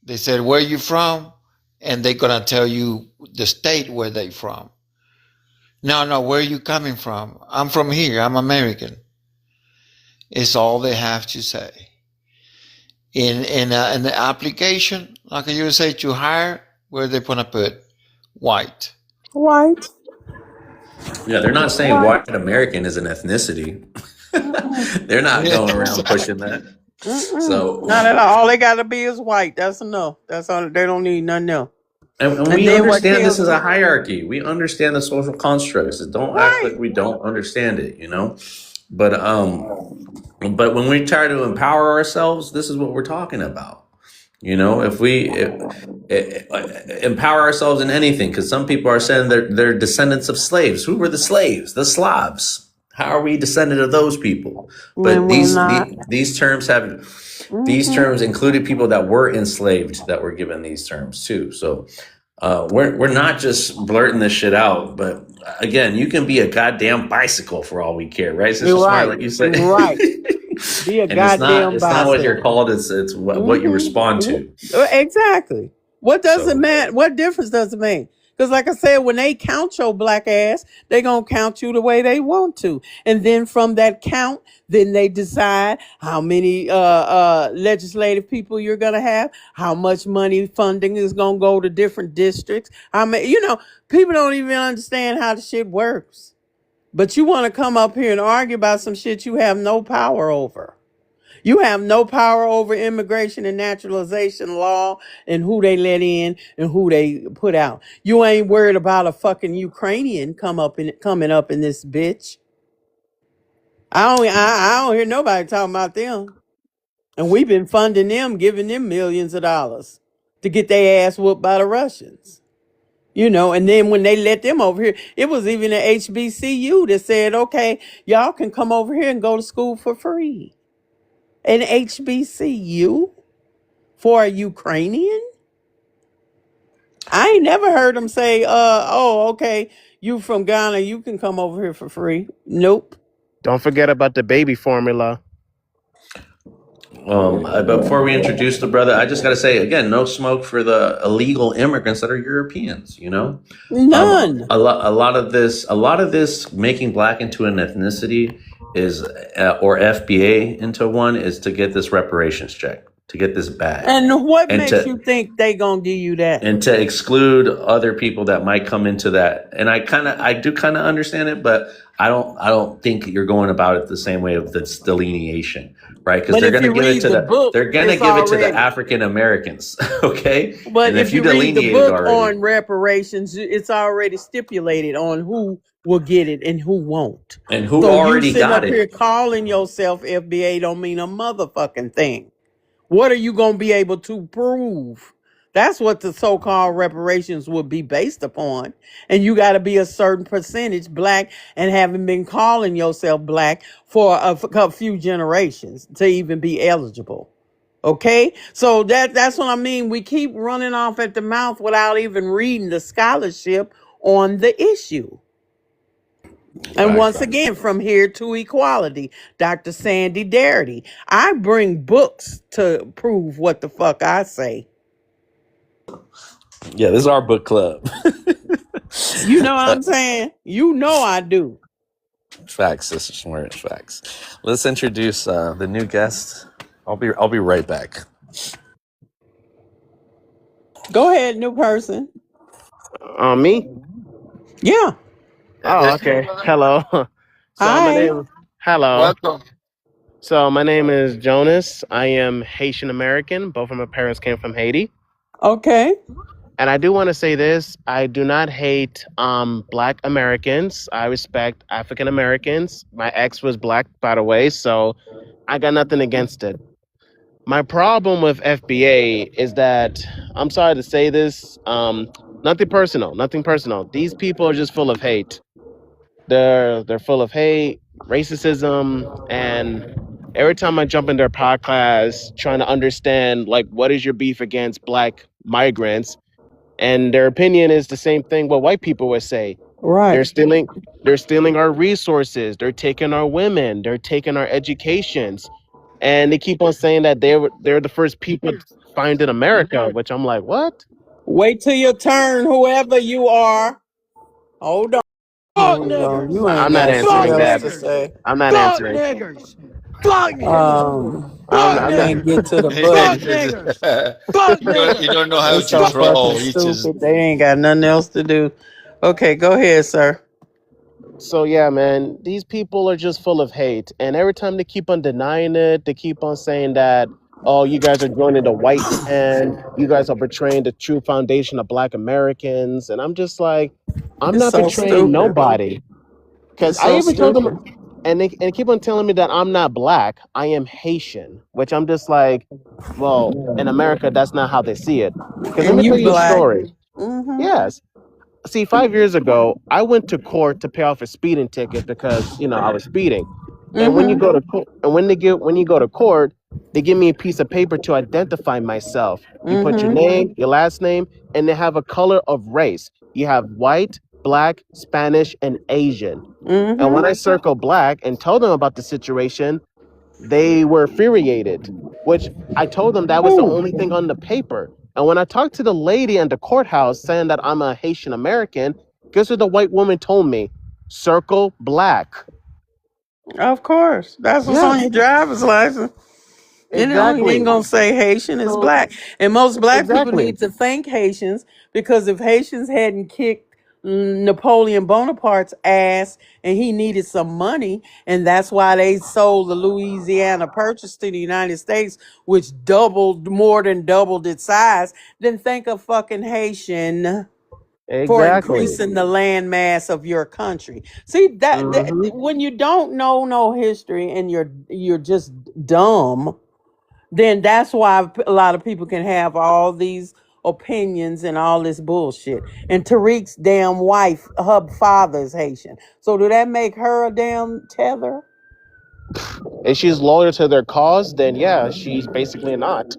they said, "Where you from?" And they're gonna tell you the state where they from. No, where are you coming from? "I'm from here, I'm American." It's all they have to say. In the application, like you say, to hire, where they gonna put white. White. Yeah, they're not saying white American is an ethnicity. They're not going around pushing that. So not at all. All they gotta be is white. That's enough. That's all. They don't need nothing else. And we understand this is a hierarchy. We understand the social constructs. Don't act like we don't understand it, But when we try to empower ourselves, this is what we're talking about. If we empower ourselves in anything, because some people are saying they're descendants of slaves. Who were the slaves? The Slavs. How are we descendant of those people? But these terms have these terms included people that were enslaved that were given these terms too. So we're not just blurting this shit out, but again, you can be a goddamn bicycle for all we care, right? Sister Smart, like you said, right? Be a goddamn it's bicycle. not what you're called; it's what you respond to. Exactly. What does it matter? What difference does it make? Because like I said, when they count your black ass, they gonna count you the way they want to. And then from that count, then they decide how many legislative people you're gonna have, how much money funding is gonna go to different districts. I mean, people don't even understand how the shit works. But you want to come up here and argue about some shit you have no power over. You have no power over immigration and naturalization law and who they let in and who they put out. You ain't worried about a fucking Ukrainian coming up in this bitch. I don't hear nobody talking about them. And we've been funding them, giving them millions of dollars to get their ass whooped by the Russians. You know, and then when they let them over here, it was even an HBCU that said, okay, y'all can come over here and go to school for free. An HBCU for a Ukrainian? I ain't never heard them say, oh, okay, you from Ghana, you can come over here for free. Nope. Don't forget about the baby formula. But before we introduce the brother, I just got to say again, no smoke for the illegal immigrants that are Europeans. You know, none. A lot of this making black into an ethnicity is, or FBA into one, is to get this reparations check, to get this bag. And what makes you think they gonna give you that? And to exclude other people that might come into that. And I do kind of understand it, but I don't think you're going about it the same way of this delineation, right? Because they're going to give it to the African Americans, okay? But and if you read the book on reparations, it's already stipulated on who will get it and who won't. And who already got it. Here calling yourself FBA don't mean a motherfucking thing. What are you going to be able to prove? That's what the so-called reparations would be based upon. And you got to be a certain percentage black and having been calling yourself black for a few generations to even be eligible. Okay? So that's what I mean. We keep running off at the mouth without even reading the scholarship on the issue. And once again, from here to equality, Dr. Sandy Darity. I bring books to prove what the fuck I say. Yeah, this is our book club. You know what I'm saying? You know I do. Facts, Sister Smart. Facts. Let's introduce the new guest. I'll be right back. Go ahead, new person. Me? Yeah. Oh, okay. Hello. Hi. Hello. Welcome. So my name is Jonas. I am Haitian American. Both of my parents came from Haiti. Okay. And I do want to say this. I do not hate Black Americans. I respect African Americans. My ex was Black, by the way, so I got nothing against it. My problem with FBA is that, I'm sorry to say this, nothing personal. These people are just full of hate. They're full of hate, racism, and every time I jump in their podcast trying to understand, like, what is your beef against Black migrants, and their opinion is the same thing what white people would say. Right. They're stealing our resources. They're taking our women. They're taking our educations. And they keep on saying that they're the first people to find in America, which I'm like, what? Wait till your turn, whoever you are. Hold on. You ain't I'm not answering that. I'm not answering. I can't get to the button. You don't know how to roll. They ain't got nothing else to do. Okay, go ahead, sir. So yeah, man, these people are just full of hate, and every time they keep on denying it, they keep on saying that, oh, you guys are joining the white man, you guys are betraying the true foundation of Black Americans, and I'm just like, I'm not betraying nobody, because I even told them, and they keep on telling me that I'm not Black, I am Haitian, which I'm just like, well, in America, that's not how they see it. Because let me tell you a story. Yes. See, 5 years ago, I went to court to pay off a speeding ticket because, I was speeding. And when you go to court, when you go to court, they give me a piece of paper to identify myself. You put your name, your last name, and they have a color of race. You have white, Black, Spanish, and Asian. And when I circle Black and told them about the situation, they were infuriated, which I told them that was the only thing on the paper. And when I talked to the lady in the courthouse saying that I'm a Haitian American, guess what the white woman told me? Circle Black. Of course. That's what's on your driver's license. Exactly. You ain't gonna say Haitian is Black. And most Black people need to thank Haitians, because if Haitians hadn't kicked Napoleon Bonaparte's ass, and he needed some money, and that's why they sold the Louisiana Purchase to the United States, which more than doubled its size. Then think of fucking Haitian for Exactly. increasing the land mass of your country. See that Hmm. when you don't know no history and you're just dumb, then that's why a lot of people can have all these opinions and all this bullshit. And Tariq's damn wife, her father's Haitian. So do that make her a damn tether? If she's loyal to their cause, then yeah, she's basically not.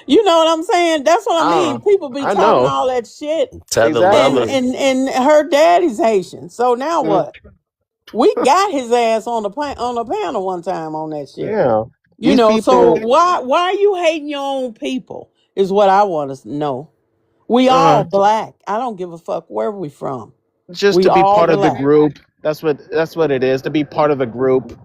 You know what I'm saying? That's what I mean. People be I talking know. all that shit, Tether and lover. Exactly. and her daddy's Haitian. So now Mm. what? We got his ass on the panel one time on that shit. Yeah. You These know, so people, why are you hating your own people? Is what I want to know. We all black. I don't give a fuck where we from. just We to be all part of the black. group. That's what it is, to be part of the group.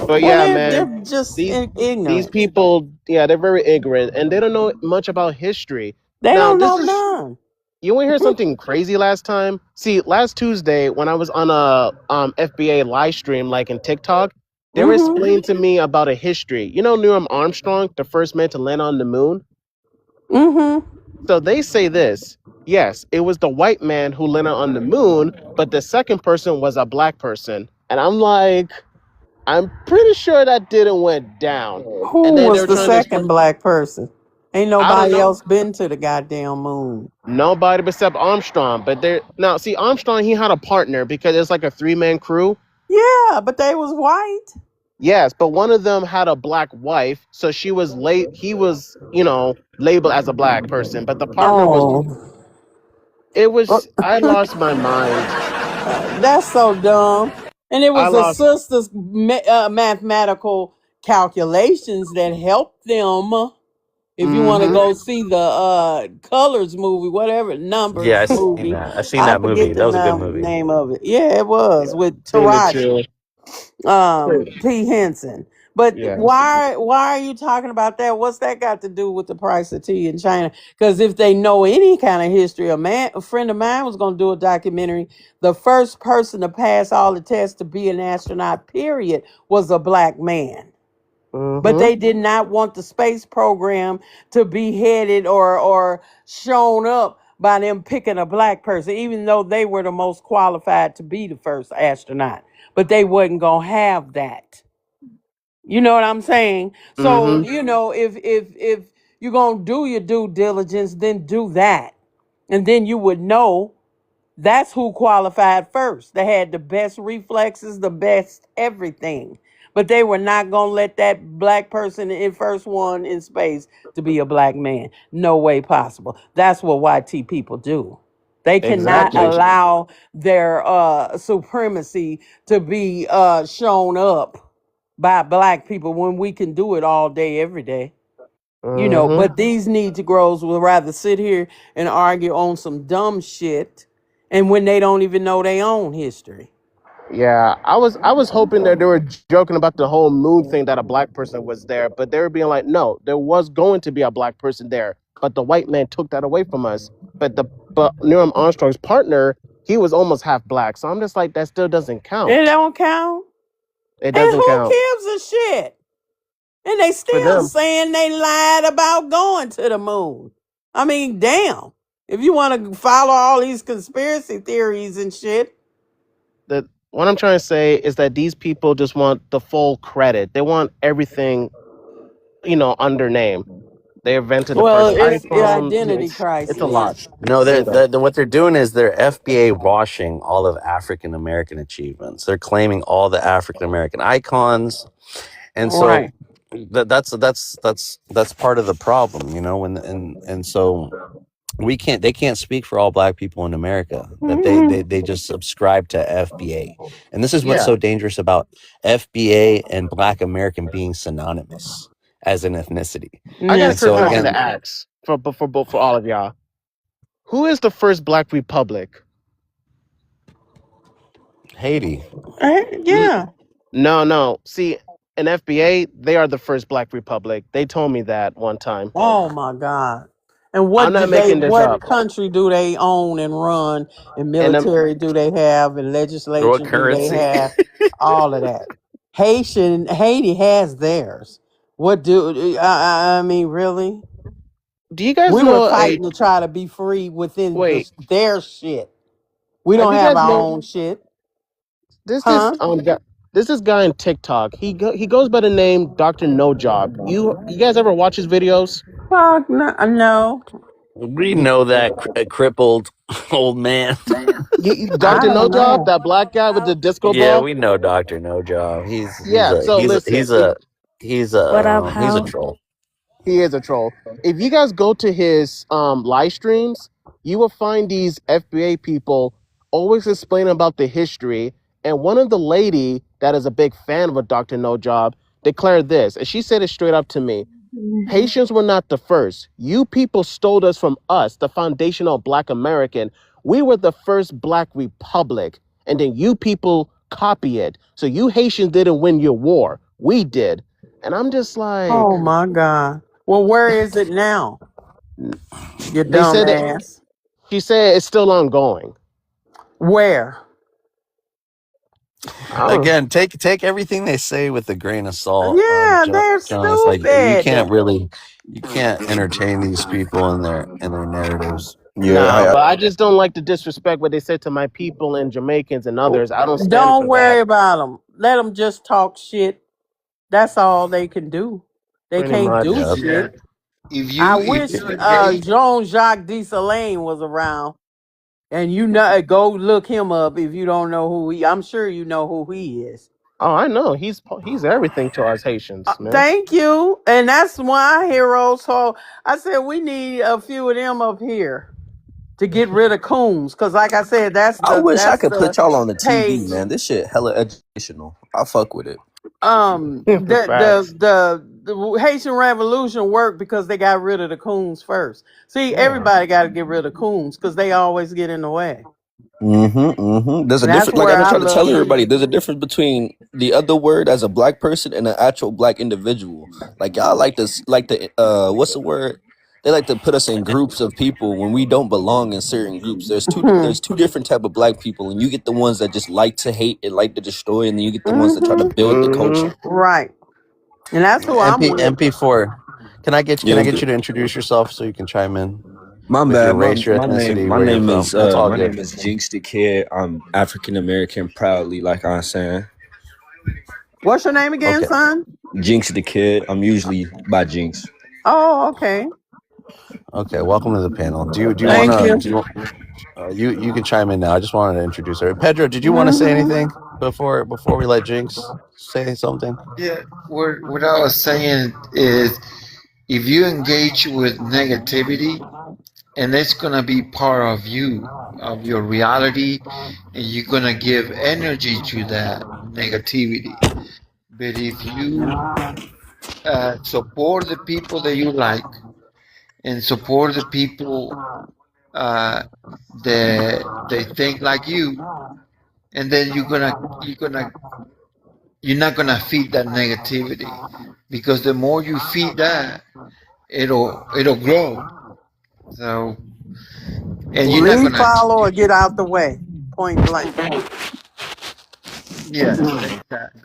But Well, yeah, they're man, just these ignorant. people, yeah, they're very ignorant and they don't know much about history. They Now, don't this know is none. you want to hear something crazy last time? See, last Tuesday when I was on a FBA live stream like in TikTok, they were Mm-hmm. explaining to me about a history. You know Neil Armstrong, the first man to land on the moon? Mm-hmm. So they say this. Yes, it was the white man who landed on the moon, but the second person was a black person. And I'm like, I'm pretty sure that didn't went down. And Who then they was were the trying to explain. second black person? Ain't I don't nobody know. else been to the goddamn moon. Nobody except Armstrong. But there now, see, Armstrong, he had a partner because it's like a 3-man crew. Yeah, but they was white. Yes, but one of them had a black wife, so she was late. He was, labeled as a black person, but the partner was. Oh, It was. I lost my mind. that's so dumb. And it I was the lost. sisters' mathematical calculations that helped them. If you want to Mm-hmm. go see the Colors movie, whatever Yeah, I Numbers seen movie, that. I seen I that forget movie. the That was a good movie. name of it. Yeah, it was with Seen it Taraji, too. Pretty- P Henson. But Yes. why are you talking about that? What's that got to do with the price of tea in China? Because if they know any kind of history, a friend of mine was going to do a documentary. The first person to pass all the tests to be an astronaut, period, was a black man. But Mm-hmm. they did not want the space program to be headed or shown up by them picking a black person, even though they were the most qualified to be the first astronaut. But they wasn't gonna have that. You know what I'm saying? So, Mm-hmm. if you're gonna do your due diligence, then do that. And then you would know that's who qualified first. They had the best reflexes, the best everything. But they were not going to let that black person in first one in space to be a black man. No way possible. That's what YT people do. They cannot Exactly. allow their supremacy to be shown up by black people when we can do it all day, every day. Mm-hmm. But these Negroes will rather sit here and argue on some dumb shit, and when they don't even know their own history. Yeah, I was hoping that they were joking about the whole moon thing, that a black person was there, but they were being like, no, there was going to be a black person there, but the white man took that away from us. But Neil Armstrong's partner, he was almost half black, so I'm just like, that still doesn't It count. don't count. It And doesn't who count gives a shit? And they for still them. saying they lied about going to the moon. I mean, damn. If you want to follow all these conspiracy theories and shit. That what I'm trying to say is that these people just want the full credit. They want everything, under name. They invented the Well, first it's the iPhone. identity It's a lot. crisis. No, You know. what they're doing is they're FBA washing all of African American achievements. They're claiming all the African American icons, and so Right. that's part of the problem, and so they can't speak for all black people in America, that they just subscribe to FBA. And this is what's Yeah. so dangerous about FBA and Black American being synonymous as an ethnicity. I got a And quick so question to again, ask for all of y'all. Who is the first Black Republic? Haiti. Yeah. No. See, in FBA, they are the first Black Republic. They told me that one time. Oh my God. And I'm not making this what up. country do they own and run? And And military do they have? And What legislature do they currency? have? All of that. Haiti has theirs. What do I mean? Really? do you guys We were know a fighting to try to be free within wait? their shit. We Have don't you have guys our know own shit, this huh? guy? This guy on TikTok. He goes by the name Dr. No Job. You guys ever watch his videos? Fuck no. No. We know that crippled old man. I Dr. No don't Job, know. that black guy with the disco Yeah, ball. we know Doctor No Job. He's Yeah. So listen, if he's What up, a Hal? troll. he is a troll. If you guys go to his live streams, you will find these FBA people always explaining about the history. And one of the lady that is a big fan of a Dr. No Job declared this, and she said it straight up to me. Haitians were not the first. You people stole us from us, the foundational Black American. We were the first Black republic, and then you people copy it. So you Haitians didn't win your war. We did. And I'm just like, Oh my God. Well, where is it now? You they dumb said that ass. she said it's still ongoing. Where? Again, take everything they say with a grain of salt, Yeah, they're Jonas. Like you stupid. can't entertain these people in their narratives. Yeah, Nah, but I just don't like the disrespect what they said to my people and Jamaicans and others. I don't stand Don't for worry that. about them. Let them just talk shit. That's all they can do. They Pretty can't much. do Yeah. shit. If I you wish engage, Jean-Jacques Dessalines was around. And you know, go look him up if you don't know who he. I'm sure you know who he is. Oh, I know. He's everything to us Haitians, man. Thank you, and that's why heroes. So I said we need a few of them up here to get rid of Coons, because like I said, I wish I could the put y'all on the page. TV, man. This shit hella educational. I fuck with it. The Haitian Revolution worked because they got rid of the Coons first. See, everybody got to get rid of Coons because they always get in the way. There's a That's difference. Like where I've been I trying to tell love. everybody, there's a difference between the other word as a black person and an actual black individual. Like y'all like this, like the what's the word? They like to put us in groups of people when we don't belong in certain groups. There's two different type of black people, and you get the ones that just like to hate and like to destroy, and then you get the ones that try to build the culture. Right, and that's who I'm with. MP4. Can I get you Yeah, to introduce yourself so you can chime in? my With bad. your race, your ethnicity, where you're from. That's all My good. name is Jinx the Kid. I'm African American proudly, like I'm saying. What's your name again, son? Jinx the Kid. I'm usually by Jinx. Oh, okay. Okay, welcome to the panel. Do you Thank want you. to you can chime in now. I just wanted to introduce her. Pedro, did you want to say anything before we let Jinx say something? yeah, what I was saying is, if you engage with negativity, and it's gonna be part of you, of your reality, and you're gonna give energy to that negativity. But if you support the people that you like, and support the people that they think like you, and then you're not gonna feed that negativity, because the more you feed that, it'll grow. So, and you're not Leave, gonna, follow, or get out the way. Point blank. yes, exactly.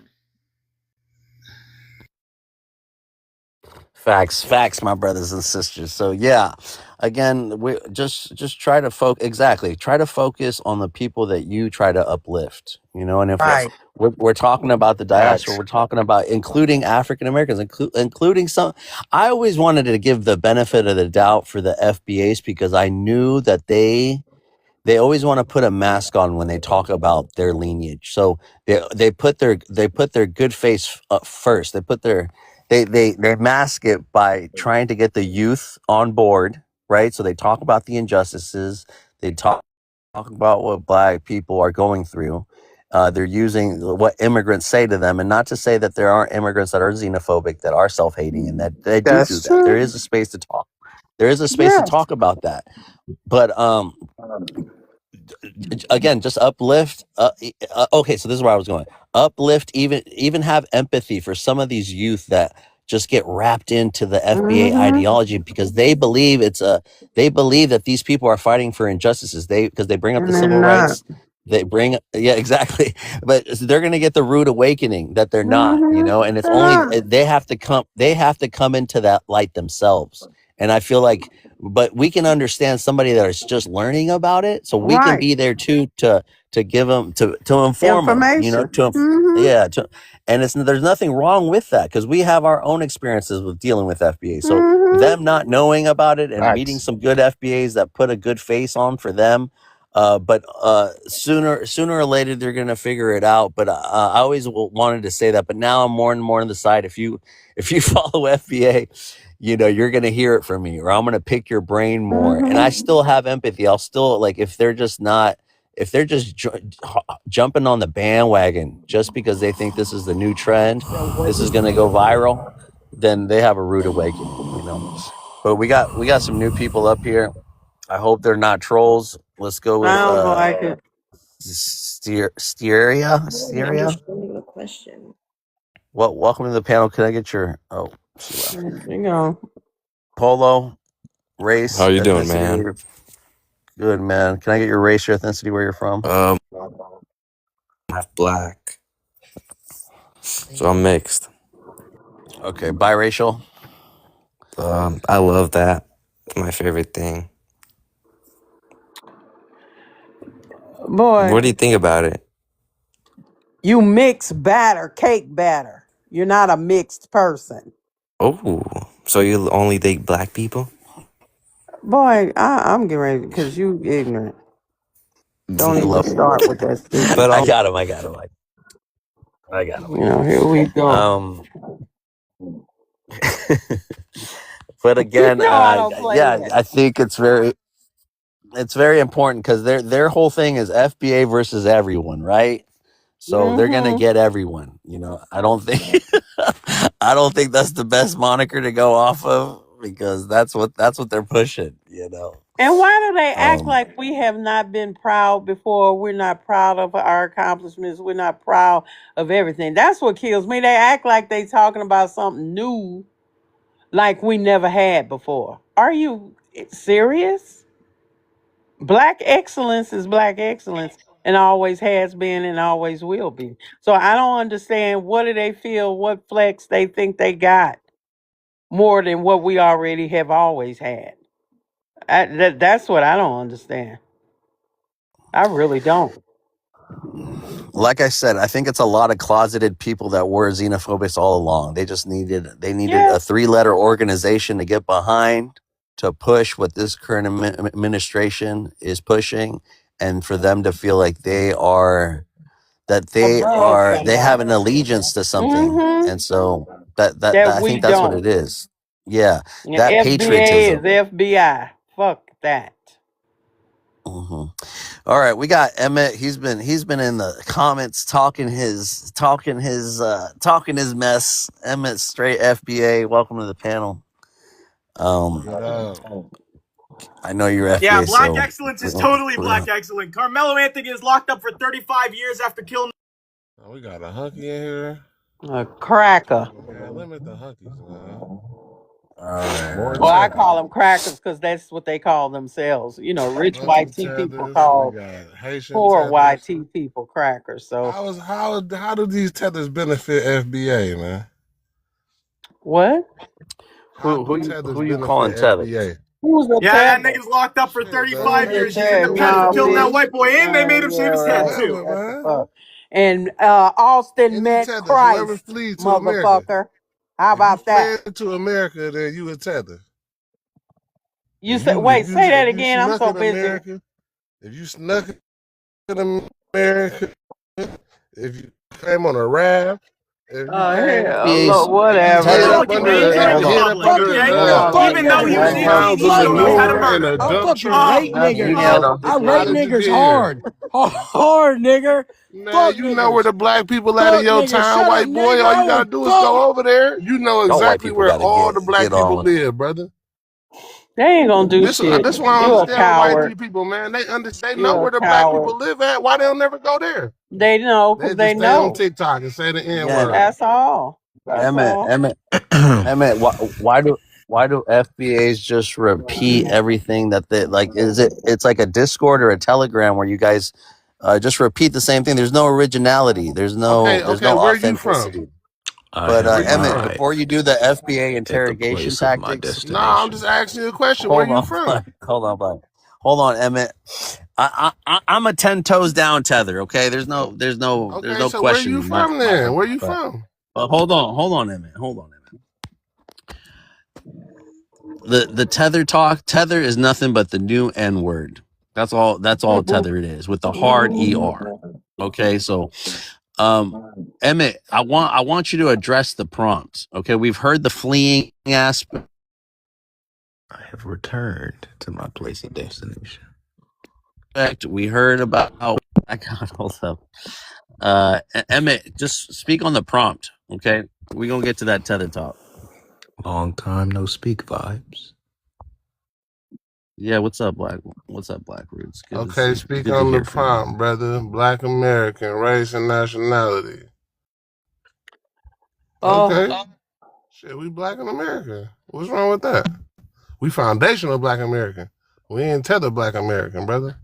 Facts, my brothers and sisters. So yeah, again, we just try to try to focus on the people that you try to uplift. You know, and if Right. we're talking about the diaspora, Facts. we're talking about including African Americans, including some. I always wanted to give the benefit of the doubt for the FBAs because I knew that they always want to put a mask on when they talk about their lineage. So they put their good face up first. They mask it by trying to get the youth on board, right? So they talk about the injustices. They talk about what black people are going through. They're using what immigrants say to them, and not to say that there aren't immigrants that are xenophobic, that are self-hating, and that they do That's that. true. There is a space to talk. There is a space to talk about that. But again, just uplift. Okay, so this is where I was going. Uplift, even have empathy for some of these youth that just get wrapped into the FBA Mm-hmm. ideology because they believe they believe that these people are fighting for injustices. Because they bring up And the they're civil not. rights. Yeah, exactly. But they're going to get the rude awakening that they're not, Mm-hmm. and it's They're only not. they have to come into that light themselves. And I feel like, but we can understand somebody that is just learning about it, so we can Right. be there too to give them to inform them, Information. yeah, and there's nothing wrong with that because we have our own experiences with dealing with FBA. So Mm-hmm. them not knowing about it and meeting Facts. some good FBAs that put a good face on for them, but sooner or later they're gonna figure it out. But I always wanted to say that, but now I'm more and more on the side. If you follow FBA, you're gonna hear it from me, or I'm gonna pick your brain more. And I Mm-hmm. still have empathy. I'll still, like, if they're just jumping on the bandwagon just because they think this is the new trend, this is gonna go viral, then they have a rude awakening. But we got some new people up here. I hope they're not trolls. Let's go with Sounds like it. Steria. Well, welcome to the panel. Can I get your she left. You know. Polo, race, How you doing, ethnicity. man? Good, man. Can I get your race, your ethnicity, where you're from? Half black, so I'm mixed. Okay, biracial. I love that. It's my favorite thing. Boy, What do you think about it? you mix batter, cake batter. You're not a mixed person. Oh, so you only date black people? Boy, I'm getting ready because you ignorant. Don't even start with that stupid. But I got him. Here we go. But again, I don't play that. I think it's very important because their whole thing is FBA versus everyone, right? So they're gonna get everyone. I don't think that's the best moniker to go off of because that's what they're pushing. And why do they act like we have not been proud before? We're not proud of our accomplishments. We're not proud of everything. That's what kills me. They act like they talking about something new, like we never had before. Are you serious? Black excellence is black excellence and always has been and always will be. So I don't understand, what do they feel, what flex they think they got more than what we already have always had. That's what I don't understand. I really don't. Like I said, I think it's a lot of closeted people that were xenophobics all along. They just needed a 3-letter organization to get behind, to push what this current administration is pushing, and for them to feel like they have an allegiance to something. And so that I think that's what it is. Yeah, that FBA patriotism. is FBI. Fuck that. All right, we got Emmett. He's been in the comments talking his mess. Emmett, straight FBA. Welcome to the panel. I know you're FBA. Yeah, black excellence is totally black excellence. Carmelo Anthony is locked up for 35 years after killing. Oh, we got a hunky in here. A cracker. Yeah, limit the hunkies, man. Well, I call them crackers because that's what they call themselves. Rich white tea people call poor white tea people crackers. So how do these tethers benefit FBA, man? What? Who you calling tethers? Who's the that nigga's locked up for 35 years. He's independent for killing that white boy, and they made him shave his head too. And Austin met Christ, motherfucker. How about that? To America, then you a tether. You said, wait, say that again. I'm so busy. America, if you snuck in America, if you came on a raft, whatever. Even though he was I rate niggas hard. Hard, nigga. Man, you know where the black people at in your town, white boy. All you gotta do is go over there. You know exactly where all the black people live, brother. They ain't gonna do shit. That's why I understand white people, man. They know where the black people live at. Why they'll never go there? They know because they know. Stay on TikTok and say the N-word. That's all. That's all. Emmett, why do FBAs just repeat everything that they like? It's like a Discord or a Telegram where you guys just repeat the same thing. There's no originality. There's no Where you from? authenticity. But Emmett, before you do the FBA interrogation tactics, Nah, I'm just asking you a question. Where you from? Hold on, Emmett. I'm a 10 toes down tether. Okay, there's no So question. where you from then? Where you from? Hold on, Emmett. The tether talk. Tether is nothing but the new N word. That's all tether it is with the hard ER. Okay, so Emmett, I want you to address the prompt. Okay, we've heard the fleeing aspect. I have returned to my place of destination. We heard about I got hold up. Emmett, just speak on the prompt. Okay, we're gonna get to that tether talk. Long time no speak vibes. Yeah, what's up, Black Roots? Okay, speak on the prompt, brother. Black American, race and nationality. Okay. Shit, we Black in America. What's wrong with that? We foundational Black American. We ain't tether Black American, brother.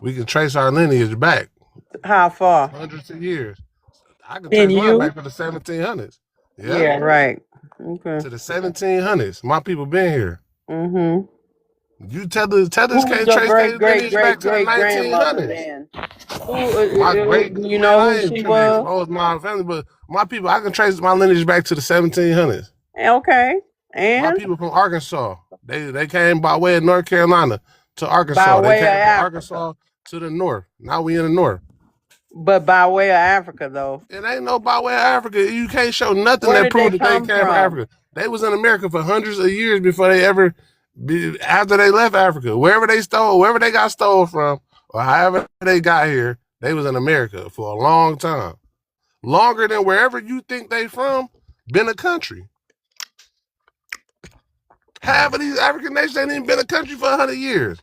We can trace our lineage back. How far? Hundreds of years. I can trace mine back to the 1700s. Yeah, right. Okay. To the 1700s. My people been here. Mm-hmm. You tethers can't trace their lineage back to the 1900s. My great, you know who she was? Oh, my family, but my people, I can trace my lineage back to the 1700s. Okay. And my people from Arkansas, they came by way of North Carolina to Arkansas. They came from Arkansas to the north. Now we in the north. But by way of Africa, though. It ain't no by way of Africa. You can't show nothing that proves that they came from Africa. They was in America for hundreds of years before they ever, after they left Africa. Wherever they got stole from, or however they got here, they was in America for a long time. Longer than wherever you think they from, been a country. Half of these African nations ain't even been a country for 100 years.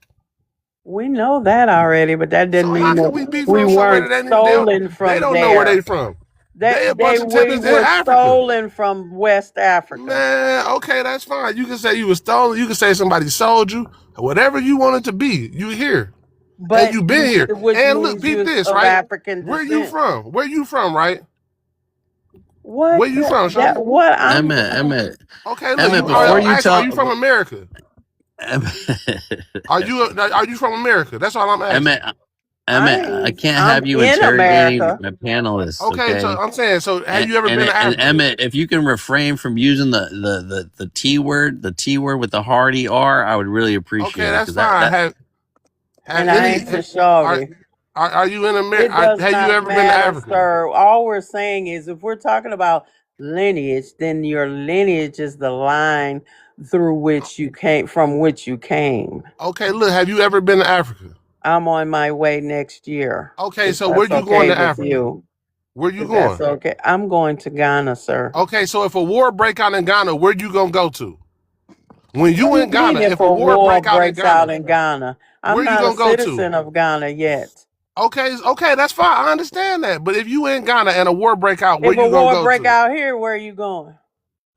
We know that already, but that didn't mean that we weren't stolen from there. They don't know where they from. We were stolen from West Africa. Man, okay, that's fine. You can say you were stolen. You can say somebody sold you. Whatever you want it to be, you here. But and you been here. And look, peep this, right? Where you from? Where you from, right? What? Where you from, Sean? Emmett. Okay, look, Emmett, before you tell, are you from America? Are you from America? That's all I'm asking. Emmett, I can't have you interrogating my panelists. Okay, so I'm saying, so have you ever been to Africa? Emmett, if you can refrain from using the T word, with the hard ER, I would really appreciate it. Okay, that's fine. Are you in America? Have you ever been to Africa? Sir. All we're saying is, if we're talking about lineage, then your lineage is the line through which you came, from which you came. Okay, look, have you ever been to Africa? I'm on my way next year. Okay, so where you going to Africa? Where you going? That's okay. I'm going to Ghana, sir. Okay, so if a war break out in Ghana, where you gonna go to? When you in Ghana, if a war breaks out in Ghana, I'm not a citizen of Ghana yet. Okay, that's fine. I understand that. But if you in Ghana and a war break out, where you gonna go to? If a war break out here, where are you going?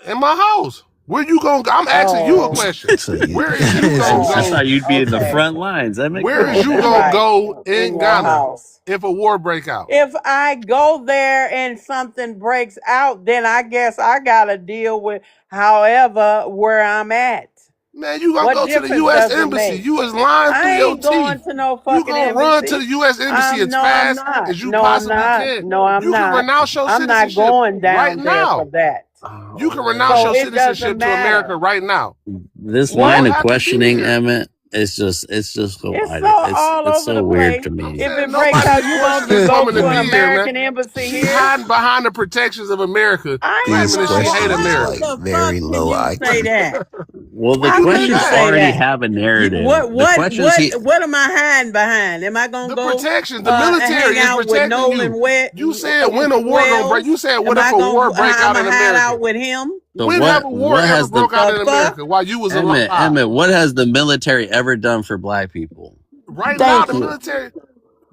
In my house. Where you gonna go? I'm asking you a question. Where is you gonna go? I thought you'd be in the front lines. Where is you gonna go in Ghana if a war break out? If I go there and something breaks out, then I guess I gotta deal with however where I'm at. Man, you gonna go to the U.S. Embassy. You is lying through your teeth. I ain't going to no fucking embassy. You gonna run to the U.S. Embassy as fast as you possibly can. No, I'm not. You can renounce your citizenship I'm not going down right there now. for that. You can renounce your citizenship to America right now. This line of questioning, Emmett, it's just so it's so weird to me. If it breaks out, you want to go to an American embassy here? She's hiding behind the protections of America. These questions she hate America. Like very low IQ. Say that. Well, the questions already have a narrative. What am I hiding behind? Am I gonna go? The protections, the military is protecting you. You said when a war gonna break. You said what if a war break out in America? Hide out with him. So when have a war ever broke out in America while you was alive? Emmett, what has the military ever done for black people? Right now, the military.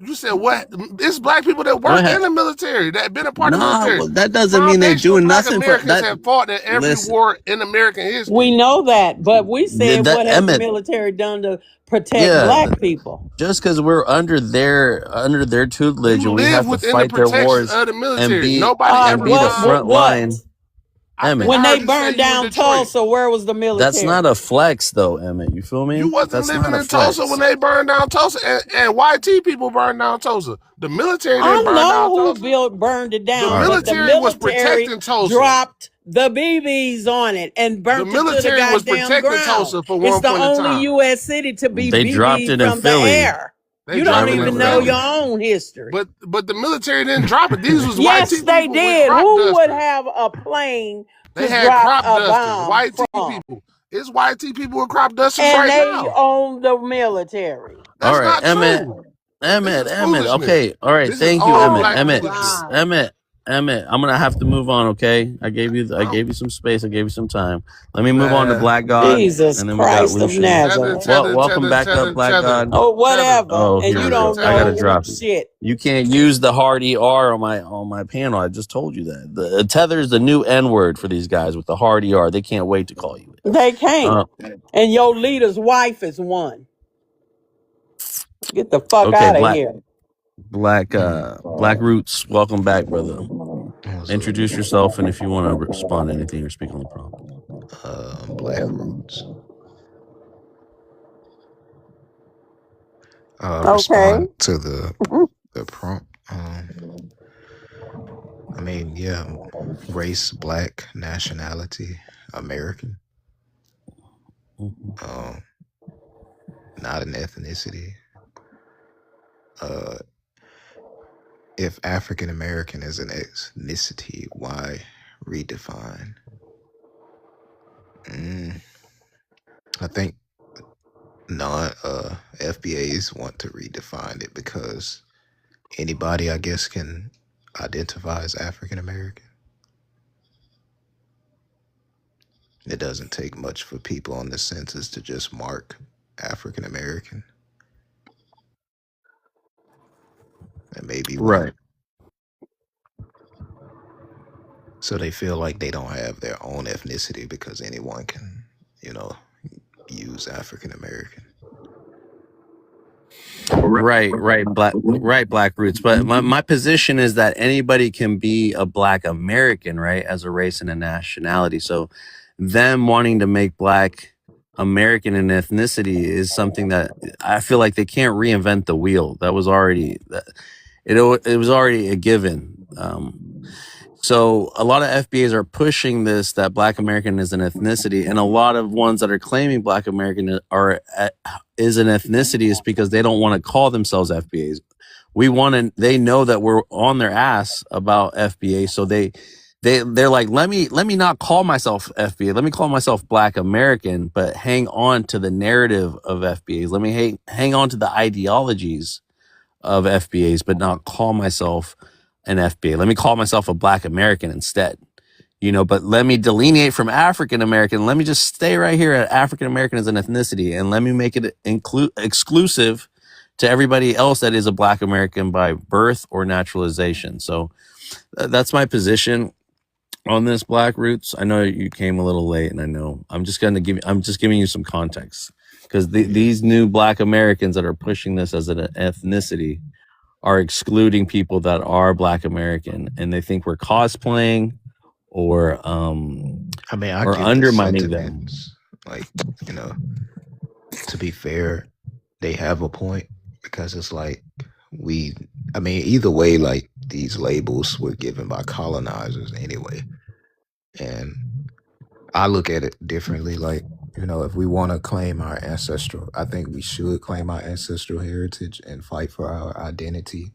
You said what? It's black people that Go work in ahead. the military, that have been a part of the Nah, military. well, that doesn't mean they Foundational doing black nothing for Americans that. have fought in every Listen, war in American history. We know that, but we said that what has the Emmett, military done to protect yeah, black people? just because we're under their tutelage You and we live have to within the fight their protection wars of the and military. Nobody ever be the found. front line, I think Emmett. When I they heard you say burned you in down Detroit. Tulsa, where was the That's military? not a flex, though, Emmett. You feel You me? wasn't That's living not a in Tulsa flex. when they burned down Tulsa, and YT people burned down Tulsa. The military I didn't burn know down who Tulsa. burned it The down, but the military was military protecting Tulsa. dropped the BBs on it and The burnt it to the military was goddamn protecting ground. Tulsa for It's one the point in only time. U.S. city to be They dropped BB'd it in from the Philly. air. They You dropped don't it in even know Philly. your own history. But the military didn't drop it. These was Yes, YT they people with did. crop Who would dusters. have a plane They to had drop crop a dusters. bomb YT from? people. It's YT people with crop dusters And right they now. own the military. All That's right, not Emmett. true. This Emmett. is foolishness. Okay, all right. This is Thank you, all Emmett. black Emmett. foolishness. Emmett. I'm gonna have to move on. Okay, I gave you some space. I gave you some time. Let me move on to Black God, Jesus and then we got Christ of Lucian. Nazareth. Welcome back up, Black God. Oh, whatever. Oh, And here you we don't go. I gotta know drop it. shit. You can't use the hard ER on my panel. I just told you that. The tether is the new N word for these guys with the hard ER. They can't wait to call you it. They can't. And your leader's wife is one. Get the fuck Okay, out of here. Black Roots, welcome back, brother. Introduce yourself, and if you want to respond to anything or speak on the prompt. Black Roots. Okay. Respond to the prompt. I mean, yeah, race, black, nationality, American. Not an ethnicity. If African American is an ethnicity, why redefine? I think FBAs want to redefine it because anybody, I guess, can identify as African American. It doesn't take much for people on the census to just mark African American. And maybe Right. So they feel like they don't have their own ethnicity because anyone can, use African American. Right, Black Roots. But my position is that anybody can be a Black American, right, as a race and a nationality. So them wanting to make Black American an ethnicity is something that I feel like they can't reinvent the wheel. That was already it was already a given. So a lot of FBAs are pushing this, that Black American is an ethnicity, and a lot of ones that are claiming Black American is an ethnicity is because they don't want to call themselves FBAs. They know that we're on their ass about FBA, so they're like, let me not call myself FBA. Let me call myself Black American, but hang on to the narrative of FBAs. Let me hang on to the ideologies of FBAs, but not call myself an FBA. Let me call myself a Black American instead, but let me delineate from African American. Let me just stay right here at African American as an ethnicity, and let me make it exclusive to everybody else that is a Black American by birth or naturalization. So that's my position on this, Black Roots. I know you came a little late, and I know I'm just giving you some context, because these new Black Americans that are pushing this as an ethnicity are excluding people that are Black American, and they think we're cosplaying or or undermining them. Like, to be fair, they have a point, because it's like either way, like, these labels were given by colonizers anyway. And I look at it differently. Like, if we want to claim our I think we should claim our ancestral heritage and fight for our identity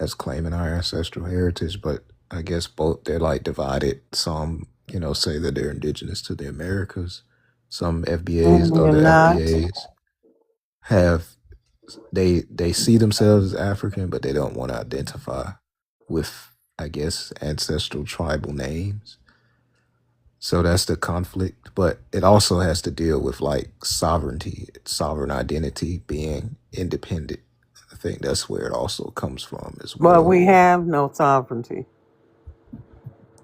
as claiming our ancestral heritage. But I guess they're like divided. Some, say that they're indigenous to the Americas. Some FBAs, other FBAs they see themselves as African, but they don't want to identify with, I guess, ancestral tribal names. So that's the conflict, but it also has to deal with like sovereignty, sovereign identity, being independent. think that's where it also comes from as But well. we have no sovereignty.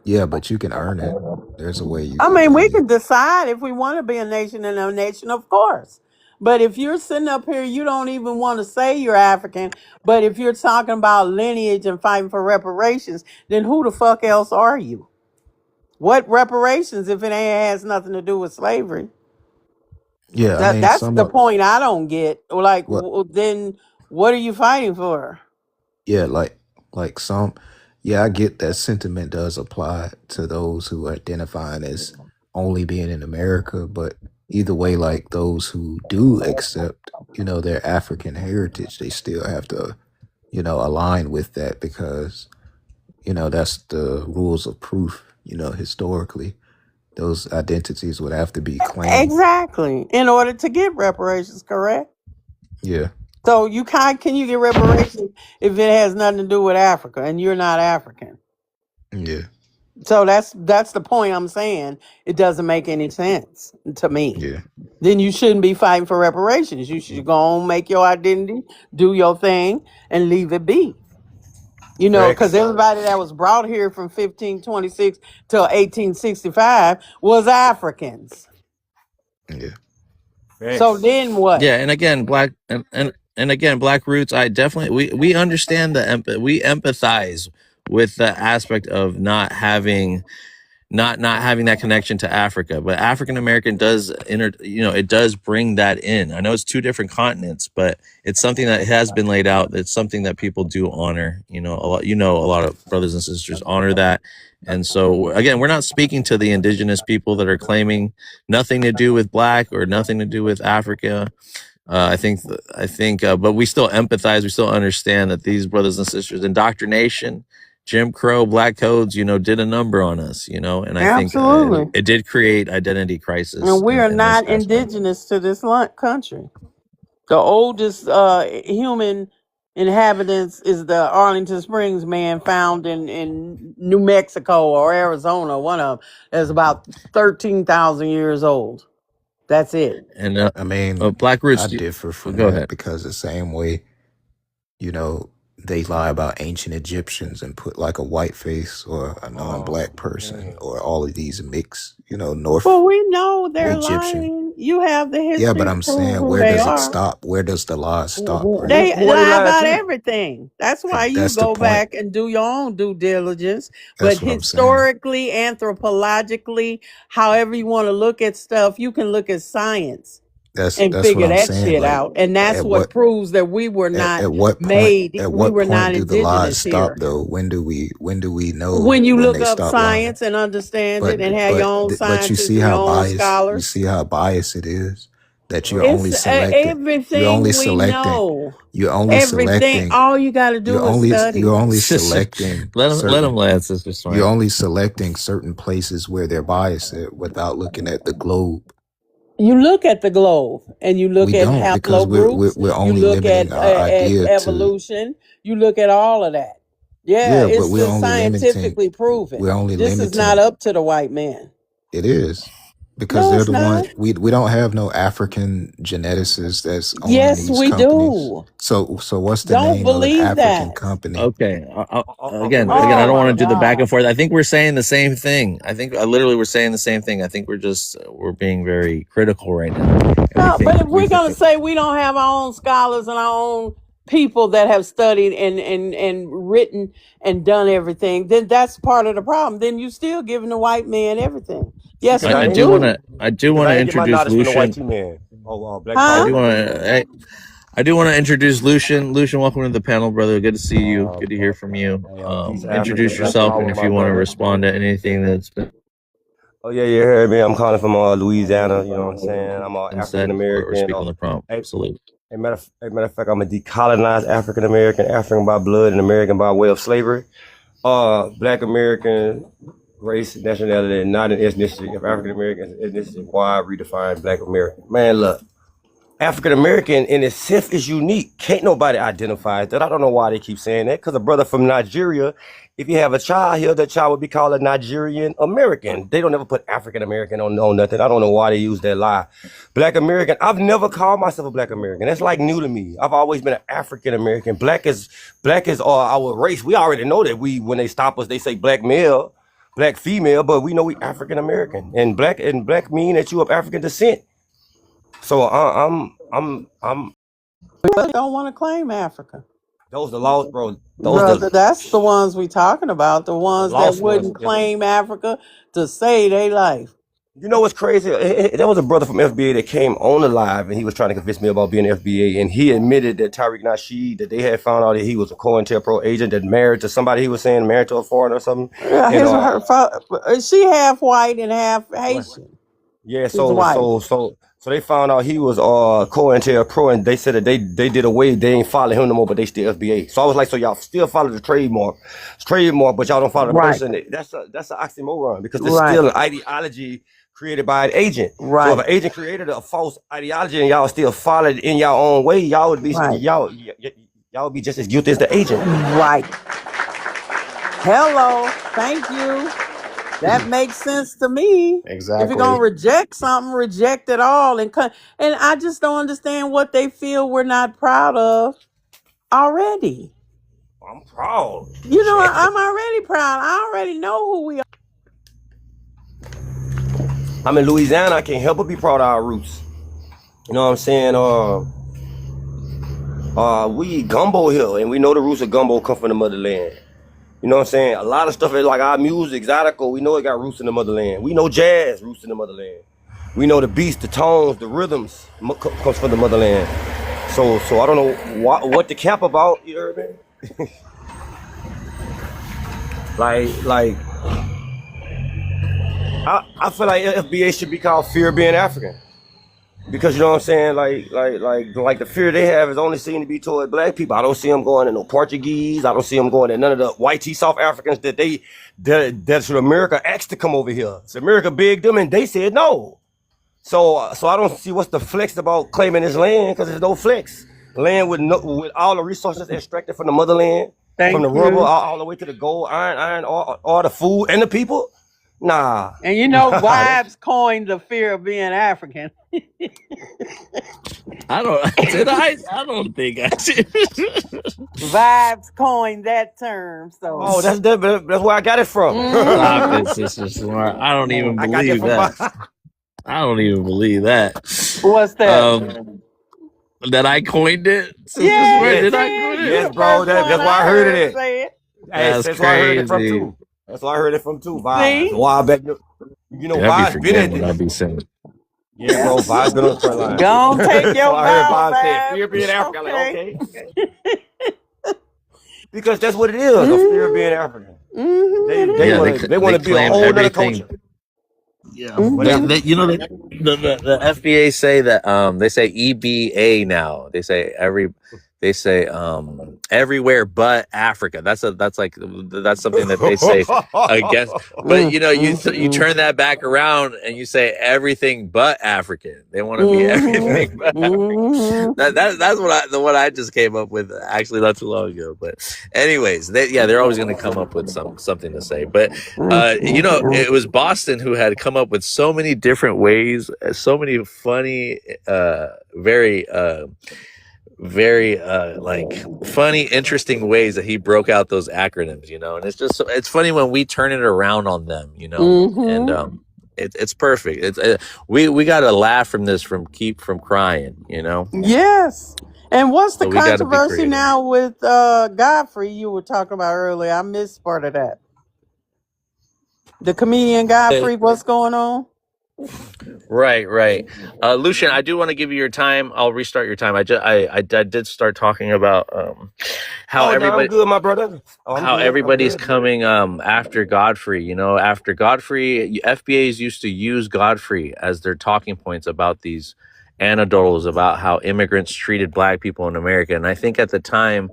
Yeah, but you can earn it. There's a way you I can mean, we earn it. can decide if we want to be a nation and a nation, of course. But if you're sitting up here, you don't even want to say you're African. But if you're talking about lineage and fighting for reparations, then who the fuck else are you? What reparations if it has nothing to do with slavery? Yeah, I mean, That's some the of point I don't get. Like, what then what are you fighting for? yeah, like some yeah, I get that sentiment does apply to those who are identifying as only being in America, but either way, like those who do accept, their African heritage, they still have to, align with that because, that's the rules of proof, historically. Those identities would have to be claimed. Exactly. In order to get reparations, correct? Yeah, So can you get reparations if it has nothing to do with Africa and you're not African? yeah, So that's the point I'm saying. It doesn't make any sense to me. yeah, Then you shouldn't be fighting for reparations. You should go on, make your identity, do your thing, and leave it be. Because everybody that was brought here from 1526 till 1865 was Africans. yeah. So then what? Yeah, and again, black roots. I definitely we understand we empathize with the aspect of not having that connection to Africa, but African American does it does bring that in. I know it's two different continents, but it's something that has been laid out. It's something that people do honor. A lot of brothers and sisters honor that. And so again, we're not speaking to the indigenous people that are claiming nothing to do with black or nothing to do with Africa. I think, but we still empathize. We still understand that these brothers and sisters, indoctrination, Jim Crow, black codes, did a number on us, and I think Absolutely. it did create identity crisis. And we are in this not aspect. indigenous to this country. The oldest human inhabitants is the Arlington Springs man found in New Mexico or Arizona. One of them is about 13,000 years old. That's it. And I mean, black roots. I differ from Go that ahead. because the same way, they lie about ancient Egyptians and put like a white face or a non-black person or all of these mix, North Well, we know they're Egyptian. lying. You have the history Yeah, but to I'm prove saying, who where they does it are. stop? Where does the lie stop? Right? They Who are they lie lying about to? everything. That's why you That's the go point. back and do your own due diligence. But That's what I'm saying. historically, anthropologically, however you want to look at stuff, you can look at science That's and what figure I'm that saying. shit Like, out. And that's at what what proves that we were not at what point made, at we what were not point do the lies indigenous stop here. though? When do we know When you when look they up stop lying? science and understand it But and have your own but you scientists see and your how own biased scholars. it is that you're It's only selecting everything you're only we selecting know. you're only Everything. selecting All you got to do you're is only study. you're only selecting let certain them land, Sister Storm. you're only selecting certain places where they're biased at without looking at the globe. You look at the globe and you look We at don't because haplogroups. we're You only look at, limiting our idea to evolution. You look at all of that. Yeah, yeah, but it's just scientifically proven. we're only This is not limiting up to the white man. it is because No, they're it's the one not. we don't have no African geneticists that's owning Yes, these we companies. do. So what's the Don't name of an believe African that. company? Okay. Again, Oh I don't want my to do the back God. and forth. I think we're saying the same thing. I think literally we're saying the same thing. I think we're being very critical right now. And No, but if we're gonna say we don't have our own scholars and our own people that have studied and written and done everything, then that's part of the problem. Then you still giving the white man everything. Yes, Because we I I ain't do get want do. to. I do because want I to ain't get my introduce knowledge from the white Lucian. T-man. Black I Power. Huh? do want to. I do want to introduce Lucian. Lucian, welcome to the panel, brother. Good to see you. Good to hear from you. Peace, Africa. Introduce Black yourself, Power, and if my you want to brother. respond to anything that's been Oh yeah, you heard me. I'm calling from Louisiana. You know what I'm saying? I'm African said, or American. speak on the prompt. Hey, Salute. matter of fact, I'm a decolonized African American, African by blood and American by way of slavery. Black American race, nationality, not an ethnicity. If African American is ethnicity, why redefine Black American? Man, look, African American in itself is unique. Can't nobody identify that. I don't know why they keep saying that. Because a brother from Nigeria, if you have a child here, that child would be called a Nigerian American. They don't ever put African American on nothing. I don't know why they use that lie. Black American. I've never called myself a Black American. That's like new to me. I've always been an African American. Black is our race. We already know that. When they stop us, they say black male, black female, but we know we African American. And black mean that you of African descent. So I'm We really don't want to claim Africa. those the lost, bro. Brother, that's the ones we talking about. The ones that lost ones. wouldn't claim Africa to save their life. You know what's crazy? There was a brother from FBA that came on the live and he was trying to convince me about being FBA, and he admitted that Tariq Nasheed, that they had found out that he was a COINTELPRO agent that married to somebody, he was saying married to a foreigner or something. Yeah, And, her father, she half white and half Haitian. yeah, She's white. so they found out he was COINTELPRO, and they said that they did away, they ain't follow him no more, but they still FBA. So I was like, so y'all still follow the trademark, but y'all don't follow the Right. person. That's an oxymoron, because it's Right. still an ideology created by an agent. So if Right. an agent created a false ideology and y'all still followed it in your own way, y'all would be Right. y'all would be just as guilty as the agent. Right. Hello. Thank you. That makes sense to me. Exactly. If you're gonna reject something, reject it all. And I just don't understand what they feel we're not proud of already. I'm proud. You know, I'm already proud. I already know who we are. I'm in Louisiana. I can't help but be proud of our roots. You know what I'm saying? We eat gumbo here, and we know the roots of gumbo come from the motherland. You know what I'm saying? A lot of stuff is like our music, Zydeco, we know it got roots in the motherland. We know jazz roots in the motherland. We know the beats, the tones, the rhythms comes from the motherland. So I don't know what to cap about. You heard me? like I feel like FBA should be called Fear of Being African. Because you know what I'm saying, like the fear they have is only seen to be toward black people. I don't see them going to no Portuguese. I don't see them going to none of the white South Africans that should America asked to come over here. So America begged them and they said no. So I don't see what's the flex about claiming this land, because there's no flex. Land with all the resources extracted from the motherland, from the rubber all the way to the gold, iron, all the food and the people. Nah. And you know, Vibes coined the fear of being African. I don't think I did. Vibes coined that term. So that's where I got it from. Stop it, Sister Smart. I don't even believe that. I don't even believe that. What's that? That I coined it? Sister Yeah, Smart, you did I did. coin You Yes, the bro. first That's one why I I heard heard it. say it. That's why I heard it from crazy. too. That's why I heard it from too. Vibes. See? A while back, you know, I be Vibes been at forgetting what I this. be saying. Yeah, bro. Vibes been on the front line. Go on, take your So I heard bow, Vibes say Vibes. fear of being African. Okay. Like, okay. Because that's what it is. A fear of being African. Mm-hmm. They want to be a claim whole other everything. culture. Yeah, Mhm. the FBA say that they say EBA now. They say everywhere but Africa. That's something that they say against. But you know, you turn that back around and you say everything but African. They want to be everything but African. That's what I just came up with actually not too long ago. But anyways, they're always going to come up with something to say. But you know, it was Boston who had come up with so many different ways, so many funny, very like funny, interesting ways that he broke out those acronyms, you know. And it's funny when we turn it around on them, you know. And it's perfect. We got to laugh from this, keep from crying, you know. Yes. And what's the So we gotta be controversy creative. now with Godfrey you were talking about earlier? I missed part of that. The comedian Godfrey, what's going on? Right. Lucian, I do want to give you your time. I'll restart your time. I did start talking about how everybody. I'm good, my brother. How everybody's coming after Godfrey. You know, after Godfrey, FBAs used to use Godfrey as their talking points about these anecdotes about how immigrants treated black people in America. And I think at the time,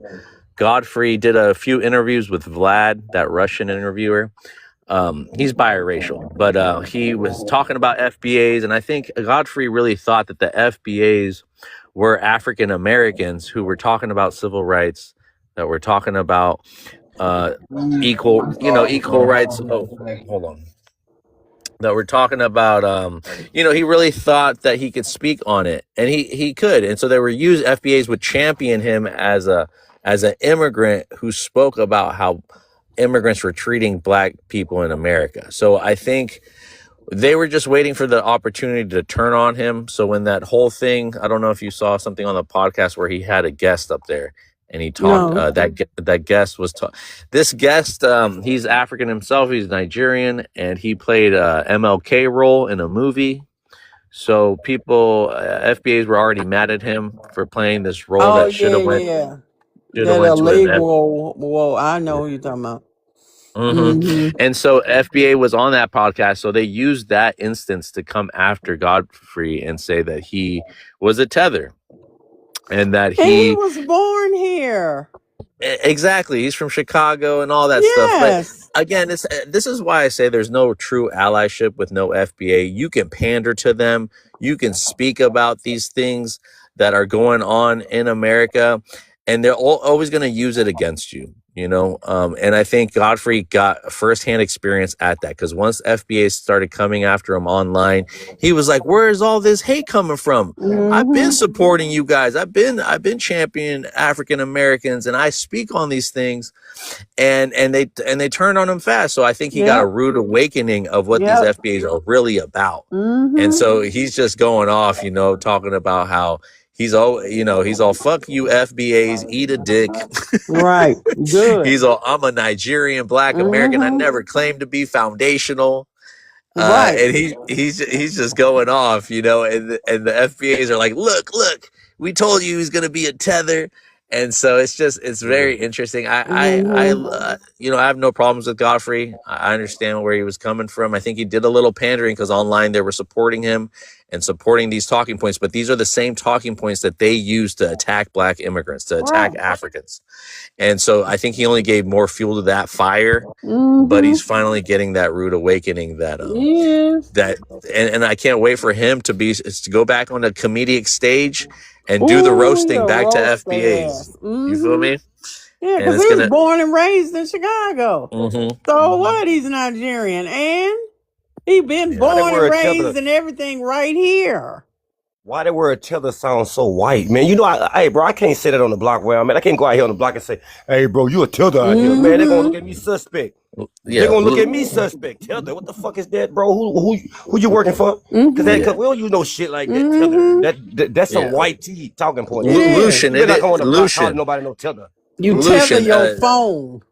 Godfrey did a few interviews with Vlad, that Russian interviewer. He's biracial, but he was talking about FBAs, and I think Godfrey really thought that the FBAs were African Americans who were talking about civil rights, that were talking about equal rights. Oh, hold on. That we're talking about, he really thought that he could speak on it, and he could, and so they were FBAs would champion him as an immigrant who spoke about how immigrants were treating black people in America. So I think they were just waiting for the opportunity to turn on him. So when that whole thing, I don't know if you saw something on the podcast where he had a guest up there and he talked. No. That guest was this guest. He's African himself. He's Nigerian, and he played a MLK role in a movie. So people, FBAs were already mad at him for playing this role that should have went. Yeah. Should have That went to an illegal. Well, I know who you're talking about. And so FBA was on that podcast. So they used that instance to come after Godfrey and say that he was a tether and that And he was born here. Exactly. He's from Chicago and all that stuff. Yes. But again, this is why I say there's no true allyship with no FBA. You can pander to them. You can speak about these things that are going on in America, and they're always going to use it against you, and I think Godfrey got firsthand experience at that, because once FBA started coming after him online, he was like, where's all this hate coming from? I've been supporting you guys. I've been championing African Americans, and I speak on these things, and they turned on him fast. So I think he got a rude awakening of what these FBAs are really about. And so he's just going off, talking about how he's all fuck you FBAs, eat a dick. Right. Good. I'm a Nigerian Black American. I never claimed to be foundational. Right. And he's just going off, and the FBAs are like, look, we told you he's gonna be a tether. And so it's very interesting. I have no problems with Godfrey. I understand where he was coming from. I think he did a little pandering because online they were supporting him and supporting these talking points. But these are the same talking points that they use to attack Black immigrants, to attack Africans. And so I think he only gave more fuel to that fire. But he's finally getting that rude awakening that and I can't wait for him to go back on the comedic stage and do the roasting back to FBAs. You feel me? Yeah, because he was born and raised in Chicago. So what? He's Nigerian, and he been born and raised and everything right here. Why the word tether sounds so white, man? Hey, bro, I can't say that on the block where I'm at. I can't go out here on the block and say, hey, bro, you a tether out here. Man, they're going to look at me suspect. They're going to look at me suspect. Tether, what the fuck is that, bro? Who you working for? Because we don't use no shit like that. Tether. That's some white tea talking point. Lucian, nobody no tether. You tether your phone.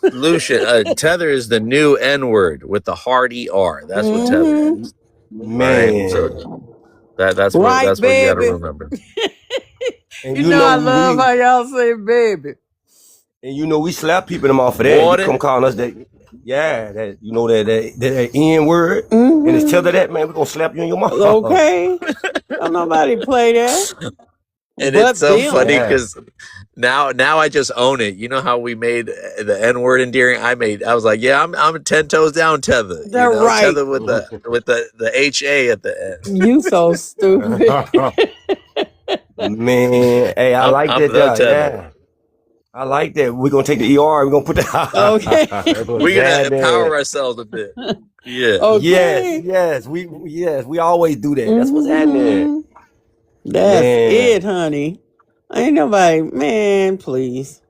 Lucian, tether is the new N-word with the hard ER. That's what tether is. Man. Right? So, that's what you gotta remember. And I love how y'all say baby. And we slap people them off of that. You come calling us that, that N word, and it's tether that, man, we're gonna slap you in your mouth. Okay. Don't nobody play that. And it's so funny because now I just own it. You know how we made the N word endearing? I was like, yeah, I'm 10 toes down tether. They're right. Tether with the HA at the end. You so stupid. Man, hey, I like that. Yeah. I like that. We're gonna take the ER. We're gonna put that. Okay. We're gonna empower ourselves a bit. Yeah. Okay. Yes. We always do that. That's what's happening. That's it, honey. Ain't nobody, man, please.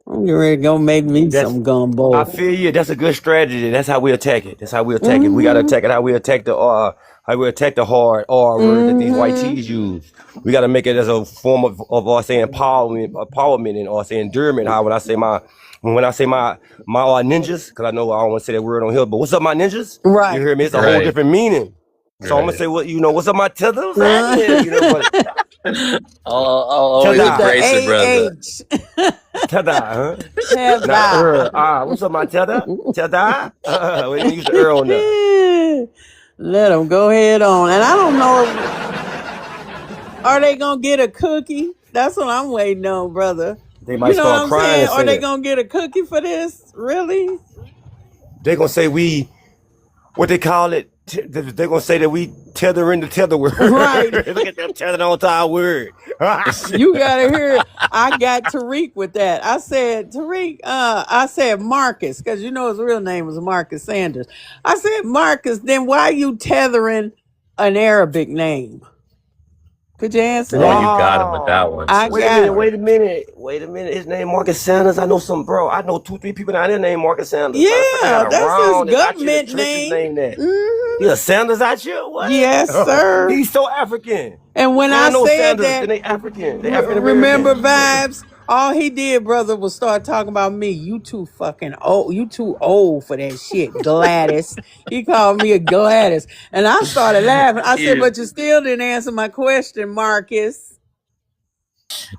I'm getting ready to go make me some gumbo. I feel you. That's a good strategy. That's how we attack it. We gotta attack it how we attack the hard R word that these white T's use. We gotta make it as a form of us saying empowerment and us saying endearment. How when I say my ninjas, because I know I don't want to say that word on here, but what's up, my ninjas? Right. You hear me? It's a whole different meaning. So I'm gonna say what's up, my tether? I'll always embrace it, brother. Tether, huh? Tether. What's up, my tether? Tether? We didn't use the on there. Let them go ahead on. And I don't know, are they gonna get a cookie? That's what I'm waiting on, brother. They might start crying. Are they gonna get a cookie for this? Really? They're gonna say we, what they call it, they're gonna say that we tethering the tether word. Right. Look at them tethering on to our word. You gotta hear it. I got Tariq with that. I said, Tariq, I said Marcus, because you know his real name was Marcus Sanders. I said, Marcus, then why are you tethering an Arabic name? Could you answer Oh, that? you got him with that one, I Wait a got minute, him. wait a minute. His name Marcus Sanders. I know some, bro. I know 2-3 people down there named Marcus Sanders. Matter of fact, I Yeah, got a that's his round and out here in the government trenches name. named that. Hmm. Yeah, Sanders out here? What? Yes, sir. He's so African. And when Man, I no said Sanders, that, then they African. They African remember American. Vibes? All he did, brother, was start talking about me. You too fucking old. You too old for that shit, Gladys. He called me a Gladys. And I started laughing. I said, but you still didn't answer my question, Marcus.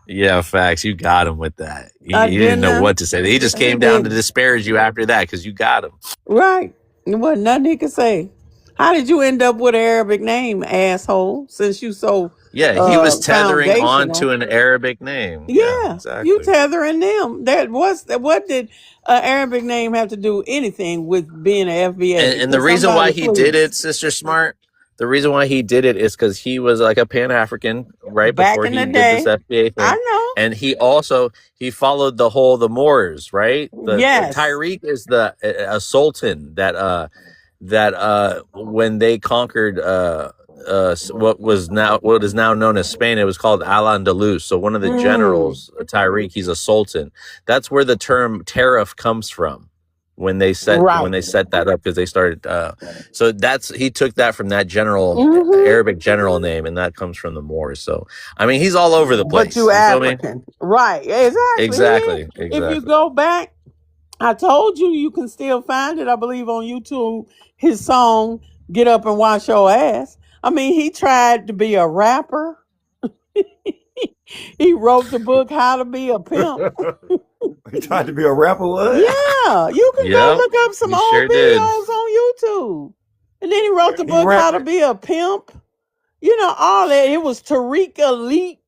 Yeah, facts. You got him with that. He I didn't know didn't. what to say. He just He came down to didn't. disparage you after that because you got him. Right. There wasn't nothing he could say. How did you end up with an Arabic name, asshole? Since you so Yeah, he was tethering on foundational. to an Arabic name. Yeah, Yeah, you exactly. tethering them. What did an Arabic name have to do anything with being an FBA? And the Could reason why somebody he did please? it, Sister Smart, the reason why he did it is because he was like a Pan African right Back before in he the did this day, FBA I thing, know. and he followed the Moors, right? The Yes. Tyreek is a sultan that when they conquered what is now known as Spain, it was called Al Andalus. So one of the generals, Tyreek, he's a sultan. That's where the term tariff comes from. When they set that up, because they started so he took that from that Arabic general name, and that comes from the Moors. So I mean, he's all over the place. But you African. Right. Exactly. If you go back, I told you can still find it, I believe, on YouTube, his song Get Up and Wash Your Ass. I mean, he tried to be a rapper. He wrote the book How to Be a Pimp. He tried to be a rapper, what? Yeah, you can go look up some old videos on YouTube. And then he wrote the book How to Be a Pimp. You know, all that. It was Tariq Elite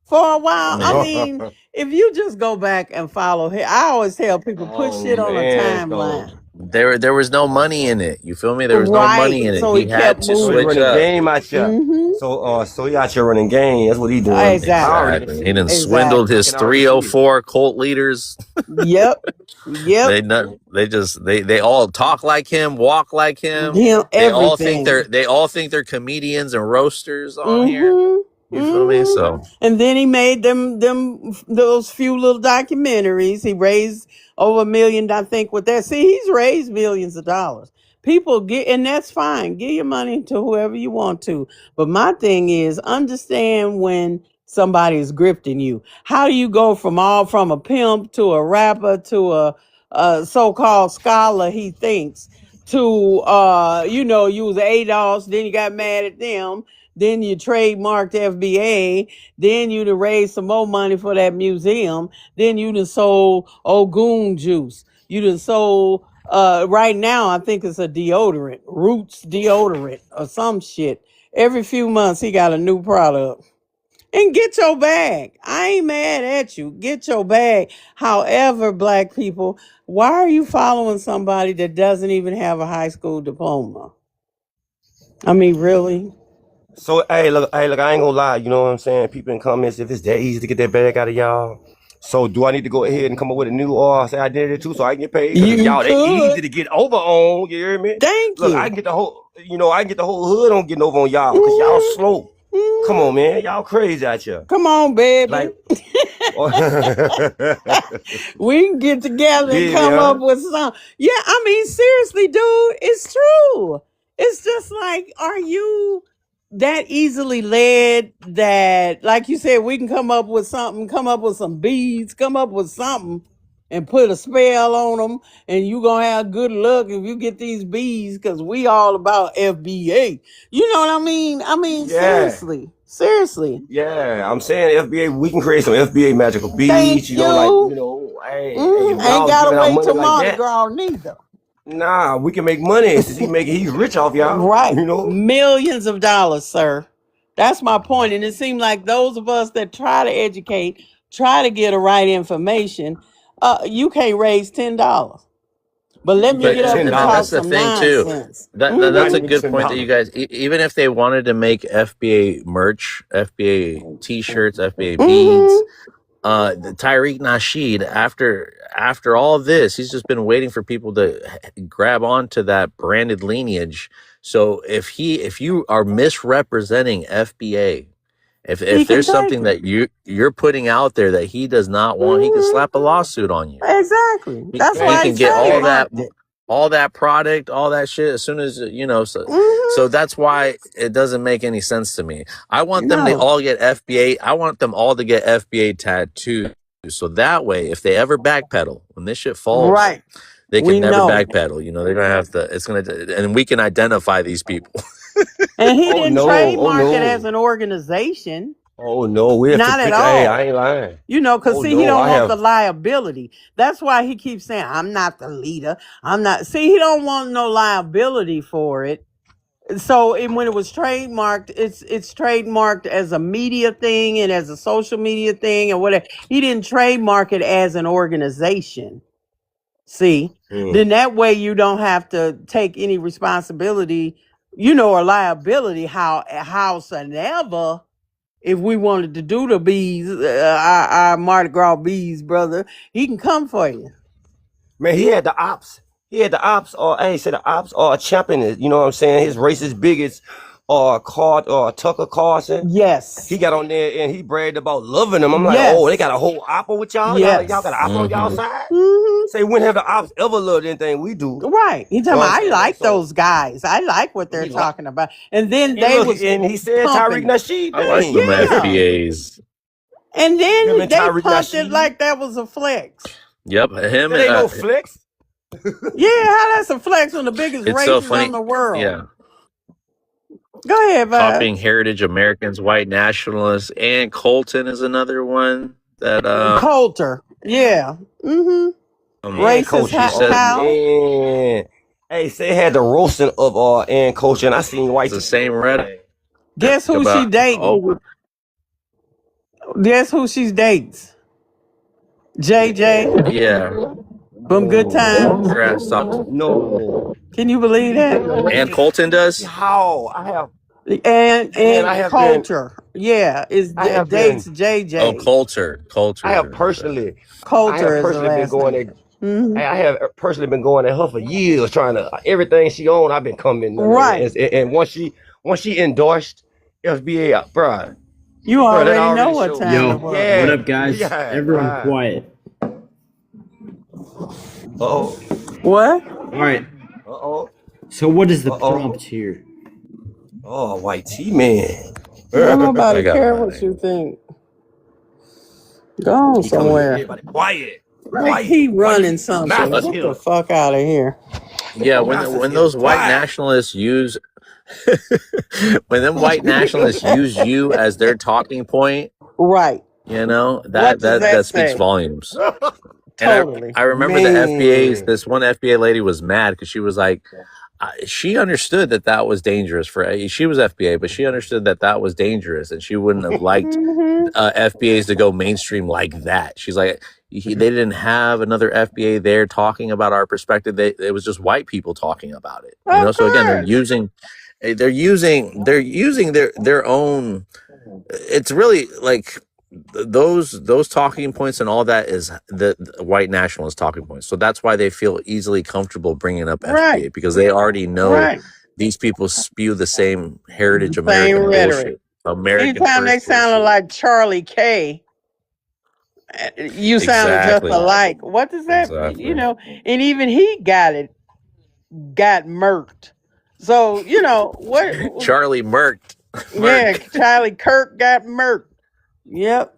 for a while. I mean, if you just go back and follow him, I always tell people put shit on a timeline. There was no money in it. You feel me? There was no money in it. So he had to switch running up. game out here. Mm-hmm. So he out here running game. That's what he doing. Exactly. He done swindled his 304 cult leaders. Yep. They all talk like him, walk like him. They all think they're comedians and roasters on here. You feel me? So, and then he made those few little documentaries. He raised over $1 million, I think, with that. See, he's raised millions of dollars. People and that's fine. Give your money to whoever you want to. But my thing is, understand when somebody is grifting you. How do you go from a pimp to a rapper to a so-called scholar, he thinks, to you was ADOS, then you got mad at them. Then you trademarked FBA. Then you to raise some more money for that museum. Then you done sold Ogun juice. You done sold, right now, I think it's a deodorant, Roots deodorant or some shit. Every few months, he got a new product. And get your bag. I ain't mad at you. Get your bag. However, black people, why are you following somebody that doesn't even have a high school diploma? I mean, really? So hey, look, I ain't gonna lie, you know what I'm saying? People in comments, if it's that easy to get that bag out of y'all, so do I need to go ahead and come up with a new say I did it too, so I can get paid? Because y'all, they easy to get over on. You hear me? Thank you. Look, I can get the whole hood on getting over on y'all because y'all slow. Come on, man, y'all crazy out here. Come on, baby. Like, we can get together and come up with something. Yeah, I mean, seriously, dude, it's true. It's just like, are you that easily led that, like you said, we can come up with something, come up with some beads, come up with something and put a spell on them, and you gonna have good luck if you get these bees, because we all about FBA. You know what I mean? I mean, seriously. Yeah, I'm saying FBA, we can create some FBA magical beads. Thank you know, like, hey, ain't gotta wait till Mardi Gras neither. Nah, we can make money since he's rich off y'all. Right. You know? Millions of dollars, sir. That's my point. And it seemed like those of us that try to educate, try to get the right information, you can't raise $10. But let me But get up and that's talk the some thing too. nonsense. That's a good point that $10. you guys, even if they wanted to make FBA merch, FBA T-shirts, FBA beads, the Tariq Nasheed, after all of this, he's just been waiting for people to grab onto that branded lineage. So if you are misrepresenting FBA, if He can there's take something it. that you're putting out there that he does not want, he can slap a lawsuit on you. Exactly. That's He why can he get trademarked it. all that product, all that shit as soon as so that's why it doesn't make any sense to me. I want them to No. all get FBA. I want them all to get FBA tattoos. So that way, if they ever backpedal, when this shit falls, Right. they We can never know. backpedal. They're gonna have to. It's gonna, and we can identify these people. And he Oh didn't no, oh trademark it as no, an organization. oh no. We have to Not at pick. Hey, all. I ain't lying. Because Oh see, he no, don't I want the have. liability. That's why he keeps saying, I'm not the leader. I'm not. See, he don't want no liability for it. So when it was trademarked, it's trademarked as a media thing and as a social media thing and whatever. He didn't trademark it as an organization. See, then that way you don't have to take any responsibility, or liability, howsoever. If we wanted to do the bees, our Mardi Gras bees, brother, he can come for you. Man, he had the ops. He had the ops, or I ain't say the ops, or champion. You know what I'm saying? His racist bigots, or Tucker Carlson. Yes. He got on there and he bragged about loving them. I'm like, oh, they got a whole opera with y'all. Y'all got an opera on y'all side. Say, when have the ops ever loved anything we do? Right. He talking Know what about, I'm I saying? like So those guys. I like what they're he like, talking about. And then and they look, was and he said Tariq pumping. Nasheed. I like Dang, them Yeah. FBAs. And him then and they Tariq pumped it Nasheed. like that was a flex. Yep, him. That ain't no flex. Yeah, how that's a flex on the biggest It's so races funny. in the world. Yeah, Go ahead, copying Vibes. heritage Americans, white nationalists, and Colton is another one that Coulter. Yeah. And Racist Coach, she said how? and hey, say had the roasting of and Coach, and I seen it's white the same Reddit Guess who she about dating? Guess who she's dates? JJ yeah. from Good Times. Grass talk. No. Can you believe that? And Colton does. How I have And I have been Coulter. Yeah, is I have dates been JJ. Coulter. I have personally Coulter is the been last going name. at I have personally been going at her for years, trying to everything she owned. I've been coming, Right. and once she endorsed FBA, bro, You that already know already what showed. time Yo, it was. what Yeah, up, guys? yeah, Everyone right. quiet. Oh, What? All right. oh, So what is the Uh-oh. prompt here? oh, white T man. Don't nobody I got care mine. what you think. Go on He coming here, somewhere. everybody quiet. Like he running something. Master's Get here. the fuck out of here. Yeah, when Master's here. those white Quiet. nationalists use when them white nationalists use you as their talking point, Right. that What does that speaks say? volumes. Totally. And I remember the FBA's. Man. This one FBA lady was mad because she was like, she understood that was dangerous for. She was FBA, but she understood that was dangerous, and she wouldn't have liked FBAs to go mainstream like that. She's like, they didn't have another FBA there talking about our perspective. It was just white people talking about it. So again, they're using their own. It's really like those talking points and all that is the white nationalist talking points. So that's why they feel easily comfortable bringing up FBA, Right. because they already know Right. these people spew the same heritage Same American rhetoric. bullshit. American Anytime they first sounded bullshit. like Charlie K, you sounded just Exactly. alike. What does that Exactly. and even he got murked. So, what Charlie murked. yeah, Charlie Kirk got murked. Yep.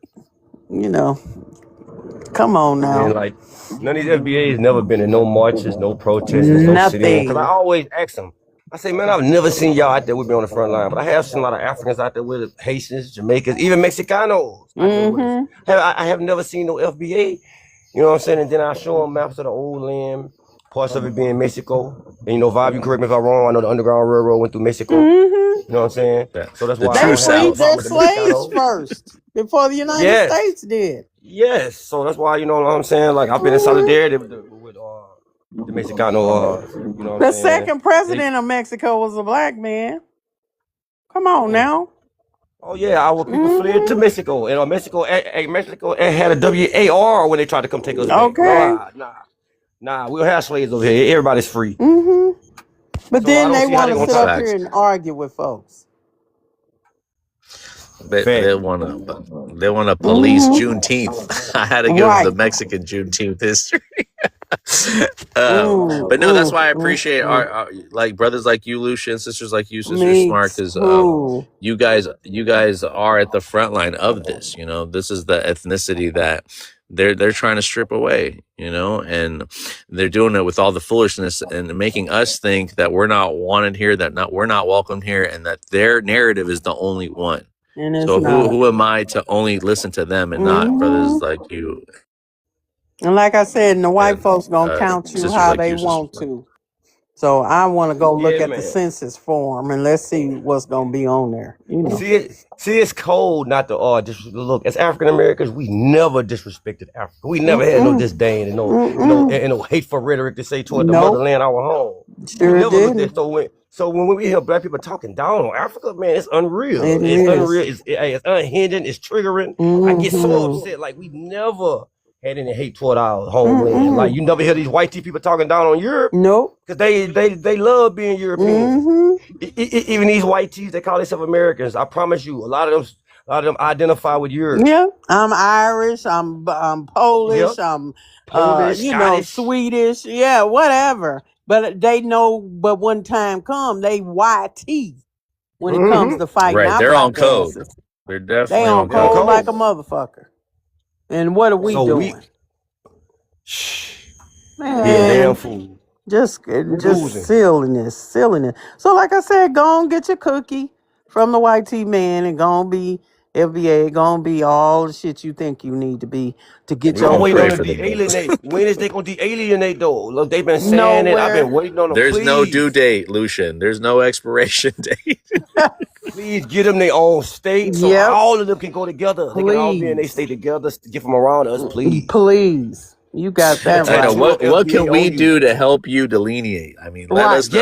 Come on now. And like none of these FBAs never been in no marches, no protests, no sit-ins. Cause I Nothing. always ask them. I say, man, I've never seen y'all out there with me on the front line, but I have seen a lot of Africans out there with it, Haitians, Jamaicans, even Mexicanos out there with us. I have never seen no FBA. You know what I'm saying? And then I show them maps of the old land, parts of it being Mexico. And Vibe, you correct me if I'm wrong. I know the Underground Railroad went through Mexico. You know what I'm saying? Yeah. So that's The why They true I freed South. their with the slaves Mexicanos. first before the United Yes. States did. Yes. So that's why, you know what I'm saying? Like, I've been in solidarity with the Mexicano. You know what The I'm saying? second president of Mexico was a black man. Come on now. Oh yeah, our people fled to Mexico, and Mexico had a WAR when they tried to come take us back. Okay. Nah, we don't have slaves over here. Everybody's free. But So then I they don't see how want they to gonna sit talk. up here and argue with folks. They Fact. want to police Juneteenth. I had to give them the Right. Mexican Juneteenth history. But no, that's why I appreciate our like brothers like you, Lucian, sisters like you, Sister Me Smart, because too. you guys are at the front line of this. You know, this is the ethnicity that they're trying to strip away. You know, and they're doing it with all the foolishness and making us think that we're not wanted here, we're not welcomed here, and that their narrative is the only one. And it's So not. who am I to only listen to them and not brothers like you And like I said, and the white and folks gonna count you sisters how like they you, Sister want Smart? to. So I want to go look Yeah, at the man. census form and let's see what's gonna be on there. You know. See, it's cold not to just look. As African Americans, we never disrespected Africa. We never had no disdain and no hateful rhetoric to say toward the Nope. motherland, our home. We Sure never looked didn't. at so when we hear black people talking down on Africa, man, it's unreal. It It's is. unreal. It's unhinging. It's triggering. I get so Mhm. upset. Like we never had any hate toward our homeland. Like you never hear these white people talking down on Europe. Nope. Cause they love being Europeans. Mhm. Even these white tees, they call themselves Americans. I promise you, a lot of them identify with Europe. Yeah. I'm Irish. I'm Polish. Yep. I'm Polish, Scottish. Swedish. Yeah, whatever. But they know. But when time comes, they YT when it comes to fighting Right, our they're on black code. asses. They're They definitely on on code code. like a motherfucker. And what are we So doing? Yeah, Man, damn fool. just Losing. silliness. So like I said, go and get your cookie from the YT man and go and be FBA, go and be all the shit you think you need to be to get We your gonna wait pray on for the them brothers. de-alienate. When is they gonna de-alienate though? Look, they've been saying it. I've been nowhere. waiting on them. There's no due Please, date, Lucian. There's no expiration date. please get them their own state so Yep. all of them can go together. They can all be in their Please. state together. Get from around us, please. Please. You got that That's I know. right. tattoo What of can FBA we on you. do to help you delineate? I mean, let Right. us know.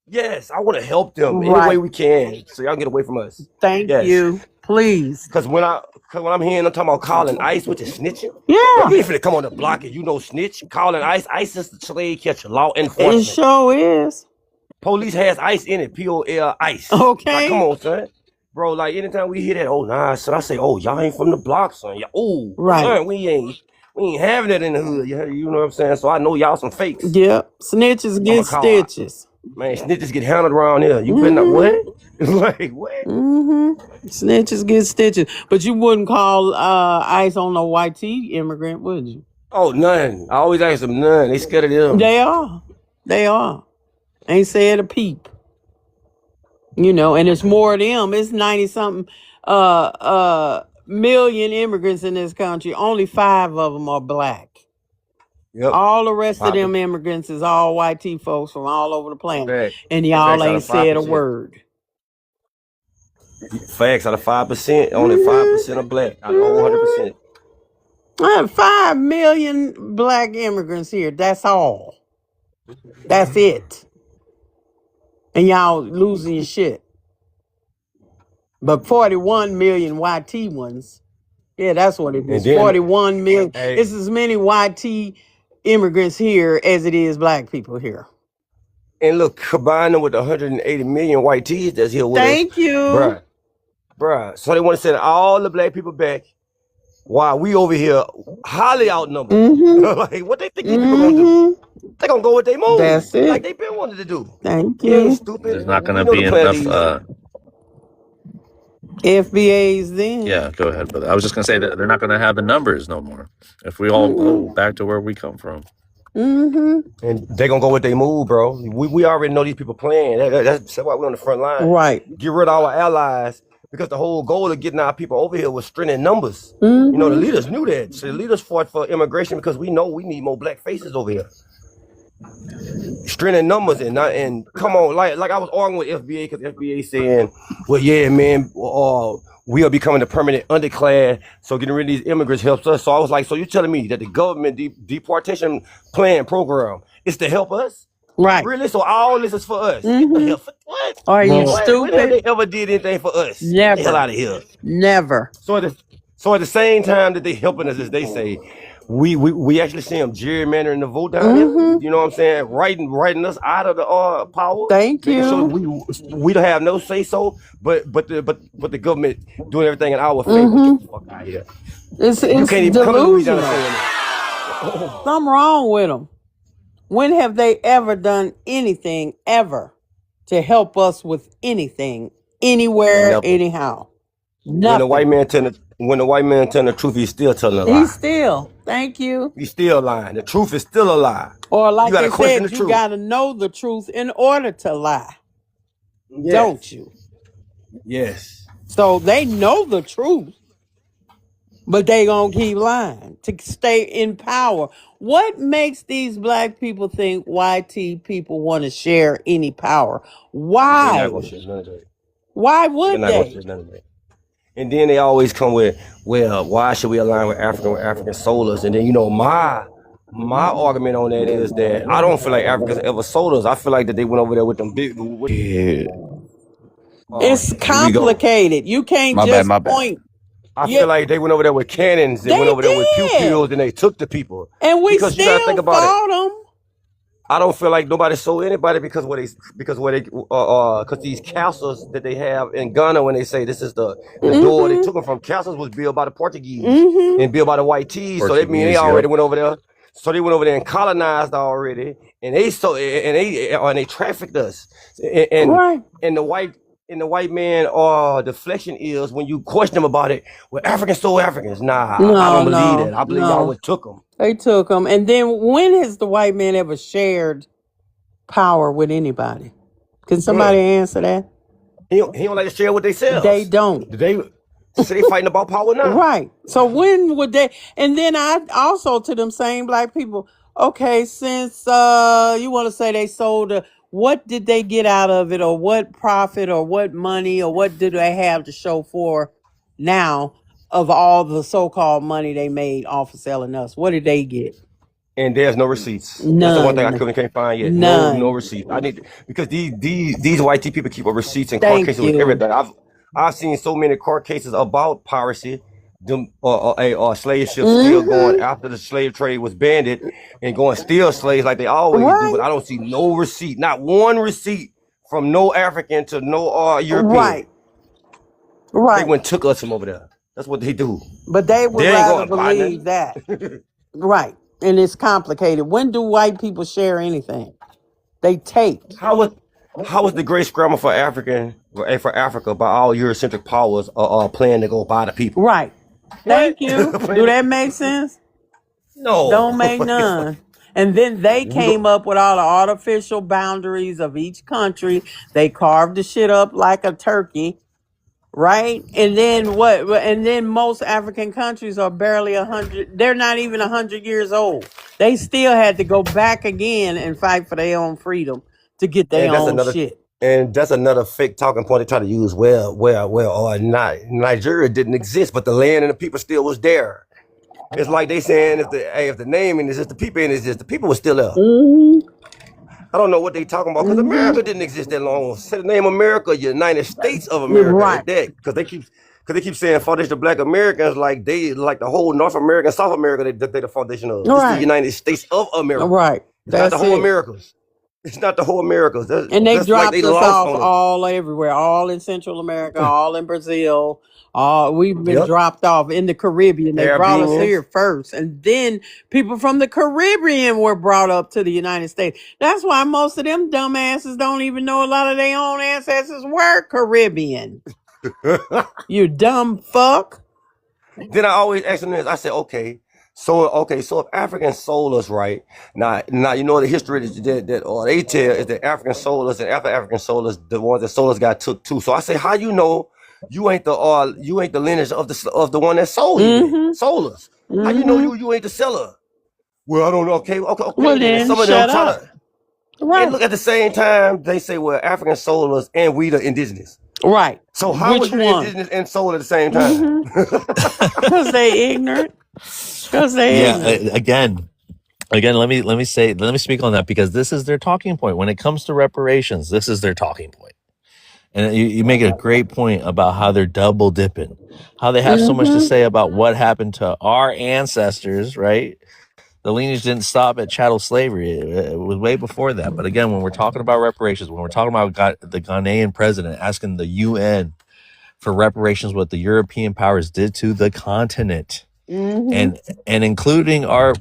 Yes, I want to help them any way Right. we can, so y'all get away from us. Thank Yes, you. Please. because when I'm hearing them talking about calling ICE, which is snitching, bro, Yeah. you ain't finna come on the block and snitch. Calling ICE, ICE is the slave catcher, law It enforcement. sure is. Police has ICE in it, POL ICE. Like, come Okay. on, son. Bro, like anytime we hear that, oh nah, son, I say, oh, y'all ain't from the block, son. Oh, Right. son, we ain't having it in the hood. You know what I'm saying? So I know y'all some fakes. Yep. Snitches I'ma get call stitches. man, snitches get handled around here. You better not what? Like what? Snitches get stitches. But you wouldn't call ICE on no YT immigrant, would you? Oh, none. I always ask them none. They scared of them. They are. They are. Ain't said a peep. You know, and it's more of them. It's 90 something million immigrants in this country. Only 5 of them are black. Yep. All the rest of Pop them it. immigrants is all YT folks from all over the planet. Facts. And y'all Facts out ain't of said a 5%. word. Facts out of 5%. Only 5% are black. Out of the whole 100%. I have 5 million black immigrants here. That's all. That's it. And y'all losing your shit. But 41 million YT ones. Yeah, that's what it And is. then 41 million. hey, It's as many YT immigrants here as it is black people here. and look, combine them with the 180 million white tees that's here with us. Thank you. Bruh. So they want to send all the black people back while we over here highly outnumbered. Mm-hmm. Like what they think these people gonna do? They gonna go with their move. That's Like it. they been wanted to do. Thank You ain't you. stupid. There's not We going to know be the plan enough. these. FBA's then. Yeah, go ahead, brother. I was just going to say that they're not going to have the numbers no more if we all go back to where we come from. Mm-hmm. And they gonna go with their move, bro. We already know these people playing. That's why we're on the front line. Right. Get rid of our allies because the whole goal of getting our people over here was strengthening numbers. Mm-hmm. You know, the leaders knew that. So the leaders fought for immigration because we know we need more black faces over here. strength in numbers and come on, like I was arguing with FBA because FBA saying, well, yeah, man, we are becoming a permanent underclass, so getting rid of these immigrants helps us. So I was like, so you're telling me that the government deportation plan program is to help us? Right. Really? So all this is for us? Get the hell for what? Are you When have stupid? they ever did anything for us? Get the hell out Never. of here. Never. So at the same time that they helping us, as they say, we actually see them gerrymandering the vote down here. You know what I'm saying? Writing us out of the power. Thank Making sure you. we don't have no say so, but the government doing everything in our favor. Get the fuck out of here. You It's can't even come to Louisiana delusional. saying that. Something wrong with them. When have they ever done anything ever to help us with anything, anywhere, Never. anyhow? When the Nothing. white man tell the truth, he's still telling a lie. He's still. Thank you. He's still lying. The truth is still a lie. Or You like gotta they question the said, you truth. got to know the truth in order to lie, Yes. don't you? Yes. So they know the truth, but they gonna keep lying to stay in power. What makes these black people think YT people want to share any power? They're not Why? gonna share none of that. Why They're would not gonna they? share none of that. And then they always come with, well, why should we align with African soldiers? And then my argument on that is that I don't feel like Africans ever sold us. I feel like that they went over there with them big. Yeah. It's Here we go. complicated. You can't My bad, just my bad. point. I Yeah, feel like they went over there with cannons. They went they over there with pew did, pews, and they took the people. and we Because you gotta think still about it. fought them. I don't feel like nobody sold anybody because these castles that they have in Ghana, when they say this is the door they took them from, castles was built by the Portuguese and built by the white tees. So that means they Portuguese, already yep. went over there. So they went over there and colonized already, and they trafficked us. And Right. and the white man deflection is when you question them about it. Well, Africans stole Africans. Nah, I No, don't believe no, that. I believe y'all no. would took them. They took them. And then when has the white man ever shared power with anybody? Can somebody answer that? He don't like to share with They themselves. don't. They say they fighting about power now. Right. So when would they? And then I also to them same black people. Okay, since you want to say they sold, what did they get out of it, or what profit, or what money, or what do they have to show for now of all the so-called money they made off of selling us? What did they get? And there's no receipts. That's the one thing I None. can't find yet. No None. receipts. I need because these white people keep up receipts and court Thank cases with you. everything. I've seen so many court cases about piracy, them slave ships still going after the slave trade was banned and going steal slaves like they always do. Right. But I don't see no receipt, not one receipt from no African to no European. Right. They Right. went and took us from over there. That's what they do. But they would They ain't rather going to buy believe nothing. that. Right. And it's complicated. When do white people share anything? They take. How was the great scramble for Africa by all Eurocentric powers plan to go buy the people? Right. Thank you. What? Do that make sense? No. Don't make none. And then they We came go, up with all the artificial boundaries of each country. They carved the shit up like a turkey, right? And then what? And then most African countries are barely 100. They're not even 100 years old. They still had to go back again and fight for their own freedom to get their own shit. and that's another fake talking point they try to use. Nigeria didn't exist, but the land and the people still was there. It's like they saying if the name and it's just the people and it's just the people was still there. I don't know what they talking about because America didn't exist that long. Say the name America, United States of America, Right. at that, because they keep saying foundation of Black Americans like the whole North America and South America they the foundation of. It's the Right. United States of America. Right. It's not the That's whole it. Americas. It's not the whole Americas. And they That's like dropped they us lost off on us. all everywhere, all in Central America, all in Brazil. We've been Yep. dropped off in the Caribbean. They brought us Caribbeans. here first. And then people from the Caribbean were brought up to the United States. That's why most of them dumbasses don't even know a lot of their own ancestors were Caribbean. You dumb fuck. Then I always ask them this. I said, okay, so if Africans sold us, right? Now you know the history that they tell is that African sold us, and after African sold us, the ones that sold us got took too. So I say, how you know you ain't the lineage of the one that sold you, sold us? How you know you ain't the seller? Well, I don't know. Okay. Well Then then, some of them shut up. And Right. look, at the same time, they say, well, Africans sold us and we the indigenous. Right. So how Which was you the one? indigenous and sold at the same time? Because they ignorant. Because they Yeah, ignorant. again, let me speak on that because this is their talking point. When it comes to reparations, this is their talking point. And you make a great point about how they're double dipping, how they have so much to say about what happened to our ancestors, right? The lineage didn't stop at chattel slavery. It was way before that. But again, when we're talking about reparations, when we're talking about the Ghanaian president asking the UN for reparations, what the European powers did to the continent, and including our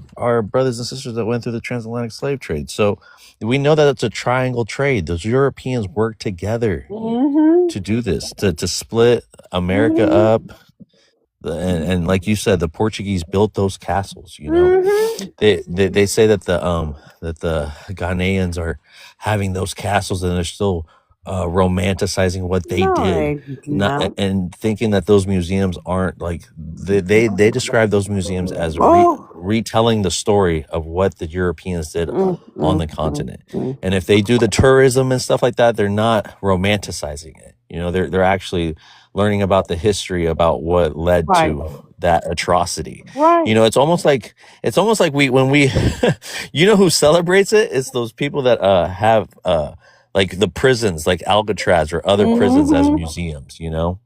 brothers and sisters that went through the transatlantic slave trade. So we know that it's a triangle trade. Those Europeans worked together to do this, to split America up. And like you said, the Portuguese built those castles. You know, they say that the Ghanaians are having those castles and they're still romanticizing what they No, did, they not. and thinking that those museums aren't like they describe those museums as Oh. retelling the story of what the Europeans did on the continent. And if they do the tourism and stuff like that, they're not romanticizing it. You know, they're actually learning about the history about what led Right. to that atrocity. Right. You know, it's almost like when we you know who celebrates it? It's those people that have like the prisons like Alcatraz or other prisons as museums, you know?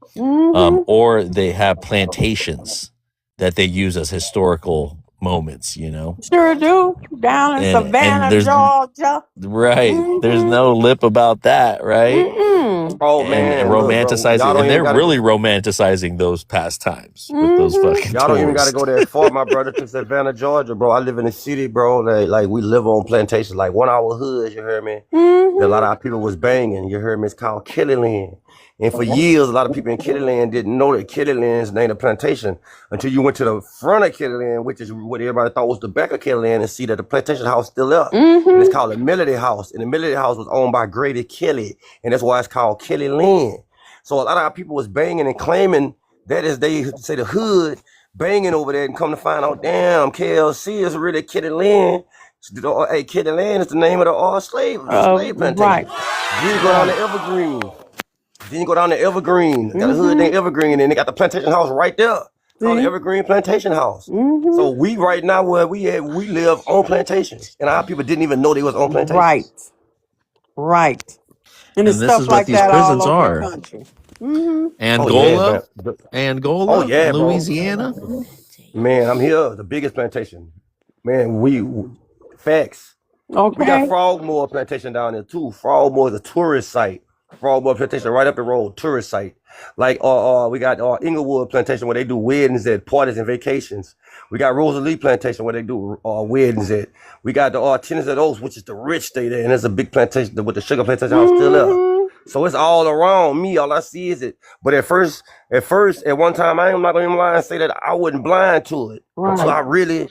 Or they have plantations that they use as historical moments, you know? Sure do. Down in And Savannah, there's Georgia. right, there's no lip about that, right? Oh And man, look, bro, y'all romanticizing, don't and even they're gotta really romanticizing those past times with those fucking y'all don't even gotta tours. go that far, my brother, to Savannah, Georgia, bro. I live in the city, bro. Like we live on plantations, like 1 hour hoods, you heard me? That a lot of our people was banging, you heard me? It's called Killyland. And for years, a lot of people in Killyland didn't know that Killyland's named a plantation until you went to the front of Killyland, which is what everybody thought was the back of Killyland, and see that the plantation house still up. And it's called the Melody House. And the Melody House was owned by Grady Kelly. And that's why it's called Killyland. So a lot of our people was banging and claiming that is, they say, the hood banging over there, and come to find out, damn, KLC is really Killyland. Hey, Killyland is the name of the slave plantation. Right. Then you go down to Evergreen. Got a hood named Evergreen, and they got the plantation house right there. Called the Evergreen Plantation House. So we right now where we at, we live on plantations. And our people didn't even know they was on plantations. Right. Right. And it's And this stuff is like what these that all prisons over the are. country. Angola, Oh Angola, yeah, bro. Louisiana. Man, I'm here, the biggest plantation. Man, facts. We got Okay. Frogmore Plantation down there too. Frogmore is a tourist site. Frogmore Plantation right up the road, tourist site. Like we got Inglewood Plantation where they do weddings at parties and vacations. We got Rosalie Plantation where they do weddings at. We got the Tennessee Oaks, which is the rich state there, and there's a big plantation with the sugar plantation house still there. So it's all around me. All I see is it. But at one time, I am not gonna lie and say that I wasn't blind to it until I really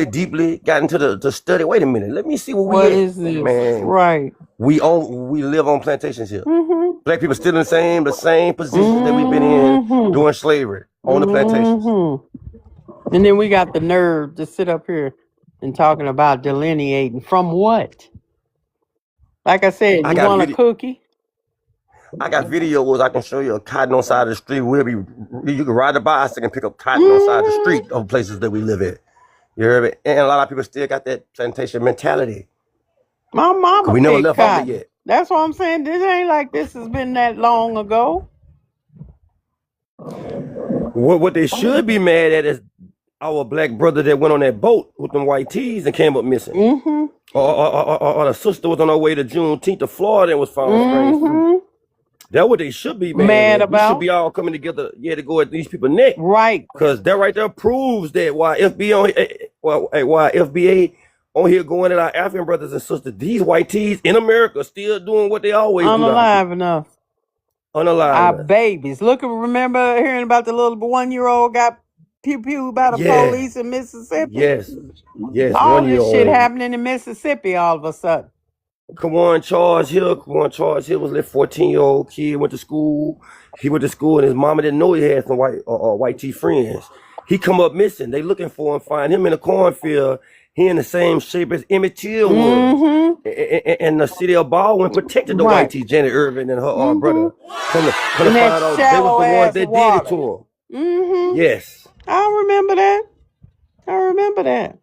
deeply got into the study. Wait a minute, let me see what we What at. is this? Man, Right. we live on plantations here. Black people still in the same positions that we've been in during slavery on the plantations. And then we got the nerve to sit up here and talking about delineating from what? Like I said, I you got want a video. cookie? I got videos I can show you of cotton on side of the street. You can ride a bicycle and pick up cotton on side of the street of places that we live at. You heard me? And a lot of people still got that plantation mentality. My mama We never picked left off it cotton. yet. That's what I'm saying. This ain't like this has been that long ago. What they should be mad at is our black brother that went on that boat with them white tees and came up missing. Or the sister was on her way to Juneteenth to Florida and was found strange fruit. That's what they should be mad at. We should be all coming together, to go at these people neck. Right. Because that right there proves that why FBA on here going at our African brothers and sisters, these white tees in America still doing what they always do. Unalive enough. Unalive Our enough. babies. Remember hearing about the little 1-year-old got pew by the police in Mississippi? Yes. All this shit 1-year-old. happening in Mississippi all of a sudden. Kawan Charles Hill was a 14-year-old kid, went to school. He went to school and his mama didn't know he had some white tee friends. He come up missing. They looking for him, find him in a cornfield, He in the same shape as Emmett Till was. Mm-hmm. And the city of Baldwin protected the white Right. tee, Janet Irvin and her Mm-hmm. brother. Come to In find that out, they was shallow the ones ass that did it water. to him. Mm-hmm. Yes. I remember that. I remember that.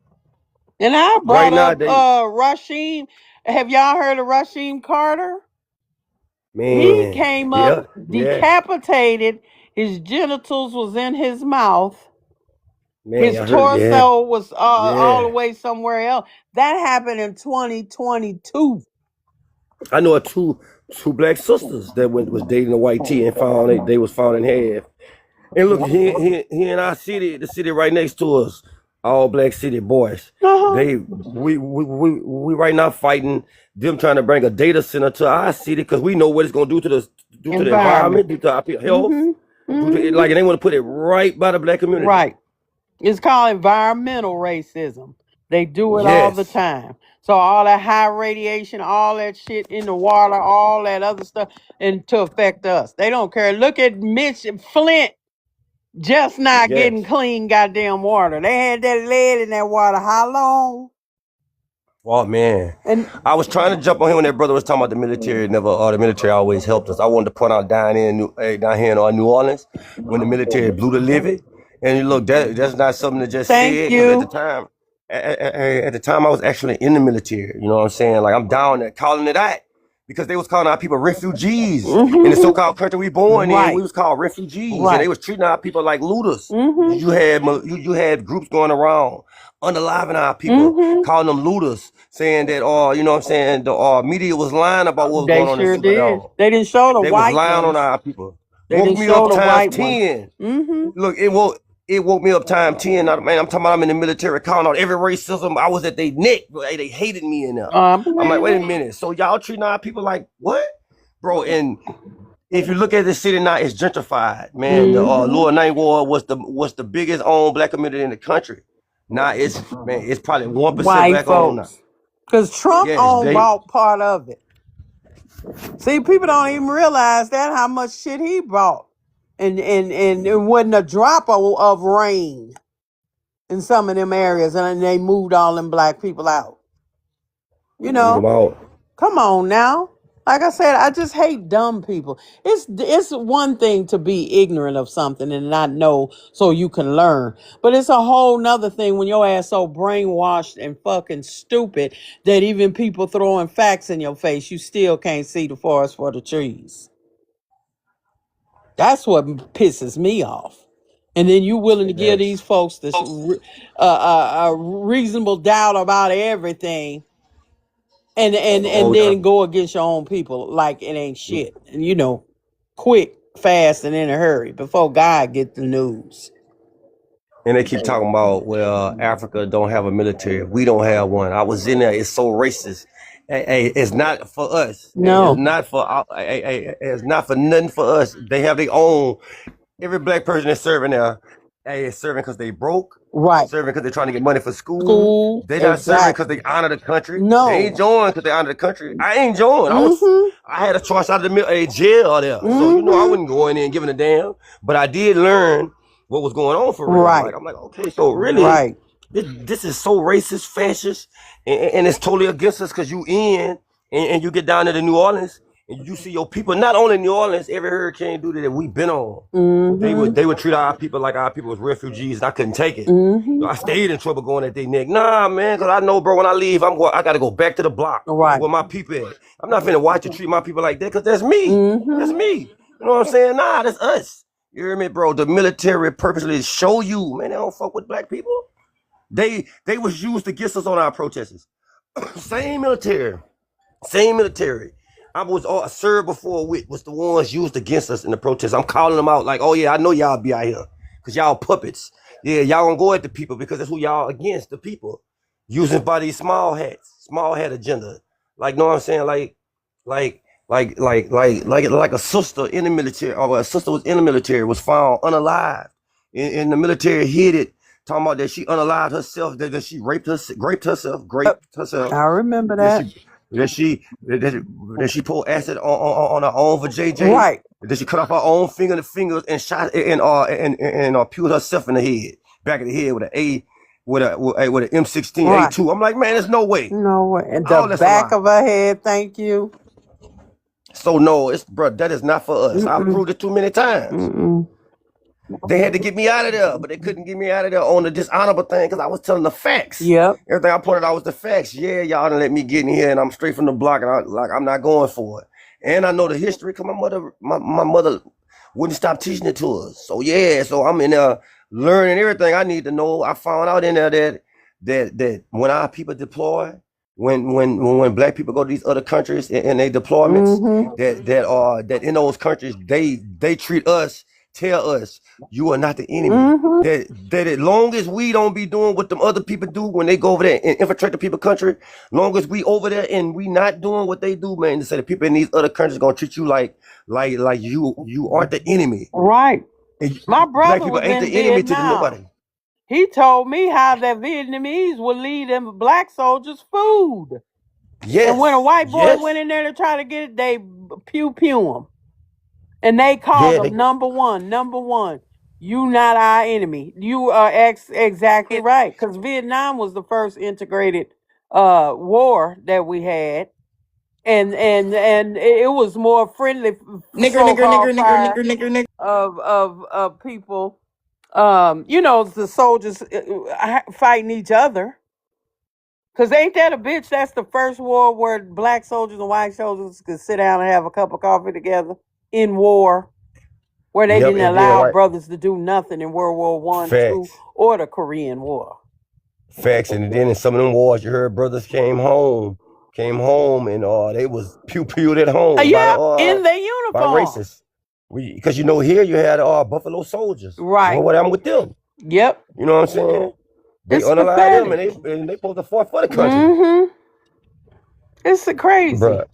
And I Right brought now, up they Rasheem. Have y'all heard of Rasheem Carter? He man, came yeah, up yes, decapitated. His genitals was in his mouth. man, His I heard, yeah, torso was all the yeah. way somewhere else. That happened in 2022. I know of two black sisters that was dating a white tee and found they was found in half. And look, he in our city, the city right next to us, all black city boys. Uh-huh. We right now fighting them trying to bring a data center to our city because we know what it's gonna do to the environment, do to our health, Mm-hmm. do to, like, and they want to put it right by the black community. Right. It's called environmental racism. They do it all the Yes, time. So all that high radiation, all that shit in the water, all that other stuff, and to affect us. They don't care. Look at Mitch Flint just not getting yes. clean goddamn water. They had that lead in that water how long? Oh man, And I was trying to jump on him when that brother was talking about the military. The military always helped us. I wanted to point out down here in New Orleans when the military blew the levee. And you look, that's not something to just thank say, because you. at the time I was actually in the military. You know what I'm saying? Like, I'm down there calling it out because they was calling our people refugees in the so-called country we born in. Right. We was called refugees, and Right. they was treating our people like looters. Mm-hmm. You had groups going around unaliving our people, Mm-hmm. calling them looters, saying that you know what I'm saying, the media was lying about what was They going on in sure did. Sudan. They didn't show the They was white lying on ones. our people. They Woke didn't me show up the times white ones. 10. Mm-hmm. Look, it woke me up time 10. Now, man, I'm talking about I'm in the military calling out every racism. I was at their neck. They hated me in there. I'm like, wait a minute. So y'all treating our people like what? Bro, and if you look at the city now, it's gentrified, man. The Lower Ninth Ward was the biggest owned black community in the country. Now it's probably 1% White black owned now. folks. Because Trump Yes, bought part of it. See, people don't even realize that how much shit he bought. And it wasn't a drop of rain in some of them areas, and they moved all them black people out. You know, Wow. come on now. Like I said, I just hate dumb people. It's one thing to be ignorant of something and not know so you can learn. But it's a whole nother thing when your ass so brainwashed and fucking stupid that even people throwing facts in your face, you still can't see the forest for the trees. That's what pisses me off. And then you willing to give these folks this reasonable doubt about everything. And then go against your own people like it ain't shit. And you know, quick, fast, and in a hurry before God get the news. And they keep talking about, well, Africa don't have a military. We don't have one. I was in there. It's so racist. Hey, it's not for us. No. It's not for nothing for us. They have their own. Every black person that's serving there, is serving because they broke. Right. Serving because they're trying to get money for school. They're not serving because they honor the country. No. They ain't joined because they honor the country. I ain't joined. I had a choice out of the jail there. So, you know, I wouldn't go in there and giving a damn. But I did learn what was going on for real. Right. Like, I'm like, okay, so really, this is so racist, fascist, and it's totally against us because you and you get down to the New Orleans and you see your people, not only New Orleans, every hurricane duty that we've been on, they would treat our people like our people was refugees, and I couldn't take it. So I stayed in trouble going at their neck. Nah, man, because I know, bro, when I leave, I got to go back to the block where my people at. I'm not finna watch you treat my people like that because that's me. That's me. You know what I'm saying? Nah, that's us. You hear me, bro? The military purposely show you, man, they don't fuck with black people. They was used against us on our protests. Same military. I was served before with was the ones used against us in the protests. I'm calling them out like, oh yeah, I know y'all be out here because y'all puppets. Yeah, y'all gonna go at the people because that's who y'all against, the people. Using by these small hat agenda. Like, know what I'm saying? Like a sister in the military, or a sister was in the military, was found unalived. And the military hid it, talking about that she unalived herself, that she raped herself. I remember that. That she poured acid on her own for JJ. Right. That she cut off her own fingers and shot and pewed herself in the head, back of the head with with an M16 Right. A2. I'm like, man, there's no way. No way. And Oh, the that's a back lie. of her head, thank you. So no, bro, that is not for us. I've Mm-mm. proved it too many times. Mm-mm. They had to get me out of there, but they couldn't get me out of there on the dishonorable thing because I was telling the facts. Yep. Everything I pointed out was the facts. Yeah, y'all done let me get in here, and I'm straight from the block, and I'm not going for it. And I know the history because my mother wouldn't stop teaching it to us. So yeah, so I'm in there learning everything I need to know. I found out in there that when our people deploy, when black people go to these other countries and they deployments, Mm-hmm. that in those countries they treat us, tell us you are not the enemy. Mm-hmm. That as long as we don't be doing what them other people do when they go over there and infiltrate the people country, long as we over there and we not doing what they do, man, they say the people in these other countries gonna treat you like you aren't the enemy. Right. And My black brother people was ain't in the enemy to Vietnam. nobody. He told me how the Vietnamese would lead them black soldiers food. Yes. And when a white boy yes. went in there to try to get it, they pew him. And they called Yeah, him number one. You not our enemy. You are exactly right. Because Vietnam was the first integrated war that we had. And it was more friendly so-called fire of people. The soldiers fighting each other. Cause ain't that a bitch? That's the first war where black soldiers and white soldiers could sit down and have a cup of coffee together in war, where they Yep, didn't and then allow right. brothers to do nothing in World War I, II, Facts. or the Korean War. Facts. And then in some of them wars, you heard brothers came home and they was pew-pewed at home Yeah, in their by uniform. racists. Because here you had Buffalo Soldiers. Right. What happened with them? Yep. You know what I'm saying? They It's unalive them pathetic. and they supposed to fight for the country. Mm-hmm. It's crazy. Bruh.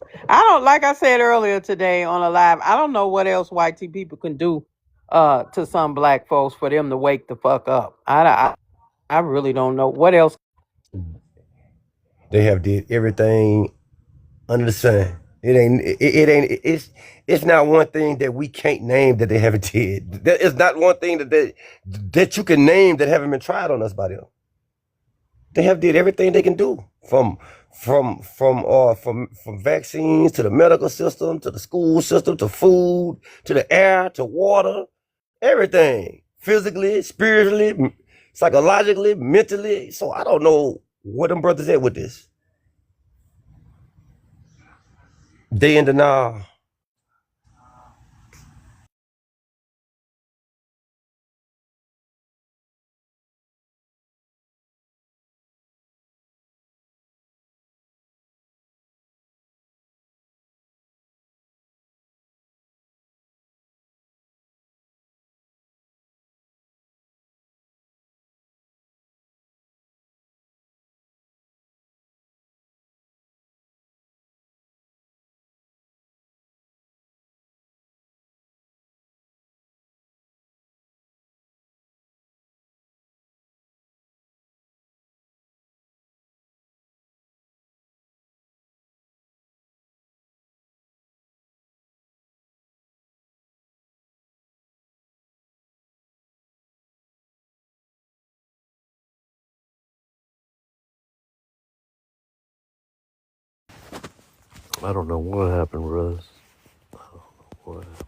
Like I said earlier today on a live, I don't know what else white people can do to some black folks for them to wake the fuck up. I really don't know what else. They have did everything under the sun. It's not one thing that we can't name that they haven't did. It's not one thing that you can name that haven't been tried on us by them. They have did everything they can do from vaccines to the medical system to the school system to food to the air to water, everything, physically, spiritually, psychologically, mentally. So I don't know where them brothers at with this. They in denial. I don't know what happened, Russ. I don't know what happened.